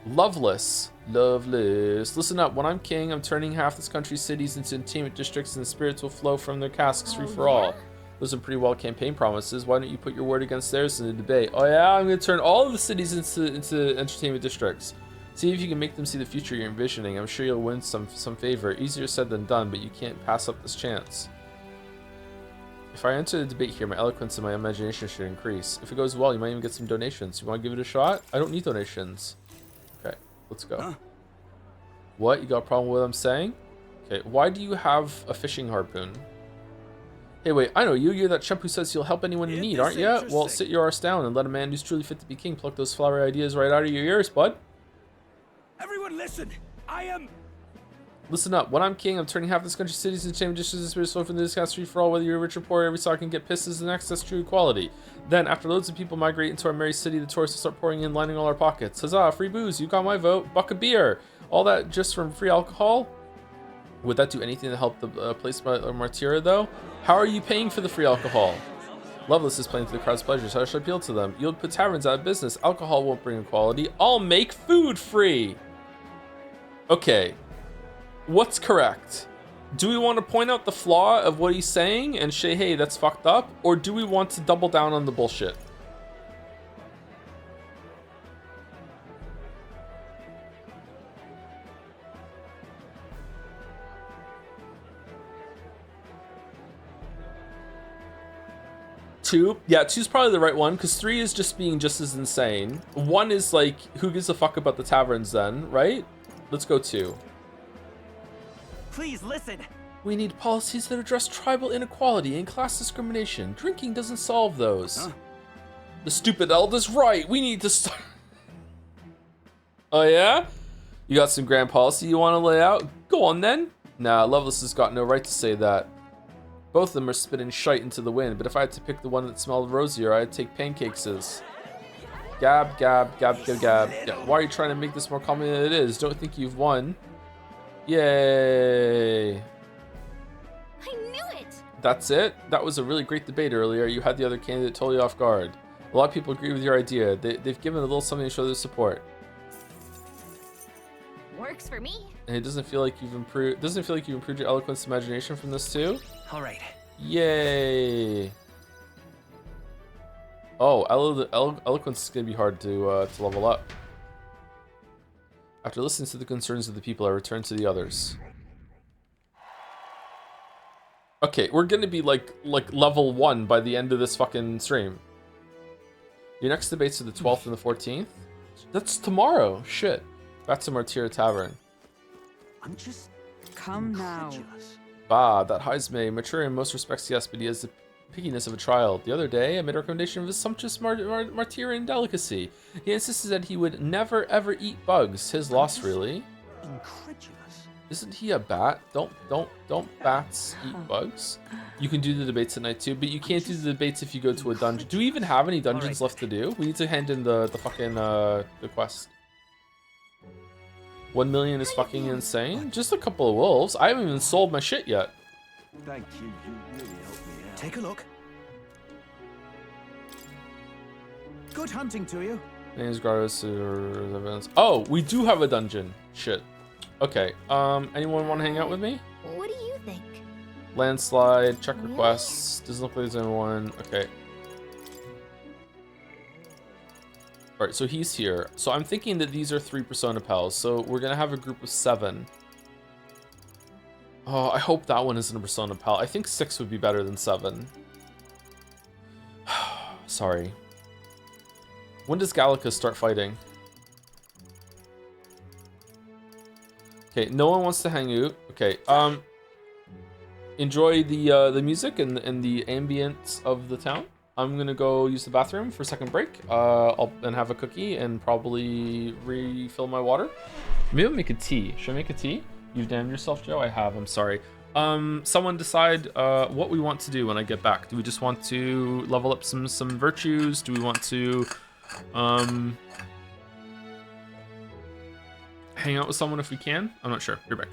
A: Loveless. Listen up. When I'm king, I'm turning half this country's cities into entertainment districts, and the spirits will flow from their casks free for all. Those are pretty well campaign promises. Why don't you put your word against theirs in the debate? Oh yeah, I'm going to turn all of the cities into entertainment districts. See if you can make them see the future you're envisioning. I'm sure you'll win some favor. Easier said than done, but you can't pass up this chance. If I enter the debate here, my eloquence and my imagination should increase. If it goes well, you might even get some donations. You want to give it a shot? I don't need donations. Okay, let's go. Huh? What? You got a problem with what I'm saying? Okay, why do you have a fishing harpoon? Hey, wait, I know you. You're that chump who says you'll help anyone in need, aren't you? Well, sit your arse down and let a man who's truly fit to be king pluck those flowery ideas right out of your ears, bud.
O: Everyone listen! I am...
A: Listen up. When I'm king, I'm turning half this country's cities into chamber dishes and spirits flow from the discount street for all, whether you're rich or poor. Every star can get pissed as an access true equality. Then, after loads of people migrate into our merry city, the tourists will start pouring in, lining all our pockets. Huzzah, free booze. You got my vote. Buck of beer. All that just from free alcohol? Would that do anything to help the place by Martira, though? How are you paying for the free alcohol? Loveless is playing to the crowd's pleasures. How should I appeal to them? You'll put taverns out of business. Alcohol won't bring equality. I'll make food free. Okay. What's correct? Do we want to point out the flaw of what he's saying and say, hey, that's fucked up? Or do we want to double down on the bullshit? Two? Yeah, two's probably the right one, because 3 is just being just as insane. 1 is like, who gives a fuck about the taverns then, right? Let's go 2.
B: Please listen.
A: We need policies that address tribal inequality and class discrimination. Drinking doesn't solve those. Huh? The stupid elder's right. We need to start. Oh yeah? You got some grand policy you want to lay out? Go on then. Nah, Loveless has got no right to say that. Both of them are spitting shite into the wind, but if I had to pick the one that smelled rosier, I'd take pancakes. Gab, gab, gab, gab, gab. Yeah, why are you trying to make this more common than it is? Don't think you've won. Yay.
I: I knew it!
A: That's it? That was a really great debate earlier. You had the other candidate totally off guard. A lot of people agree with your idea. They've given a little something to show their support.
I: Works for me.
A: And it doesn't feel like you've improved. Doesn't it feel like you improved your eloquence and imagination from this too?
B: All right.
A: Yay! Oh, eloquence is gonna be hard to level up. After listening to the concerns of the people, I return to the others. Okay, we're gonna be like level 1 by the end of this fucking stream. Your next debates are the 12th and the 14th. That's tomorrow. Shit. Back to Martyr Tavern.
B: I'm just...
F: Come now.
A: Bah, that Heisme, mature in most respects, yes, but he has the pickiness of a child. The other day, I made a recommendation of a sumptuous Martyrian delicacy. He insisted that he would never ever eat bugs. His loss, really.
B: Incredulous.
A: Isn't he a bat? Don't bats eat bugs? You can do the debates at night too, but you can't do the debates if you go to a dungeon. Do we even have any dungeons left to do? We need to hand in the fucking the quest. 1 million is fucking insane. Just a couple of wolves. I haven't even sold my shit yet.
N: Thank you. You really helped me out.
G: Take a look. Good hunting to you.
A: Names, Gratis, events. Oh, we do have a dungeon. Shit. Okay. Anyone want to hang out with me?
I: What do you think?
A: Landslide, check requests. Doesn't look like there's anyone. Okay. Alright, so he's here. So I'm thinking that these are 3 Persona pals. So we're gonna have a group of 7. Oh, I hope that one isn't a Persona pal. I think 6 would be better than 7. Sorry. When does Gallica start fighting? Okay, no one wants to hang out. Okay, enjoy the music and the ambience of the town. I'm gonna go use the bathroom for a second break. I'll have a cookie and probably refill my water. Maybe I'll make a tea. Should I make a tea? You've damned yourself, Joe. I have. I'm sorry. Someone decide what we want to do when I get back. Do we just want to level up some virtues? Do we want to hang out with someone if we can? I'm not sure. You're back.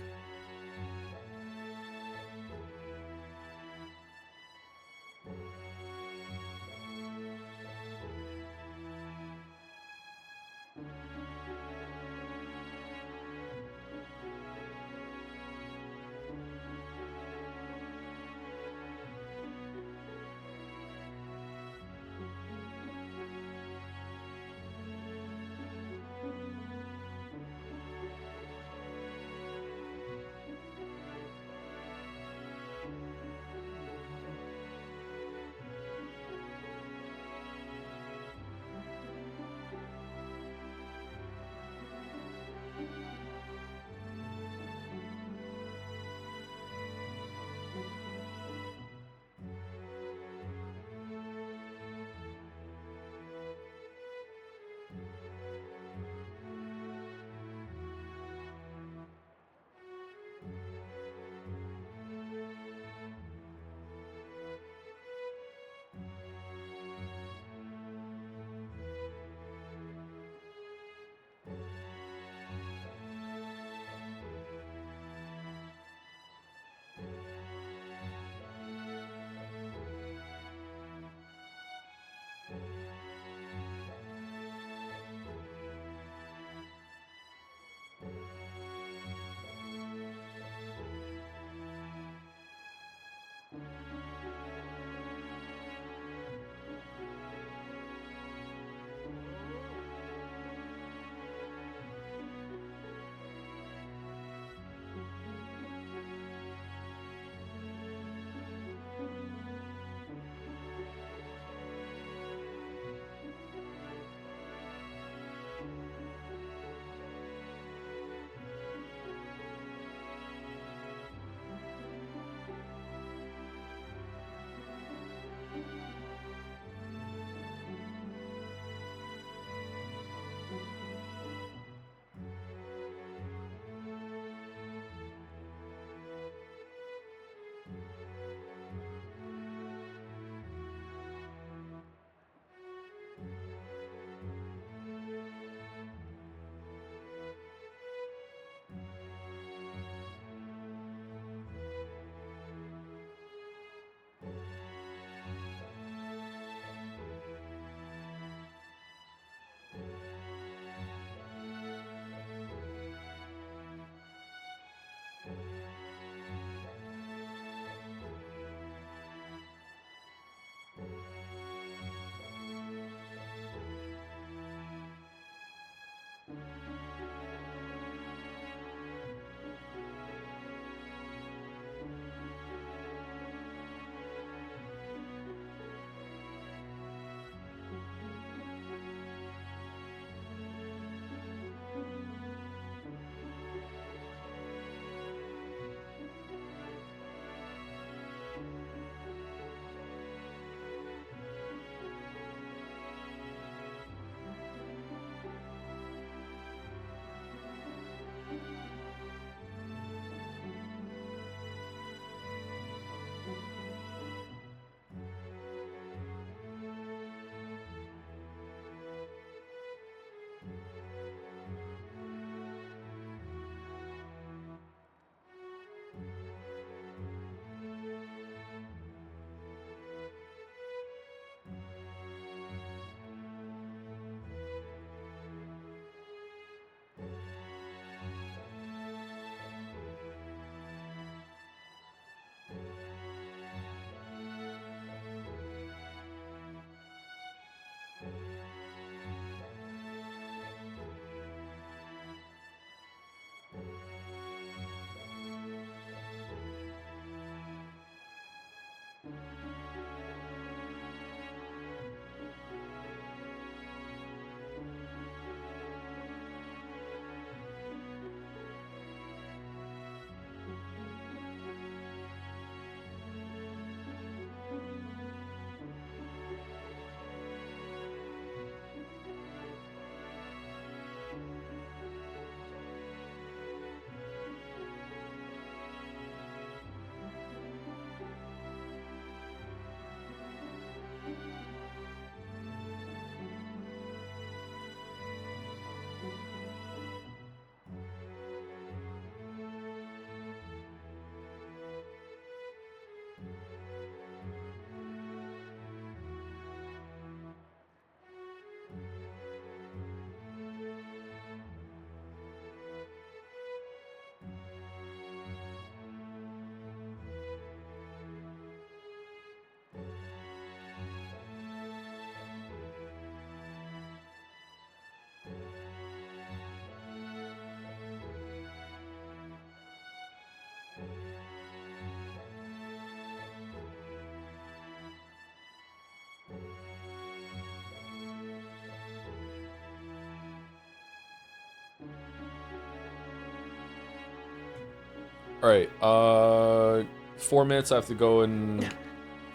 A: All right. 4 minutes. I have to go and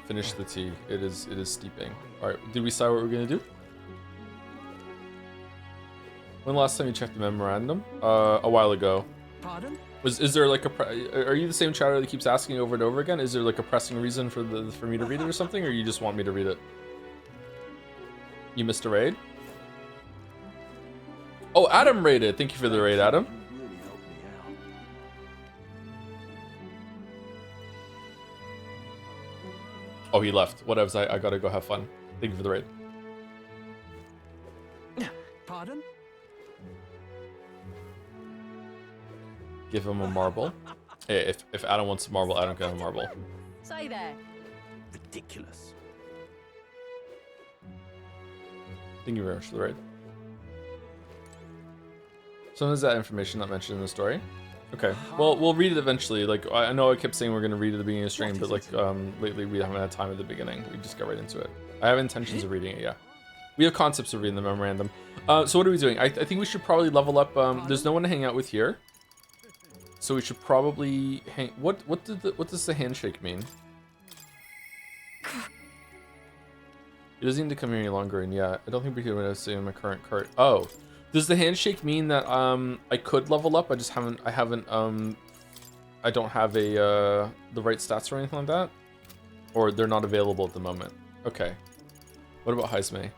A: finish the tea. It is steeping. All right. Did we decide what we're gonna do? When the last time you checked the memorandum? A while ago.
G: Pardon?
A: Is there like a? Are you the same chatter that keeps asking over and over again? Is there like a pressing reason for me to read it or something, or you just want me to read it? You missed a raid? Oh, Adam raided. Thank you for the raid, Adam. Oh, he left. Whatevs, I gotta go have fun. Thank you for the raid.
G: Pardon?
A: Give him a marble. Hey, if Adam wants a marble, Adam can have a marble.
H: Say there.
G: Ridiculous.
A: Thank you very much for the raid. Sometimes that information not mentioned in the story. Okay, well, we'll read it eventually. Like, I know I kept saying we're gonna read at the beginning of the stream, but like, lately we haven't had time at the beginning. We just got right into it. I have intentions of reading it, yeah. We have concepts of reading the memorandum. So what are we doing? I think we should probably level up. There's no one to hang out with here, so we should probably hang. What does the handshake mean? He doesn't need to come here any longer, and yeah, I don't think we can see in my current cart. Oh, does the handshake mean that I could level up? I don't have the right stats or anything like that, or they're not available at the moment. Okay. What about Heisme?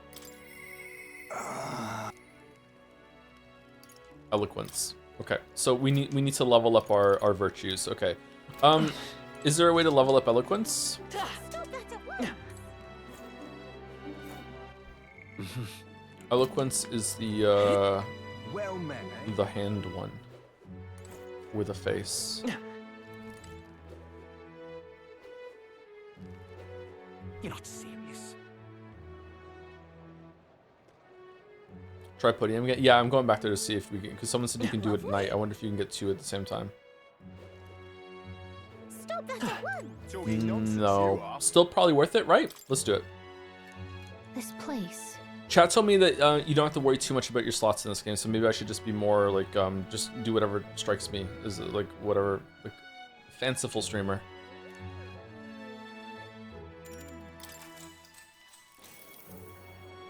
A: Eloquence. Okay, so we need to level up our virtues. Okay. Is there a way to level up eloquence? Eloquence is the hand one with a face.
G: You're not serious.
A: Try podium again? Yeah, I'm going back there to see if we can, because someone said you can do it at night. I wonder if you can get 2 at the same time.
I: Stop that at once.
A: No. Still probably worth it, right? Let's do it.
I: This place.
A: Chat told me that you don't have to worry too much about your slots in this game, so maybe I should just be more like, just do whatever strikes me. Is it like whatever, like, fanciful streamer.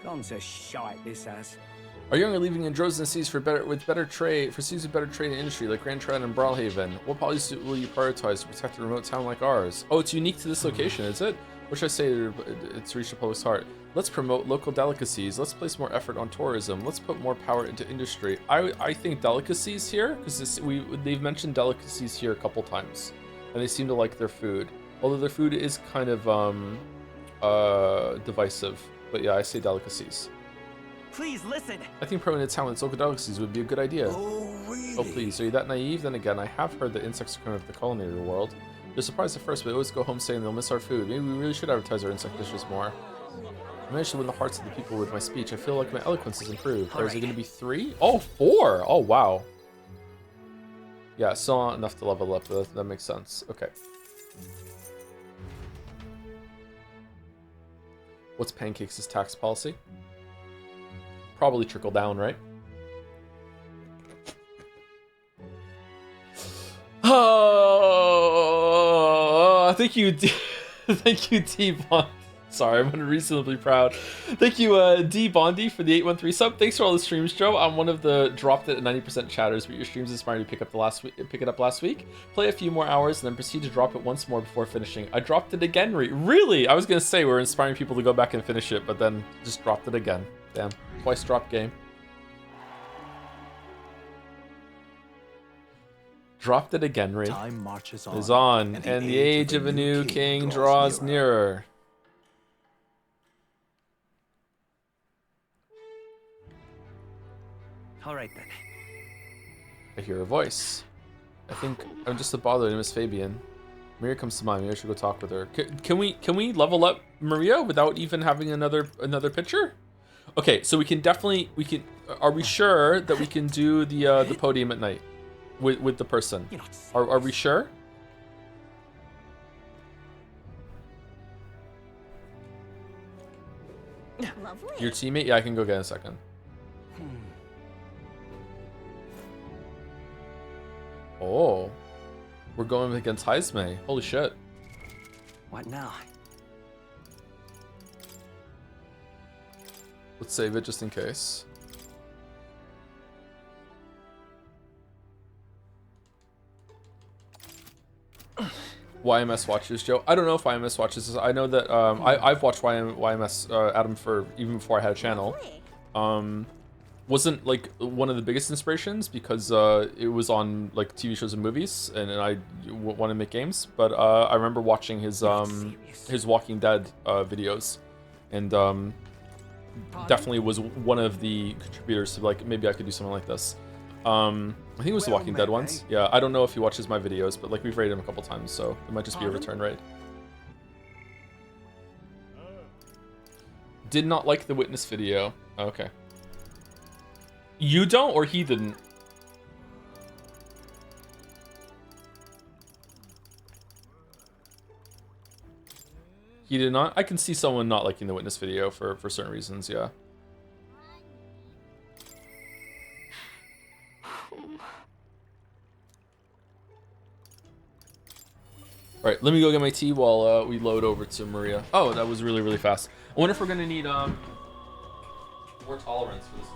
G: Gone to shite, this has.
A: Our young are leaving in droves and seas for better trade and industry like Grand Trad and Brawlhaven. What policies will you prioritize to protect a remote town like ours? Oh, it's unique to this location, is it? What should I say it's reached the public's heart? Let's promote local delicacies. Let's place more effort on tourism. Let's put more power into industry. I think delicacies here, because they've mentioned delicacies here a couple times, and they seem to like their food. Although their food is kind of divisive. But yeah, I say delicacies.
G: Please listen.
A: I think promoting talents local delicacies would be a good idea.
O: Oh, really?
A: Oh, please. Are you that naive? Then again, I have heard that insects are coming to the culinary world. They're surprised at first, but they always go home saying they'll miss our food. Maybe we really should advertise our insect dishes more. I managed to win the hearts of the people with my speech. I feel like my eloquence has improved. Or is it going to be 3? Oh, 4! Oh, wow. Yeah, still not enough to level up. That makes sense. Okay. What's Pancakes' tax policy? Probably trickle down, right? Oh, thank you, thank you, D-Bond. Sorry, I'm unreasonably proud. Thank you, D Bondi, for the 813 sub. Thanks for all the streams, Joe. I'm one of the dropped it at 90% chatters, but your streams inspired me to pick it up last week. Play a few more hours, and then proceed to drop it once more before finishing. I dropped it again. Really? I was gonna say we're inspiring people to go back and finish it, but then just dropped it again. Damn, twice drop game. Dropped it again, Ray.
M: Time marches on,
A: is on, and the age of a new king draws nearer.
G: All right then.
A: I hear a voice. I think I'm just a bother to Miss Fabian. Maria comes to mind. Maybe I should go talk with her. Can we level up Maria without even having another picture? Okay, so we can definitely Are we sure that we can do the podium at night with the person? Are we sure?
H: Lovely.
A: Your teammate? Yeah, I can go get in a second. Oh. We're going against Heisme. Holy shit.
C: What now?
A: Let's save it just in case. YMS watches, Joe. I don't know if YMS watches this. I know that I've watched YMS Adam for even before I had a channel. Wasn't like one of the biggest inspirations because it was on like TV shows and movies, and I want to make games. But I remember watching his Walking Dead videos, and definitely was one of the contributors to like maybe I could do something like this. I think it was the Walking Dead ones. Yeah, I don't know if he watches my videos, but like we've raided him a couple times, so it might just be a return raid. Did not like the Witness video. Okay. You don't, or he didn't? He did not? I can see someone not liking the Witness video for certain reasons, yeah. Alright, let me go get my tea while we load over to Maria. Oh, that was really, really fast. I wonder if we're gonna need more tolerance for this.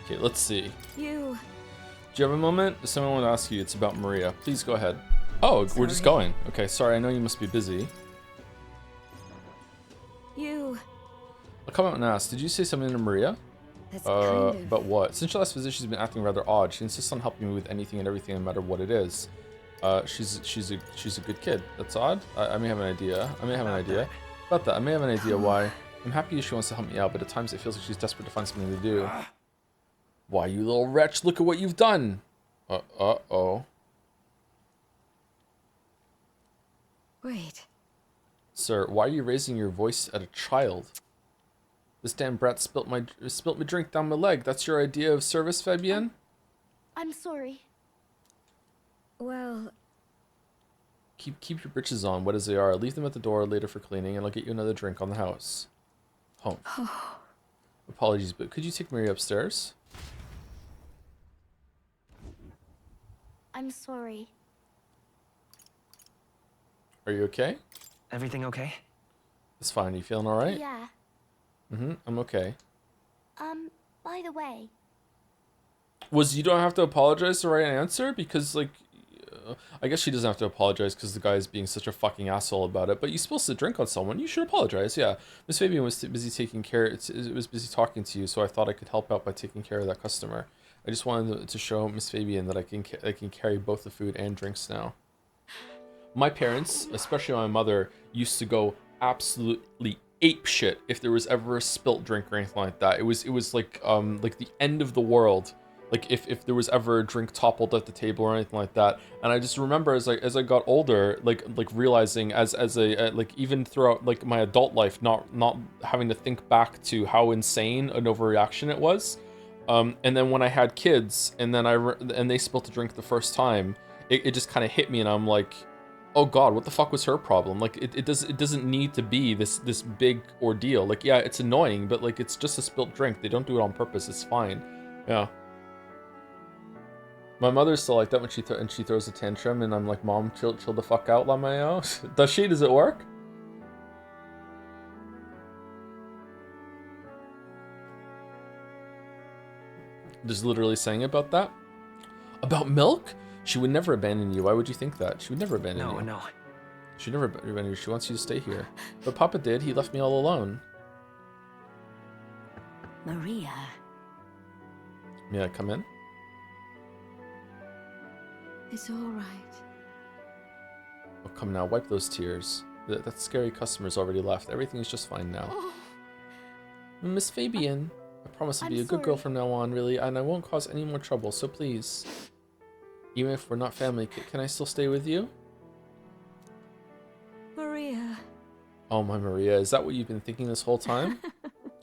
A: Okay, let's see. Do you have a moment? Someone want to ask you. It's about Maria. Please go ahead. Oh, we're just going. Okay, sorry. I know you must be busy. I'll come out and ask. Did you say something to Maria? About what? Since your last visit, she's been acting rather odd. She insists on helping me with anything and everything, no matter what it is. She's a good kid. That's odd. I may have an idea. About that. I may have an idea why. I'm happy she wants to help me out, but at times it feels like she's desperate to find something to do. Why, you little wretch, look at what you've done! Uh-oh.
H: Wait.
A: Sir, why are you raising your voice at a child? This damn brat spilt my drink down my leg. That's your idea of service, Fabienne?
I: I'm sorry.
H: Well...
A: Keep your britches on, wet as they are. Leave them at the door later for cleaning, and I'll get you another drink on the house. Home. Apologies, but could you take Mary upstairs?
I: I'm sorry.
A: Are you okay?
C: Everything okay?
A: It's fine. You feeling alright?
I: Yeah.
A: I'm okay.
I: By the way.
A: You don't have to apologize the right answer? Because, like, I guess she doesn't have to apologize because the guy is being such a fucking asshole about it. But you spilled the drink on someone. You should apologize, yeah. Miss Fabian was busy taking care... It was busy talking to you, so I thought I could help out by taking care of that customer. I just wanted to show Miss Fabian that I can carry both the food and drinks now. My parents, especially my mother, used to go absolutely ape shit if there was ever a spilt drink or anything like that. It was like the end of the world. Like if there was ever a drink toppled at the table or anything like that. And I just remember as I got older, like realizing as like even throughout like my adult life, not having to think back to how insane an overreaction it was. And then when I had kids and then and they spilt a drink the first time, it just kind of hit me and I'm like, oh god, what the fuck was her problem? Like it doesn't need to be this big ordeal. Like yeah, it's annoying, but like it's just a spilt drink. They don't do it on purpose. It's fine. Yeah. My mother's still like that when she throws a tantrum, and I'm like, Mom, chill the fuck out, Lamayo. Does she? Does it work? Just literally saying about that. About milk? She would never abandon you. Why would you think that? She would never abandon you.
C: No.
A: She'd never abandon you. She wants you to stay here. But Papa did. He left me all alone.
H: Maria.
A: May I come in?
L: It's all right.
A: Oh, come now. Wipe those tears. That scary customer's already left. Everything is just fine now.
L: Oh.
A: Miss Fabian, I promise to be a good girl from now on, really, and I won't cause any more trouble, so please. Even if we're not family, can I still stay with you?
L: Maria.
A: Oh, my Maria, is that what you've been thinking this whole time?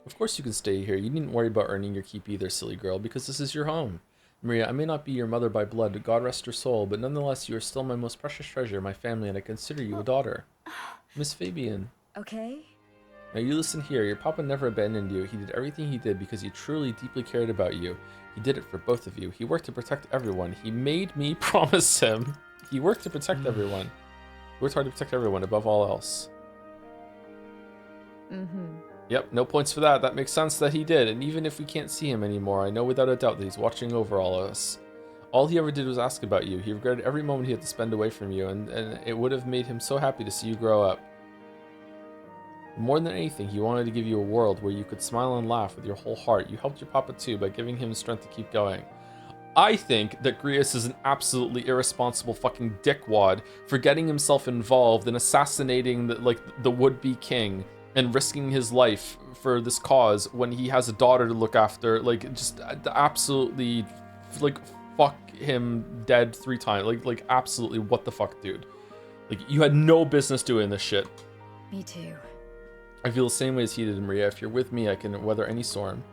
A: Of course you can stay here. You needn't worry about earning your keep either, silly girl, because this is your home. Maria, I may not be your mother by blood, God rest her soul, but nonetheless you are still my most precious treasure, my family, and I consider you a daughter. Miss Fabian.
H: Okay.
A: Now you listen here, your papa never abandoned you. He did everything he did because he truly, deeply cared about you. He did it for both of you. He worked to protect everyone. He made me promise him. He worked to protect everyone. He worked hard to protect everyone above all else. Yep, no points for that. That makes sense that he did. And even if we can't see him anymore, I know without a doubt that he's watching over all of us. All he ever did was ask about you. He regretted every moment he had to spend away from you, and it would have made him so happy to see you grow up. More than anything, he wanted to give you a world where you could smile and laugh with your whole heart. You helped your papa too by giving him strength to keep going. I think that Grius is an absolutely irresponsible fucking dickwad for getting himself involved in assassinating the would-be king and risking his life for this cause when he has a daughter to look after. Like, just absolutely, like, fuck him dead 3 times. Like absolutely, what the fuck, dude? Like, you had no business doing this shit.
H: Me too.
A: I feel the same way as he did, Maria. If you're with me, I can weather any storm.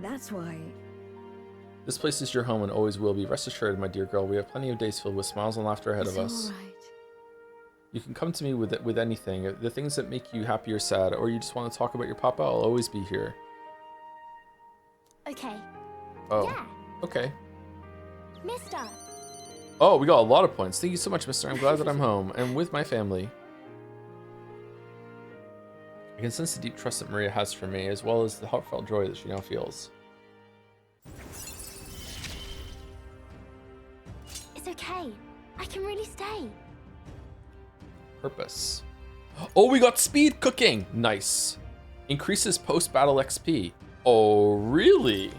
H: That's why.
A: This place is your home and always will be. Rest assured, my dear girl, we have plenty of days filled with smiles and laughter ahead of us.
L: All right.
A: You can come to me with anything. The things that make you happy or sad, or you just want to talk about your papa, I'll always be here.
I: Okay.
A: Oh.
I: Yeah.
A: Okay.
I: Mister.
A: Oh, we got a lot of points. Thank you so much, mister. I'm glad that I'm home and with my family. I can sense the deep trust that Maria has for me, as well as the heartfelt joy that she now feels.
I: It's okay. I can really stay.
A: Purpose. Oh, we got speed cooking. Nice. Increases post-battle XP. Oh, really?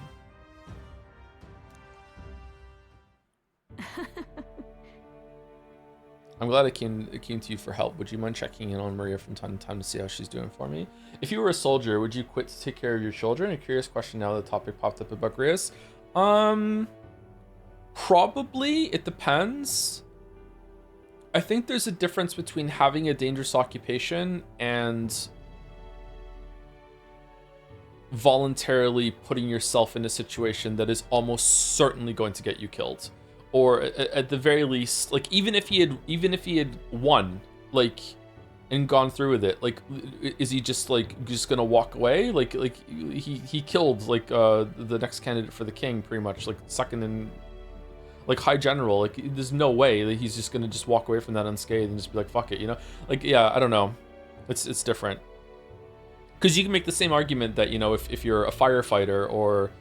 A: I'm glad I came to you for help. Would you mind checking in on Maria from time to time to see how she's doing for me? If you were a soldier, would you quit to take care of your children? A curious question now that the topic popped up about Grius. Probably. It depends. I think there's a difference between having a dangerous occupation and voluntarily putting yourself in a situation that is almost certainly going to get you killed. Or at the very least, like, even if he had won, like, and gone through with it, like, is he just gonna walk away? Like he killed like the next candidate for the king, pretty much, like second in, like, high general. Like, there's no way that he's just gonna just walk away from that unscathed and just be like, fuck it, you know? Like, yeah, I don't know. It's different. Because you can make the same argument that, you know, if you're a firefighter or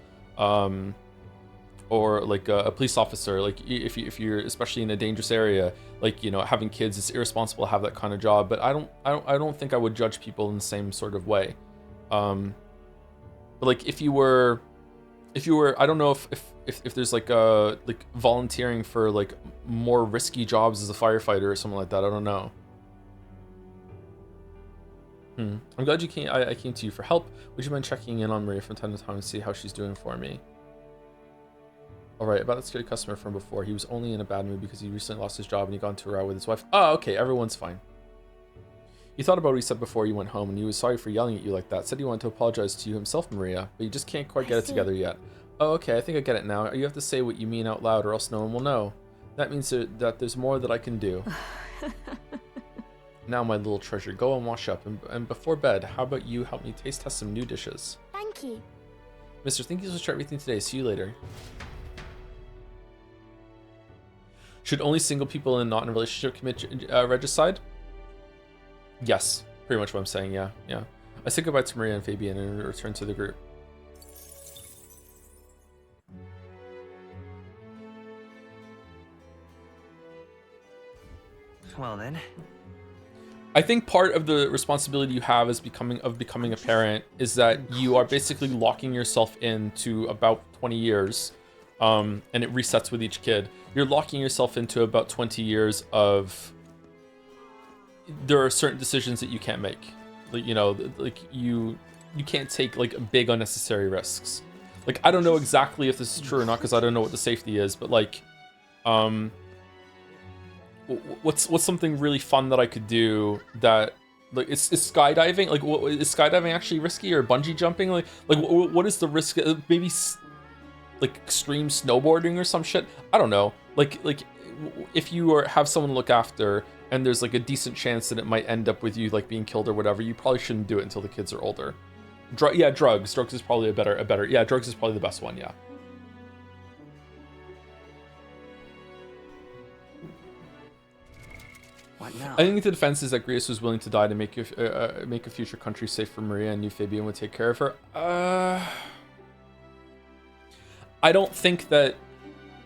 A: like a police officer, like if you're especially in a dangerous area, like, you know, having kids, it's irresponsible to have that kind of job. But I don't think I would judge people in the same sort of way. But like if you were, I don't know if there's like volunteering for like more risky jobs as a firefighter or something like that. I don't know. I'm glad you came. I came to you for help. Would you mind checking in on Maria from time to time to see how she's doing for me? Alright, about that scary customer from before. He was only in a bad mood because he recently lost his job and he got into a row with his wife. Oh, okay, everyone's fine. He thought about what he said before you went home and he was sorry for yelling at you like that. Said he wanted to apologize to you himself, Maria, but you just can't quite get it together yet. Oh, okay, I think I get it now. You have to say what you mean out loud or else no one will know. That means that there's more that I can do. Now, my little treasure, go and wash up. And before bed, how about you help me taste test some new dishes?
I: Thank you.
A: Mister, thank you so much for everything today. See you later. Should only single people and not in a relationship commit regicide? Yes, pretty much what I'm saying. Yeah, yeah. I say goodbye to Maria and Fabian and return to the group.
C: Well then.
A: I think part of the responsibility you have as becoming a parent is that you are basically locking yourself into about 20 years, and it resets with each kid. You're locking yourself into about 20 years of, there are certain decisions that you can't make. Like, you know, like you can't take like big unnecessary risks. Like, I don't know exactly if this is true or not because I don't know what the safety is, but like, what's something really fun that I could do that, like, is skydiving, like, is skydiving actually risky, or bungee jumping? Like what is the risk? Maybe like extreme snowboarding or some shit. I don't know. Like if you have someone to look after and there's like a decent chance that it might end up with you like being killed or whatever, you probably shouldn't do it until the kids are older. Yeah, drugs is probably a better, yeah, drugs is probably the best one. Yeah.
C: What now?
A: I think the defense is that Greece was willing to die to make a future country safe for Maria, and New Fabian would take care of her. I don't think that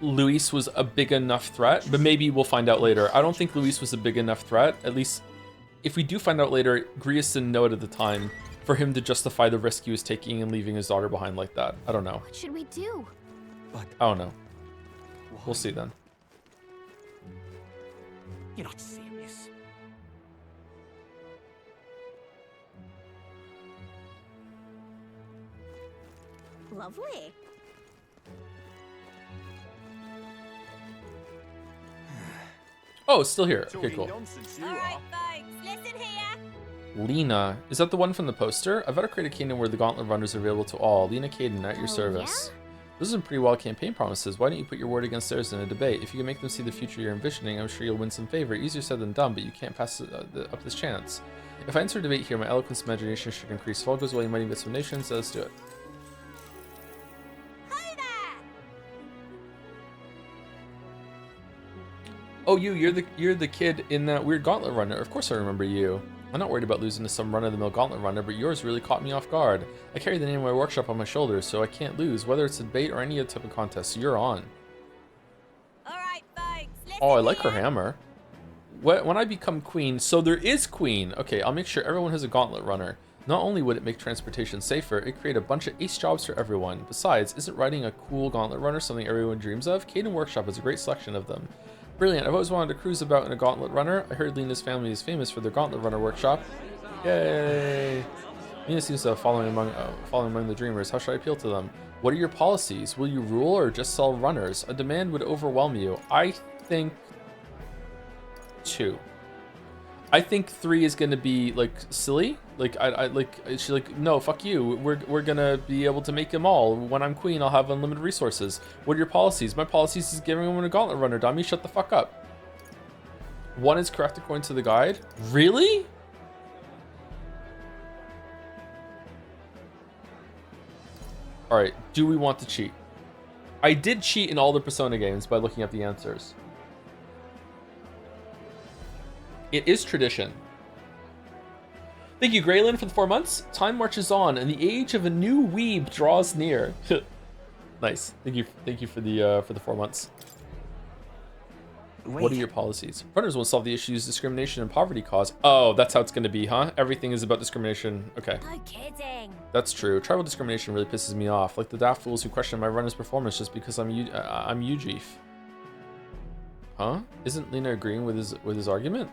A: Luis was a big enough threat, but maybe we'll find out later. I don't think Luis was a big enough threat. At least, if we do find out later, Greece didn't know it at the time for him to justify the risk he was taking and leaving his daughter behind like that. I don't know.
I: What should we do?
A: I don't know. We'll see then.
G: You're not serious.
H: Lovely.
A: Oh, it's still here. Okay, cool.
H: Alright, folks, listen here.
A: Lena. Is that the one from the poster? I've got to create a kingdom where the gauntlet runners are available to all. Lena Caden, at your service.
I: Yeah?
A: Those are some pretty wild campaign promises. Why don't you put your word against theirs in a debate? If you can make them see the future you're envisioning, I'm sure you'll win some favor. Easier said than done, but you can't pass up this chance. If I enter a debate here, my eloquence and imagination should increase. If all goes well, you might even get some nations, so let's do it. Oh, you're the kid in that weird gauntlet runner. Of course I remember you. I'm not worried about losing to some run-of-the-mill gauntlet runner, but yours really caught me off guard. I carry the name of my workshop on my shoulders, so I can't lose, whether it's a debate or any other type of contest. So you're on.
H: Alright, folks.
A: Oh, I like her hammer. When I become queen, so there is queen. Okay, I'll make sure everyone has a gauntlet runner. Not only would it make transportation safer, it'd create a bunch of ace jobs for everyone. Besides, isn't riding a cool gauntlet runner something everyone dreams of? Caden Workshop has a great selection of them. Brilliant. I've always wanted to cruise about in a gauntlet runner. I heard Lena's family is famous for their gauntlet runner workshop. Yay! Lena seems to have following among the dreamers. How should I appeal to them? What are your policies? Will you rule or just sell runners? A demand would overwhelm you. I think 2. I think 3 is gonna be like silly. Like she's like, no, fuck you. We're gonna be able to make them all. When I'm queen, I'll have unlimited resources. What are your policies? My policies is giving everyone a gauntlet runner. Dummy, shut the fuck up. 1 is correct according to the guide. Really? All right. Do we want to cheat? I did cheat in all the Persona games by looking at the answers. It is tradition. Thank you, Graylin, for the 4 months. Time marches on, and the age of a new weeb draws near. Nice. Thank you for the 4 months.
C: Wait.
A: What are your policies? Runners will solve the issues discrimination and poverty cause. Oh, that's how it's going to be, huh? Everything is about discrimination. Okay.
H: No kidding.
A: That's true. Tribal discrimination really pisses me off. Like the daft fools who question my runner's performance just because I'm Ujief. Huh? Isn't Lena agreeing with his argument?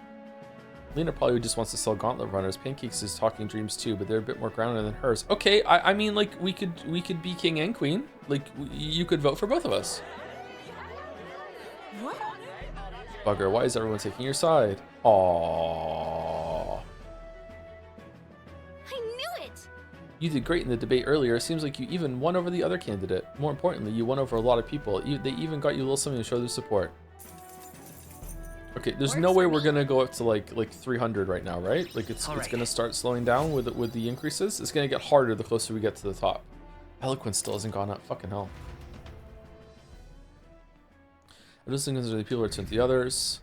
A: Lena probably just wants to sell gauntlet runners. Pancakes is talking dreams too, but they're a bit more grounded than hers. Okay, I mean, like, we could be king and queen. Like, you could vote for both of us.
H: What?
A: Bugger, why is everyone taking your side? Aww.
I: I knew it!
A: You did great in the debate earlier. Seems like you even won over the other candidate. More importantly, you won over a lot of people. They even got you a little something to show their support. Okay, there's no way we're gonna go up to like 300 right now, right? Like it's gonna start slowing down with the increases. It's gonna get harder the closer we get to the top. Eloquence still hasn't gone up. Fucking hell. I just think the people return to the others.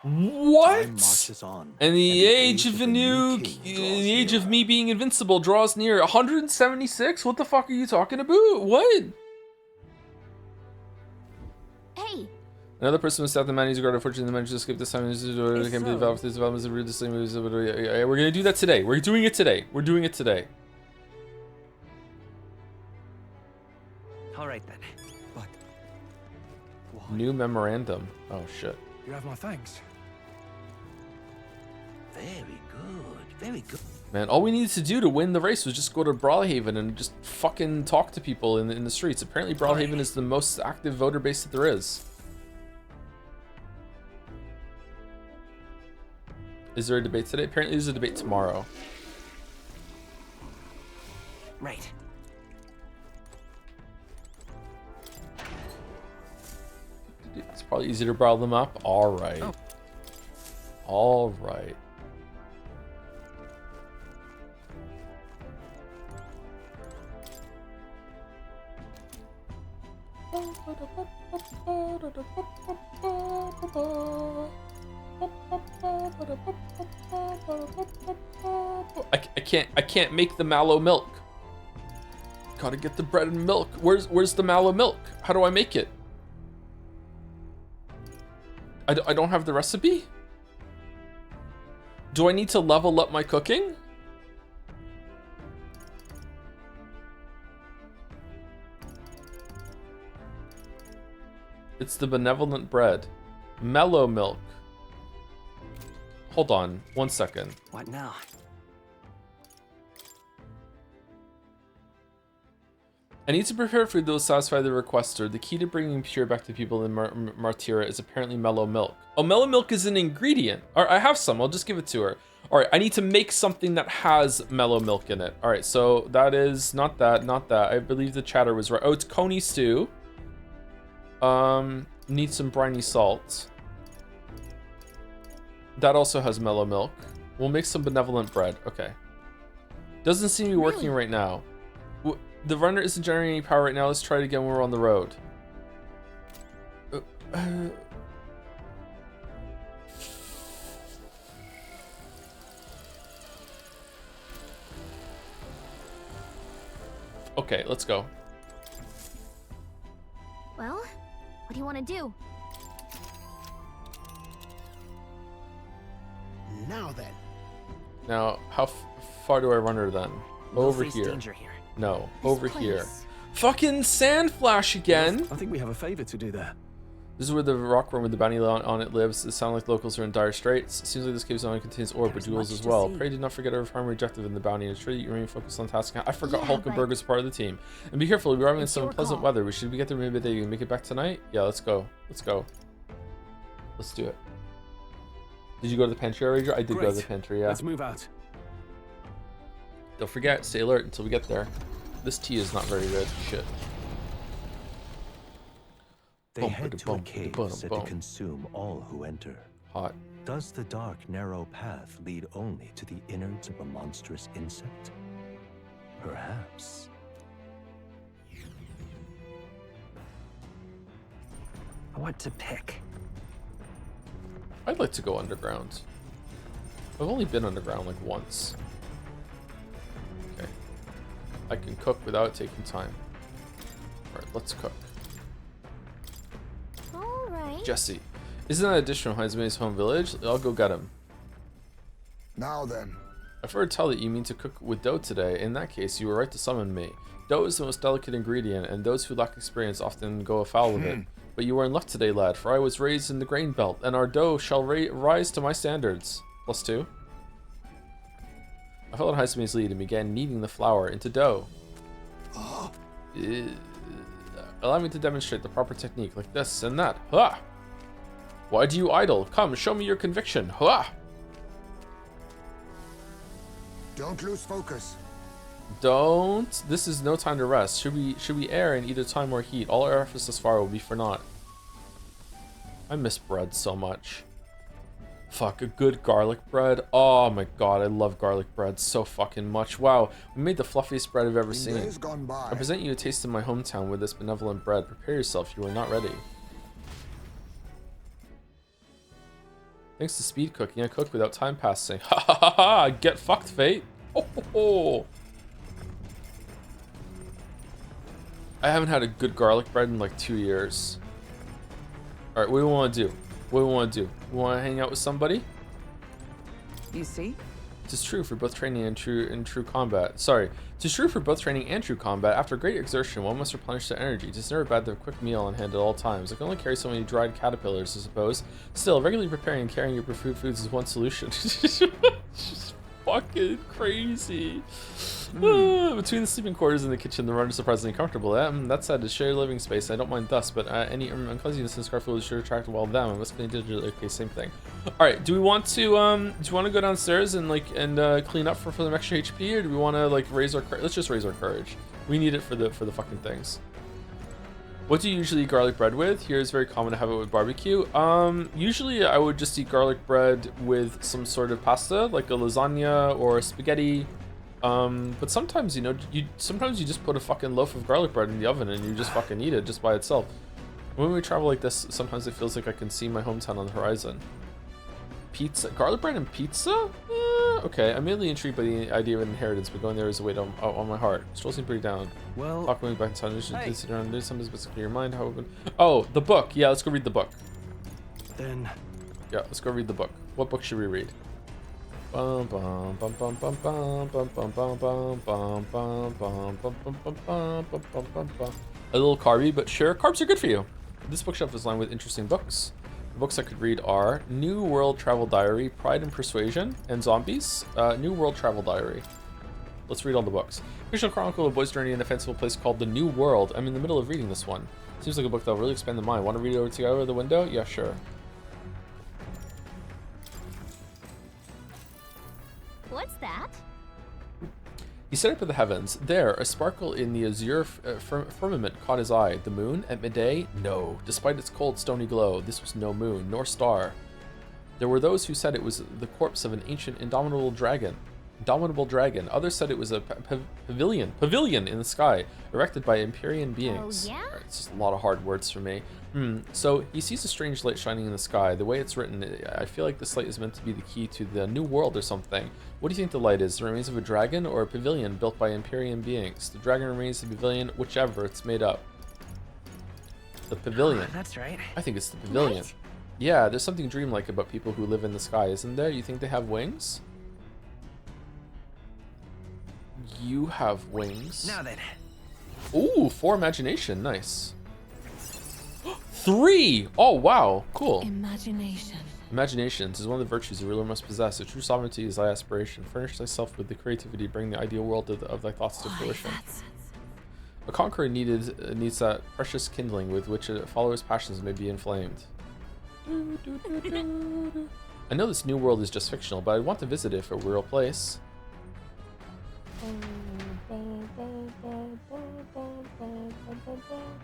A: What?
M: Time marches on,
A: And the age of
M: the
A: the new, the age of me being invincible draws near. 176? What the fuck are you talking about? What?
I: Hey.
A: Another person was stabbed the man who's guarded. Unfortunately, the man just escaped this time. Can't believe developed these developments are really the same. We're gonna do that today. We're doing it today. We're doing it today.
C: All right then. But why?
A: New memorandum. Oh shit.
E: You have my thanks.
N: Very good, very good.
A: Man, all we needed to do to win the race was just go to Brawlhaven and just fucking talk to people in the streets. Apparently Brawlhaven is the most active voter base that there is. Is there a debate today? Apparently there's a debate tomorrow.
C: Right.
A: It's probably easy to brawl them up. All right.
C: Oh.
A: All right. I can't make the mallow milk. Gotta get the bread and milk. Where's the mallow milk? How do I make it? I don't have the recipe? Do I need to level up my cooking? It's the benevolent bread. Mellow milk. Hold on, 1 second.
C: What now?
A: I need to prepare food that will satisfy the requester. The key to bringing pure back to people in Martira is apparently mellow milk. Oh, mellow milk is an ingredient. All right, I have some. I'll just give it to her. All right, I need to make something that has mellow milk in it. All right, so that is not that. I believe the chatter was right. Oh, it's coney stew. Need some briny salt. That also has mellow milk. We'll make some benevolent bread. Okay. Doesn't seem to be working right now. The runner isn't generating any power right now. Let's try it again when we're on the road. Okay, let's go.
I: Well, what do you want to do?
K: Now then.
A: Now, how far do I run her then? Over
C: face
A: here.
C: Danger here.
A: No, over here. Fucking sand flash again!
E: I think we have a favor to do there.
A: This is where the rock worm with the bounty on it lives. It sounds like locals are in dire straits. It seems like this cave zone contains ore, but jewels as well. Pray do not forget our primary objective in the bounty and ensure that you remain focused on task. I forgot Hulkenberg is part of the team. And be careful, we're arriving in some pleasant weather. We should get there maybe they can make it back tonight? Yeah, let's go. Let's go. Let's do it. Did you go to the pantry already? I did go to the pantry, yeah.
E: Let's move out.
A: Don't forget, stay alert until we get there. This tea is not very good. Shit.
M: They head to a cave set to consume all who enter.
A: Hot.
M: Does the dark, narrow path lead only to the innards of a monstrous insect? Perhaps.
C: What to pick?
A: I'd like to go underground. I've only been underground like once. Okay. I can cook without taking time. Alright, let's cook.
I: Alright.
A: Jesse. Isn't that a dish from Heisman's home village? I'll go get him.
D: Now then.
A: I've heard tell that you mean to cook with dough today. In that case, you were right to summon me. Dough is the most delicate ingredient, and those who lack experience often go afoul of it. But you were in luck today, lad, for I was raised in the grain belt, and our dough shall rise to my standards. +2. I followed Heisman's lead and began kneading the flour into dough. Allow me to demonstrate the proper technique, like this and that. Ha! Why do you idle? Come, show me your conviction. Ha!
D: Don't lose focus.
A: Don't. This is no time to rest. Should we err in either time or heat? All our efforts thus far will be for naught. I miss bread so much. Fuck, a good garlic bread. Oh my god, I love garlic bread so fucking much. Wow, we made the fluffiest bread I've ever seen.
D: days gone by.
A: I present you a taste of my hometown with this benevolent bread. Prepare yourself, you are not ready. Thanks to speed cooking, I cooked without time passing. Ha ha ha ha! Get fucked, fate! Ho ho ho! I haven't had a good garlic bread in like 2 years. Alright, what do we want to do? What do we want to do? We want to hang out with somebody?
F: You see?
A: It is true for both training and true combat. Sorry. It is true for both training and true combat. After great exertion, one must replenish their energy. It is never bad to have a quick meal on hand at all times. I can only carry so many dried caterpillars, I suppose. Still, regularly preparing and carrying your preferred foods is one solution. Just fucking crazy. Between the sleeping quarters and the kitchen, the run is surprisingly comfortable. That said, to share living space, I don't mind dust, but any uncleanliness in Scarfield is sure to attract well them. I must clean digitally. Okay, same thing. All right, do you want to go downstairs and clean up for some extra HP, or do we want to like raise our let's just raise our courage. We need it for the fucking things. What do you usually eat garlic bread with? Here it's very common to have it with barbecue. Usually I would just eat garlic bread with some sort of pasta, like a lasagna or a spaghetti. But sometimes, you know, sometimes you just put a fucking loaf of garlic bread in the oven and you just fucking eat it just by itself. When we travel like this, sometimes it feels like I can see my hometown on the horizon. Pizza, garlic bread and pizza? Okay, I'm mainly intrigued by the idea of an inheritance, but going there is a weight on my heart. Still seem pretty down.
G: Well,
A: talking back in time, you should consider on do something to clear your mind. How open? Oh, the book. Yeah, let's go read the book.
E: Then.
A: Yeah, let's go read the book. What book should we read? A little carby, but sure, carbs are good for you. This bookshelf is lined with interesting books. The books I could read are New World Travel Diary, Pride and Persuasion, and Zombies. New World Travel Diary. Let's read all the books. Fictional chronicle of a boy's journey in a fanciful place called the New World. I'm in the middle of reading this one. Seems like a book that'll really expand the mind. Want to read it over together the window? Yeah, sure.
I: What's that?
A: He stared up at the heavens. There, a sparkle in the azure firmament caught his eye. The moon? At midday? No. Despite its cold, stony glow, this was no moon, nor star. There were those who said it was the corpse of an ancient, indomitable dragon. Others said it was a pavilion in the sky, erected by Empyrean beings.
I: Oh, yeah?
A: Right, it's just a lot of hard words for me. So he sees a strange light shining in the sky. The way it's written, I feel like this light is meant to be the key to the new world or something. What do you think the light is? The remains of a dragon or a pavilion built by Empyrean beings? The dragon remains the pavilion, whichever, it's made up. The pavilion.
C: That's right.
A: I think it's the pavilion.
I: What?
A: Yeah, there's something dreamlike about people who live in the sky, isn't there? You think they have wings? You have wings.
C: Now then.
A: Ooh, 4 imagination. Nice. 3! Oh, wow. Cool.
L: Imagination.
A: Imagination is one of the virtues a ruler must possess. A true sovereignty is thy aspiration. Furnish thyself with the creativity, bring the ideal world of thy thoughts to fruition. A conqueror needs that precious kindling with which a follower's passions may be inflamed. I know this new world is just fictional, but I want to visit it if it were a real place.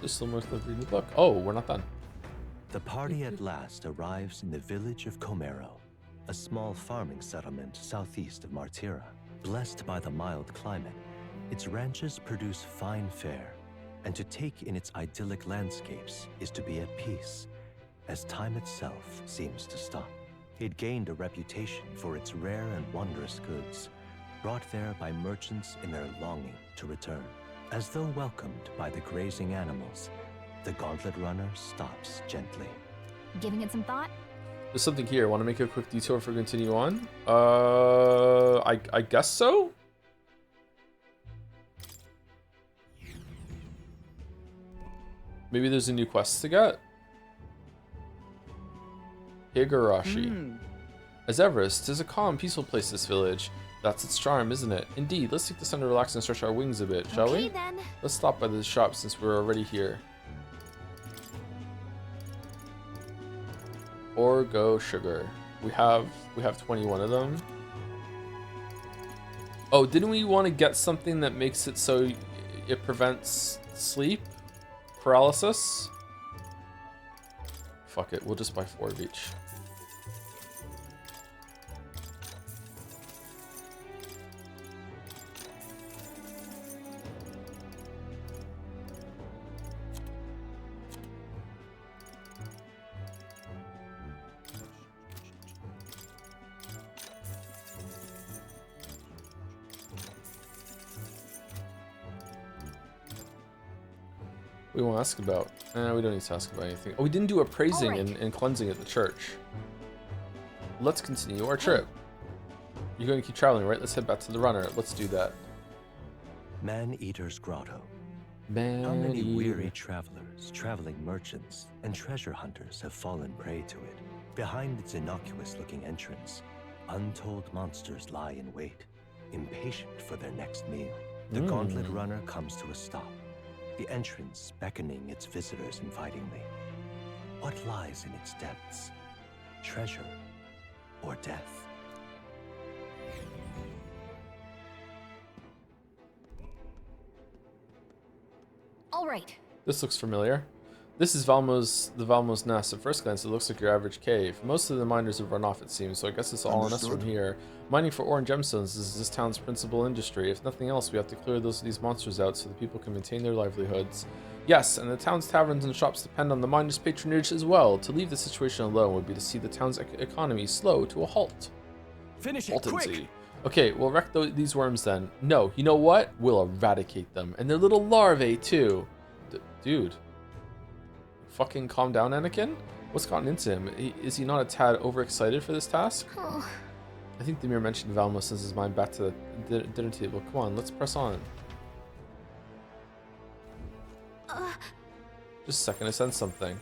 A: Just still more stuff reading the book. Oh, we're not done.
M: The party at last arrives in the village of Comero, a small farming settlement southeast of Martira. Blessed by the mild climate, its ranches produce fine fare, and to take in its idyllic landscapes is to be at peace, as time itself seems to stop. It gained a reputation for its rare and wondrous goods, brought there by merchants in their longing to return. As though welcomed by the grazing animals, the gauntlet runner stops gently.
I: Giving it some thought?
A: There's something here. Want to make a quick detour for continue on? I guess so? Maybe there's a new quest to get? Higurashi. As Everest, 'tis a calm, peaceful place, this village. That's its charm, isn't it? Indeed, let's take this time to relax and stretch our wings a bit, shall we?
I: Then.
A: Let's stop by the shop since we're already here. Orgo sugar. We have 21 of them. Oh, didn't we want to get something that makes it so it prevents sleep paralysis? Fuck it, we'll just buy 4 of each. We won't ask about. We don't need to ask about anything. Oh, we didn't do appraising and cleansing at the church. Let's continue our trip. You're going to keep traveling, right? Let's head back to the runner. Let's do that.
M: Man-Eater's Grotto. How
A: Man-Eater.
M: many weary travelers, traveling merchants, and treasure hunters have fallen prey to it? Behind its innocuous-looking entrance, untold monsters lie in wait, impatient for their next meal. The gauntlet runner comes to a stop, the entrance beckoning its visitors invitingly. What lies in its depths? Treasure or death?
I: All right.
A: This looks familiar. This is the Valmo's nest. At first glance, it looks like your average cave. Most of the miners have run off, it seems, so I guess it's all on us from here. Mining for ore and gemstones is this town's principal industry. If nothing else, we have to clear these monsters out so the people can maintain their livelihoods. Yes, and the town's taverns and shops depend on the miners' patronage as well. To leave the situation alone would be to see the town's economy slow to a halt.
G: Finish it, quick!
A: Okay, we'll wreck these worms then. No, you know what? We'll eradicate them. And their little larvae, too. Dude. Fucking calm down, Anakin? What's gotten into him? Is he not a tad overexcited for this task?
I: Oh.
A: I think the mere mention of Valmo sends his mind back to the dinner table. Come on, let's press on. Just a second, I sense something.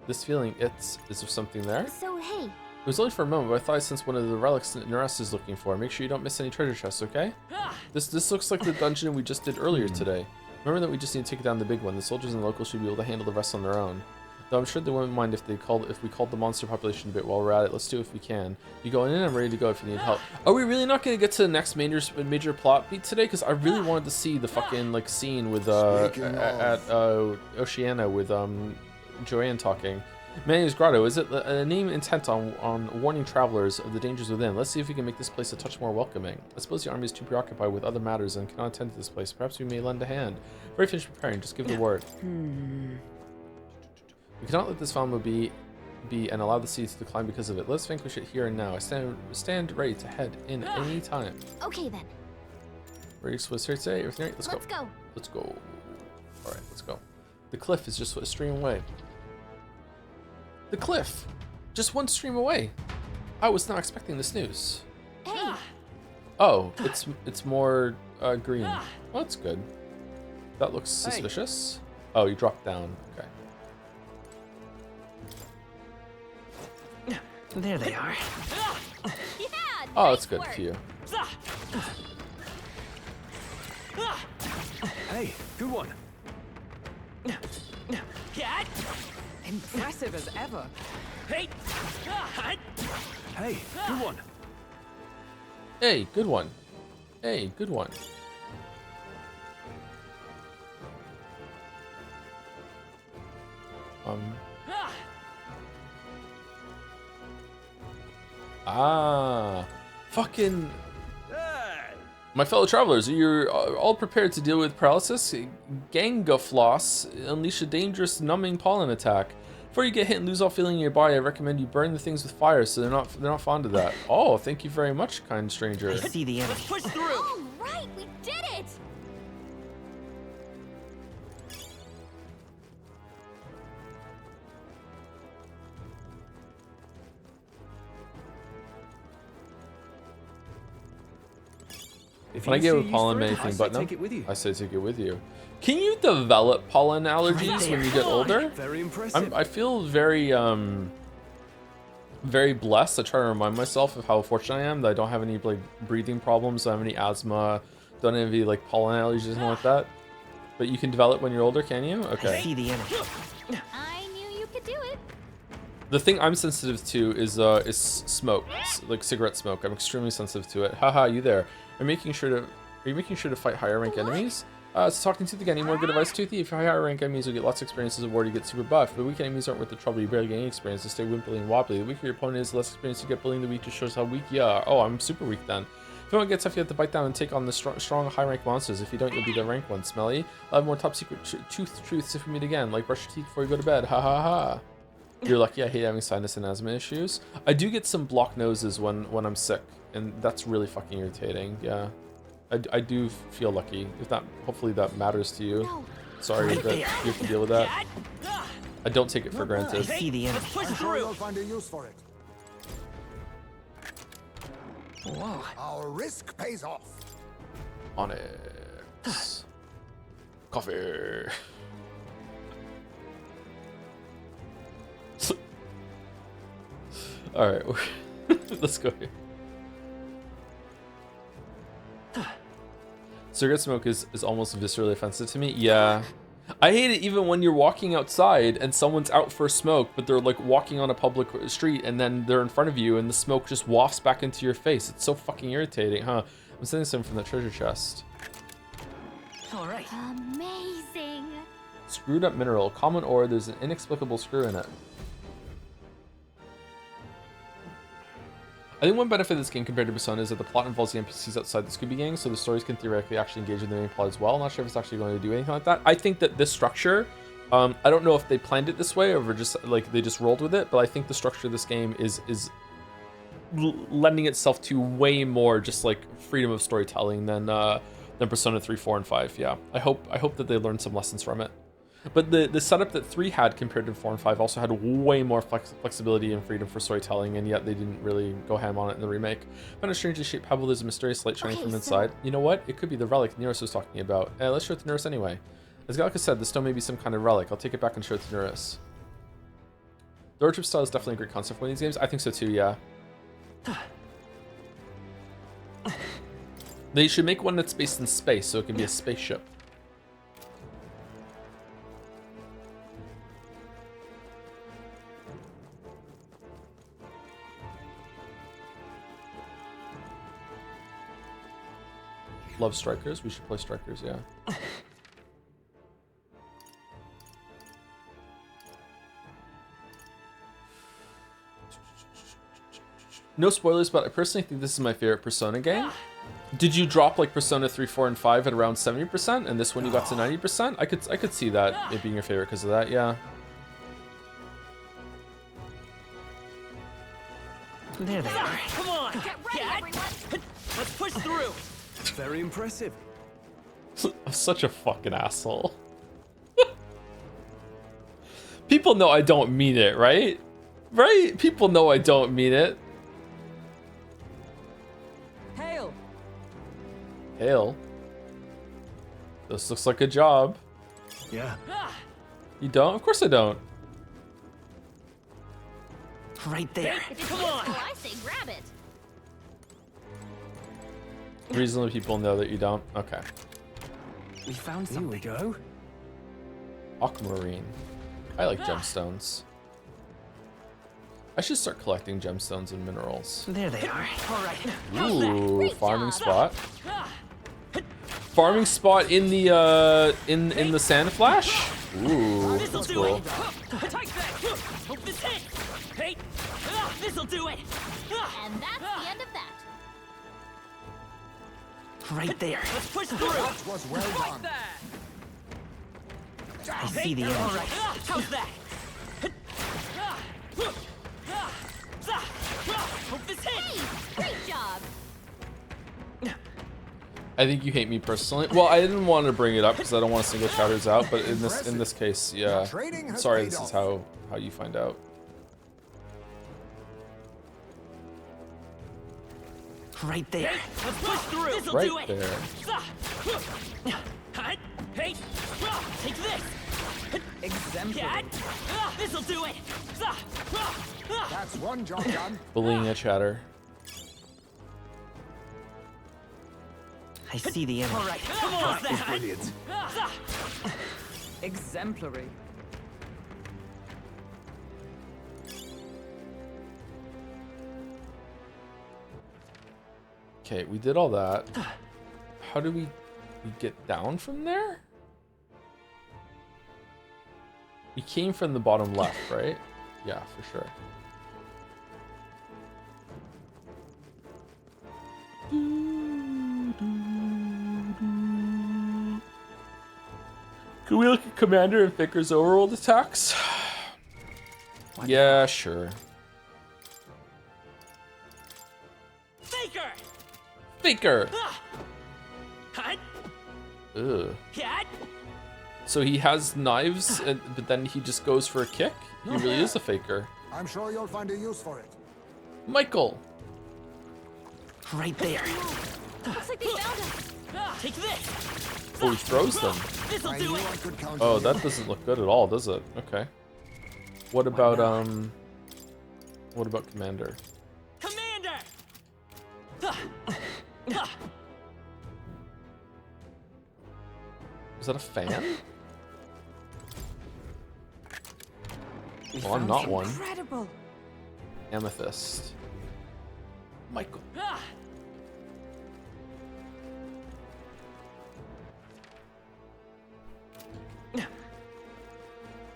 A: This feeling, is there something there?
I: So, hey.
A: It was only for a moment, but I thought I sensed one of the relics Naras is looking for. Make sure you don't miss any treasure chests, okay? This looks like the dungeon we just did earlier today. Remember that we just need to take down the big one. The soldiers and the locals should be able to handle the rest on their own. Though I'm sure they wouldn't mind if we called the monster population a bit while we're at it. Let's do it if we can. You going in? I'm ready to go if you need help. Are we really not going to get to the next major plot beat today? Because I really wanted to see the fucking like scene with at Oceania with Joanne talking. Man-Eater's Grotto, is it a name intent on warning travelers of the dangers within? Let's see if we can make this place a touch more welcoming. I suppose the army is too preoccupied with other matters and cannot attend to this place. Perhaps we may lend a hand. Very finished preparing, just give the word. We cannot let this Valmo be and allow the seeds to decline because of it. Let's vanquish it here and now. I stand ready to head in any time.
I: Okay then.
A: Ready to Swiss here today? Everything right? Let's go. Let's go. Alright, let's go. The cliff is just a stream away. The cliff! Just one stream away. I was not expecting this news.
I: Hey!
A: Oh, it's more green. Oh, that's good. That looks suspicious. Oh, you dropped down. Okay.
C: There they are.
I: Yeah,
A: oh, that's good for you.
G: Hey, good one.
F: Impressive as ever.
G: Hey, good one.
A: Hey, good one. Hey, good one. Fucking... My fellow travelers, are you all prepared to deal with paralysis? Gangafloss unleash a dangerous numbing pollen attack. Before you get hit and lose all feeling in your body, I recommend you burn the things with fire so they're not fond of that. Oh, thank you very much, kind stranger.
C: I see the enemy.
G: Push through.
I: All right, we did it.
A: When I get with pollen anything but no, I say take it with you. Can you develop pollen allergies when you get older?
G: Very impressive.
A: I feel very very blessed. I try to remind myself of how fortunate I am that I don't have any like breathing problems, don't have any asthma, don't have any like pollen allergies or anything like that. But you can develop when you're older, can you? Okay.
C: I see the enemy.
I: I knew you could do it.
A: The thing I'm sensitive to is smoke, like cigarette smoke. I'm extremely sensitive to it. Haha, you there? Are you making sure to fight higher rank enemies? So talking to the any more good advice, Toothy. If you higher rank enemies, you'll get lots of experiences of war, you get super buff. But weak enemies aren't worth the trouble, you barely get any experience to stay wimply and wobbly. The weaker your opponent is, the less experience you get. Bullying the weak just shows how weak you are. Oh, I'm super weak then. If you want to get tough, you have to bite down and take on the strong high rank monsters. If you don't, you'll be the rank one. Smelly. I'll have more top secret truths if we meet again. Like brush your teeth before you go to bed. Ha ha ha. You're lucky. I hate having sinus and asthma issues. I do get some blocked noses when I'm sick, and that's really fucking irritating. Yeah. I do feel lucky. If that, hopefully that matters to you.
I: No,
A: Sorry that you have to deal with that. I don't take it for granted.
C: See the enemy.
D: I'm sure you'll find a use for it.
C: Whoa.
D: Our risk pays off.
A: On it. Coffee. All right, let's go here. Cigarette smoke is almost viscerally offensive to me. Yeah. I hate it even when you're walking outside and someone's out for a smoke, but they're like walking on a public street and then they're in front of you and the smoke just wafts back into your face. It's so fucking irritating, huh? I'm sending some from that treasure chest.
B: All right.
I: Amazing.
A: Screwed up mineral. Common ore, there's an inexplicable screw in it. I think one benefit of this game compared to Persona is that the plot involves the NPCs outside the Scooby Gang, so the stories can theoretically actually engage in the main plot as well. I'm not sure if it's actually going to do anything like that. I think that this structure, I don't know if they planned it this way or just like they just rolled with it, but I think the structure of this game is lending itself to way more just like freedom of storytelling than Persona 3, 4, and 5. Yeah, I hope that they learned some lessons from it. But the setup that 3 had compared to 4 and 5 also had way more flexibility and freedom for storytelling, and yet they didn't really go ham on it in the remake. Found a strangely shaped pebble. There's a mysterious light shining from inside. You know what? It could be the relic Neris was talking about. Let's show it to Neris anyway. As Gallica said, the stone may be some kind of relic. I'll take it back and show it to Neris. The road trip style is definitely a great concept for one of these games. I think so too, yeah. They should make one that's based in space, so it can be a spaceship. Love strikers. We should play strikers, yeah. No spoilers, but I personally think this is my favorite Persona game. Did you drop like Persona 3, 4, and 5 at around 70%, and this one you got to 90%? I could see that it being your favorite because of that, yeah.
B: There they are. Come on. Get ready, everyone. Let's push through.
G: Very impressive.
A: I'm such a fucking asshole. People know I don't mean it, right? Right? People know I don't mean it.
B: Hail.
A: Hail. This looks like a job.
G: Yeah.
A: You don't? Of course I don't.
C: Right there.
I: If it's useful, I say grab it.
A: Reasonably people know that you don't? Okay.
C: We found something.
G: Here we go.
A: Aquamarine. I like gemstones. I should start collecting gemstones and minerals.
C: There they are.
B: All right.
A: Ooh, farming spot. Farming spot in the in the sand flash? Ooh, that's cool.
B: Hope this hits. Hey, this'll do it.
I: And that's the end of that.
C: Right there.
B: Let's push through.
D: That was well done.
C: I see the enemy.
B: All right. How's that? Hope this hits.
I: Hey, great job.
A: I think you hate me personally. Well, I didn't want to bring it up because I don't want to single chatters out, but in this case, yeah. I'm sorry, this is how you find out.
C: Right there.
B: Let's push through. This'll
A: Right
B: do it.
A: there.
B: Hey, take this. Exemplary. This'll do it.
D: That's one job done.
A: Bullying a chatter.
C: I see the enemy.
B: All right, come on.
G: That was brilliant.
B: Exemplary.
A: Okay, we did all that. How do we get down from there? We came from the bottom left, right? Yeah, for sure. Can we look at Commander and Faker's overworld attacks? Yeah, sure.
B: Faker.
A: Faker!
B: Hut.
A: Ugh.
B: Cat.
A: So he has knives, but then he just goes for a kick? He really is a faker.
D: I'm sure you'll find a use for it.
A: Michael!
B: Right there.
I: Looks like they found us.
B: Take this.
A: Oh, he throws them.
B: This'll do it.
A: Oh, that doesn't look good at all, does it? Okay. What about, what about Commander?
B: Commander!
A: Is that a fan? Well, I'm not one.
H: Incredible.
A: Amethyst. Michael.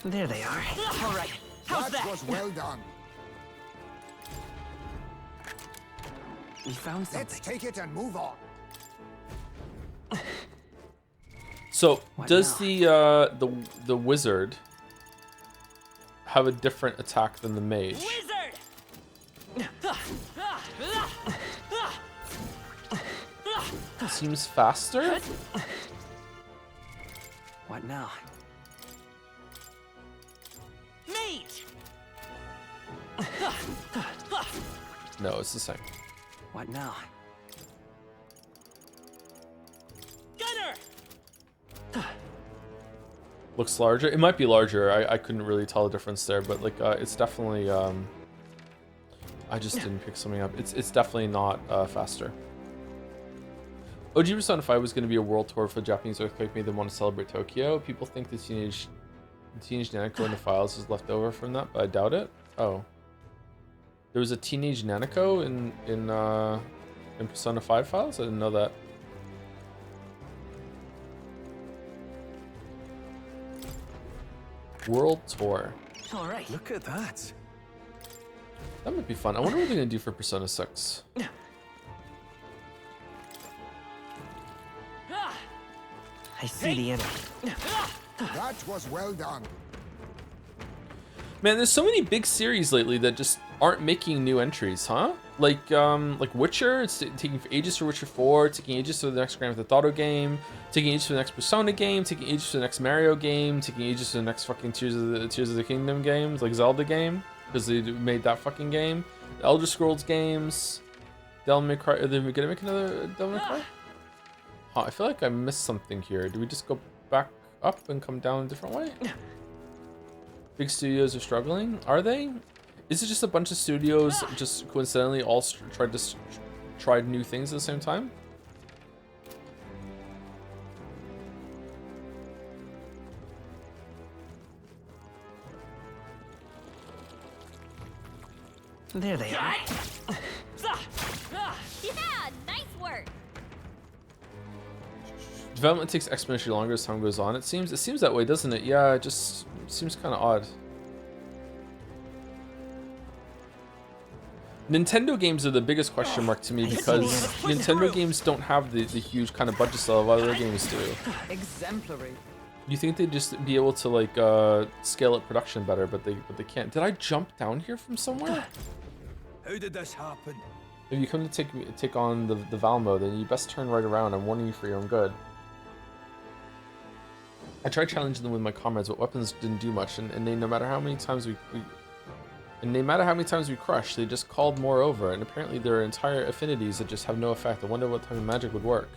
B: There they are. All right. How's that?
D: That was well done.
B: We found something.
D: Let's take it and move on.
A: So,
B: What
A: does
B: now?
A: the wizard have a different attack than the mage?
B: Wizard!
A: Seems faster?
B: What now? Mage!
A: No, it's the same.
B: What now? Gunner!
A: Looks larger. It might be larger. I couldn't really tell the difference there, but like it's definitely I just didn't pick something up. It's definitely not faster. OG Persona 5 was going to be a world tour for the Japanese earthquake made them want to celebrate Tokyo. People think the teenage Nanako in the files is left over from that, but I doubt it. Oh, there was a teenage Nanako in Persona 5 files. I didn't know that. World tour.
B: All right.
G: Look at that.
A: That might be fun. I wonder what they're gonna do for Persona 6.
B: I see the enemy.
D: That was well done.
A: Man, there's so many big series lately that just aren't making new entries, huh? Like Witcher, it's taking ages for Witcher 4, taking ages for the next Grand Theft Auto game, taking ages for the next Persona game, taking ages for the next Mario game, taking ages for the next fucking Tears of the Kingdom games, like Zelda game, because they made that fucking game. The Elder Scrolls games, Devil May Cry. Are they gonna make another Devil May Cry? Huh, I feel like I missed something here. Do we just go back up and come down a different way? Big studios are struggling. Are they? Is it just a bunch of studios just coincidentally all tried new things at the same time?
B: There they are.
I: Yeah, nice work.
A: Development takes exponentially longer as time goes on. It seems that way, doesn't it? Yeah, it just seems kind of odd. Nintendo games are the biggest question mark to me because Nintendo games don't have the huge kind of budget style other games do.
F: Exemplary.
A: You think they'd just be able to like scale up production better, but they can't. Did I jump down here from somewhere?
N: How did this happen?
A: If you come to take on the Valmo, then you best turn right around. I'm warning you for your own good. I tried challenging them with my comrades, but weapons didn't do much, and they, no matter how many times we crushed, they just called more over, and apparently there are entire affinities that just have no effect. I wonder what type of magic would work.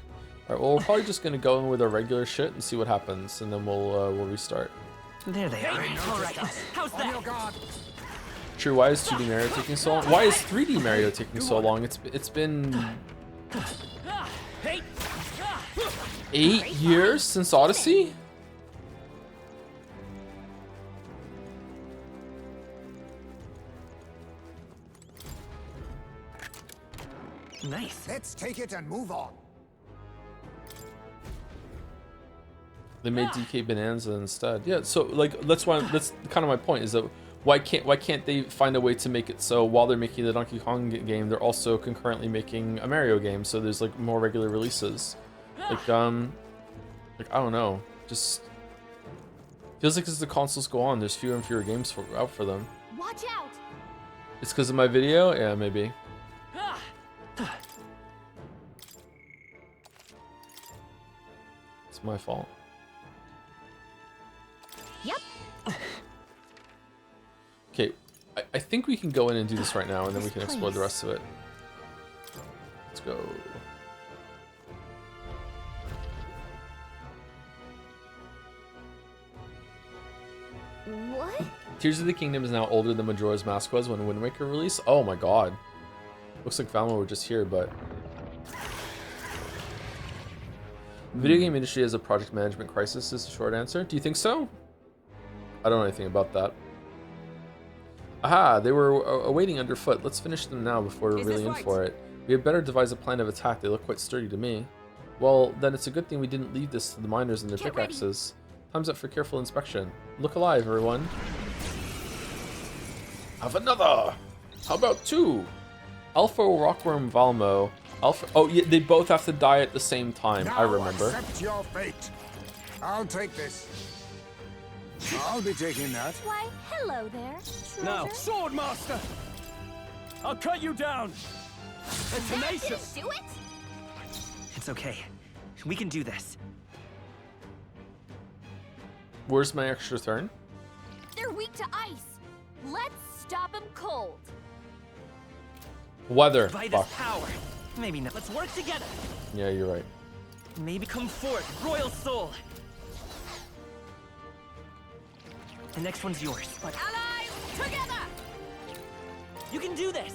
A: Alright, well, we're probably just gonna go in with our regular shit and see what happens, and then we'll restart.
B: There they are. All right. How's that?
A: True, why is 2D Mario taking so long? Why is 3D Mario taking so long? It's been 8 years since Odyssey?
B: Nice.
D: Let's take it and move on.
A: They made DK Bonanza instead. Yeah, so like that's kind of my point is that why can't they find a way to make it so while they're making the Donkey Kong game, they're also concurrently making a Mario game, so there's like more regular releases. Like I don't know, just feels like as the consoles go on, there's fewer and fewer games out for them.
I: Watch out!
A: It's because of my video? Yeah, maybe. It's my fault. Okay, I think we can go in and do this right now, and then we can explore the rest of it. Let's go.
I: What?
A: Tears of the Kingdom is now older than Majora's Mask was when Wind Waker released. Oh my god. Looks like Valma were just here, but... The video game industry has a project management crisis is the short answer. Do you think so? I don't know anything about that. Aha, they were awaiting underfoot. Let's finish them now before we're really in for it. We had better devise a plan of attack. They look quite sturdy to me. Well, then it's a good thing we didn't leave this to the miners and their pickaxes. Time's up for careful inspection. Look alive, everyone. Have another! How about two? Alpha Rockworm Valmo. Alpha. Oh, yeah, they both have to die at the same time.
D: Now
A: I remember.
D: Accept your fate. I'll take this. I'll be taking that.
I: Why, hello there.
G: Now,
I: treasure.
G: Sword Master! I'll cut you down! And
I: That
G: tenacious!
I: didn't do it?
C: It's okay. We can do this.
A: Where's my extra turn?
I: They're weak to ice. Let's stop them cold.
A: Weather.
C: By
A: Fuck.
C: this power. Maybe not. Let's work together.
A: Yeah, you're right.
C: Maybe come forth, Royal Soul. The next one's yours. But
H: Allies, together!
C: you can do this.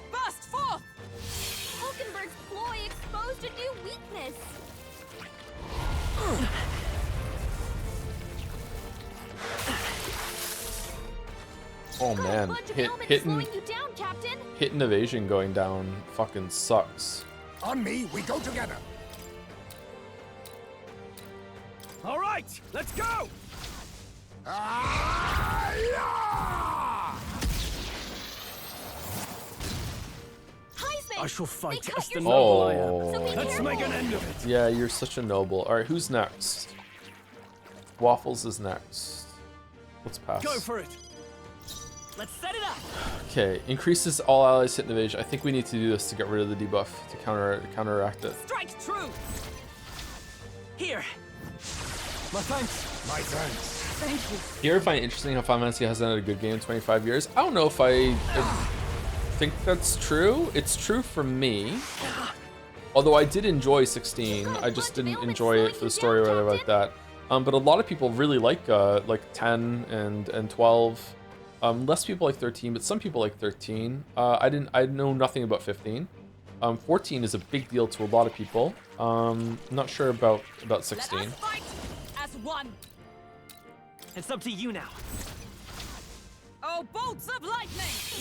H: Burst forth!
I: Hulkenberg's ploy exposed a new weakness.
A: Oh man,
I: Bunch of elements
A: hitting
I: slowing you down, Captain.
A: hitting evasion going down fucking sucks.
D: On me, we go together.
G: All right, let's go!
I: Heisman,
G: I shall fight
I: cut
G: as the
I: your
G: noble I
A: Oh.
G: am. Let's make an end of it.
A: Yeah, you're such a noble. All right, who's next? Waffles is next. Let's pass.
G: Go for it.
C: Let's set it up.
A: Okay, increases all allies hit and evasion. I think we need to do this to get rid of the debuff to counteract it.
H: Strike true!
C: Here.
G: My thanks.
D: My thanks.
H: Thank you.
A: You ever find it interesting how Final Fantasy hasn't had a good game in 25 years? I don't know if I think that's true. It's true for me. Although I did enjoy 16, I just didn't enjoy it for the story or whatever like that. But a lot of people really like 10 and 12. Less people like 13, but some people like 13. I know nothing about 15. 14 is a big deal to a lot of people. Not sure about 16.
H: Let us fight as one.
C: It's up to you now.
H: Oh, bolts of lightning!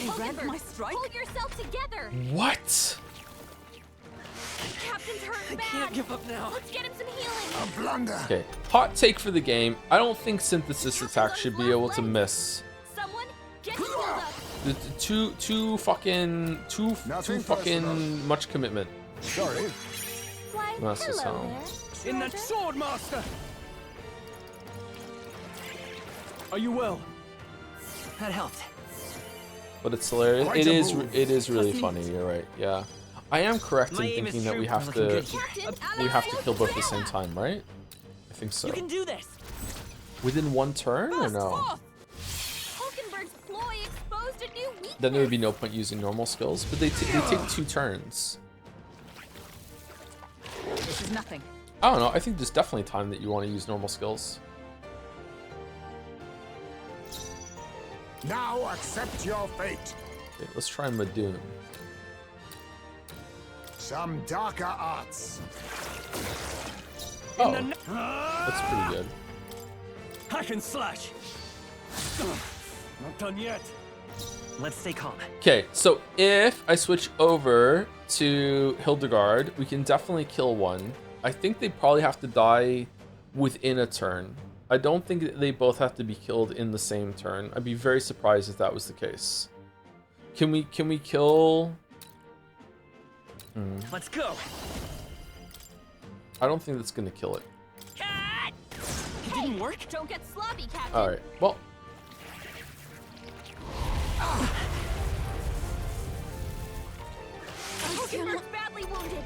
I: Hulkenberg,
H: my strike?
I: hold yourself together.
A: What?
I: Captain's hurt bad.
C: Can't give up now.
I: Let's get him some healing.
D: A blunder.
A: Okay, hot take for the game. I don't think synthesis attacks should be able to miss.
I: Someone get him healed up.
A: Too fucking much commitment.
D: Sorry.
I: Why,
A: That's the
I: hello
A: sound.
I: there.
G: In that
I: treasure.
G: Sword Master. Are you well?
C: That helped.
A: But it's hilarious.
D: Quite a move.
A: It is really funny. You're right. Yeah, I am correct
C: My
A: in
C: aim is
A: thinking that we
C: true.
A: have
C: We're
A: to
C: looking good here.
A: kill both at the same time, right? I think so.
C: You can do this.
A: Within one turn or no?
I: Hulkenberg's ploy exposed a new weakness.
A: Then there would be no point using normal skills. But they take 2 turns.
H: This is nothing.
A: I don't know. I think there's definitely time that you want to use normal skills.
D: Now accept your fate.
A: Okay, let's try Madoon.
D: Some darker arts.
A: Oh, that's pretty good.
G: Hack and slash. Not done yet.
C: Let's stay calm.
A: Okay, so if I switch over to Hildegard, we can definitely kill one. I think they probably have to die within a turn. I don't think that they both have to be killed in the same turn. I'd be very surprised if that was the case. Can we kill?
C: Let's go.
A: I don't think that's gonna kill it.
C: It didn't work.
I: Don't get sloppy, Captain.
A: All right. Well,
I: Hulkenberg's badly wounded.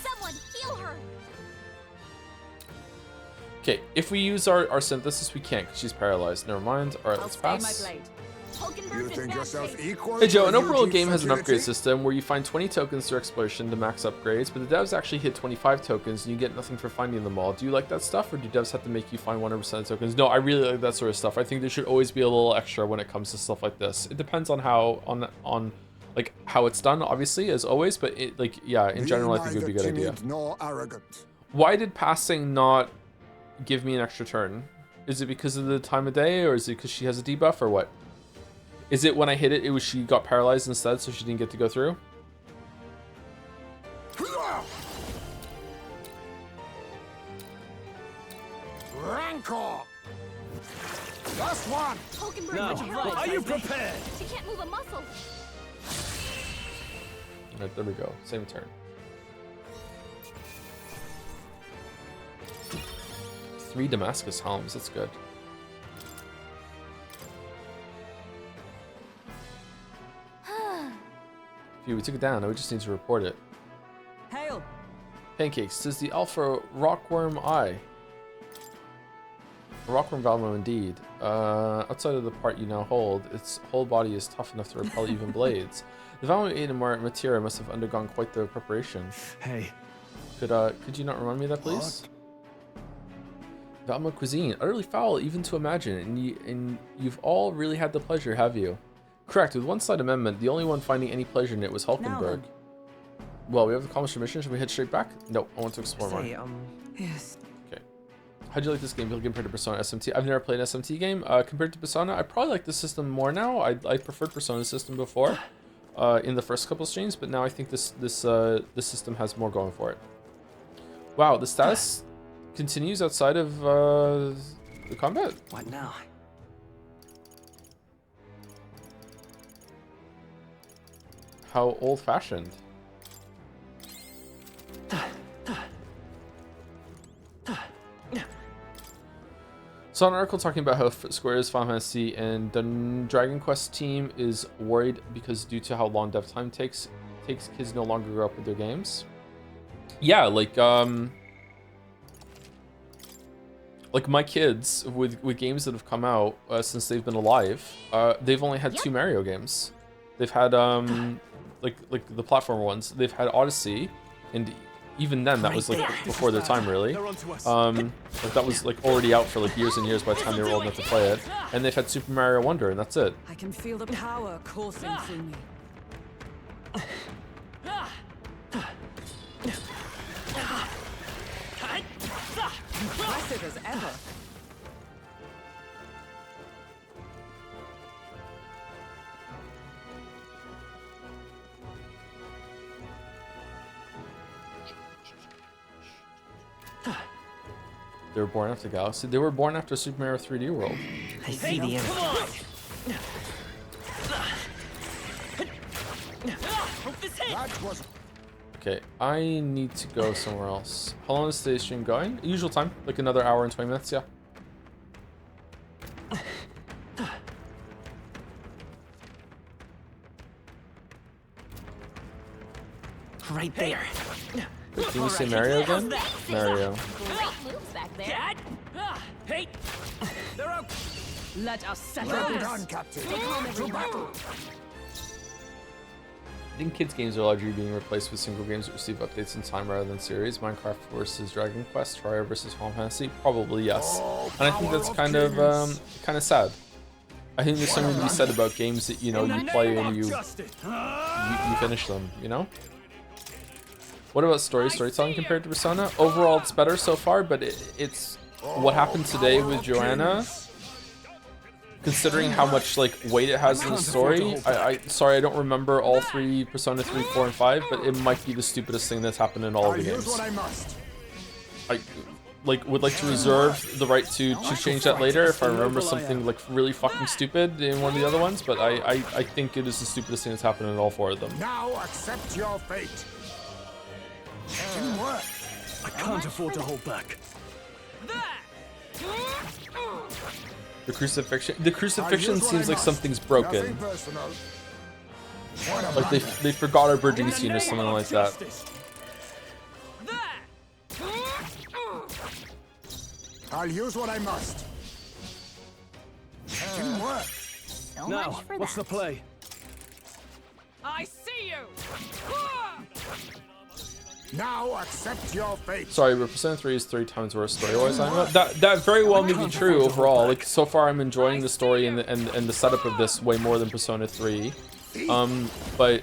I: Someone heal her.
A: Okay, if we use our synthesis, we can't because she's paralyzed. Never mind. All right, let's pass.
D: You think yourself equal?
A: Hey Joe,
D: to
A: an
D: a
A: open world
D: UG
A: game has an upgrade
D: fertility?
A: system where you find 20 tokens through exploration to max upgrades, but the devs actually hit 25 tokens and you get nothing for finding them all. Do you like that stuff, or do devs have to make you find 100% of tokens? No, I really like that sort of stuff. I think there should always be a little extra when it comes to stuff like this. It depends on how like how it's done, obviously, as always, but it like yeah, in general, I think it would be a good idea.
D: Nor arrogant.
A: Why did passing not give me an extra turn? Is it because of the time of day, or is it because she has a debuff, or what? Is it when I hit it, it was she got paralyzed instead, so she didn't get to go through?
D: Rancor! Last one!
B: Are you prepared?
I: She can't move a muscle.
A: Alright, there we go. Same turn. 3 Damascus helms, that's good. Phew, we took it down, now we just need to report it.
G: Hail!
A: Pancakes, says the Alpha Rockworm Eye. A Rockworm Valmo indeed. Outside of the part you now hold, its whole body is tough enough to repel even blades. The Valmo ate in Matira must have undergone quite the preparation.
E: Hey.
A: Could you not remind me of that, please? Valmo cuisine, utterly foul even to imagine, and you've all really had the pleasure, have you? Correct, with one slight amendment, the only one finding any pleasure in it was Hulkenberg. Well, we have accomplished the mission, should we head straight back? No, I want to explore more.
F: Yes.
A: Okay. How'd you like this game compared to Persona SMT? I've never played an SMT game. Compared to Persona, I probably like the system more now. I preferred Persona's system before, in the first couple streams, but now I think this system has more going for it. Wow, the status continues outside of the combat.
C: What now?
A: How old-fashioned. Saw an article talking about how Square's Final Fantasy and the Dragon Quest team is worried because due to how long dev time takes kids no longer grow up with their games. Yeah, like my kids with games that have come out since they've been alive, they've only had 2 Mario games. They've had like the platform ones. They've had Odyssey, and even then that was like before their time, really. Like that was like already out for like years and years by the time they were old enough to play it. And they've had Super Mario Wonder, and that's it.
F: I can feel the power coursing through me. Impressive as ever.
A: They were born after Galaxy. They were born after Super Mario 3D World.
C: I see the enemy.
A: Okay, I need to go somewhere else. How long is today's stream going? Usual time, like another hour and 20 minutes, yeah.
C: Right there.
A: Wait, can you say Mario again? Mario.
I: Great moves back there.
B: Dad? Hey! They're out!
F: Let us settle
D: Well
F: this.
D: done, Captain.
F: Calm
D: To battle.
A: I think kids' games are largely being replaced with single games that receive updates in time rather than series. Minecraft versus Dragon Quest, Trier versus Final Fantasy, probably yes. And I think that's kind of sad. I think there's something to be said about games that you play and you finish them, you know. What about storytelling compared to Persona? Overall, it's better so far, but it's what happened today with Joanna. Considering how much like weight it has in the story, sorry I don't remember all 3 Persona 3, 4, and 5, but it might be the stupidest thing that's happened in all of the games. I would like to reserve the right to change that later if I remember something like really fucking stupid in one of the other ones, but I think it is the stupidest thing that's happened in all 4 of them.
D: Now accept your fate.
E: I can't afford to hold back.
A: The crucifixion seems like something's broken. Like they forgot our bridging scene or something like that.
D: I'll use what I must. Didn't work.
I: So
G: Now,
I: much for
G: what's
I: that.
G: the play?
B: I see you!
D: Now accept your fate.
A: Sorry, but Persona 3 is 3 times worse story-wise. I know that very well may be true overall. Like so far, I'm enjoying the story and the setup of this way more than Persona 3. But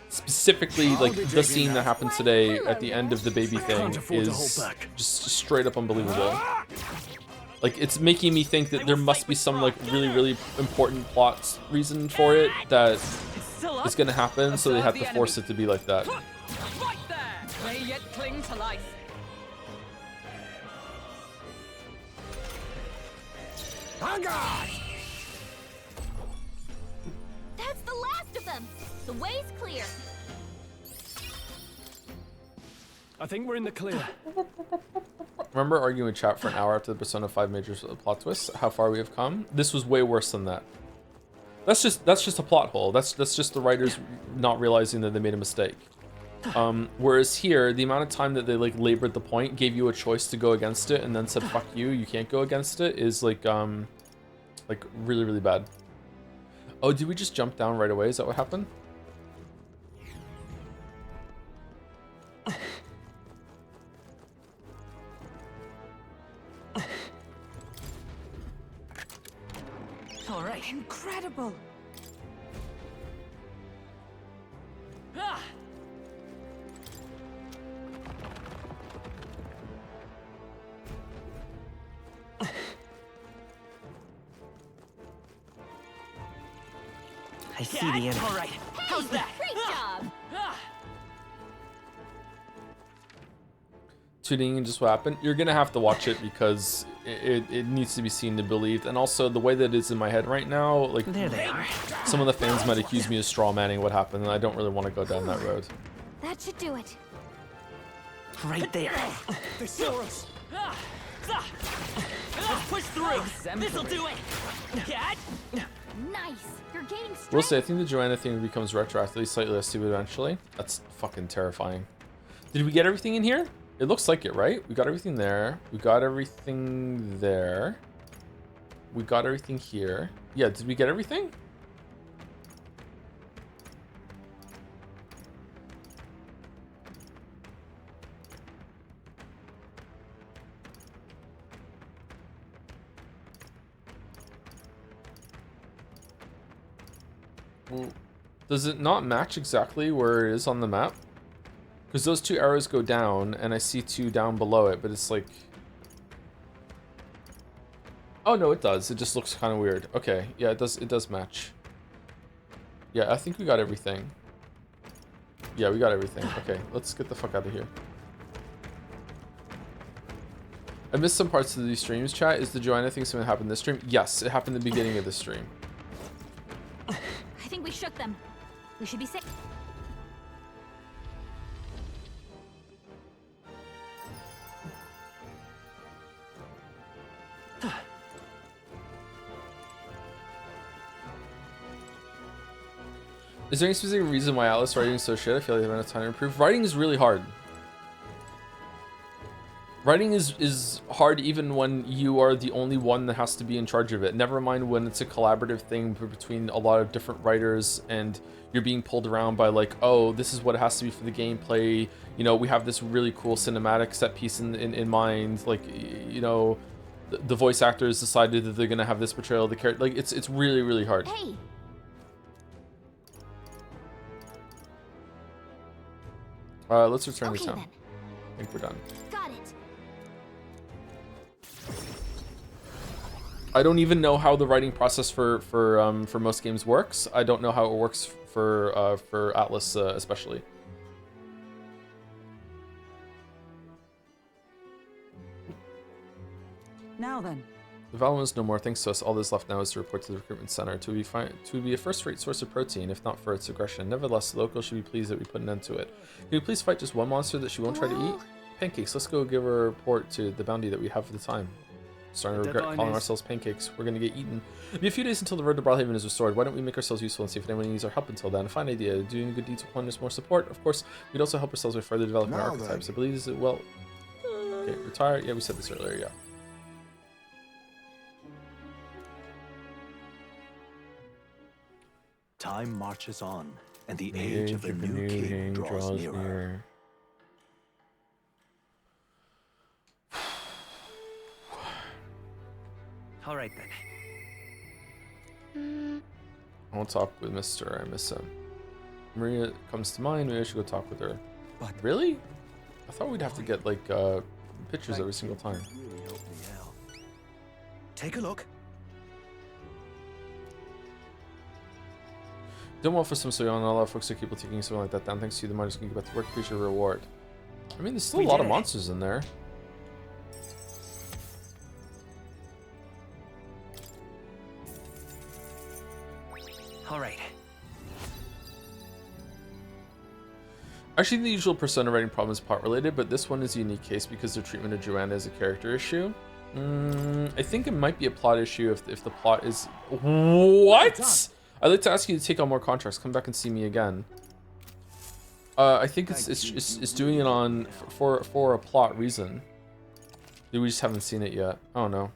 A: specifically, like the scene that happened today at the end of the baby thing is just straight up unbelievable. Like it's making me think that there must be some like really important plot reason for it that is gonna happen, so they have to force it to be like that.
B: Right there! They yet cling to life.
I: That's the last of them. The way's clear.
E: I think we're in the clear.
A: Remember arguing with chat for an hour after the Persona 5 major plot twist? How far we have come? This was way worse than that. That's just a plot hole. That's just the writers not realizing that they made a mistake. Whereas here, the amount of time that they like labored the point, gave you a choice to go against it, and then said "fuck you, you can't go against it," is like really bad. Oh, did we just jump down right away? Is that what happened?
B: All right.
F: Incredible.
B: Ah!
C: I see the enemy.
B: All right. How's that?
I: Great job.
B: Ah!
A: Tuning and just what happened. You're gonna have to watch it because it needs to be seen to believe, and also the way that it's in my head right now, like
C: There they are.
A: some of the fans might accuse me of straw manning what happened, and I don't really want to go down that road.
I: That should do it.
C: Right there.
G: They saw us.
B: Ah! Ah! Let's push through. This'll do it. Cat.
I: Nice. You're gaining strength.
A: We'll say I think the Joanna thing becomes retroactively slightly less stupid eventually. That's fucking terrifying. Did we get everything in here? It looks like it, right? We got everything there. We got everything there. We got everything here. Yeah, did we get everything? Well, does it not match exactly where it is on the map? Because those two arrows go down, and I see two down below it, but it's like... Oh, no, it does. It just looks kind of weird. Okay, yeah, it does match. Yeah, I think we got everything. Yeah, we got everything. Okay, let's get the fuck out of here. I missed some parts of these streams, chat. Is the Joanna thing something that happened this stream? Yes, it happened at the beginning of the stream.
I: I think we shook them. We should be safe.
A: Is there any specific reason why Atlas writing is so shit? I feel like they have enough time to improve. Writing is really hard. Writing is hard even when you are the only one that has to be in charge of it. Never mind when it's a collaborative thing between a lot of different writers and you're being pulled around by like, oh, this is what it has to be for the gameplay. You know, we have this really cool cinematic set piece in mind. Like, you know, the voice actors decided that they're gonna have this portrayal of the character. Like, it's really hard.
I: Hey.
A: Let's return to
I: Okay,
A: town.
I: then.
A: I think we're done.
I: Got it.
A: I don't even know how the writing process for most games works. I don't know how it works for Atlas especially.
F: Now then.
A: The Valorant is no more. Thanks to us, all that's left now is to report to the recruitment center to be a first-rate source of protein, if not for its aggression. Nevertheless, the locals should be pleased that we put an end to it. Can we please fight just one monster that she won't try to eat? Pancakes. Let's go give her a report to the bounty that we have for the time. Starting to regret calling ourselves pancakes. We're gonna get eaten. It'll be a few days until the road to Broadhaven is restored. Why don't we make ourselves useful and see if anyone needs our help until then? A fine idea. Doing good deeds will plunge us more support. Of course, we'd also help ourselves by further developing our archetypes. I believe this is well. Okay, retire. Yeah, we said this earlier. Yeah.
M: Time marches on, and the age of the new king draws nearer.
C: All right then.
A: I want to talk with Mr. I miss him. Maria comes to mind. Maybe I should go talk with her.
C: But
A: really? I thought we'd have to get like pictures every single time.
C: Take a look.
A: Don't want for some so young. A lot of folks are people taking something like that down. Thanks to you, the miners can get back to work. Here's your reward. I mean, there's still a lot of monsters in there.
C: All right.
A: Actually, the usual Persona writing problem is plot related, but this one is a unique case because their treatment of Joanna is a character issue. I think it might be a plot issue if the plot is... What? I'd like to ask you to take on more contracts. Come back and see me again. I think it's doing it on for a plot reason. We just haven't seen it yet. I don't know.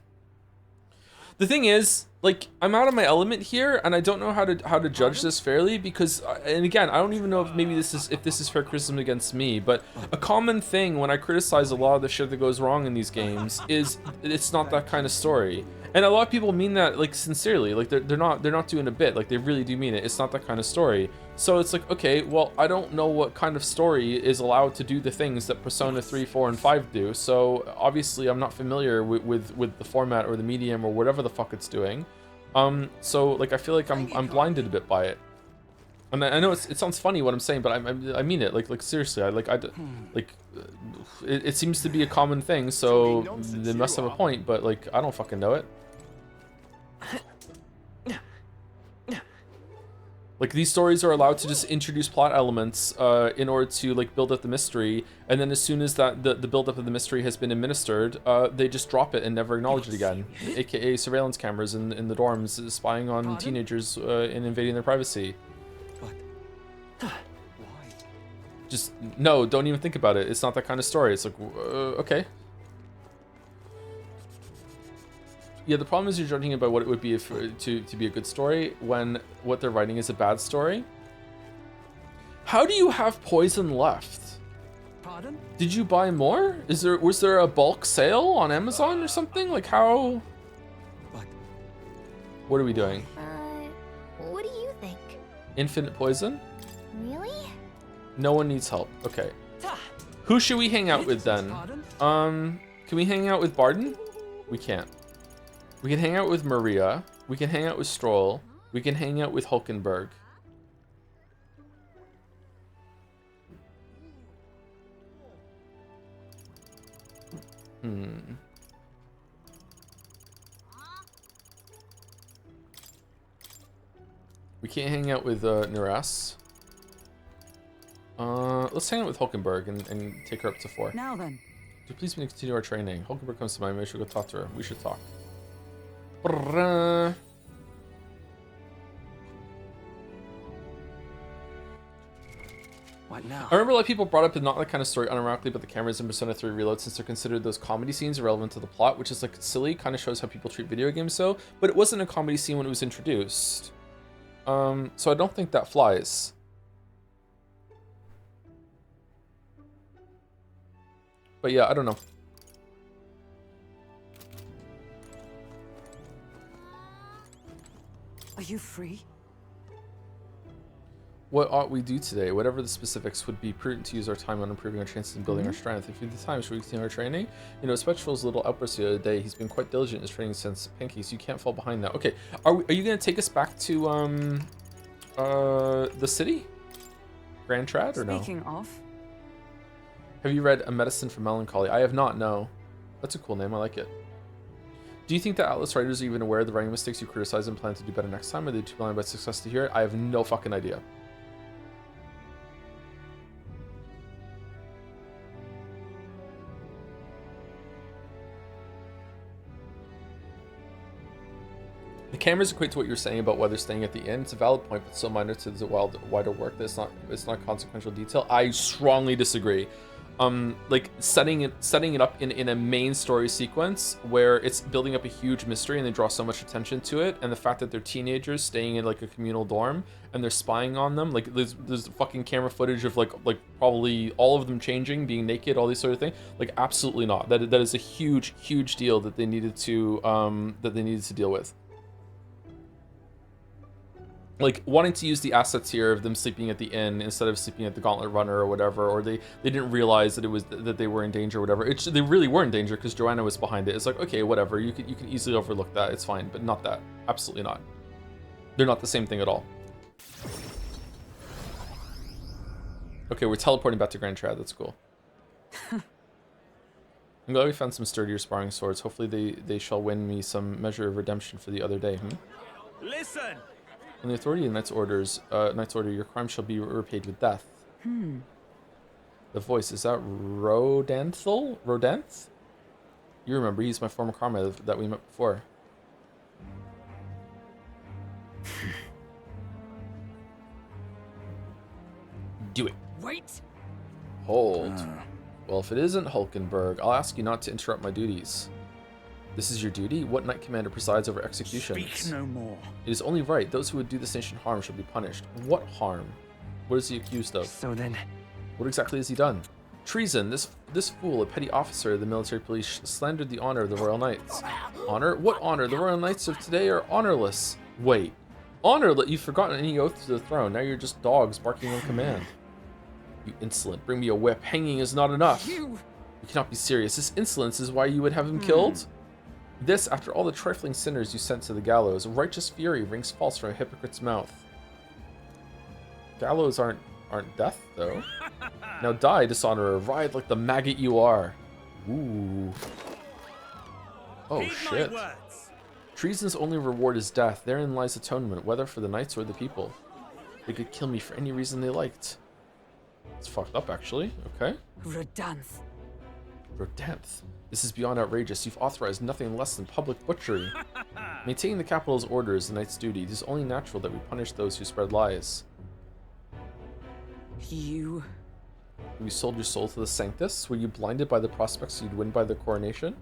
A: The thing is, like, I'm out of my element here, and I don't know how to judge this fairly because, and again, I don't even know if maybe this is fair criticism against me, but a common thing when I criticize a lot of the shit that goes wrong in these games is it's not that kind of story, and a lot of people mean that like sincerely, like they're not doing a bit, like they really do mean it. It's not that kind of story. So it's like, okay, well, I don't know what kind of story is allowed to do the things that Persona 3, 4, and 5 do. So obviously I'm not familiar with the format or the medium or whatever the fuck it's doing. So like I feel like I'm blinded a bit by it. And I know it sounds funny what I'm saying, but I mean it. Like seriously, it seems to be a common thing. So they must have a point, but like I don't fucking know it. Like these stories are allowed to just introduce plot elements in order to like build up the mystery, and then as soon as that the build up of the mystery has been administered, they just drop it and never acknowledge it again. AKA surveillance cameras in the dorms spying on teenagers and invading their privacy. Just no, don't even think about it. It's not that kind of story. It's like okay. Yeah, the problem is you're judging about what it would be if, to be a good story when what they're writing is a bad story. How do you have poison left?
G: Pardon?
A: Did you buy more? Was there a bulk sale on Amazon or something? Like how? What are we doing?
I: What do you think?
A: Infinite poison?
I: Really?
A: No one needs help. Okay. Who should we hang out with then? Can we hang out with Barden? We can't. We can hang out with Maria. We can hang out with Stroll. We can hang out with Hulkenberg. We can't hang out with Nuras. Let's hang out with Hulkenberg and take her up to 4.
F: Now then.
A: Do please continue our training. Hulkenberg comes to mind. Maybe we should go talk to her. We should talk.
C: What now?
A: I remember a lot of people brought up the not that kind of story unironically about the cameras in Persona 3 Reload since they're considered those comedy scenes irrelevant to the plot, which is like silly, kind of shows how people treat video games so, but it wasn't a comedy scene when it was introduced. So I don't think that flies. But yeah, I don't know.
F: Are you free?
A: What ought we do today? Whatever the specifics, would be prudent to use our time on improving our chances and building our strength. If we have the time, should we continue our training? You know, Spectral's little outburst the other day, he's been quite diligent in his training since Pancakes. You can't fall behind now. Okay, are you going to take us back to the city? Grand Trad or no?
F: Speaking of.
A: Have you read A Medicine for Melancholy? I have not, no. That's a cool name, I like it. Do you think that Atlas writers are even aware of the writing mistakes you criticize and plan to do better next time? Are they too blind by success to hear it? I have no fucking idea. The cameras equate to what you're saying about whether staying at the end. It's a valid point, but so minor to the wider work that it's not consequential detail. I strongly disagree. like setting it up in a main story sequence where it's building up a huge mystery and they draw so much attention to it, and the fact that they're teenagers staying in like a communal dorm and they're spying on them, like there's fucking camera footage of like probably all of them changing, being naked, all these sort of things. Like absolutely not. That is a huge deal that they needed to deal with. Like wanting to use the assets here of them sleeping at the inn instead of sleeping at the Gauntlet Runner or whatever, or they didn't realize that they were in danger or whatever. They really were in danger because Joanna was behind it. It's like, okay, whatever, you can easily overlook that, it's fine, but not that. Absolutely not. They're not the same thing at all. Okay, we're teleporting back to Grand Trad, that's cool. I'm glad we found some sturdier sparring swords. Hopefully they shall win me some measure of redemption for the other day,
G: Listen!
A: On the authority of Knight's Order, your crime shall be repaid with death. The voice, is that Rodanthal? Rodanth? You remember, he's my former comrade that we met before. Do it.
B: Wait!
A: Hold. Well, if it isn't Hulkenberg, I'll ask you not to interrupt my duties. This is your duty? What Knight Commander presides over executions?
N: Speak no more.
A: It is only right. Those who would do this nation harm shall be punished. What harm? What is he accused of?
C: So then...
A: What exactly has he done? Treason. This fool, a petty officer of the military police, slandered the honor of the Royal Knights. Honor? What honor? The Royal Knights of today are honorless. Wait. Honorless? You've forgotten any oath to the throne. Now you're just dogs barking on command. You insolent. Bring me a whip. Hanging is not enough. You cannot be serious. This insolence is why you would have him killed? This, after all the trifling sinners you sent to the gallows. Righteous fury rings false from a hypocrite's mouth. Gallows aren't death, though. Now die, dishonorer. Ride like the maggot you are. Ooh. Oh, shit. Treason's only reward is death. Therein lies atonement, whether for the knights or the people. They could kill me for any reason they liked. It's fucked up, actually. Okay.
F: Rodanth.
A: Rodanth. This is beyond outrageous. You've authorized nothing less than public butchery. Maintaining the capital's order is the knight's duty. It is only natural that we punish those who spread lies.
F: You...
A: Have you sold your soul to the Sanctus? Were you blinded by the prospects you'd win by the coronation?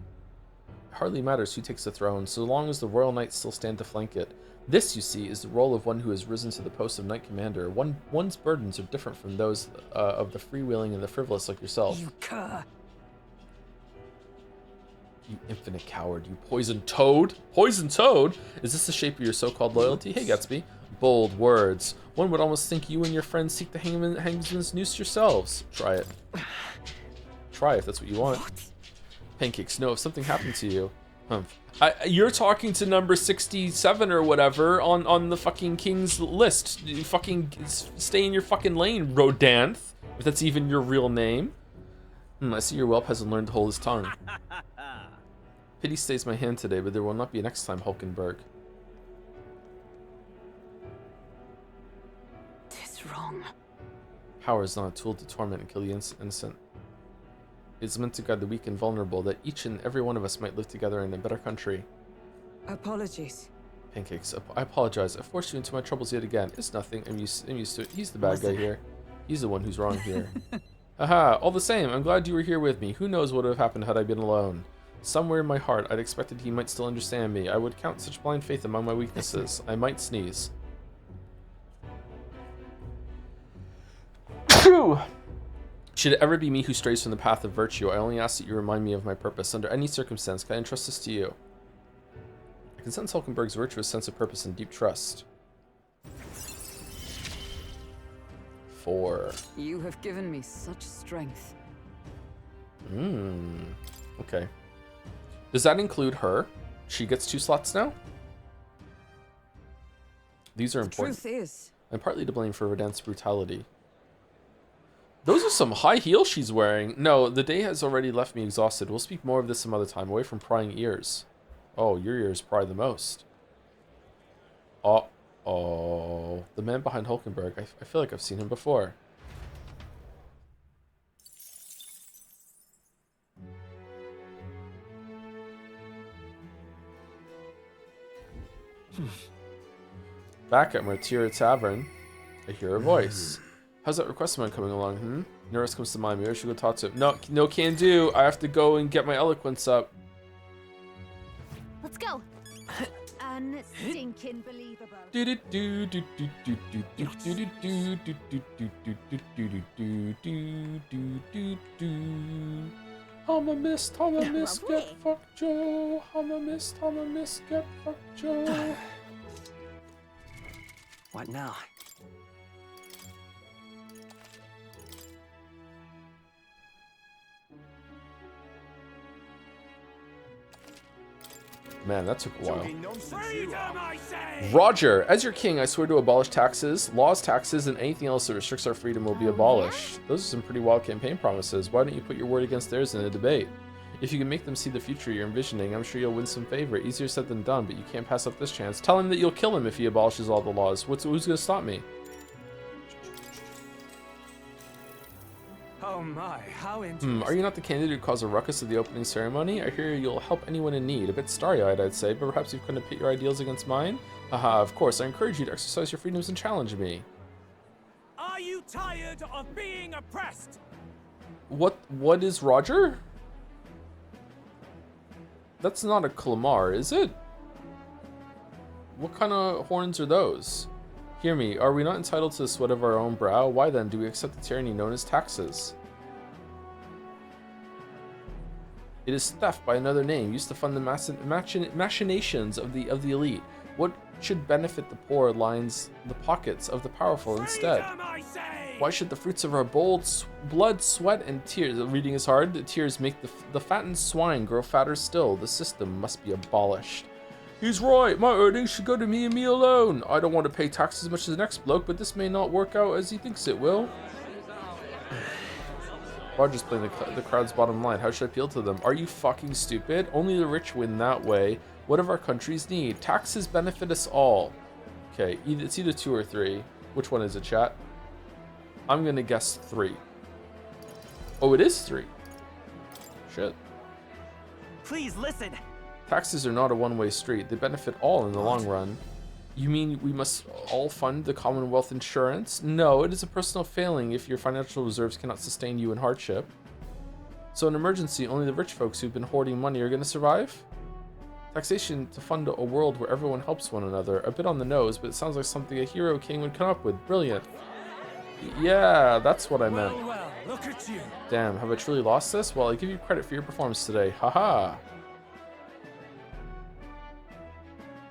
A: It hardly matters who takes the throne, so long as the royal knights still stand to flank it. This, you see, is the role of one who has risen to the post of knight commander. One's burdens are different from those of the freewheeling and the frivolous like yourself.
F: You cur.
A: You infinite coward, you poisoned toad? Poisoned toad? Is this the shape of your so-called loyalty? Hey, Gatsby. Bold words. One would almost think you and your friends seek the hangman's noose yourselves. Try it. Try if that's what you want. Pancakes, no, if something happened to you. You're talking to number 67 or whatever on the fucking king's list. You fucking stay in your fucking lane, Rodanth. If that's even your real name. I see your whelp hasn't learned to hold his tongue. Pity stays my hand today, but there will not be next time, Hulkenberg.
F: Tis wrong.
A: Power is not a tool to torment and kill the innocent. It is meant to guide the weak and vulnerable, that each and every one of us might live together in a better country.
F: Apologies.
A: Pancakes, I apologize. I forced you into my troubles yet again. It's nothing. I'm used to it. He's the bad guy here. He's the one who's wrong here. Aha, all the same, I'm glad you were here with me. Who knows what would have happened had I been alone? Somewhere in my heart, I'd expected he might still understand me. I would count such blind faith among my weaknesses. I might sneeze. Should it ever be me who strays from the path of virtue, I only ask that you remind me of my purpose. Under any circumstance, can I entrust this to you? I can sense Hulkenberg's virtuous sense of purpose and deep trust. 4.
F: You have given me such strength.
A: Okay. Does that include her? She gets 2 slots now? These are important.
F: The truth is...
A: I'm partly to blame for Rodanth's brutality. Those are some high heels she's wearing. No, the day has already left me exhausted. We'll speak more of this some other time, away from prying ears. Oh, your ears pry the most. Uh-oh. The man behind Hulkenberg. I feel like I've seen him before. Back at Martyra Tavern, I hear a voice. How's that request man coming along, Nervous comes to mind. Maybe I should go talk to him. No, no can do. I have to go and get my eloquence up.
I: Let's go.
H: Unstinking believable.
A: I'm a mist, get fucked Joe. I'm a mist, get fucked Joe.
C: What now?
A: Man, that took a while.
O: Freedom, I say!
A: Roger, as your king, I swear to abolish taxes, laws, taxes, and anything else that restricts our freedom will be abolished. Those are some pretty wild campaign promises. Why don't you put your word against theirs in a debate? If you can make them see the future you're envisioning, I'm sure you'll win some favor. Easier said than done, but you can't pass up this chance. Tell him that you'll kill him if he abolishes all the laws. Who's gonna stop me?
G: Oh my, how interesting.
A: Are you not the candidate who caused a ruckus at the opening ceremony? I hear you'll help anyone in need. A bit starry-eyed, I'd say, but perhaps you couldn't pit your ideals against mine? Haha, of course, I encourage you to exercise your freedoms and challenge me.
G: Are you tired of being oppressed?
A: What is Roger? That's not a Calamar, is it? What kind of horns are those? Hear me, are we not entitled to the sweat of our own brow? Why then do we accept the tyranny known as taxes? It is theft by another name, used to fund the machinations of the elite. What should benefit the poor lines the pockets of the powerful instead? Why should the fruits of our bold blood, sweat, and tears, reading is hard, the tears make the fattened swine grow fatter still? The system must be abolished. He's right, my earnings should go to me and me alone. I don't want to pay taxes as much as the next bloke, but this may not work out as he thinks it will. Roger's playing the crowd's bottom line. How should I appeal to them? Are you fucking stupid? Only the rich win that way. What do our countries need? Taxes benefit us all. Okay, it's either 2 or 3. Which one is it, chat? I'm gonna guess 3. Oh, it is 3. Shit.
C: Please listen.
A: Taxes are not a one-way street. They benefit all in the long run. You mean we must all fund the Commonwealth insurance? No, it is a personal failing if your financial reserves cannot sustain you in hardship. So in emergency, only the rich folks who've been hoarding money are going to survive? Taxation to fund a world where everyone helps one another. A bit on the nose, but it sounds like something a hero king would come up with. Brilliant. Yeah, that's what I meant.
G: Well, look at you.
A: Damn, have I truly lost this? Well, I give you credit for your performance today. Haha.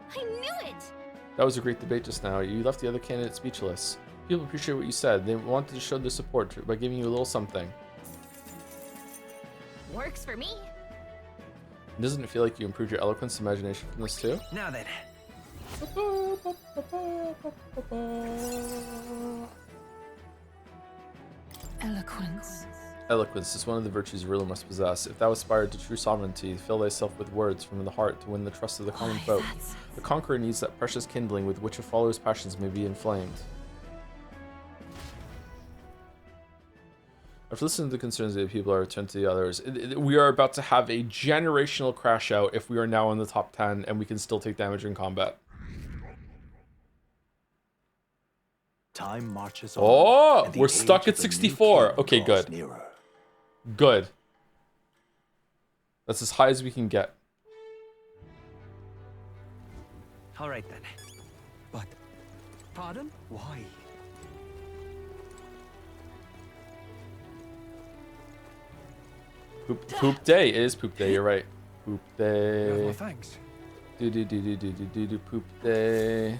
I: I knew it!
A: That was a great debate just now. You left the other candidate speechless. People appreciate what you said. They wanted to show their support by giving you a little something.
I: Works for me.
A: Doesn't it feel like you improved your eloquence and imagination from this too?
C: Now then.
L: Eloquence.
A: Eloquence is one of the virtues you really must possess. If thou aspired to true sovereignty, fill thyself with words from the heart to win the trust of the common folk. The conqueror needs that precious kindling with which a follower's passions may be inflamed. After listening to the concerns of the people, I return to the others. We are about to have a generational crash out if we are now in the top 10 and we can still take damage in combat.
M: Time marches
A: on. Oh, we're stuck at 64. Okay, good. Good. That's as high as we can get.
C: All right then.
G: But, pardon? Why?
A: Poop day. It is poop day. You're right. Poop day.
G: Well, thanks.
A: Do poop day.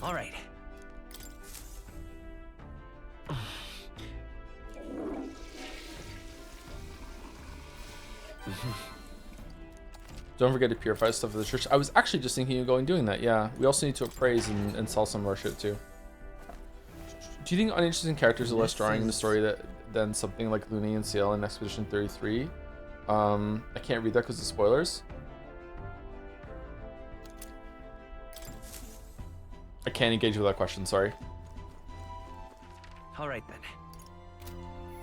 C: All right.
A: Don't forget to purify stuff for the church. I was actually just thinking of going doing that. Yeah, we also need to appraise and sell some of our shit too. Do you think uninteresting characters are less drawing in the story than something like Looney and Ciel in Expedition 33? I can't read that because of spoilers. I can't engage with that question, sorry.
C: All right then.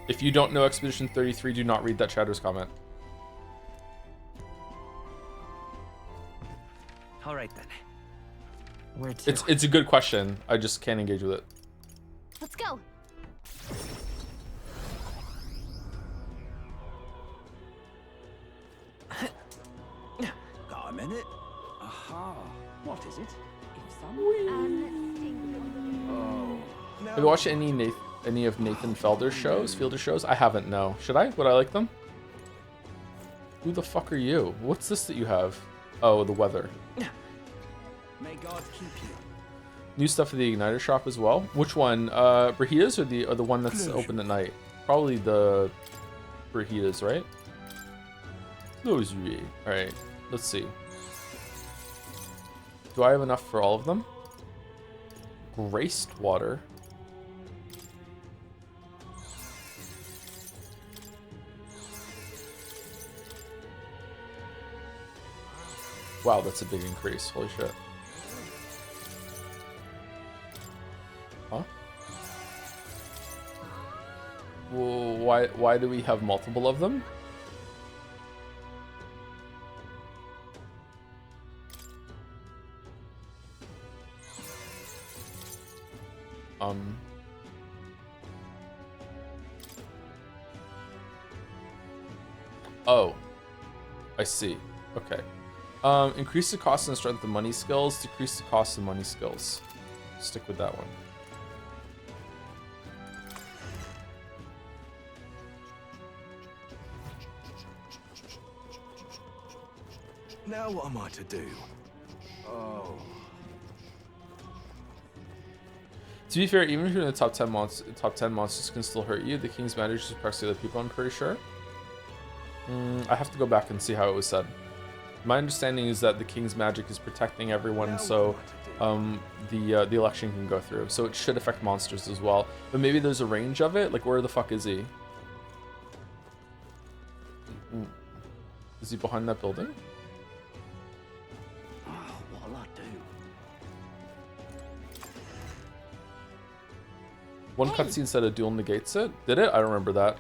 A: If you don't know Expedition 33, do not read that chatter's comment.
C: All right then. Where to?
A: It's a good question. I just can't engage with it.
I: Let's go.
N: Got a minute? Aha. What is it? Oh.
A: Have you watched any of Nathan Fielder's shows? I haven't, no. Should I? Would I like them? Who the fuck are you? What's this that you have? Oh, the weather.
N: May God keep you.
A: New stuff at the Igniter shop as well. Which one? Burritos or the one that's open at night? Probably the Burritos, right? Those really. Alright, let's see. Do I have enough for all of them? Graced water. Wow, that's a big increase. Holy shit. Huh? Well, why do we have multiple of them? Oh, I see. Okay. Increase the cost and strength of money skills, decrease the cost of money skills. Stick with that one.
N: Now what am I to do? Oh.
A: To be fair, even if you're in the top 10 monsters can still hurt you. The King's Magic just protects the other people, I'm pretty sure. I have to go back and see how it was said. My understanding is that the King's Magic is protecting everyone, so the election can go through. So it should affect monsters as well. But maybe there's a range of it. Like, where the fuck is he? Is he behind that building?
N: What'll I do?
A: One cutscene said a duel negates it. Did it? I don't remember that.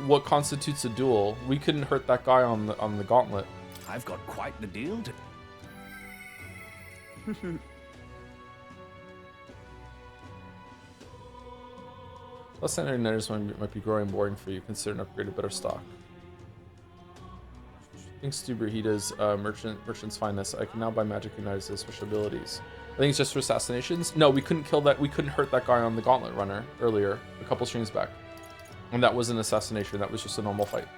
A: What constitutes a duel? We couldn't hurt that guy on the gauntlet.
N: I've got quite the deal to...
A: Less than Igniters might be growing boring for you. Consider an upgraded better stock. Thanks to Burrito's Merchant's Finest, I can now buy magic Igniters with special abilities. I think it's just for assassinations. No, we couldn't kill that. We couldn't hurt that guy on the gauntlet runner earlier, a couple streams back. And that was an assassination. That was just a normal fight.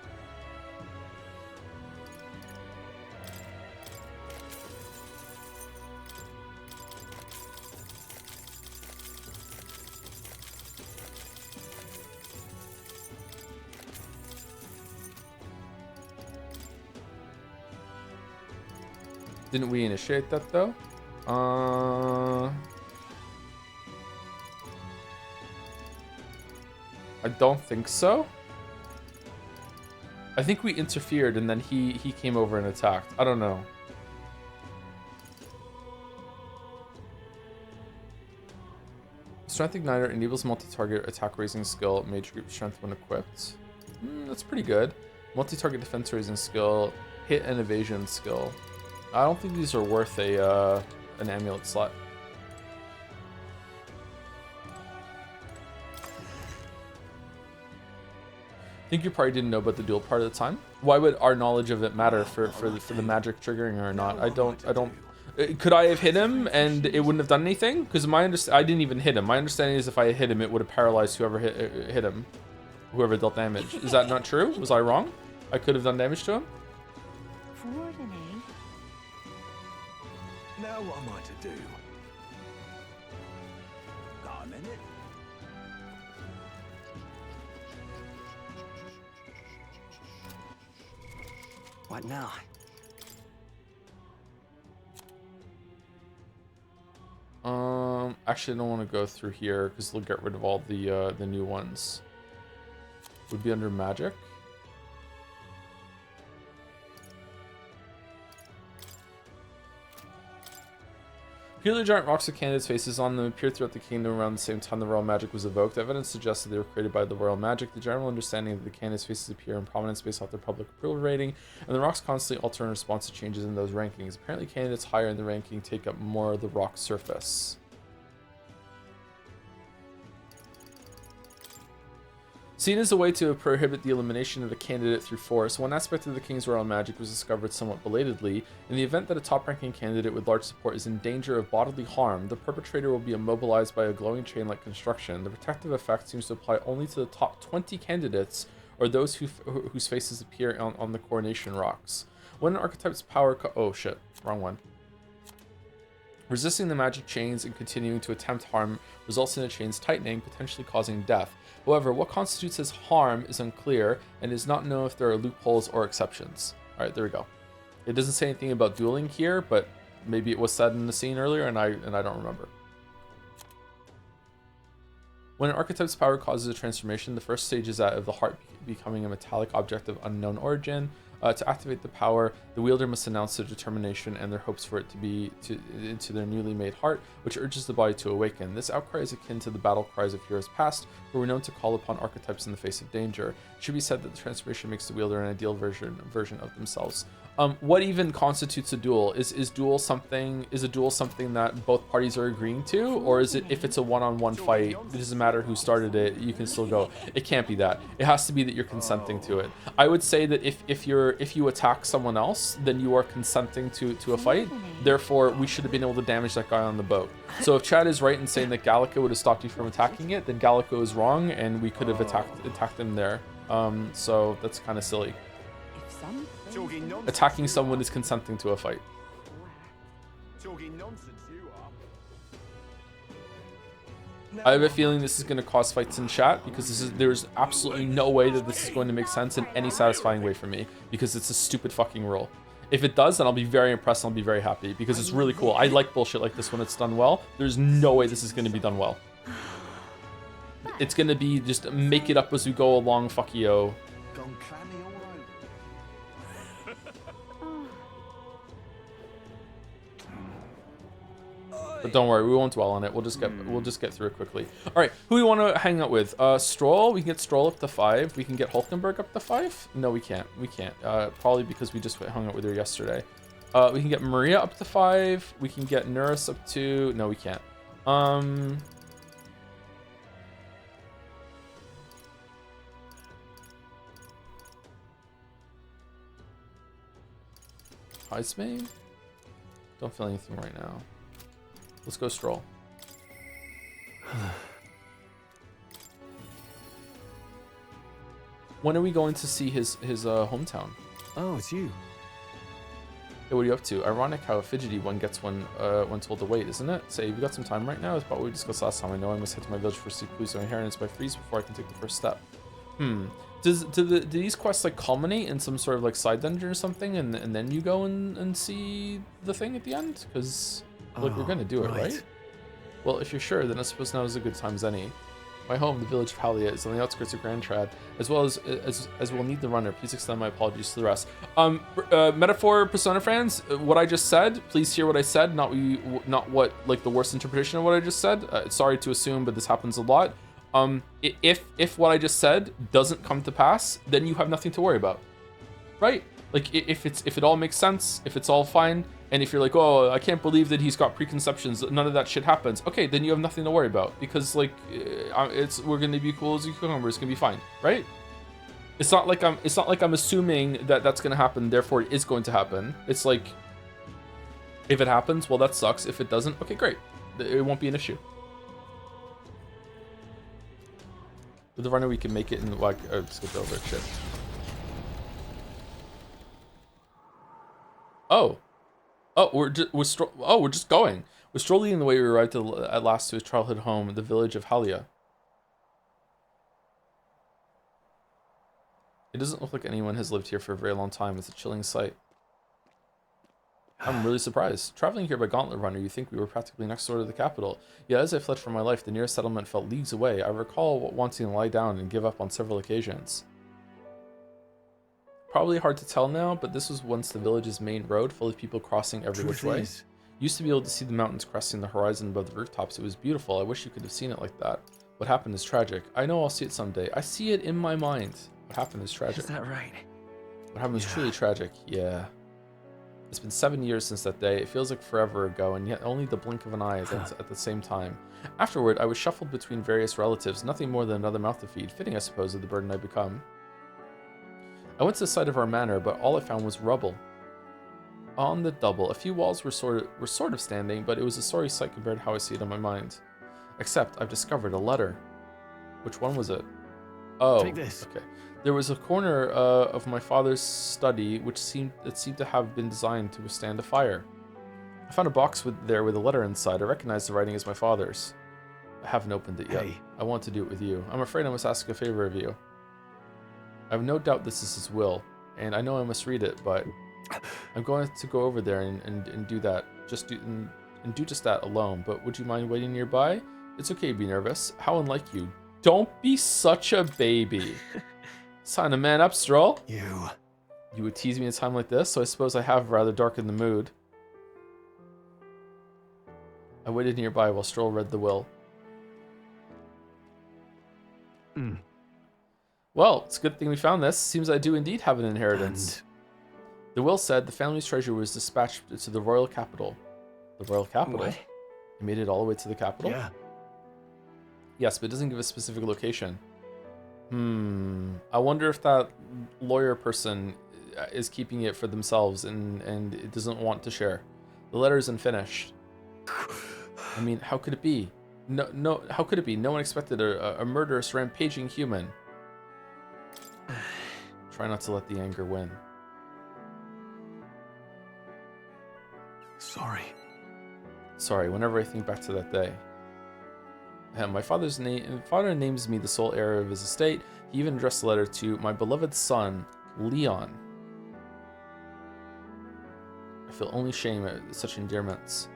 A: Didn't we initiate that though? I don't think so. I think we interfered and then he came over and attacked. I don't know. Strength Igniter enables multi-target attack raising skill, mage group strength when equipped. That's pretty good. Multi-target defense raising skill, hit and evasion skill. I don't think these are worth a an amulet slot. I think you probably didn't know about the duel part at the time. Why would our knowledge of it matter for the magic triggering or not? I don't. Could I have hit him and it wouldn't have done anything? Because I didn't even hit him. My understanding is if I hit him, it would have paralyzed whoever hit him, whoever dealt damage. Is that not true? Was I wrong? I could have done damage to him.
N: Now what am I to do? Got a minute?
C: What now?
A: Actually, I don't want to go through here because they'll get rid of all the new ones. Would be under magic. Peculiar giant rocks with candidates' faces on them appeared throughout the kingdom around the same time the royal magic was evoked. Evidence suggests that they were created by the royal magic. The general understanding that the candidates' faces appear in prominence based off their public approval rating, and the rocks constantly alter in response to changes in those rankings. Apparently, candidates higher in the ranking take up more of the rock surface. Seen as a way to prohibit the elimination of a candidate through force, one aspect of the king's royal magic was discovered somewhat belatedly. In the event that a top-ranking candidate with large support is in danger of bodily harm, the perpetrator will be immobilized by a glowing chain-like construction. The protective effect seems to apply only to the top 20 candidates or those whose faces appear on the coronation rocks. When an archetype's power oh shit, wrong one. Resisting the magic chains and continuing to attempt harm results in the chains tightening, potentially causing death. However, what constitutes as harm is unclear and is not known if there are loopholes or exceptions. Alright, there we go. It doesn't say anything about dueling here, but maybe it was said in the scene earlier and I don't remember. When an archetype's power causes a transformation, the first stage is that of the heart becoming a metallic object of unknown origin. To activate the power, the wielder must announce their determination and their hopes for it to be into their newly made heart, which urges the body to awaken. This outcry is akin to the battle cries of heroes past, who were known to call upon archetypes in the face of danger. It should be said that the transformation makes the wielder an ideal version of themselves. What even constitutes a duel? Is a duel something that both parties are agreeing to, or is it if it's a one-on-one fight, it doesn't matter who started it, you can still go? It can't be that. It has to be that you're consenting to it. I would say that if you attack someone else, then you are consenting to a fight. Therefore, we should have been able to damage that guy on the boat. So if Chad is right in saying that Gallica would have stopped you from attacking it, then Gallica is wrong, and we could have attacked him there. So that's kind of silly. Attacking someone is consenting to a fight. I have a feeling this is going to cause fights in chat because there's absolutely no way that this is going to make sense in any satisfying way for me because it's a stupid fucking rule. If it does, then I'll be very impressed and I'll be very happy because it's really cool. I like bullshit like this when it's done well. There's no way this is going to be done well. It's going to be just make it up as we go along, fuck yo. But don't worry, we won't dwell on it. We'll just get through it quickly. All right, who do we want to hang out with? Stroll. We can get Stroll up to 5. We can get Hulkenberg up to 5. No, we can't. We can't. Probably because we just hung out with her yesterday. We can get Maria up to 5. We can get Nurse up to. No, we can't. Heisman? Don't feel anything right now. Let's go Stroll. When are we going to see his hometown?
E: Oh, it's you.
A: Hey, what are you up to? Ironic how a fidgety one gets when told to wait, isn't it? Say, you got some time right now? It's about what we discussed last time. I know I must head to my village for seek clues of inheritance by freeze before I can take the first step. Do these quests like culminate in some sort of like side dungeon or something, and then you go and see the thing at the end? Because look, we're gonna do it, right? Well, if you're sure, then I suppose now is a good time as any. My home, the village of Halia, is on the outskirts of Grand Trad, as well as we'll need the runner. Please extend my apologies to the rest. Metaphor Persona fans, what I just said, please hear what I said, not what like the worst interpretation of what I just said. Sorry to assume, but this happens a lot. If what I just said doesn't come to pass, then you have nothing to worry about, right? Like if it all makes sense, if it's all fine, and if you're like, oh, I can't believe that he's got preconceptions, none of that shit happens. Okay, then you have nothing to worry about because like we're gonna be cool as a cucumber. It's gonna be fine, right? It's not like I'm assuming that that's gonna happen. Therefore, it is going to happen. It's like if it happens, well, that sucks. If it doesn't, okay, great. It won't be an issue. With the runner, we can make it in like skip over it. Shit. We're just going. We're strolling the way we arrived at last to his childhood home, the village of Halia. It doesn't look like anyone has lived here for a very long time. It's a chilling sight. I'm really surprised. Traveling here by gauntlet runner, you think we were practically next door to the capital. Yet as I fled for my life, the nearest settlement felt leagues away. I recall wanting to lie down and give up on several occasions. Probably hard to tell now, but this was once the village's main road, full of people crossing every which way. Used to be able to see the mountains cresting the horizon above the rooftops. It was beautiful. I wish you could have seen it like that. What happened is tragic. I know I'll see it someday. I see it in my mind. What happened is tragic.
C: Is that right?
A: What happened was truly tragic. Yeah. It's been 7 years since that day. It feels like forever ago, and yet only the blink of an eye at the same time. Afterward, I was shuffled between various relatives, nothing more than another mouth to feed, fitting, I suppose, of the burden I'd become. I went to the site of our manor, but all I found was rubble. On the double, a few walls were sort of standing, but it was a sorry sight compared to how I see it in my mind. Except, I've discovered a letter. Which one was it? Oh,
E: Take this.
A: Okay. There was a corner of my father's study which seemed to have been designed to withstand a fire. I found a box there with a letter inside. I recognized the writing as my father's. I haven't opened it yet.
E: Hey.
A: I want to do it with you. I'm afraid I must ask a favor of you. I have no doubt this is his will, and I know I must read it, but I'm going to go over there and do that. Do just that alone. But would you mind waiting nearby? It's okay to be nervous. How unlike you. Don't be such a baby. It's time to man up, Stroll.
E: You
A: would tease me at a time like this, so I suppose I have rather darkened the mood. I waited nearby while Stroll read the will. Well, it's a good thing we found this. Seems I do indeed have an inheritance. The will said the family's treasure was dispatched to the royal capital. The royal capital?
E: What?
A: It made it all the way to the capital?
E: Yeah.
A: Yes, but it doesn't give a specific location. I wonder if that lawyer person is keeping it for themselves and it doesn't want to share. The letter isn't finished. I mean, how could it be? No, how could it be? No one expected a murderous, rampaging human. Try not to let the anger win. Sorry, whenever I think back to that day. My father names me the sole heir of his estate. He even addressed the letter to my beloved son, Leon. I feel only shame at such endearments.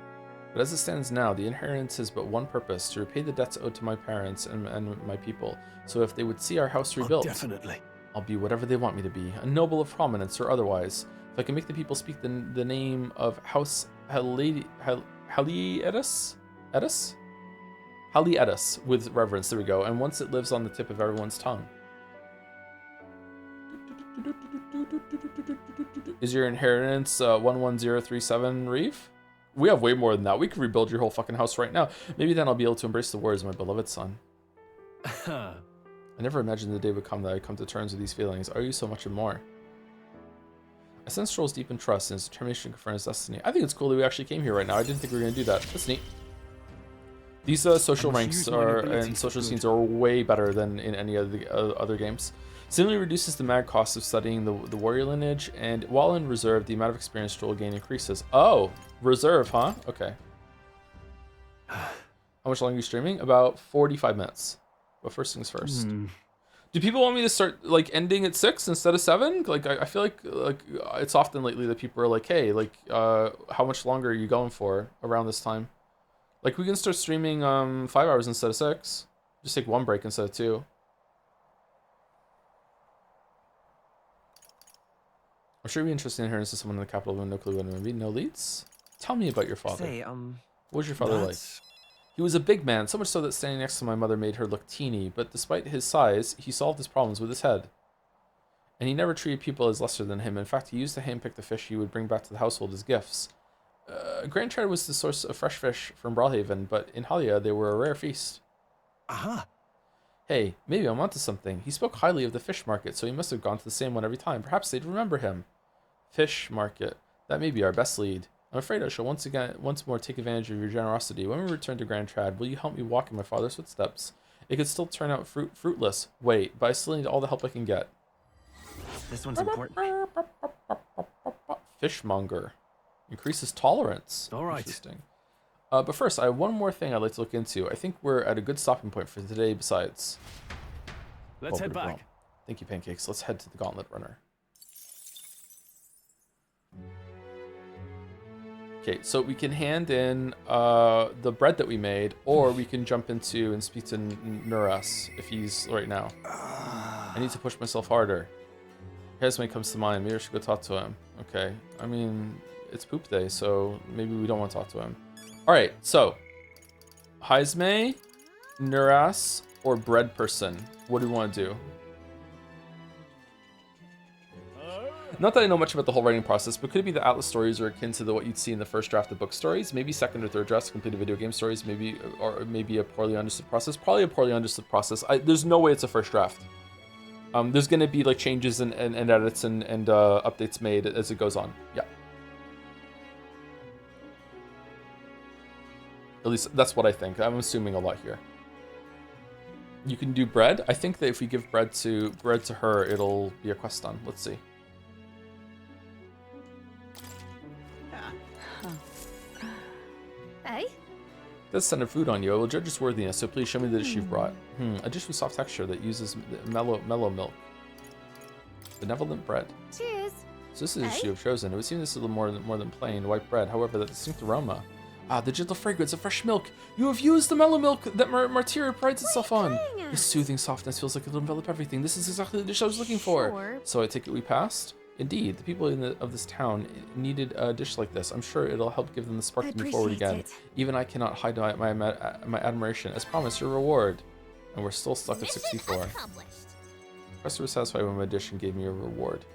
A: But as it stands now, the inheritance has but one purpose, to repay the debts owed to my parents and my people. So if they would see our house rebuilt,
E: definitely.
A: I'll be whatever they want me to be, a noble of prominence or otherwise. If I can make the people speak the name of House Halietis with reverence, there we go, and once it lives on the tip of everyone's tongue. Is your inheritance 11037, Reef? We have way more than that. We could rebuild your whole fucking house right now. Maybe then I'll be able to embrace the words, my beloved son. I never imagined the day would come that I'd come to terms with these feelings. Are you so much and more? I sense Stroll's deep in trust and his determination to confront his destiny. I think it's cool that we actually came here right now. I didn't think we were going to do that. That's neat. These social ranks and social scenes are way better than in any of the other games. Similarly reduces the mad cost of studying the warrior lineage, and while in reserve, the amount of experience Stroll gain increases. Oh, reserve, huh? Okay. How much longer are you streaming? About 45 minutes. But first things first. Do people want me to start like ending at 6 instead of 7? Like I feel like it's often lately that people are like, hey, like how much longer are you going for around this time? Like we can start streaming 5 hours instead of 6. Just take one break instead of 2. I'm sure you'd be interested in hearing to someone in the capital with no clue what it would be. No leads? Tell me about your father.
C: Say,
A: what was your father like? He was a big man, so much so that standing next to my mother made her look teeny, but despite his size, he solved his problems with his head. And he never treated people as lesser than him. In fact, he used to handpick the fish he would bring back to the household as gifts. Grand Trad was the source of fresh fish from Brawlhaven, but in Halia they were a rare feast.
E: Aha!
A: Hey, maybe I'm onto something. He spoke highly of the fish market, so he must have gone to the same one every time. Perhaps they'd remember him. Fish market. That may be our best lead. I'm afraid I shall once more take advantage of your generosity. When we return to Grand Trad, will you help me walk in my father's footsteps? It could still turn out fruitless. Wait, but I still need all the help I can get.
C: This one's important.
A: Fishmonger. Increases tolerance.
E: All right.
A: Interesting. But first, I have one more thing I'd like to look into. I think we're at a good stopping point for today besides.
E: Let's head back.
A: Thank you, Pancakes. Let's head to the Gauntlet Runner. Okay, so we can hand in the bread that we made, or we can jump into and speak to Nuras if he's right now. I need to push myself harder. Hesme comes to mind. Maybe I should go talk to him. Okay. I mean, it's poop day, so maybe we don't want to talk to him. All right, so Heisme, Nuras, or bread person. What do we want to do? Not that I know much about the whole writing process, but could it be the Atlas stories are akin to what you'd see in the first draft of book stories? Maybe second or third drafts, completed video game stories, maybe, or maybe a poorly understood process. Probably a poorly understood process. There's no way it's a first draft. There's going to be like changes and edits and updates made as it goes on. Yeah. At least that's what I think. I'm assuming a lot here. You can do bread. I think that if we give bread to her, it'll be a quest done. Let's see.
I: Hey?
A: Does send a food on you. I will judge its worthiness, so please show me the dish you've brought. A dish with soft texture that uses mellow milk. Benevolent bread.
I: Cheers.
A: So this is the dish you have chosen. It would seem this is a little more than plain white bread. However, the distinct aroma. Ah, the gentle fragrance of fresh milk. You have used the mellow milk that Martyria prides itself on. The soothing softness feels like it'll envelop everything. This is exactly the dish I was looking for. So I take it we passed? Indeed, the people of this town needed a dish like this. I'm sure it'll help give them the spark to move forward again. Even I cannot hide my admiration. As promised, your reward. And we're still stuck at 64. Quester was satisfied with my dish and gave me a reward.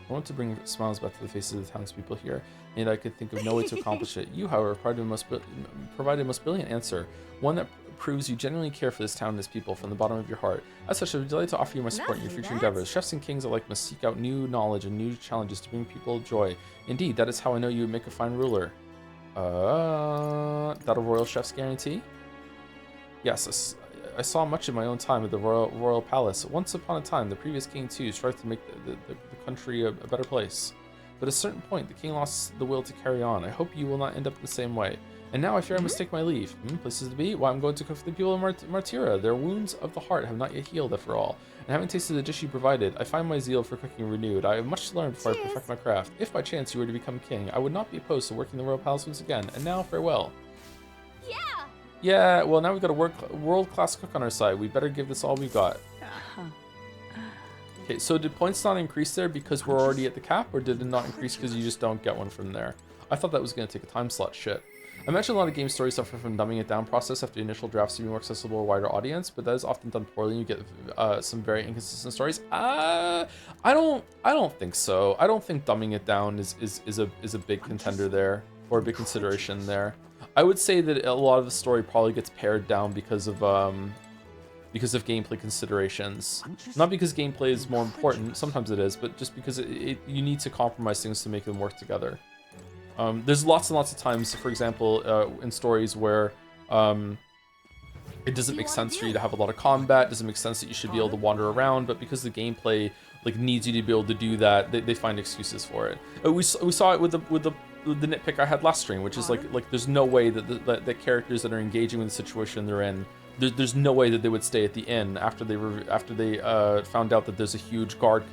A: I want to bring smiles back to the faces of the townspeople here, and I could think of no way to accomplish it. You, however, provided a most brilliant answer, one that proves you genuinely care for this town and its people from the bottom of your heart. As such, I would be delighted to offer you my support in your future endeavors. Chefs and kings alike must seek out new knowledge and new challenges to bring people joy. Indeed, that is how I know you would make a fine ruler. That a royal chef's guarantee? Yes, I saw much of my own time at the royal palace. Once upon a time, the previous king too tried to make the country a better place. But at a certain point, the king lost the will to carry on. I hope you will not end up the same way. And now I fear I must take my leave. Places to be? Well, I'm going to cook for the people of Martyria. Their wounds of the heart have not yet healed, after all. And having tasted the dish you provided, I find my zeal for cooking renewed. I have much to learn before I perfect my craft. If by chance you were to become king, I would not be opposed to working the royal palace once again. And now, farewell. Yeah, well, now we've got a world-class cook on our side. We better give this all we got. Okay, so did points not increase there because we're already at the cap, or did it not increase because you just don't get one from there? I thought that was going to take a time slot. Shit. I mentioned a lot of game stories suffer from dumbing it down process after the initial drafts to be more accessible to a wider audience, but that is often done poorly and you get some very inconsistent stories. I don't think so. I don't think dumbing it down is a big contender there, or a big consideration there. I would say that a lot of the story probably gets pared down because of gameplay considerations. Not because gameplay is more important, sometimes it is, but just because you need to compromise things to make them work together. There's lots and lots of times, for example, in stories where it doesn't make sense for you to have a lot of combat, doesn't make sense that you should be able to wander around, but because the gameplay like needs you to be able to do that, they find excuses for it. We saw it with the nitpick I had last stream, which is like there's no way that the characters that are engaging with the situation they're in, there's no way that they would stay at the inn after they found out that there's a huge guard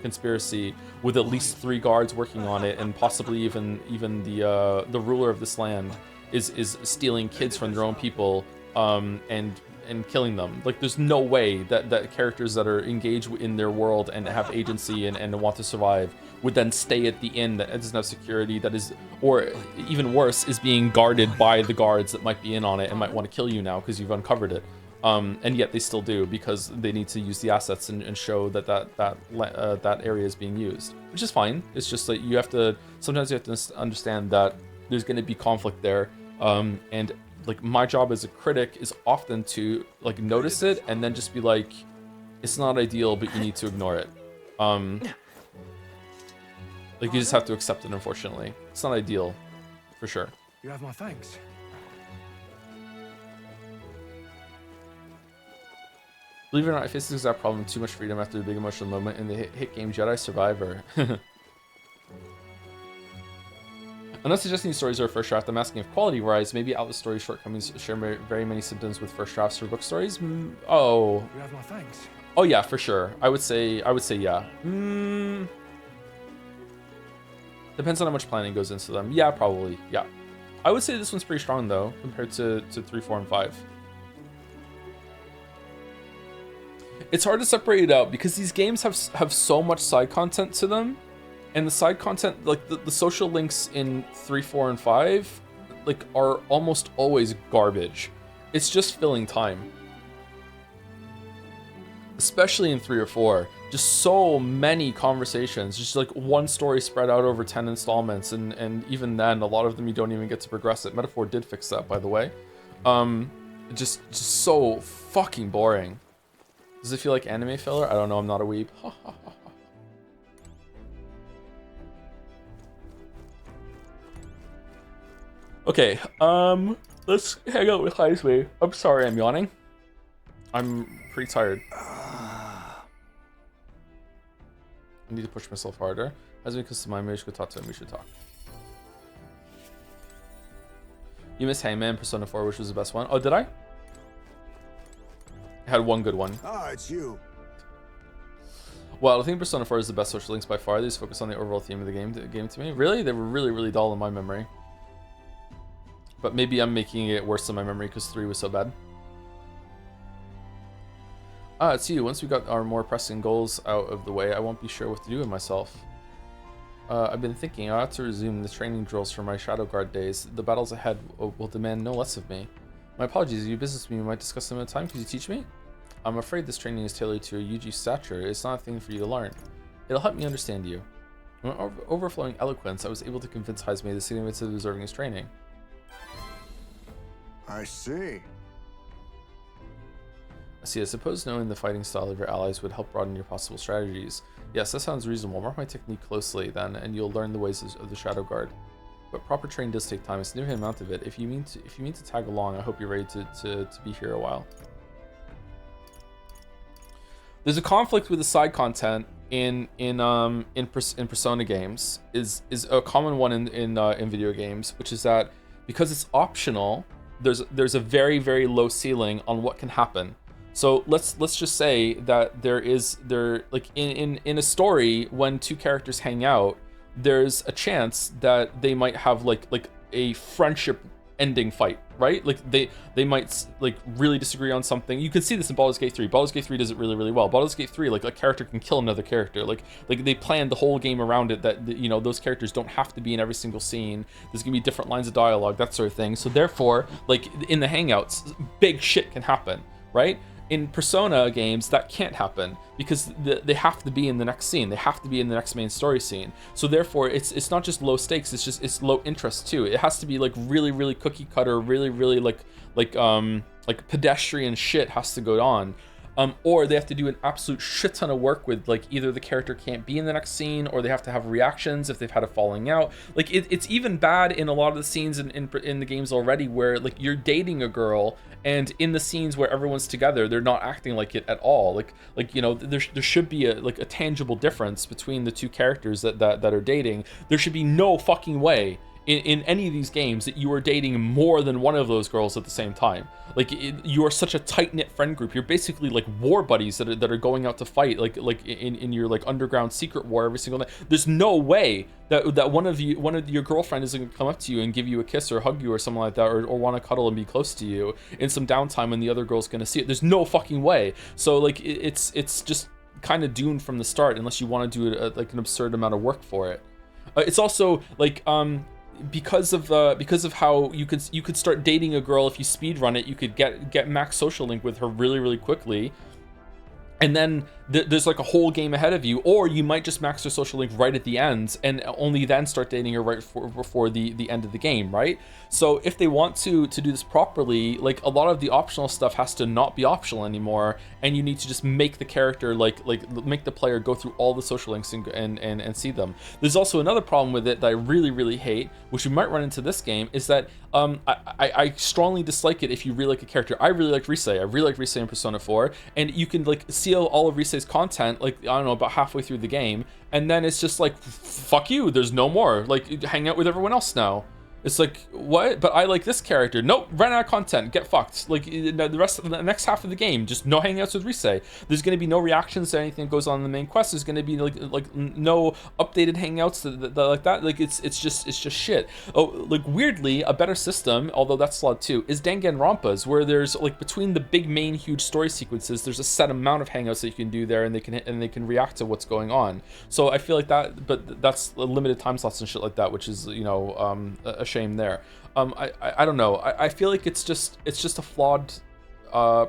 A: conspiracy with at least 3 guards working on it, and possibly even the ruler of this land is stealing kids from their own people and killing them. Like, there's no way that characters that are engaged in their world and have agency and want to survive would then stay at the inn that doesn't have security, that is, or even worse, is being guarded by the guards that might be in on it and might want to kill you now because you've uncovered it. And yet they still do, because they need to use the assets and show that area is being used, which is fine. It's just that sometimes you have to understand that there's going to be conflict there. And like, my job as a critic is often to like notice it and then just be like, it's not ideal, but you need to ignore it. Like, you just have to accept it, unfortunately. It's not ideal, for sure.
E: You have my thanks.
A: Believe it or not, I faced this exact problem, too much freedom after the big emotional moment in the hit game Jedi Survivor. I'm not suggesting these stories are a first draft. I'm asking if quality-wise, maybe Atlas stories' shortcomings share very many symptoms with first drafts for book stories. Oh.
E: You have my thanks.
A: Oh yeah, for sure. I would say yeah. Depends on how much planning goes into them. Yeah, probably. Yeah. I would say this one's pretty strong though, compared to 3, 4, and 5. It's hard to separate it out because these games have so much side content to them And the side content, like the social links in 3, 4, and 5, like are almost always garbage. It's just filling time. Especially in 3 or 4, just so many conversations, just like one story spread out over 10 installments, and even then, a lot of them you don't even get to progress it. Metaphor did fix that, by the way. Just so fucking boring. Does it feel like anime filler? I don't know, I'm not a weeb. Okay, let's hang out with Heisway. I'm sorry I'm yawning. I'm pretty tired. I need to push myself harder. Heisway, because my maybe should talk to him, we should talk. You missed Hangman, Persona 4, which was the best one. Oh, did I? I had one good one.
D: Ah, it's you.
A: Well, I think Persona 4 is the best social links by far. They just focus on the overall theme of the game to me. Really? They were really, really dull in my memory. But maybe I'm making it worse in my memory because 3 was so bad. Ah, it's you. Once we got our more pressing goals out of the way, I won't be sure what to do with myself. I've been thinking I ought to resume the training drills from my Shadow Guard days. The battles ahead will demand no less of me. My apologies, you business with me, we might discuss them at a time. Could you teach me? I'm afraid this training is tailored to a Yuji stature. It's not a thing for you to learn. It'll help me understand you. With overflowing eloquence, I was able to convince Heisme the significance of observing his training.
D: I see.
A: I suppose knowing the fighting style of your allies would help broaden your possible strategies. Yes, that sounds reasonable. Mark my technique closely then, and you'll learn the ways of the Shadow Guard. But proper training does take time, a significant amount of it. If you mean to tag along, I hope you're ready to be here a while. There's a conflict with the side content in Persona games. Is a common one in video games, which is that because it's optional, there's a very, very low ceiling on what can happen. So let's just say that like in a story, when two characters hang out, there's a chance that they might have like a friendship ending fight, right? Like they might like really disagree on something. You can see this in Baldur's Gate 3. Baldur's Gate 3 does it really, really well. Baldur's Gate 3, like a character can kill another character. Like they planned the whole game around it that, you know, those characters don't have to be in every single scene. There's gonna be different lines of dialogue, that sort of thing. So therefore, like in the hangouts, big shit can happen, right? In Persona games, that can't happen because they have to be in the next scene. They have to be in the next main story scene. So therefore, it's not just low stakes. It's low interest too. It has to be like really, really cookie cutter, really, really like pedestrian shit has to go on. Or they have to do an absolute shit ton of work with like either the character can't be in the next scene or they have to have reactions if they've had a falling out. Like it's even bad in a lot of the scenes in the games already where like you're dating a girl and in the scenes where everyone's together they're not acting like it at all. Like you know there should be a tangible difference between the two characters that are dating. There should be no fucking way in any of these games that you are dating more than one of those girls at the same time. Like you are such a tight-knit friend group. You're basically like war buddies that are going out to fight like in your like underground secret war every single night. There's no way that one of your girlfriend is going to come up to you and give you a kiss or hug you or something like that, or want to cuddle and be close to you in some downtime when the other girl's going to see it. There's no fucking way. So like it's just kind of doomed from the start unless you want to do like an absurd amount of work for it. It's also like because of how you could start dating a girl. If you speed run it, you could get max social link with her really, really quickly, and then there's like a whole game ahead of you, or you might just max her social link right at the end and only then start dating her right before the end of the game, right? So if they want to do this properly, like a lot of the optional stuff has to not be optional anymore, and you need to just make the character like make the player go through all the social links and see them. There's also another problem with it that I really, really hate, which we might run into this game, is that I strongly dislike it if you really like a character. I really like Rise. I really like Rise in Persona 4, and you can like see all of Rise's content like I don't know about halfway through the game, and then it's just like fuck you, there's no more, like hang out with everyone else now. It's like, what? But I like this character. Nope, ran out of content. Get fucked. Like, the rest of the next half of the game, just no hangouts with Rise. There's going to be no reactions to anything that goes on in the main quest. There's going to be like no updated hangouts like that. Like, it's just shit. Oh, like, weirdly, a better system, although that's slot 2, is Danganronpa's, where there's like between the big main huge story sequences, there's a set amount of hangouts that you can do there, and they can react to what's going on. So I feel like that, but that's limited time slots and shit like that, which is, you know, a shame there. I don't know. I feel like it's just a flawed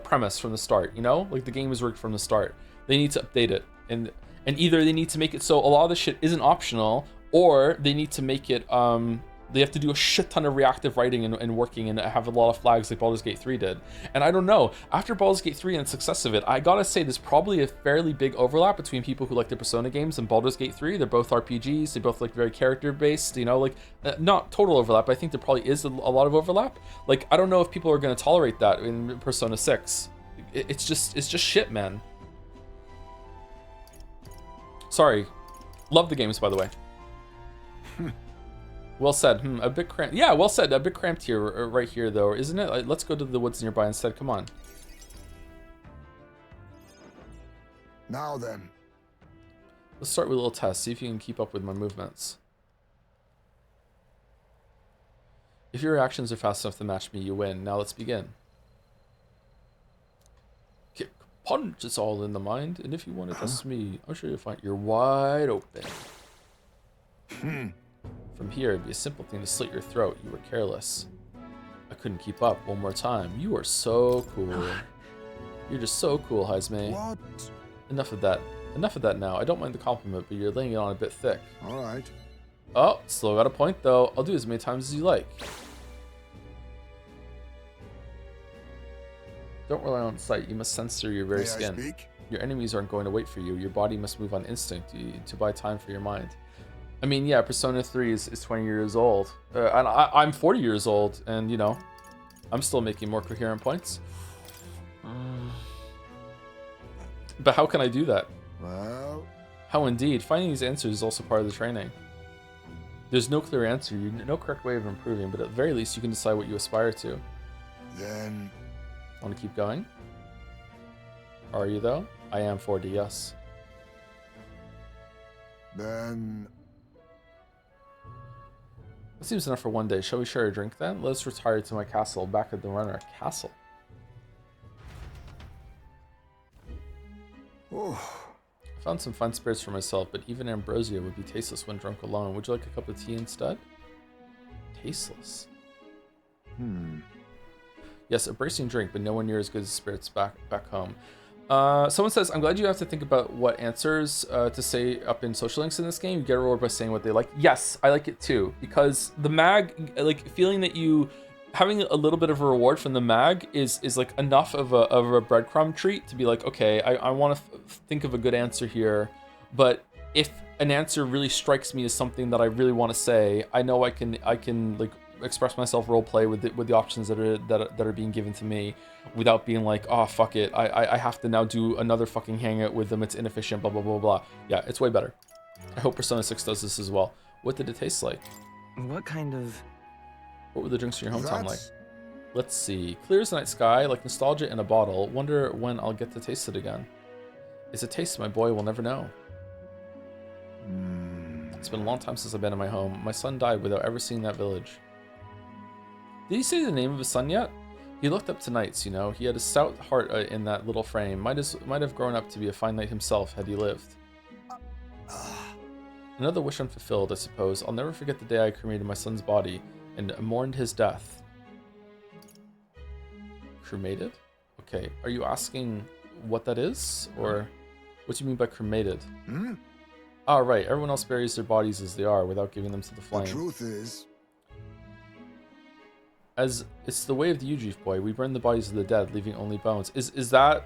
A: premise from the start, you know? Like, the game was rigged from the start. They need to update it, and either they need to make it so a lot of this shit isn't optional, or they need to make it they have to do a shit ton of reactive writing and working and have a lot of flags like Baldur's Gate 3 did. And I don't know, after Baldur's Gate 3 and the success of it, I gotta say there's probably a fairly big overlap between people who like the Persona games and Baldur's Gate 3. They're both RPGs, they both like very character based, you know, like not total overlap, but I think there probably is a lot of overlap. Like, I don't know if people are gonna tolerate that in Persona 6. It's just shit, man. Sorry. Love the games, by the way. Well said. A bit cramped. Yeah, well said. A bit cramped here, right here, though, isn't it? Like, let's go to the woods nearby instead. Come on.
D: Now then.
A: Let's start with a little test. See if you can keep up with my movements. If your reactions are fast enough to match me, you win. Now let's begin. Kick, punch, it's all in the mind. And if you want to test me, I'm sure you'll find you're wide open. From here, it'd be a simple thing to slit your throat. You were careless. I couldn't keep up. One more time. You are so cool. You're just so cool, Heisme.
D: What?
A: Enough of that. Enough of that now. I don't mind the compliment, but you're laying it on a bit thick.
D: All right.
A: Oh, Slow got a point, though. I'll do as many times as you like. Don't rely on sight. You must sense through your very skin.
D: May I speak?
A: Your enemies aren't going to wait for you. Your body must move on instinct to buy time for your mind. I mean, yeah, Persona 3 is 20 years old. And I'm 40 years old, and, you know, I'm still making more coherent points. But how can I do that?
D: Well...
A: How indeed. Finding these answers is also part of the training. There's no clear answer, no correct way of improving, but at the very least, you can decide what you aspire to.
D: Then...
A: Want to keep going? Are you, though? I am 40, yes.
D: Then...
A: That seems enough for one day. Shall we share a drink then? Let's retire to my castle, back at the runner. Castle.
D: Oh.
A: I found some fine spirits for myself, but even ambrosia would be tasteless when drunk alone. Would you like a cup of tea instead? Tasteless. Yes, a bracing drink, but nowhere near as good as spirits back home. Someone says, I'm glad you have to think about what answers to say up in social links in this game. You get a reward by saying what they like. Yes, I like it too, because the mag, like, feeling that you having a little bit of a reward from the mag is like enough of a breadcrumb treat to be like, okay, I want to think of a good answer here, but if an answer really strikes me as something that I really want to say, I know I can like express myself role play with the options that are being given to me without being like, oh fuck it, I have to now do another fucking hangout with them, it's inefficient, blah blah blah blah. Yeah, it's way better. I hope Persona 6 does this as well. What did it taste like?
C: What
A: What were the drinks in your hometown like? Let's see. Clear as the night sky, like nostalgia in a bottle. Wonder when I'll get to taste it again. It's a taste my boy will never know. It's been a long time since I've been in my home. My son died without ever seeing that village. Did he say the name of his son yet? He looked up to knights, you know. He had a stout heart in that little frame. Might have grown up to be a fine knight himself had he lived. Another wish unfulfilled, I suppose. I'll never forget the day I cremated my son's body and mourned his death. Cremated? Okay, are you asking what that is? Or what do you mean by cremated? Ah, right, everyone else buries their bodies as they are without giving them to the flame.
D: The truth is...
A: As it's the way of the Ujief boy, we burn the bodies of the dead, leaving only bones. Is that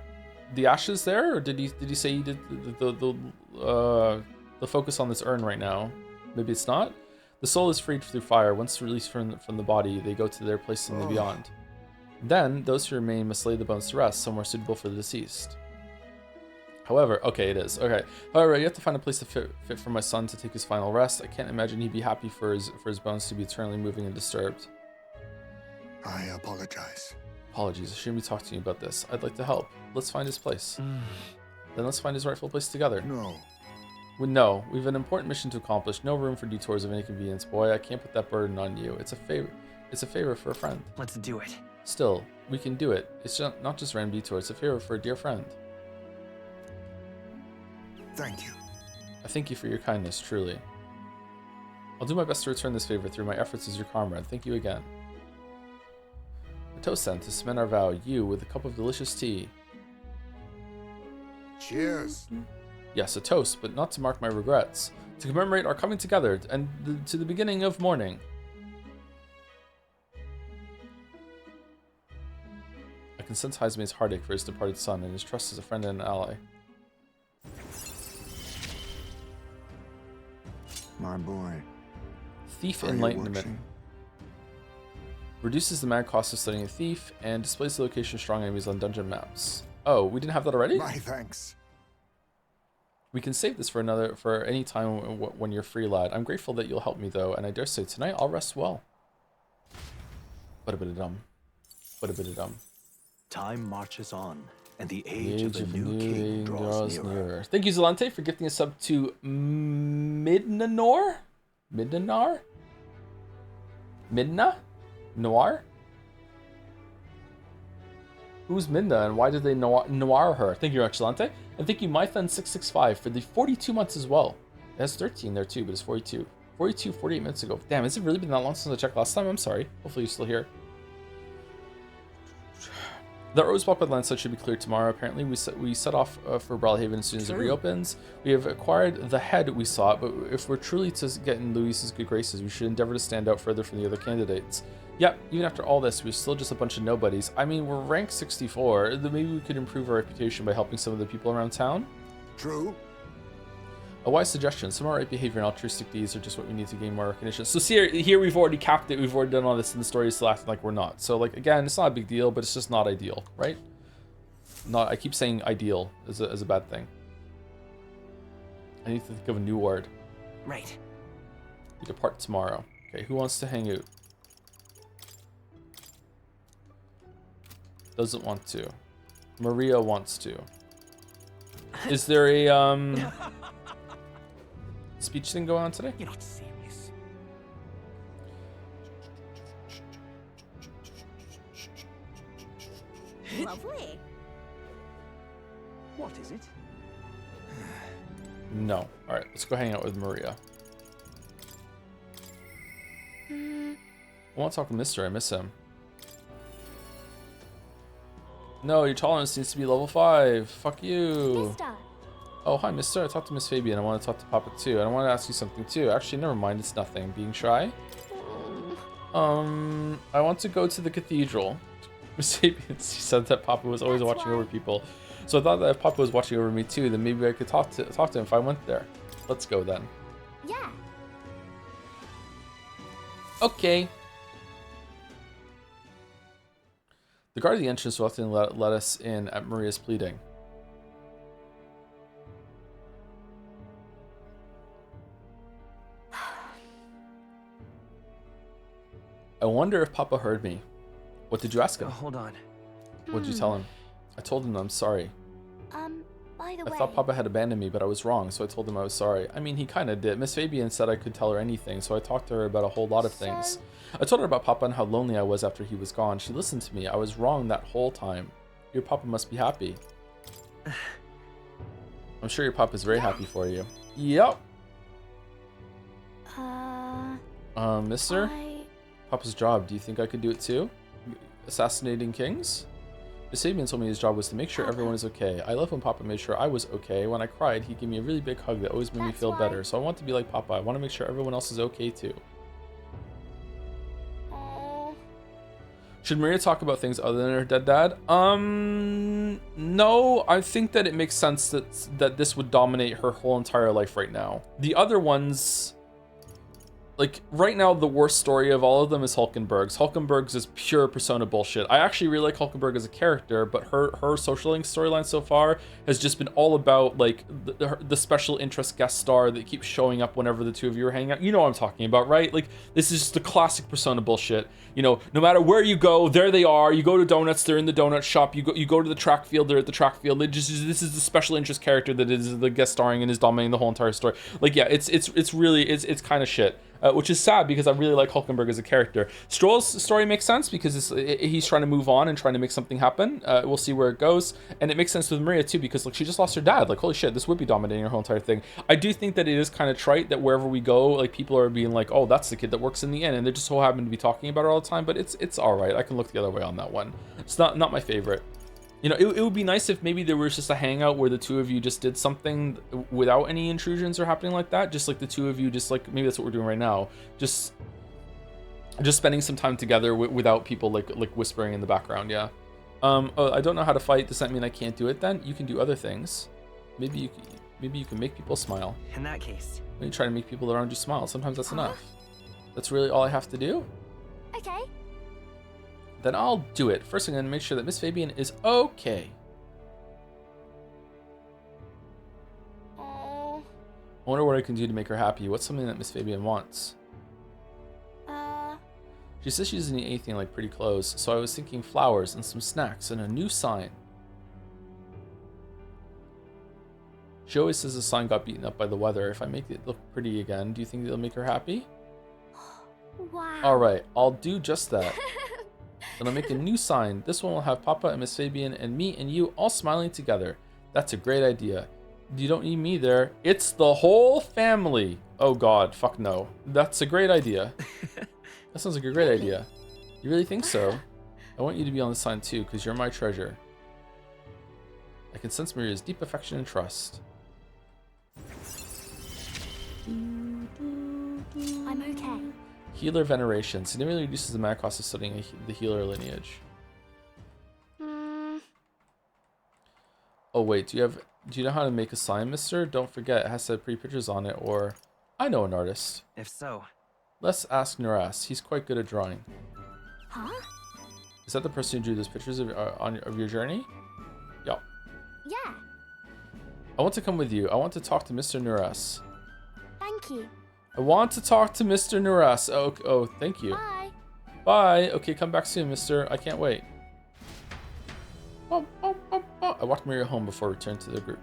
A: the ashes there? Or did he say he did the focus on this urn right now? Maybe it's not? The soul is freed through fire. Once released from the body, they go to their place in the beyond. Then, those who remain must lay the bones to rest, somewhere suitable for the deceased. However, okay, it is. Okay. However, you have to find a place to fit for my son to take his final rest. I can't imagine he'd be happy for his bones to be eternally moving and disturbed.
D: I apologize.
A: Apologies, I shouldn't be talking to you about this. I'd like to help. Let's find his place. Then let's find his rightful place together.
D: No.
A: No, we have an important mission to accomplish. No room for detours of any convenience. Boy, I can't put that burden on you. It's a favor. It's a favor for a friend.
C: Let's do it.
A: Still, we can do it. It's not just random detours. It's a favor for a dear friend.
D: Thank you.
A: I thank you for your kindness, truly. I'll do my best to return this favor through my efforts as your comrade. Thank you again. A toast then to cement our vow. You with a cup of delicious tea.
D: Cheers.
A: Yes, a toast, but not to mark my regrets. To commemorate our coming together and to the beginning of mourning. I can sense Heismay's heartache for his departed son and his trust as a friend and an ally.
D: My boy.
A: Thief
D: Are you
A: Enlightenment.
D: watching?
A: Reduces the mad cost of studying a thief and displays the location of strong enemies on dungeon maps. Oh, we didn't have that already?
D: My thanks.
A: We can save this for any time when you're free, lad. I'm grateful that you'll help me though, and I dare say tonight I'll rest well. But a bit of dumb. But a bit of dumb.
M: Time marches on, and the age of the new king draws nearer.
A: Thank you, Zelante, for gifting a sub to Midnanor? Midnanar? Midna? Noir? Who's Midna and why did they noir her? Thank you, Excelente. And thank you, Mython665, for the 42 months as well. It has 13 there too, but it's 42. 48 minutes ago. Damn, has it really been that long since I checked last time? I'm sorry. Hopefully you're still here. The roads blocked by the landslide should be cleared tomorrow. Apparently, we set off for Brawlhaven as soon as it reopens. We have acquired the head we sought, but if we're truly to get in Luis's good graces, we should endeavor to stand out further from the other candidates. Yep, even after all this, we're still just a bunch of nobodies. I mean, we're rank 64. Maybe we could improve our reputation by helping some of the people around town.
D: True.
A: A wise suggestion. Some alright behavior and altruistic deeds are just what we need to gain more recognition. So here we've already capped it. We've already done all this, and the story is still acting like we're not. So like again, it's not a big deal, but it's just not ideal, right? Not. I keep saying ideal as a bad thing. I need to think of a new word.
C: Right.
A: We depart tomorrow. Okay, who wants to hang out? Doesn't want to. Maria wants to. Is there a speech thing going on today?
G: You're not serious.
H: Lovely.
G: What is it?
A: No. Alright, let's go hang out with Maria. I want to talk to Mister. I miss him. No, your tolerance needs to be level 5. Fuck you.
I: Mister.
A: Oh, hi, Mister. I talked to Miss Fabian. I want to talk to Papa too. And I want to ask you something too. Actually, never mind. It's nothing. Being shy? I want to go to the cathedral. Miss Fabian, she said that Papa was always watching over people. So I thought that if Papa was watching over me too, then maybe I could talk to him if I went there. Let's go then.
I: Yeah.
A: Okay. The guard at the entrance reluctantly let us in at Maria's pleading. I wonder if Papa heard me. What did you ask him?
C: Hold on.
A: What did you tell him? I told him I'm sorry.
I: By the
A: I
I: way.
A: thought Papa had abandoned me, but I was wrong, so I told him I was sorry. I mean, he kind of did. Miss Fabian said I could tell her anything, so I talked to her about a whole lot of things. I told her about Papa and how lonely I was after he was gone. She listened to me. I was wrong that whole time. Your Papa must be happy. I'm sure your Papa's very happy for you. Yep. Mister? Papa's job. Do you think I could do it too? Assassinating kings? Miss Fabian told me his job was to make sure everyone is okay. I love when Papa made sure I was okay. When I cried, he gave me a really big hug that always made me feel better. So I want to be like Papa. I want to make sure everyone else is okay too. Should Maria talk about things other than her dead dad? No. I think that it makes sense that this would dominate her whole entire life right now. The other ones, like right now the worst story of all of them is Hulkenberg's. Hulkenberg's is pure Persona bullshit. I actually really like Hulkenberg as a character, but her social link storyline so far has just been all about like the special interest guest star that keeps showing up whenever the two of you are hanging out. You know what I'm talking about, right? Like this is just the classic Persona bullshit. You know, no matter where you go, there they are. You go to donuts, they're in the donut shop. You go to the track field, they're at the track field. This is the special interest character that is the guest starring and is dominating the whole entire story. Like yeah, it's kind of shit. Which is sad because I really like Hulkenberg as a character. Stroll's story makes sense because he's trying to move on and trying to make something happen. We'll see where it goes. And it makes sense with Maria too because like she just lost her dad. Like holy shit, this would be dominating her whole entire thing. I do think that it is kind of trite that wherever we go, like people are being like, oh, that's the kid that works in the inn, and they just so happen to be talking about it all the time. But it's all right. I can look the other way on that one. It's not my favorite. You know, it would be nice if maybe there was just a hangout where the two of you just did something without any intrusions or happening like that. Just like the two of you, just like maybe that's what we're doing right now. Just spending some time together without people like whispering in the background. Yeah. Oh, I don't know how to fight. Does that mean I can't do it then? You can do other things. Maybe you can make people smile.
C: In that case,
A: when you try to make people around you smile, sometimes that's enough. That's really all I have to do.
I: Okay.
A: Then I'll do it. First, I'm going to make sure that Miss Fabian is okay. I wonder what I can do to make her happy. What's something that Miss Fabian wants? She says she doesn't need anything like pretty clothes, so I was thinking flowers and some snacks and a new sign. She always says the sign got beaten up by the weather. If I make it look pretty again, do you think it'll make her happy?
I: Wow.
A: Alright, I'll do just that. Then I'll make a new sign. This one will have Papa and Miss Fabian and me and you all smiling together. That's a great idea. You don't need me there. It's the whole family. Oh god, fuck no. That's a great idea. That sounds like a great idea. You really think so? I want you to be on the sign too, because you're my treasure. I can sense Maria's deep affection and trust.
I: I'm okay.
A: Healer veneration significantly reduces the mana cost of studying the healer lineage. Oh wait, do you know how to make a sign, mister? Don't forget, it has to have pretty pictures on it, or I know an artist.
C: If so,
A: let's ask Nuras. He's quite good at drawing.
I: Huh?
A: Is that the person who drew those pictures of your journey? Yeah.
I: Yeah.
A: I want to come with you. I want to talk to Mr. Nuras.
I: Thank you.
A: I want to talk to Mr. Nuras. Oh, thank you.
I: Bye.
A: Bye. Okay, come back soon, mister. I can't wait. I walked Maria home before returning to the group.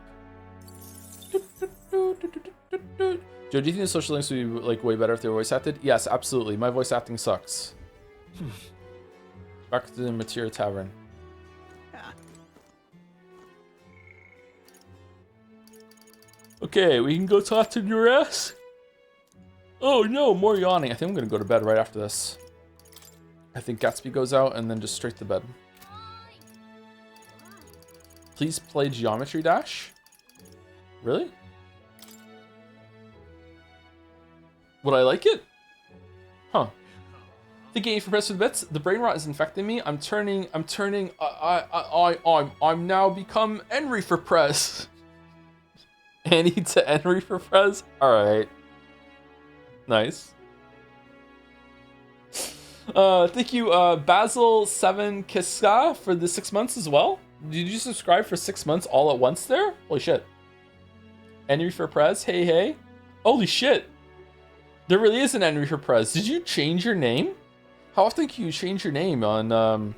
A: Joe, do you think the social links would be like way better if they were voice acted? Yes, absolutely. My voice acting sucks. Back to the Materia Tavern. Okay, we can go talk to Nuras. Oh no, more yawning. I think I'm gonna go to bed right after this. I think Gatsby goes out and then just straight to bed. Please play Geometry Dash? Really? Would I like it? Huh. Thank you for pressing the bits. The brain rot is infecting me. I'm now become Henry for press. Annie to Henry for press? Alright. Nice. Thank you, Basil7 Kiska for the 6 months as well. Did you subscribe for 6 months all at once there? Holy shit. Henry for Prez, hey. Holy shit. There really is an Henry for Prez. Did you change your name? How often can you change your name on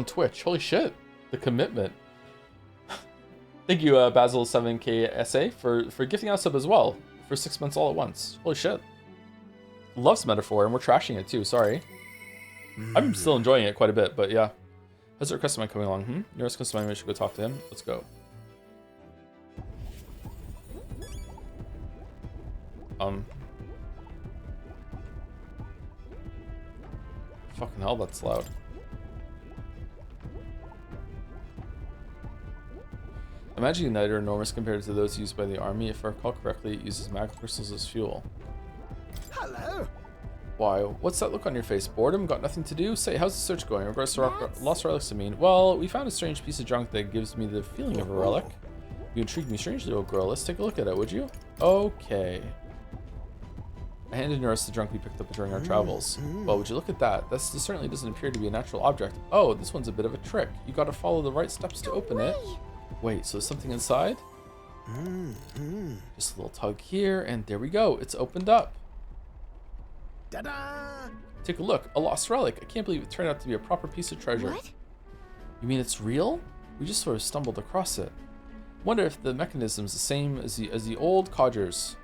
A: Twitch? Holy shit. The commitment. Thank you, Basil7KSA for gifting us up as well for 6 months all at once. Holy shit. Loves Metaphor, and we're trashing it too, sorry. I'm still enjoying it quite a bit, but yeah. How's the request of mine coming along? Nearest customer, we should go talk to him. Let's go. Fucking hell, that's loud. The magic igniter are enormous compared to those used by the army. If I recall correctly, it uses magic crystals as fuel.
K: Hello.
A: Why? What's that look on your face? Boredom? Got nothing to do? Say, how's the search going? In regards to lost relics, I mean. Well, we found a strange piece of junk that gives me the feeling of a relic. You intrigued me strangely, old girl. Let's take a look at it, would you? Okay. I handed Norris the junk we picked up during our travels. Well, would you look at that? This certainly doesn't appear to be a natural object. Oh, this one's a bit of a trick. You gotta follow the right steps to open it. Wait, so there's something inside? Just a little tug here, and there we go. It's opened up.
K: Ta-da!
A: Take a look. A lost relic. I can't believe it turned out to be a proper piece of treasure.
I: What?
A: You mean it's real? We just sort of stumbled across it. Wonder if the mechanism's the same as the old codgers.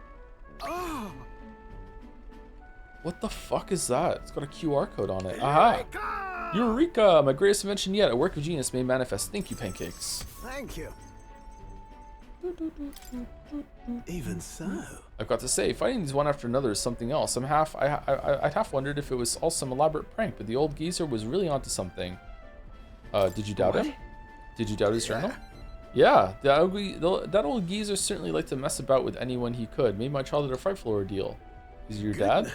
K: Oh!
A: What the fuck is that? It's got a QR code on it. Aha! Eureka! My greatest invention yet. A work of genius made manifest. Thank you, pancakes.
K: Thank you. Even so.
A: I've got to say, fighting these one after another is something else. I'd half wondered if it was all some elaborate prank, but the old geezer was really onto something. Did you doubt him? Did you doubt his journal? Yeah, that old geezer certainly liked to mess about with anyone he could. Made my childhood a frightful ordeal. Is he your dad?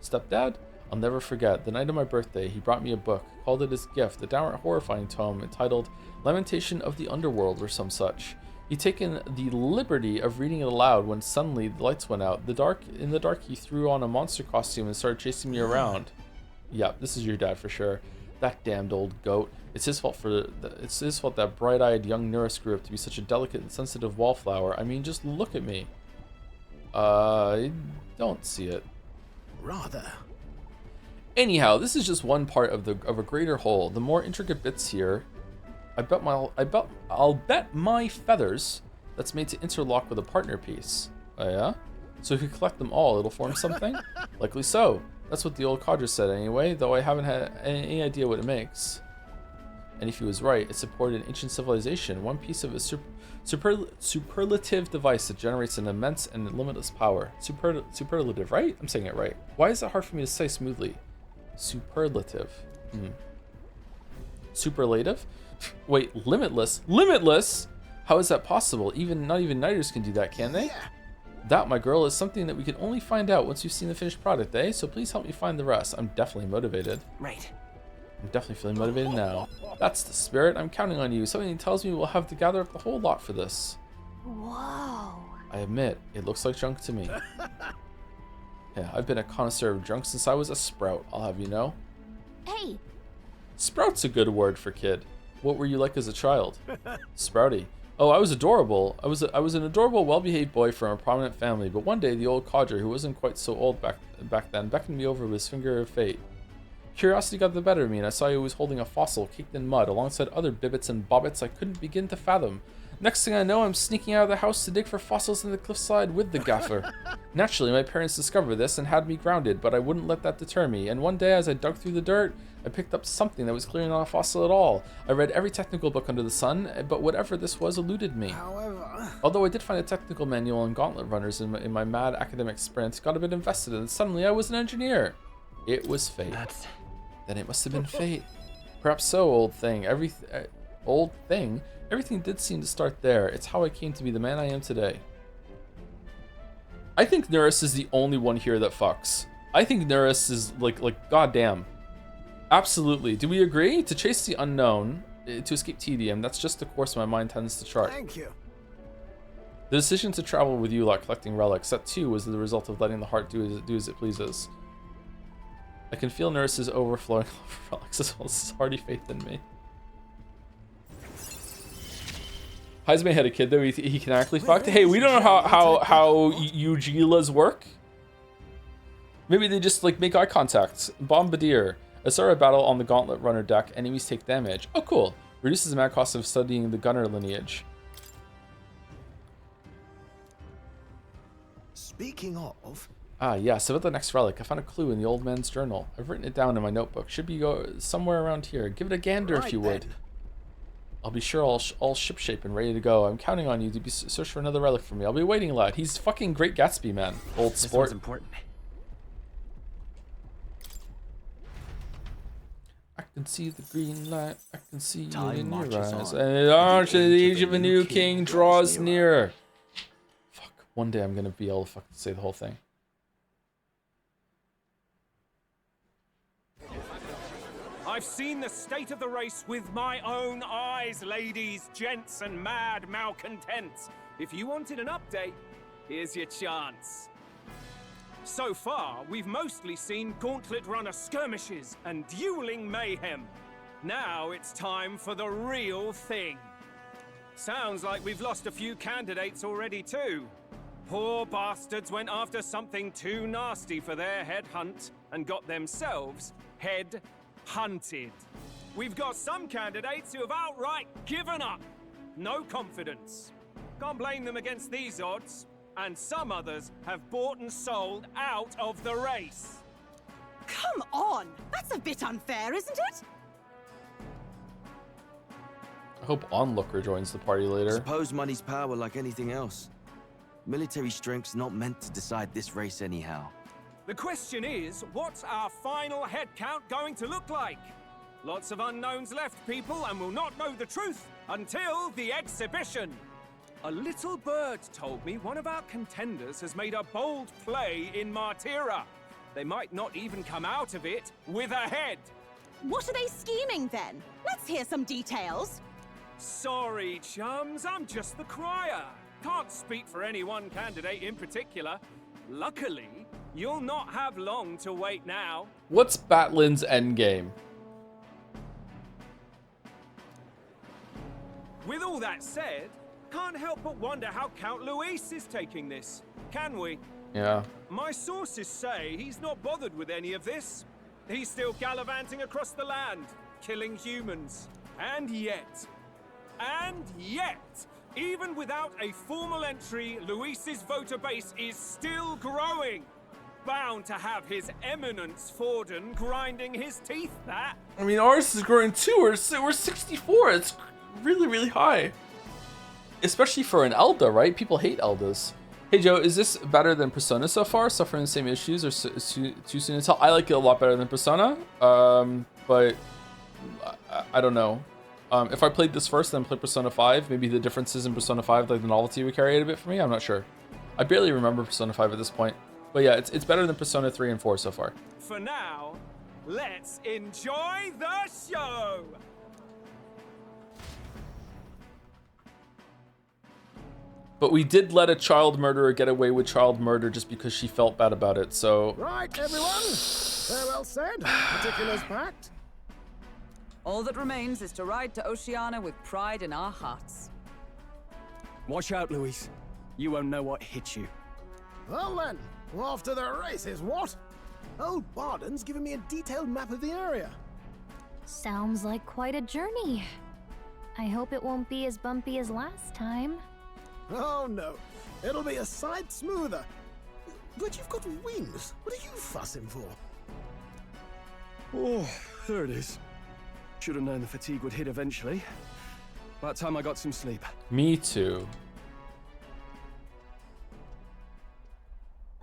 A: Stepdad? I'll never forget. The night of my birthday, he brought me a book, called it his gift, a downright horrifying tome entitled Lamentation of the Underworld or some such. He'd taken the liberty of reading it aloud when suddenly the lights went out. In the dark, he threw on a monster costume and started chasing me around. Yep, this is your dad for sure. That damned old goat. It's his fault that bright-eyed young Norris grew up to be such a delicate and sensitive wallflower. I mean, just look at me. I don't see it.
K: Rather.
A: Anyhow, this is just one part of a greater whole. The more intricate bits here, I'll bet my feathers that's made to interlock with a partner piece. Oh yeah? So if you collect them all, it'll form something? Likely so. That's what the old codger said anyway, though I haven't had any idea what it makes. And if he was right, it supported an ancient civilization, one piece of a superlative device that generates an immense and limitless power. Superlative, right? I'm saying it right. Why is it hard for me to say smoothly? Superlative. Superlative? Wait, limitless? Limitless? How is that possible? Not even Nighters can do that, can they?
K: Yeah.
A: That, my girl, is something that we can only find out once you've seen the finished product, eh? So please help me find the rest. I'm definitely motivated.
C: Right.
A: I'm definitely feeling motivated now. That's the spirit. I'm counting on you. Something tells me we'll have to gather up the whole lot for this.
I: Whoa.
A: I admit, it looks like junk to me. Yeah, I've been a connoisseur of junk since I was a sprout, I'll have you know.
I: Hey.
A: Sprout's a good word for kid. What were you like as a child? Sprouty. Oh, I was adorable. I was an adorable, well-behaved boy from a prominent family, but one day the old codger, who wasn't quite so old back then, beckoned me over with his finger of fate. Curiosity got the better of me, and I saw he was holding a fossil caked in mud alongside other bibbits and bobbits I couldn't begin to fathom. Next thing I know, I'm sneaking out of the house to dig for fossils in the cliffside with the gaffer. Naturally, my parents discovered this and had me grounded, but I wouldn't let that deter me, and one day as I dug through the dirt, I picked up something that was clearly not a fossil at all. I read every technical book under the sun, but whatever this was eluded me.
K: However...
A: Although I did find a technical manual on gauntlet runners in my mad academic sprint, got a bit invested, and suddenly I was an engineer. It was fate. Then it must have been fate. Perhaps so, old thing. Everything did seem to start there. It's how I came to be the man I am today. I think Norris is the only one here that fucks. I think Norris is like goddamn. Absolutely. Do we agree? To chase the unknown, to escape tedium, that's just the course my mind tends to chart.
K: Thank you.
A: The decision to travel with you, like collecting relics, that too was the result of letting the heart do as it pleases. I can feel Norris's overflowing love for relics as well as his hearty faith in me. Heisman had a kid though, he can actually fuck. Hey, we don't know how Eugilas work. Maybe they just like make eye contact. Bombardier. I start a battle on the gauntlet runner deck, enemies take damage. Oh cool. Reduces the mad cost of studying the gunner lineage.
K: Speaking of...
A: Ah yes, about the next relic. I found a clue in the old man's journal. I've written it down in my notebook. Should be somewhere around here. Give it a gander if you would. I'll be sure all shipshape and ready to go. I'm counting on you to search for another relic for me. I'll be waiting, lad. He's fucking Great Gatsby, man. Old sport.
C: This one's important.
A: I can see the green light. I can see you
C: Time
A: in your
C: marches
A: eyes.
C: on.
A: And the age of a new king draws nearer. Fuck. One day I'm gonna be able to fucking say the whole thing.
P: I've seen the state of the race with my own eyes, ladies, gents, and mad malcontents. If you wanted an update, here's your chance. So far, we've mostly seen Gauntlet Runner skirmishes and dueling mayhem. Now it's time for the real thing. Sounds like we've lost a few candidates already too. Poor bastards went after something too nasty for their head hunt and got themselves head hunted. We've got some candidates who have outright given up. No confidence. Can't blame them against these odds. And some others have bought and sold out of the race.
Q: Come on! That's a bit unfair, isn't it?
A: I hope Onlooker joins the party later.
R: Suppose money's power like anything else. Military strength's not meant to decide this race anyhow.
P: The question is, what's our final head count going to look like? Lots of unknowns left, people, and we'll not know the truth until the exhibition. A little bird told me one of our contenders has made a bold play in Martira. They might not even come out of it with a head.
Q: What are they scheming then? Let's hear some details.
P: Sorry, chums, I'm just the crier. Can't speak for any one candidate in particular. Luckily, you'll not have long to wait now.
A: What's Batlin's endgame?
P: With all that said, can't help but wonder how Count Luis is taking this, can we?
A: Yeah.
P: My sources say he's not bothered with any of this. He's still gallivanting across the land, killing humans. And yet, even without a formal entry, Luis's voter base is still growing. Bound to have his eminence Forden grinding his teeth, that.
A: I mean, ours is growing too. We're 64. It's really, really high. Especially for an Elda, right? People hate Eldas. Hey Joe, is this better than Persona so far? Suffering the same issues or too soon to tell? I like it a lot better than Persona, but I don't know. If I played this first, then played Persona 5, maybe the differences in Persona 5, like the novelty would carry it a bit for me. I'm not sure. I barely remember Persona 5 at this point. But yeah, it's better than Persona 3 and 4 so far.
P: For now, let's enjoy the show!
A: But we did let a child murderer get away with child murder just because she felt bad about it, so...
K: Right, everyone. Farewell said. Particulars packed.
F: All that remains is to ride to Oceania with pride in our hearts.
G: Watch out, Luis. You won't know what hit you.
K: Well then, off to the races, what? Old Barden's given me a detailed map of the area.
I: Sounds like quite a journey. I hope it won't be as bumpy as last time.
K: Oh no, it'll be a sight smoother. But you've got wings. What are you fussing for?
E: Oh, there it is. Should have known the fatigue would hit eventually. About time I got some sleep.
A: Me too.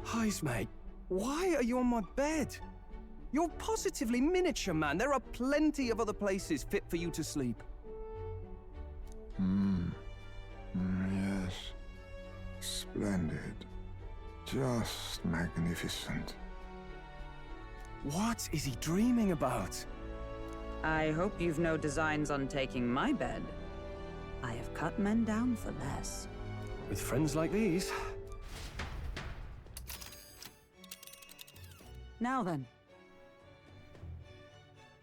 G: Heis, mate. Why are you on my bed? You're positively miniature, man. There are plenty of other places fit for you to sleep.
D: Yes. Splendid. Just magnificent.
G: What is he dreaming about?
F: I hope you've no designs on taking my bed. I have cut men down for less.
E: With friends like these.
F: Now then.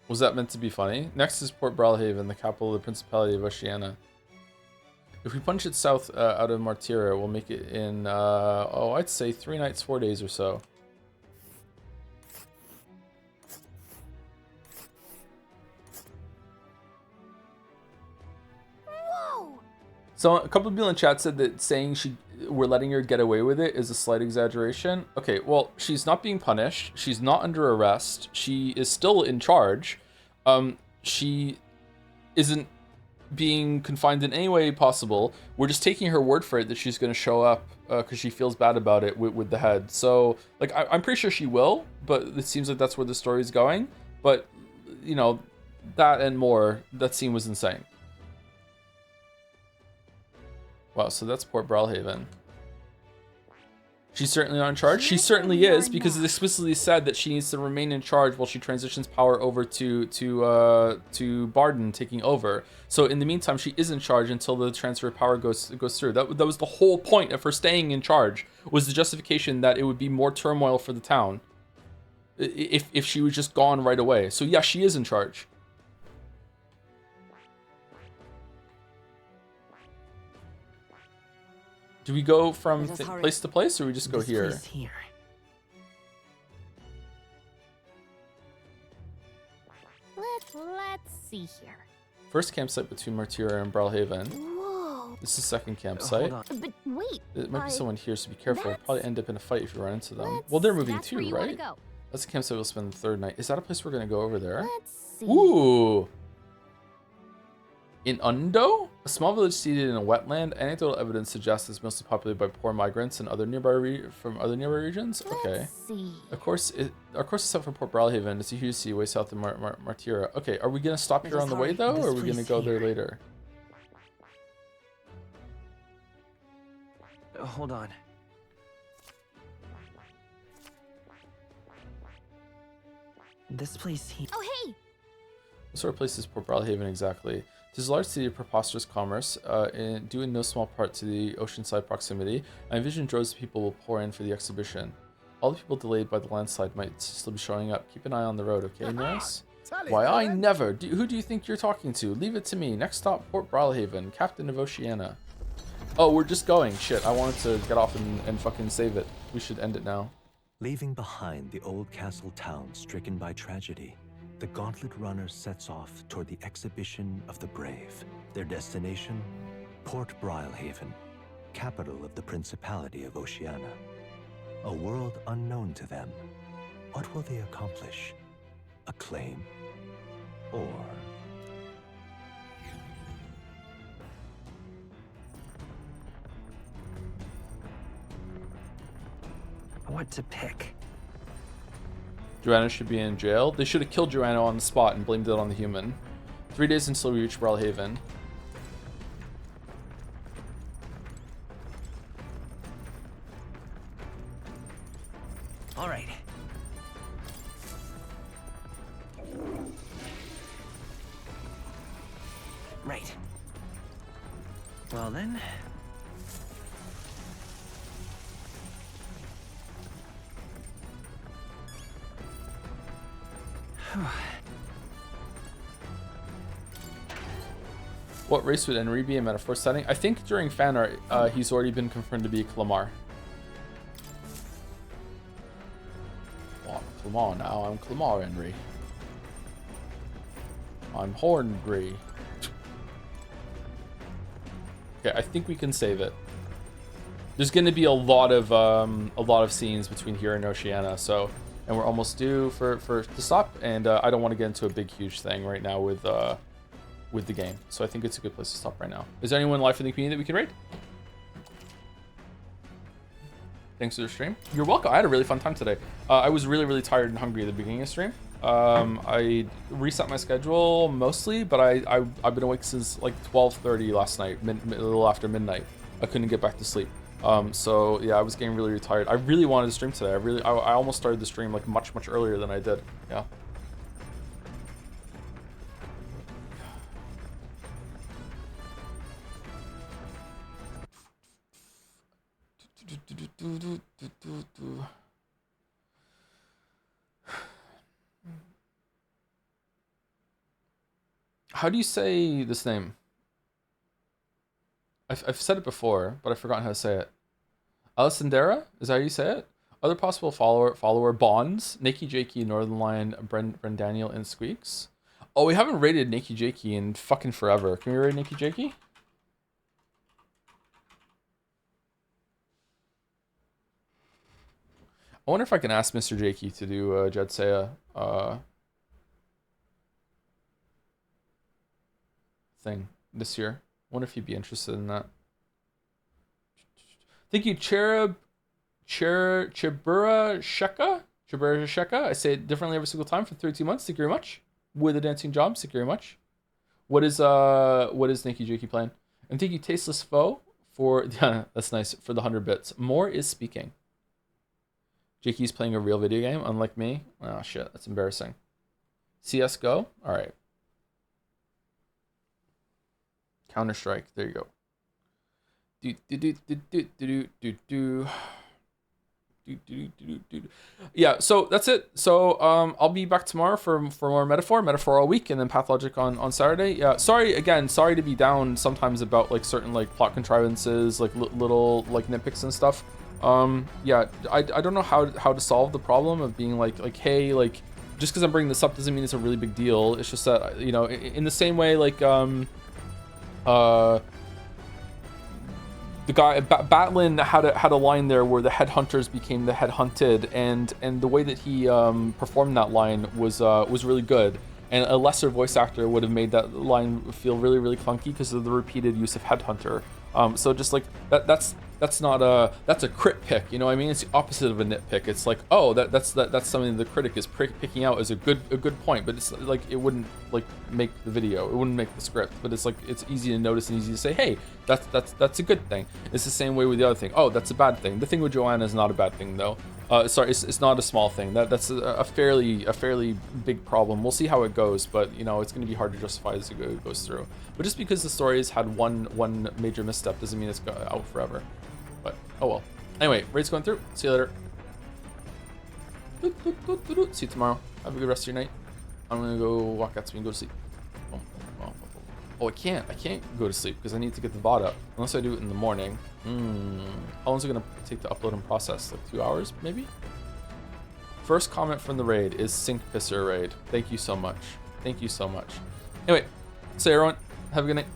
A: Was that meant to be funny? Next is Port Brawlhaven, the capital of the Principality of Oceania. If we punch it south out of Martira, we'll make it in, I'd say 3 nights, 4 days or so.
I: Whoa!
A: So a couple of people in chat said that saying we're letting her get away with it is a slight exaggeration. Okay, well, she's not being punished. She's not under arrest. She is still in charge. She isn't being confined in any way possible. We're just taking her word for it that she's going to show up because she feels bad about it with the head. So, like, I'm pretty sure she will, but it seems like that's where the story's going. But, you know, that and more, that scene was insane. Wow, so that's Port Brawlhaven. She's certainly not in charge. She certainly is, because it explicitly said that she needs to remain in charge while she transitions power over to Barden taking over. So in the meantime, she is in charge until the transfer of power goes through. That was the whole point of her staying in charge, was the justification that it would be more turmoil for the town if she was just gone right away. So yeah, she is in charge. Do we go from place to place, or we just go here?
I: Let's see here.
A: First campsite between Martyra and Brawlhaven.
I: Whoa.
A: This is second campsite.
I: But wait.
A: There might be someone here, so be careful. You'll probably end up in a fight if you run into them. Well, they're moving too, right? That's the campsite we'll spend the third night. Is that a place we're gonna go over there?
I: Let's see.
A: Ooh. In Undo, a small village seated in a wetland, anecdotal evidence suggests it's mostly populated by poor migrants and other nearby regions. Okay.
I: Let's see.
A: Of course, our course is set for Port Brawlhaven. It's a huge sea way south of Martyra. Okay, are we gonna stop here on the way though, or are we gonna go there later?
C: Hold on. This place here.
I: Oh, hey!
A: What sort of place is Port Brawlhaven exactly? It is a large city of preposterous commerce, due in no small part to the oceanside proximity. I envision droves of people will pour in for the exhibition. All the people delayed by the landslide might still be showing up. Keep an eye on the road, okay, Norris? Why, I never. Who do you think you're talking to? Leave it to me. Next stop, Port Brawlhaven, Captain of Oceania. Oh, we're just going. Shit, I wanted to get off and fucking save it. We should end it now.
M: Leaving behind the old castle town stricken by tragedy, the Gauntlet Runner sets off toward the exhibition of the brave. Their destination, Port Brawlhaven, capital of the Principality of Oceania. A world unknown to them. What will they accomplish? Acclaim? Or...
C: What to pick?
A: Joanna should be in jail. They should have killed Joanna on the spot and blamed it on the human. 3 days until we reach Brawlhaven.
C: All right. Right. Well then.
A: What race would Henry be in Metaphor setting? I think during fan art, he's already been confirmed to be Clamar. Well, I'm Clamar now. I'm Clamar Henry. I'm Horngry. Okay, I think we can save it. There's going to be a lot of scenes between here and Oceania, so, and we're almost due for to stop, and I don't want to get into a big huge thing right now with the game, so I think it's a good place to stop right now. Is there anyone live in the community that we can raid? Thanks for the stream. You're welcome. I had a really fun time today. I was really tired and hungry at the beginning of the stream. I reset my schedule mostly, but I've been awake since like 12:30 last night, a little after midnight. I couldn't get back to sleep. So yeah, I was getting really tired. I really wanted to stream today. I almost started the stream like much earlier than I did. Yeah. How do you say this name? I've said it before, but I've forgotten how to say it. Alessandra? Is that how you say it? Other possible follower Bonds, Nikki Jakey, Northern Lion, Brendaniel, and Squeaks. Oh, we haven't rated Nikki Jakey in fucking forever. Can we rate Nikki Jakey? I wonder if I can ask Mr. Jakey to do Jedsea thing this year. I wonder if he'd be interested in that. Thank you, Chibura Sheka. I say it differently every single time for 32 months. Thank you very much. With a dancing job. Thank you very much. What is Nikki Jakey playing? And thank you, Tasteless Foe, for yeah, that's nice, for the 100 bits. More is speaking. Jakey's playing a real video game, unlike me. Oh shit, that's embarrassing. CS:GO? Alright. Counter-Strike, there you go. Yeah, so that's it. So I'll be back tomorrow for more Metaphor all week, and then Pathologic on Saturday. Yeah, sorry to be down sometimes about like certain like plot contrivances, like little like nitpicks and stuff. Yeah, I don't know how to solve the problem of being like hey, like just because I'm bringing this up doesn't mean it's a really big deal. It's just that, you know, in the same way like the guy Batlin had a line there where the headhunters became the headhunted, and the way that he performed that line was really good. And a lesser voice actor would have made that line feel really clunky because of the repeated use of headhunter. So just like that's not that's a crit pick, you know what I mean? It's the opposite of a nitpick. It's like, oh, that's something the critic is picking out as a good point, but it's like it wouldn't like make the video, it wouldn't make the script, but it's like it's easy to notice and easy to say, hey, that's a good thing. It's the same way with the other thing. Oh, that's a bad thing. The thing with Joanna is not a bad thing though. Sorry, it's not a small thing. That's a fairly big problem. We'll see how it goes, but you know, it's going to be hard to justify as it goes through. But just because the story has had one major misstep doesn't mean it's out forever. But oh well. Anyway, raid's going through. See you later. See you tomorrow. Have a good rest of your night. I'm gonna go walk out and go to sleep. Oh, I can't go to sleep because I need to get the VOD up. Unless I do it in the morning. How long is it gonna take to upload and process? Like 2 hours, maybe? First comment from the raid is Sink Pisser raid. Thank you so much. Thank you so much. Anyway, say everyone, have a good night.